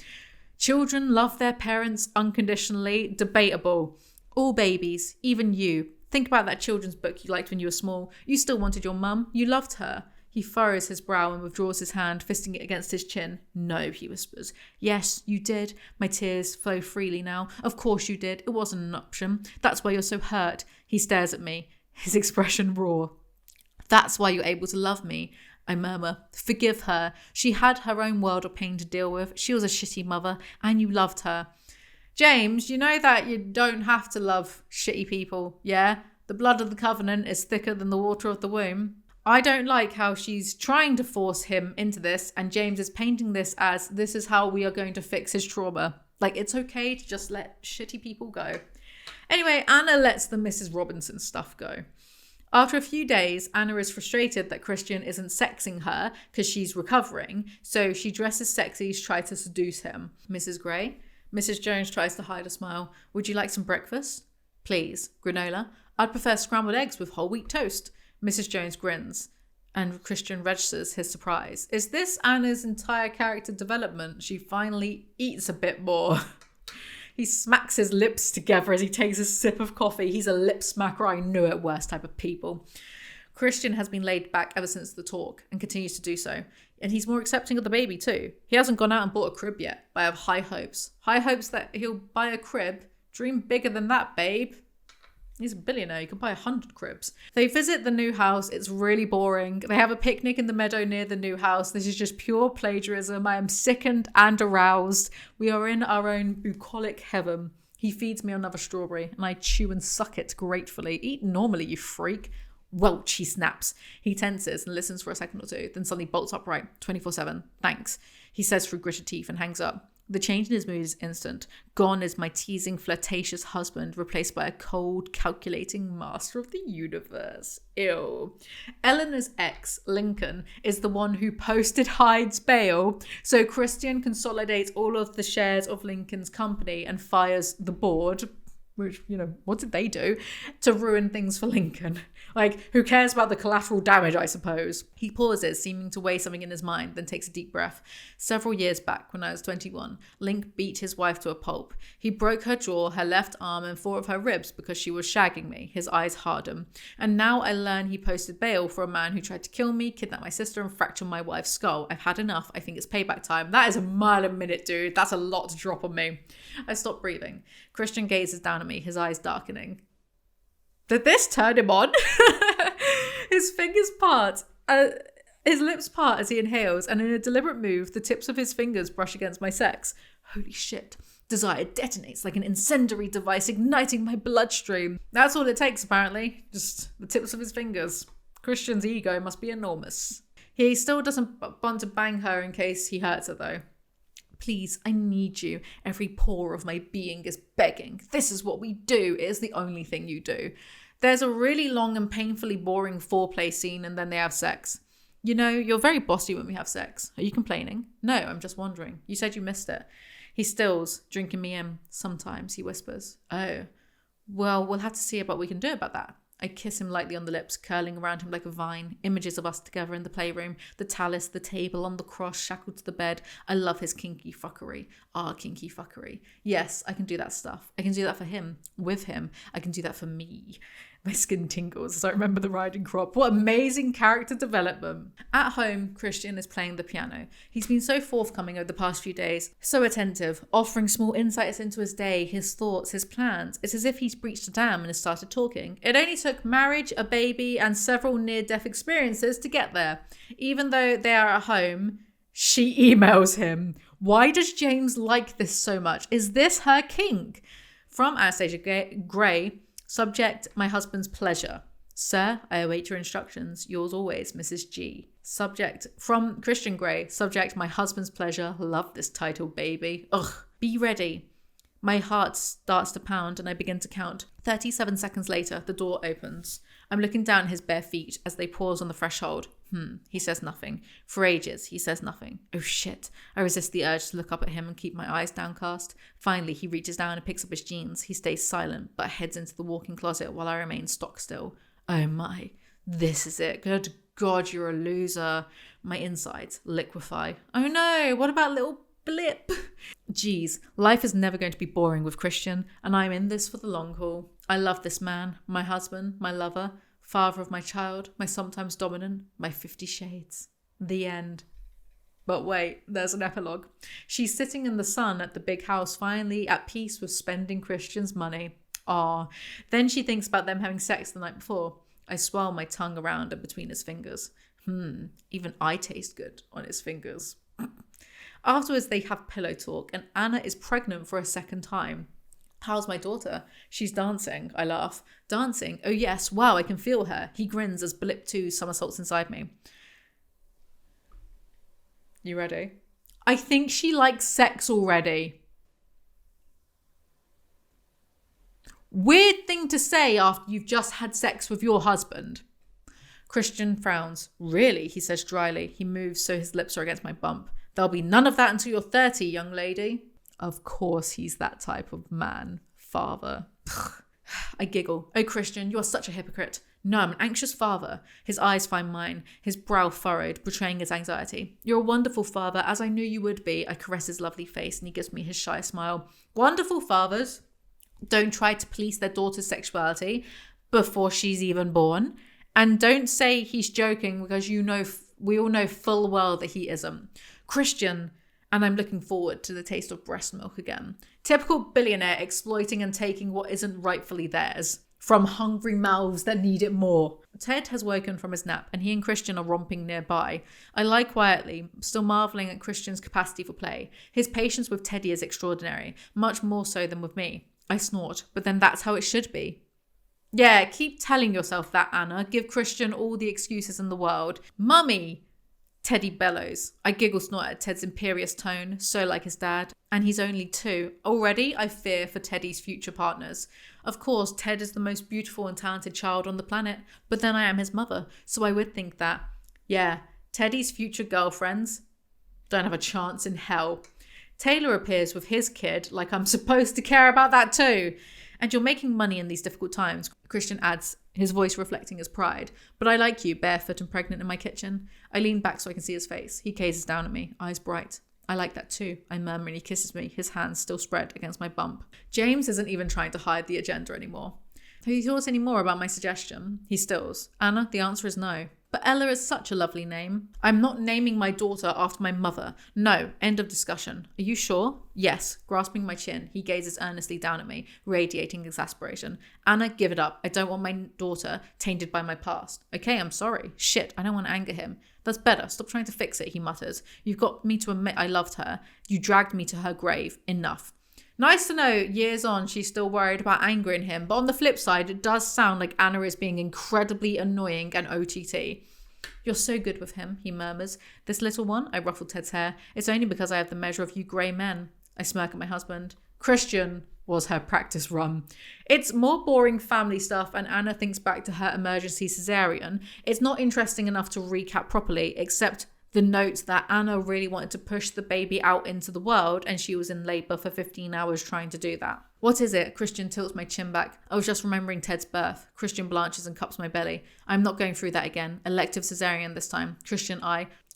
Children love their parents unconditionally. Debatable. All babies, even you. Think about that children's book you liked when you were small. You still wanted your mum. You loved her. He furrows his brow and withdraws his hand, fisting it against his chin. No, he whispers. Yes, you did. My tears flow freely now. Of course you did. It wasn't an option. That's why you're so hurt. He stares at me, his expression raw. That's why you're able to love me. I murmur. Forgive her. She had her own world of pain to deal with. She was a shitty mother, and you loved her. James, you know that you don't have to love shitty people, yeah? The blood of the covenant is thicker than the water of the womb. I don't like how she's trying to force him into this and James is painting this as this is how we are going to fix his trauma. Like, it's okay to just let shitty people go. Anyway, Anna lets the Mrs. Robinson stuff go. After a few days, Anna is frustrated that Christian isn't sexing her because she's recovering, so she dresses sexy to try to seduce him. Mrs. Gray? Mrs. Jones tries to hide a smile. Would you like some breakfast? Please. Granola? I'd prefer scrambled eggs with whole wheat toast. Mrs. Jones grins, and Christian registers his surprise. Is this Anna's entire character development? She finally eats a bit more. He smacks his lips together as he takes a sip of coffee. He's a lip smacker, I knew it, worst type of people. Christian has been laid back ever since the talk, and continues to do so. And he's more accepting of the baby too. He hasn't gone out and bought a crib yet, but I have high hopes. High hopes that he'll buy a crib. Dream bigger than that, babe. He's a billionaire. You can buy 100 cribs. They visit the new house. It's really boring. They have a picnic in the meadow near the new house. This is just pure plagiarism. I am sickened and aroused. We are in our own bucolic heaven. He feeds me another strawberry and I chew and suck it gratefully. Eat normally, you freak. Welch, he snaps. He tenses and listens for a second or two, then suddenly bolts upright, 24/7. Thanks, he says through gritted teeth and hangs up. The change in his mood is instant. Gone is my teasing, flirtatious husband, replaced by a cold, calculating master of the universe. Ew. Eleanor's ex, Lincoln, is the one who posted Hyde's bail, so Christian consolidates all of the shares of Lincoln's company and fires the board, which, you know, what did they do to ruin things for Lincoln? Like, who cares about the collateral damage, I suppose? He pauses, seeming to weigh something in his mind, then takes a deep breath. Several years back, when I was 21, Link beat his wife to a pulp. He broke her jaw, her left arm, and 4 of her ribs because she was shagging me. His eyes harden. And now I learn he posted bail for a man who tried to kill me, kidnap my sister, and fracture my wife's skull. I've had enough. I think it's payback time. That is a mile a minute, dude. That's a lot to drop on me. I stop breathing. Christian gazes down at me, his eyes darkening. Did this turn him on? His fingers part, his lips part as he inhales, and in a deliberate move, the tips of his fingers brush against my sex. Holy shit. Desire detonates like an incendiary device, igniting my bloodstream. That's all it takes, apparently. Just the tips of his fingers. Christian's ego must be enormous. He still doesn't want to bang her in case he hurts her, though. Please, I need you. Every pore of my being is begging. This is what we do. It is the only thing you do. There's a really long and painfully boring foreplay scene, and then they have sex. You know, you're very bossy when we have sex. Are you complaining? No, I'm just wondering. You said you missed it. He stills, drinking me in. Sometimes, he whispers. Oh, well, we'll have to see about what we can do about that. I kiss him lightly on the lips, curling around him like a vine. Images of us together in the playroom, the talus, the table, on the cross, shackled to the bed. I love his kinky fuckery. Our kinky fuckery. Yes, I can do that stuff. I can do that for him, with him. I can do that for me. My skin tingles as I remember the riding crop. What amazing character development. At home, Christian is playing the piano. He's been so forthcoming over the past few days, so attentive, offering small insights into his day, his thoughts, his plans. It's as if he's breached a dam and has started talking. It only took marriage, a baby, and several near-death experiences to get there. Even though they are at home, she emails him. Why does James like this so much? Is this her kink? From Anastasia Gray, subject, my husband's pleasure. Sir, I await your instructions. Yours always, Mrs. G. Subject, from Christian Grey. Subject, my husband's pleasure. Love this title, baby. Ugh. Be ready. My heart starts to pound and I begin to count. 37 seconds later, the door opens. I'm looking down at his bare feet as they pause on the threshold. He says nothing. For ages, he says nothing. Oh shit. I resist the urge to look up at him and keep my eyes downcast. Finally, he reaches down and picks up his jeans. He stays silent, but heads into the walk-in closet while I remain stock still. Oh my. This is it. Good God, you're a loser. My insides liquefy. Oh no, what about little blip? Geez, life is never going to be boring with Christian, and I'm in this for the long haul. I love this man, my husband, my lover, father of my child, my sometimes dominant, my 50 shades. The end. But wait, there's an epilogue. She's sitting in the sun at the big house, finally at peace with spending Christian's money. Ah, then she thinks about them having sex the night before. I swirl my tongue around and between his fingers. Even I taste good on his fingers. Afterwards, they have pillow talk, and Anna is pregnant for a second time. How's my daughter? She's dancing. I laugh. Dancing? Oh yes, wow, I can feel her. He grins as Blip 2 somersaults inside me. You ready? I think she likes sex already. Weird thing to say after you've just had sex with your husband. Christian frowns. Really? He says dryly. He moves so his lips are against my bump. There'll be none of that until you're 30, young lady. Of course he's that type of man. Father. I giggle. Oh, Christian, you are such a hypocrite. No, I'm an anxious father. His eyes find mine, his brow furrowed, betraying his anxiety. You're a wonderful father, as I knew you would be. I caress his lovely face and he gives me his shy smile. Wonderful fathers don't try to police their daughter's sexuality before she's even born. And don't say he's joking because you know, we all know full well that he isn't. Christian, and I'm looking forward to the taste of breast milk again. Typical billionaire exploiting and taking what isn't rightfully theirs from hungry mouths that need it more. Ted has woken from his nap and he and Christian are romping nearby. I lie quietly, still marveling at Christian's capacity for play. His patience with Teddy is extraordinary, much more so than with me. I snort, but then that's how it should be. Yeah, keep telling yourself that, Anna. Give Christian all the excuses in the world. Mummy! Teddy bellows. I giggle snort at Ted's imperious tone, so like his dad. And he's only 2. Already, I fear for Teddy's future partners. Of course, Ted is the most beautiful and talented child on the planet, but then I am his mother, so I would think that, yeah, Teddy's future girlfriends don't have a chance in hell. Taylor appears with his kid, like I'm supposed to care about that too. And you're making money in these difficult times, Christian adds, his voice reflecting his pride. But I like you, barefoot and pregnant in my kitchen. I lean back so I can see his face. He gazes down at me, eyes bright. I like that too, I murmur, and he kisses me, his hands still spread against my bump. James isn't even trying to hide the agenda anymore. Have you thought any more about my suggestion? He stills. Anna, the answer is no. But Ella is such a lovely name. I'm not naming my daughter after my mother. No, end of discussion. Are you sure? Yes, grasping my chin. He gazes earnestly down at me, radiating exasperation. Anna, give it up. I don't want my daughter tainted by my past. Okay, I'm sorry. Shit, I don't want to anger him. That's better. Stop trying to fix it, he mutters. You've got me to admit I loved her. You dragged me to her grave. Enough. Nice to know, years on, she's still worried about angering him. But on the flip side, it does sound like Anna is being incredibly annoying and OTT. You're so good with him, he murmurs. This little one, I ruffle Ted's hair. It's only because I have the measure of you grey men. I smirk at my husband. Christian was her practice run. It's more boring family stuff, and Anna thinks back to her emergency cesarean. It's not interesting enough to recap properly, except the note that Anna really wanted to push the baby out into the world, and she was in labour for 15 hours trying to do that. What is it? Christian tilts my chin back. I was just remembering Ted's birth. Christian blanches and cups my belly. I'm not going through that again. Elective cesarean this time. Christian,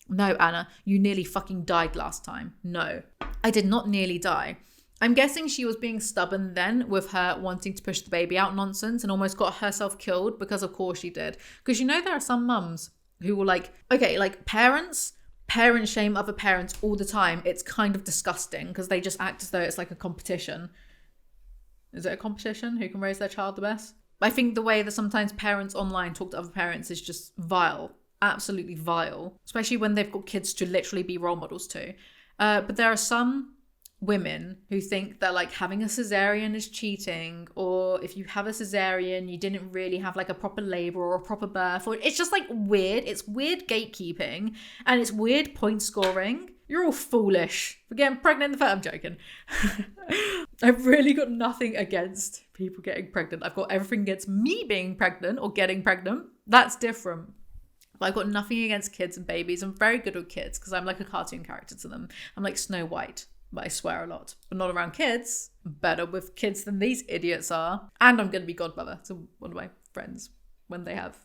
No, Anna, you nearly fucking died last time. No. I did not nearly die. I'm guessing she was being stubborn then with her wanting to push the baby out nonsense and almost got herself killed, because of course she did. Because you know there are some mums who will parent shame other parents all the time. It's kind of disgusting because they just act as though it's like a competition. Is it a competition? Who can raise their child the best? I think the way that sometimes parents online talk to other parents is just vile. Absolutely vile. Especially when they've got kids to literally be role models to. But there are some women who think that like having a cesarean is cheating, or if you have a cesarean you didn't really have like a proper labor or a proper birth, or it's just like weird. It's weird gatekeeping and it's weird point scoring. You're all foolish for getting pregnant in the first. I'm joking. I've really got nothing against people getting pregnant. I've got everything against me being pregnant or getting pregnant. That's different. But I've got nothing against kids and babies. I'm very good with kids because I'm like a cartoon character to them. I'm like Snow White. But I swear a lot. But not around kids. Better with kids than these idiots are. And I'm going to be godmother to one of my friends when they have.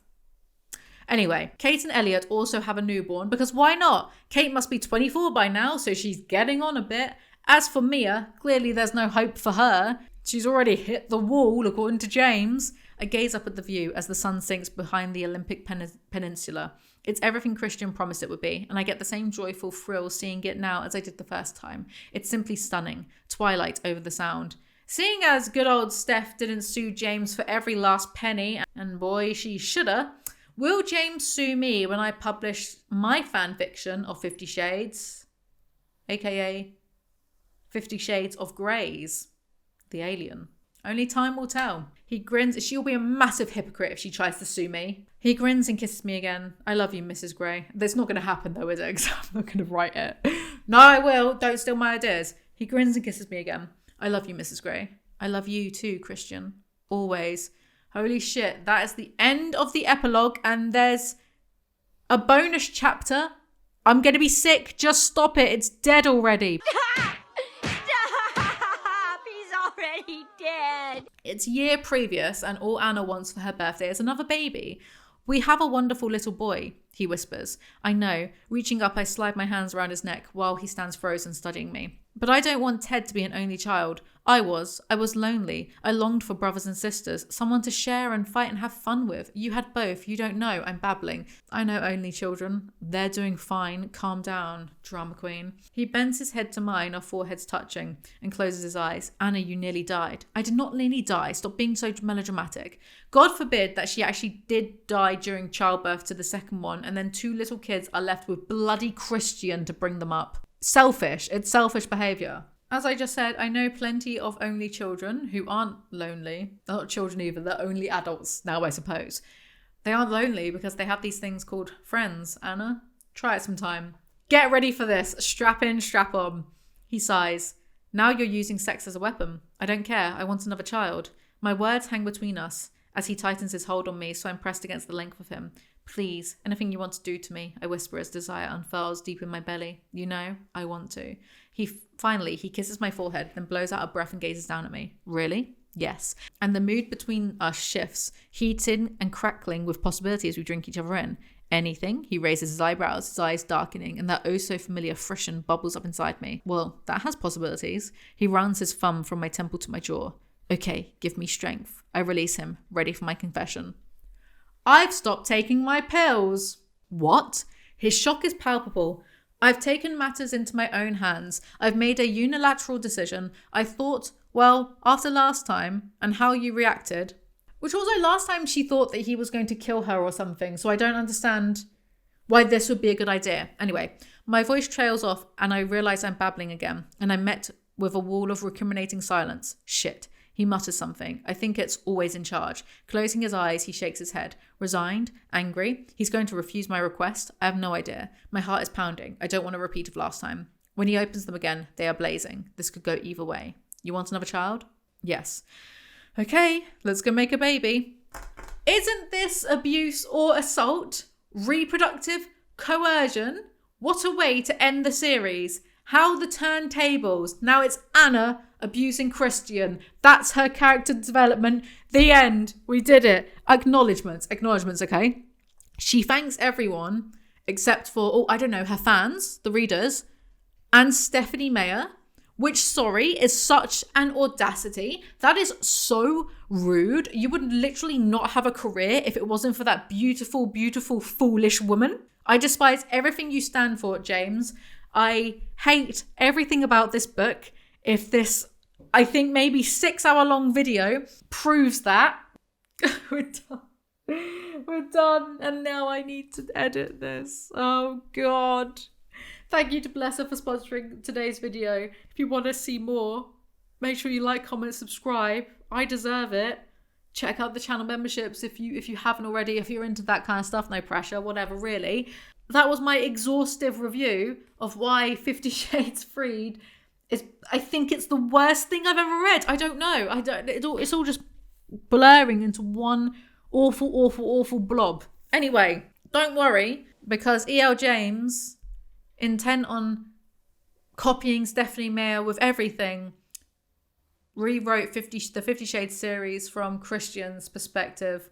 Anyway, Kate and Elliot also have a newborn, because why not? Kate must be 24 by now, so she's getting on a bit. As for Mia, clearly there's no hope for her. She's already hit the wall, according to James. I gaze up at the view as the sun sinks behind the Olympic Peninsula. It's everything Christian promised it would be, and I get the same joyful thrill seeing it now as I did the first time. It's simply stunning. Twilight over the sound. Seeing as good old Steph didn't sue James for every last penny, and boy, she shoulda, will James sue me when I publish my fanfiction of 50 Shades? AKA 50 Shades of Greys. The alien. Only time will tell. He grins. She'll be a massive hypocrite if she tries to sue me. He grins and kisses me again. I love you, Mrs. Grey. That's not going to happen though, is it? 'Cause I'm not going to write it. No, I will. Don't steal my ideas. He grins and kisses me again. I love you, Mrs. Grey. I love you too, Christian. Always. Holy shit. That is the end of the epilogue, and there's a bonus chapter. I'm going to be sick. Just stop it. It's dead already. Already dead. It's year previous, and all Anna wants for her birthday is another baby. We have a wonderful little boy, he whispers. I know. Reaching up, I slide my hands around his neck while he stands frozen, studying me. But I don't want Ted to be an only child. I was lonely. I longed for brothers and sisters, someone to share and fight and have fun with. You had both. You don't know. I'm babbling. I know only children. They're doing fine. Calm down, drama queen. He bends his head to mine, our foreheads touching, and closes his eyes. Anna, you nearly died. I did not nearly die. Stop being so melodramatic. God forbid that she actually did die during childbirth to the second one, and then 2 little kids are left with bloody Christian to bring them up. Selfish. It's selfish behaviour. As I just said, I know plenty of only children who aren't lonely. They're not children either, they're only adults now, I suppose. They aren't lonely because they have these things called friends, Anna. Try it sometime. Get ready for this. Strap in, strap on. He sighs. Now you're using sex as a weapon. I don't care. I want another child. My words hang between us as he tightens his hold on me, so I'm pressed against the length of him. Please, anything you want to do to me, I whisper as desire unfurls deep in my belly. You know, I want to. Finally, he kisses my forehead, then blows out a breath and gazes down at me. Really? Yes. And the mood between us shifts, heating and crackling with possibility as we drink each other in. Anything? He raises his eyebrows, his eyes darkening, and that oh-so-familiar frisson bubbles up inside me. Well, that has possibilities. He runs his thumb from my temple to my jaw. Okay, give me strength. I release him, ready for my confession. I've stopped taking my pills. What? His shock is palpable. I've taken matters into my own hands. I've made a unilateral decision. I thought, well, after last time and how you reacted, which also last time she thought that he was going to kill her or something. So I don't understand why this would be a good idea. Anyway, my voice trails off and I realize I'm babbling again. And I'm met with a wall of recriminating silence. Shit. He mutters something. I think it's always in charge. Closing his eyes, he shakes his head. Resigned? Angry? He's going to refuse my request? I have no idea. My heart is pounding. I don't want a repeat of last time. When he opens them again, they are blazing. This could go either way. You want another child? Yes. Okay, let's go make a baby. Isn't this abuse or assault? Reproductive coercion? What a way to end the series. How the turntables. Now it's Anna abusing Christian. That's her character development. The end. We did it. Acknowledgements, okay? She thanks everyone except for, her fans, the readers, and Stephanie Meyer, which, sorry, is such an audacity. That is so rude. You would literally not have a career if it wasn't for that beautiful, beautiful, foolish woman. I despise everything you stand for, James. I hate everything about this book. If this, I think maybe 6-hour-long video proves that. We're done. We're done. And now I need to edit this. Oh, God. Thank you to Blesser for sponsoring today's video. If you want to see more, make sure you like, comment, subscribe. I deserve it. Check out the channel memberships if you haven't already. If you're into that kind of stuff, no pressure, whatever, really. That was my exhaustive review of why 50 Shades Freed is, I think it's the worst thing I've ever read. I don't know. It's all just blurring into one awful blob. Anyway, don't worry, because E.L. James, intent on copying Stephanie Meyer with everything, rewrote the 50 Shades series from Christian's perspective,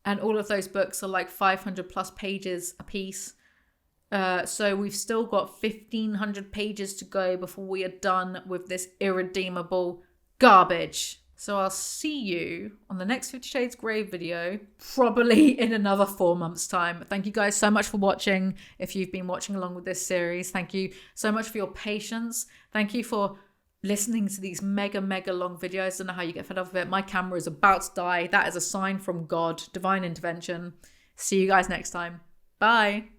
and all of those books are like 500 plus pages a piece. So we've still got 1,500 pages to go before we are done with this irredeemable garbage. So I'll see you on the next 50 Shades Grey video, probably in another 4 months' time. Thank you guys so much for watching. If you've been watching along with this series, thank you so much for your patience. Thank you for listening to these mega long videos. I don't know how you get fed up with it. My camera is about to die. That is a sign from God, divine intervention. See you guys next time. Bye.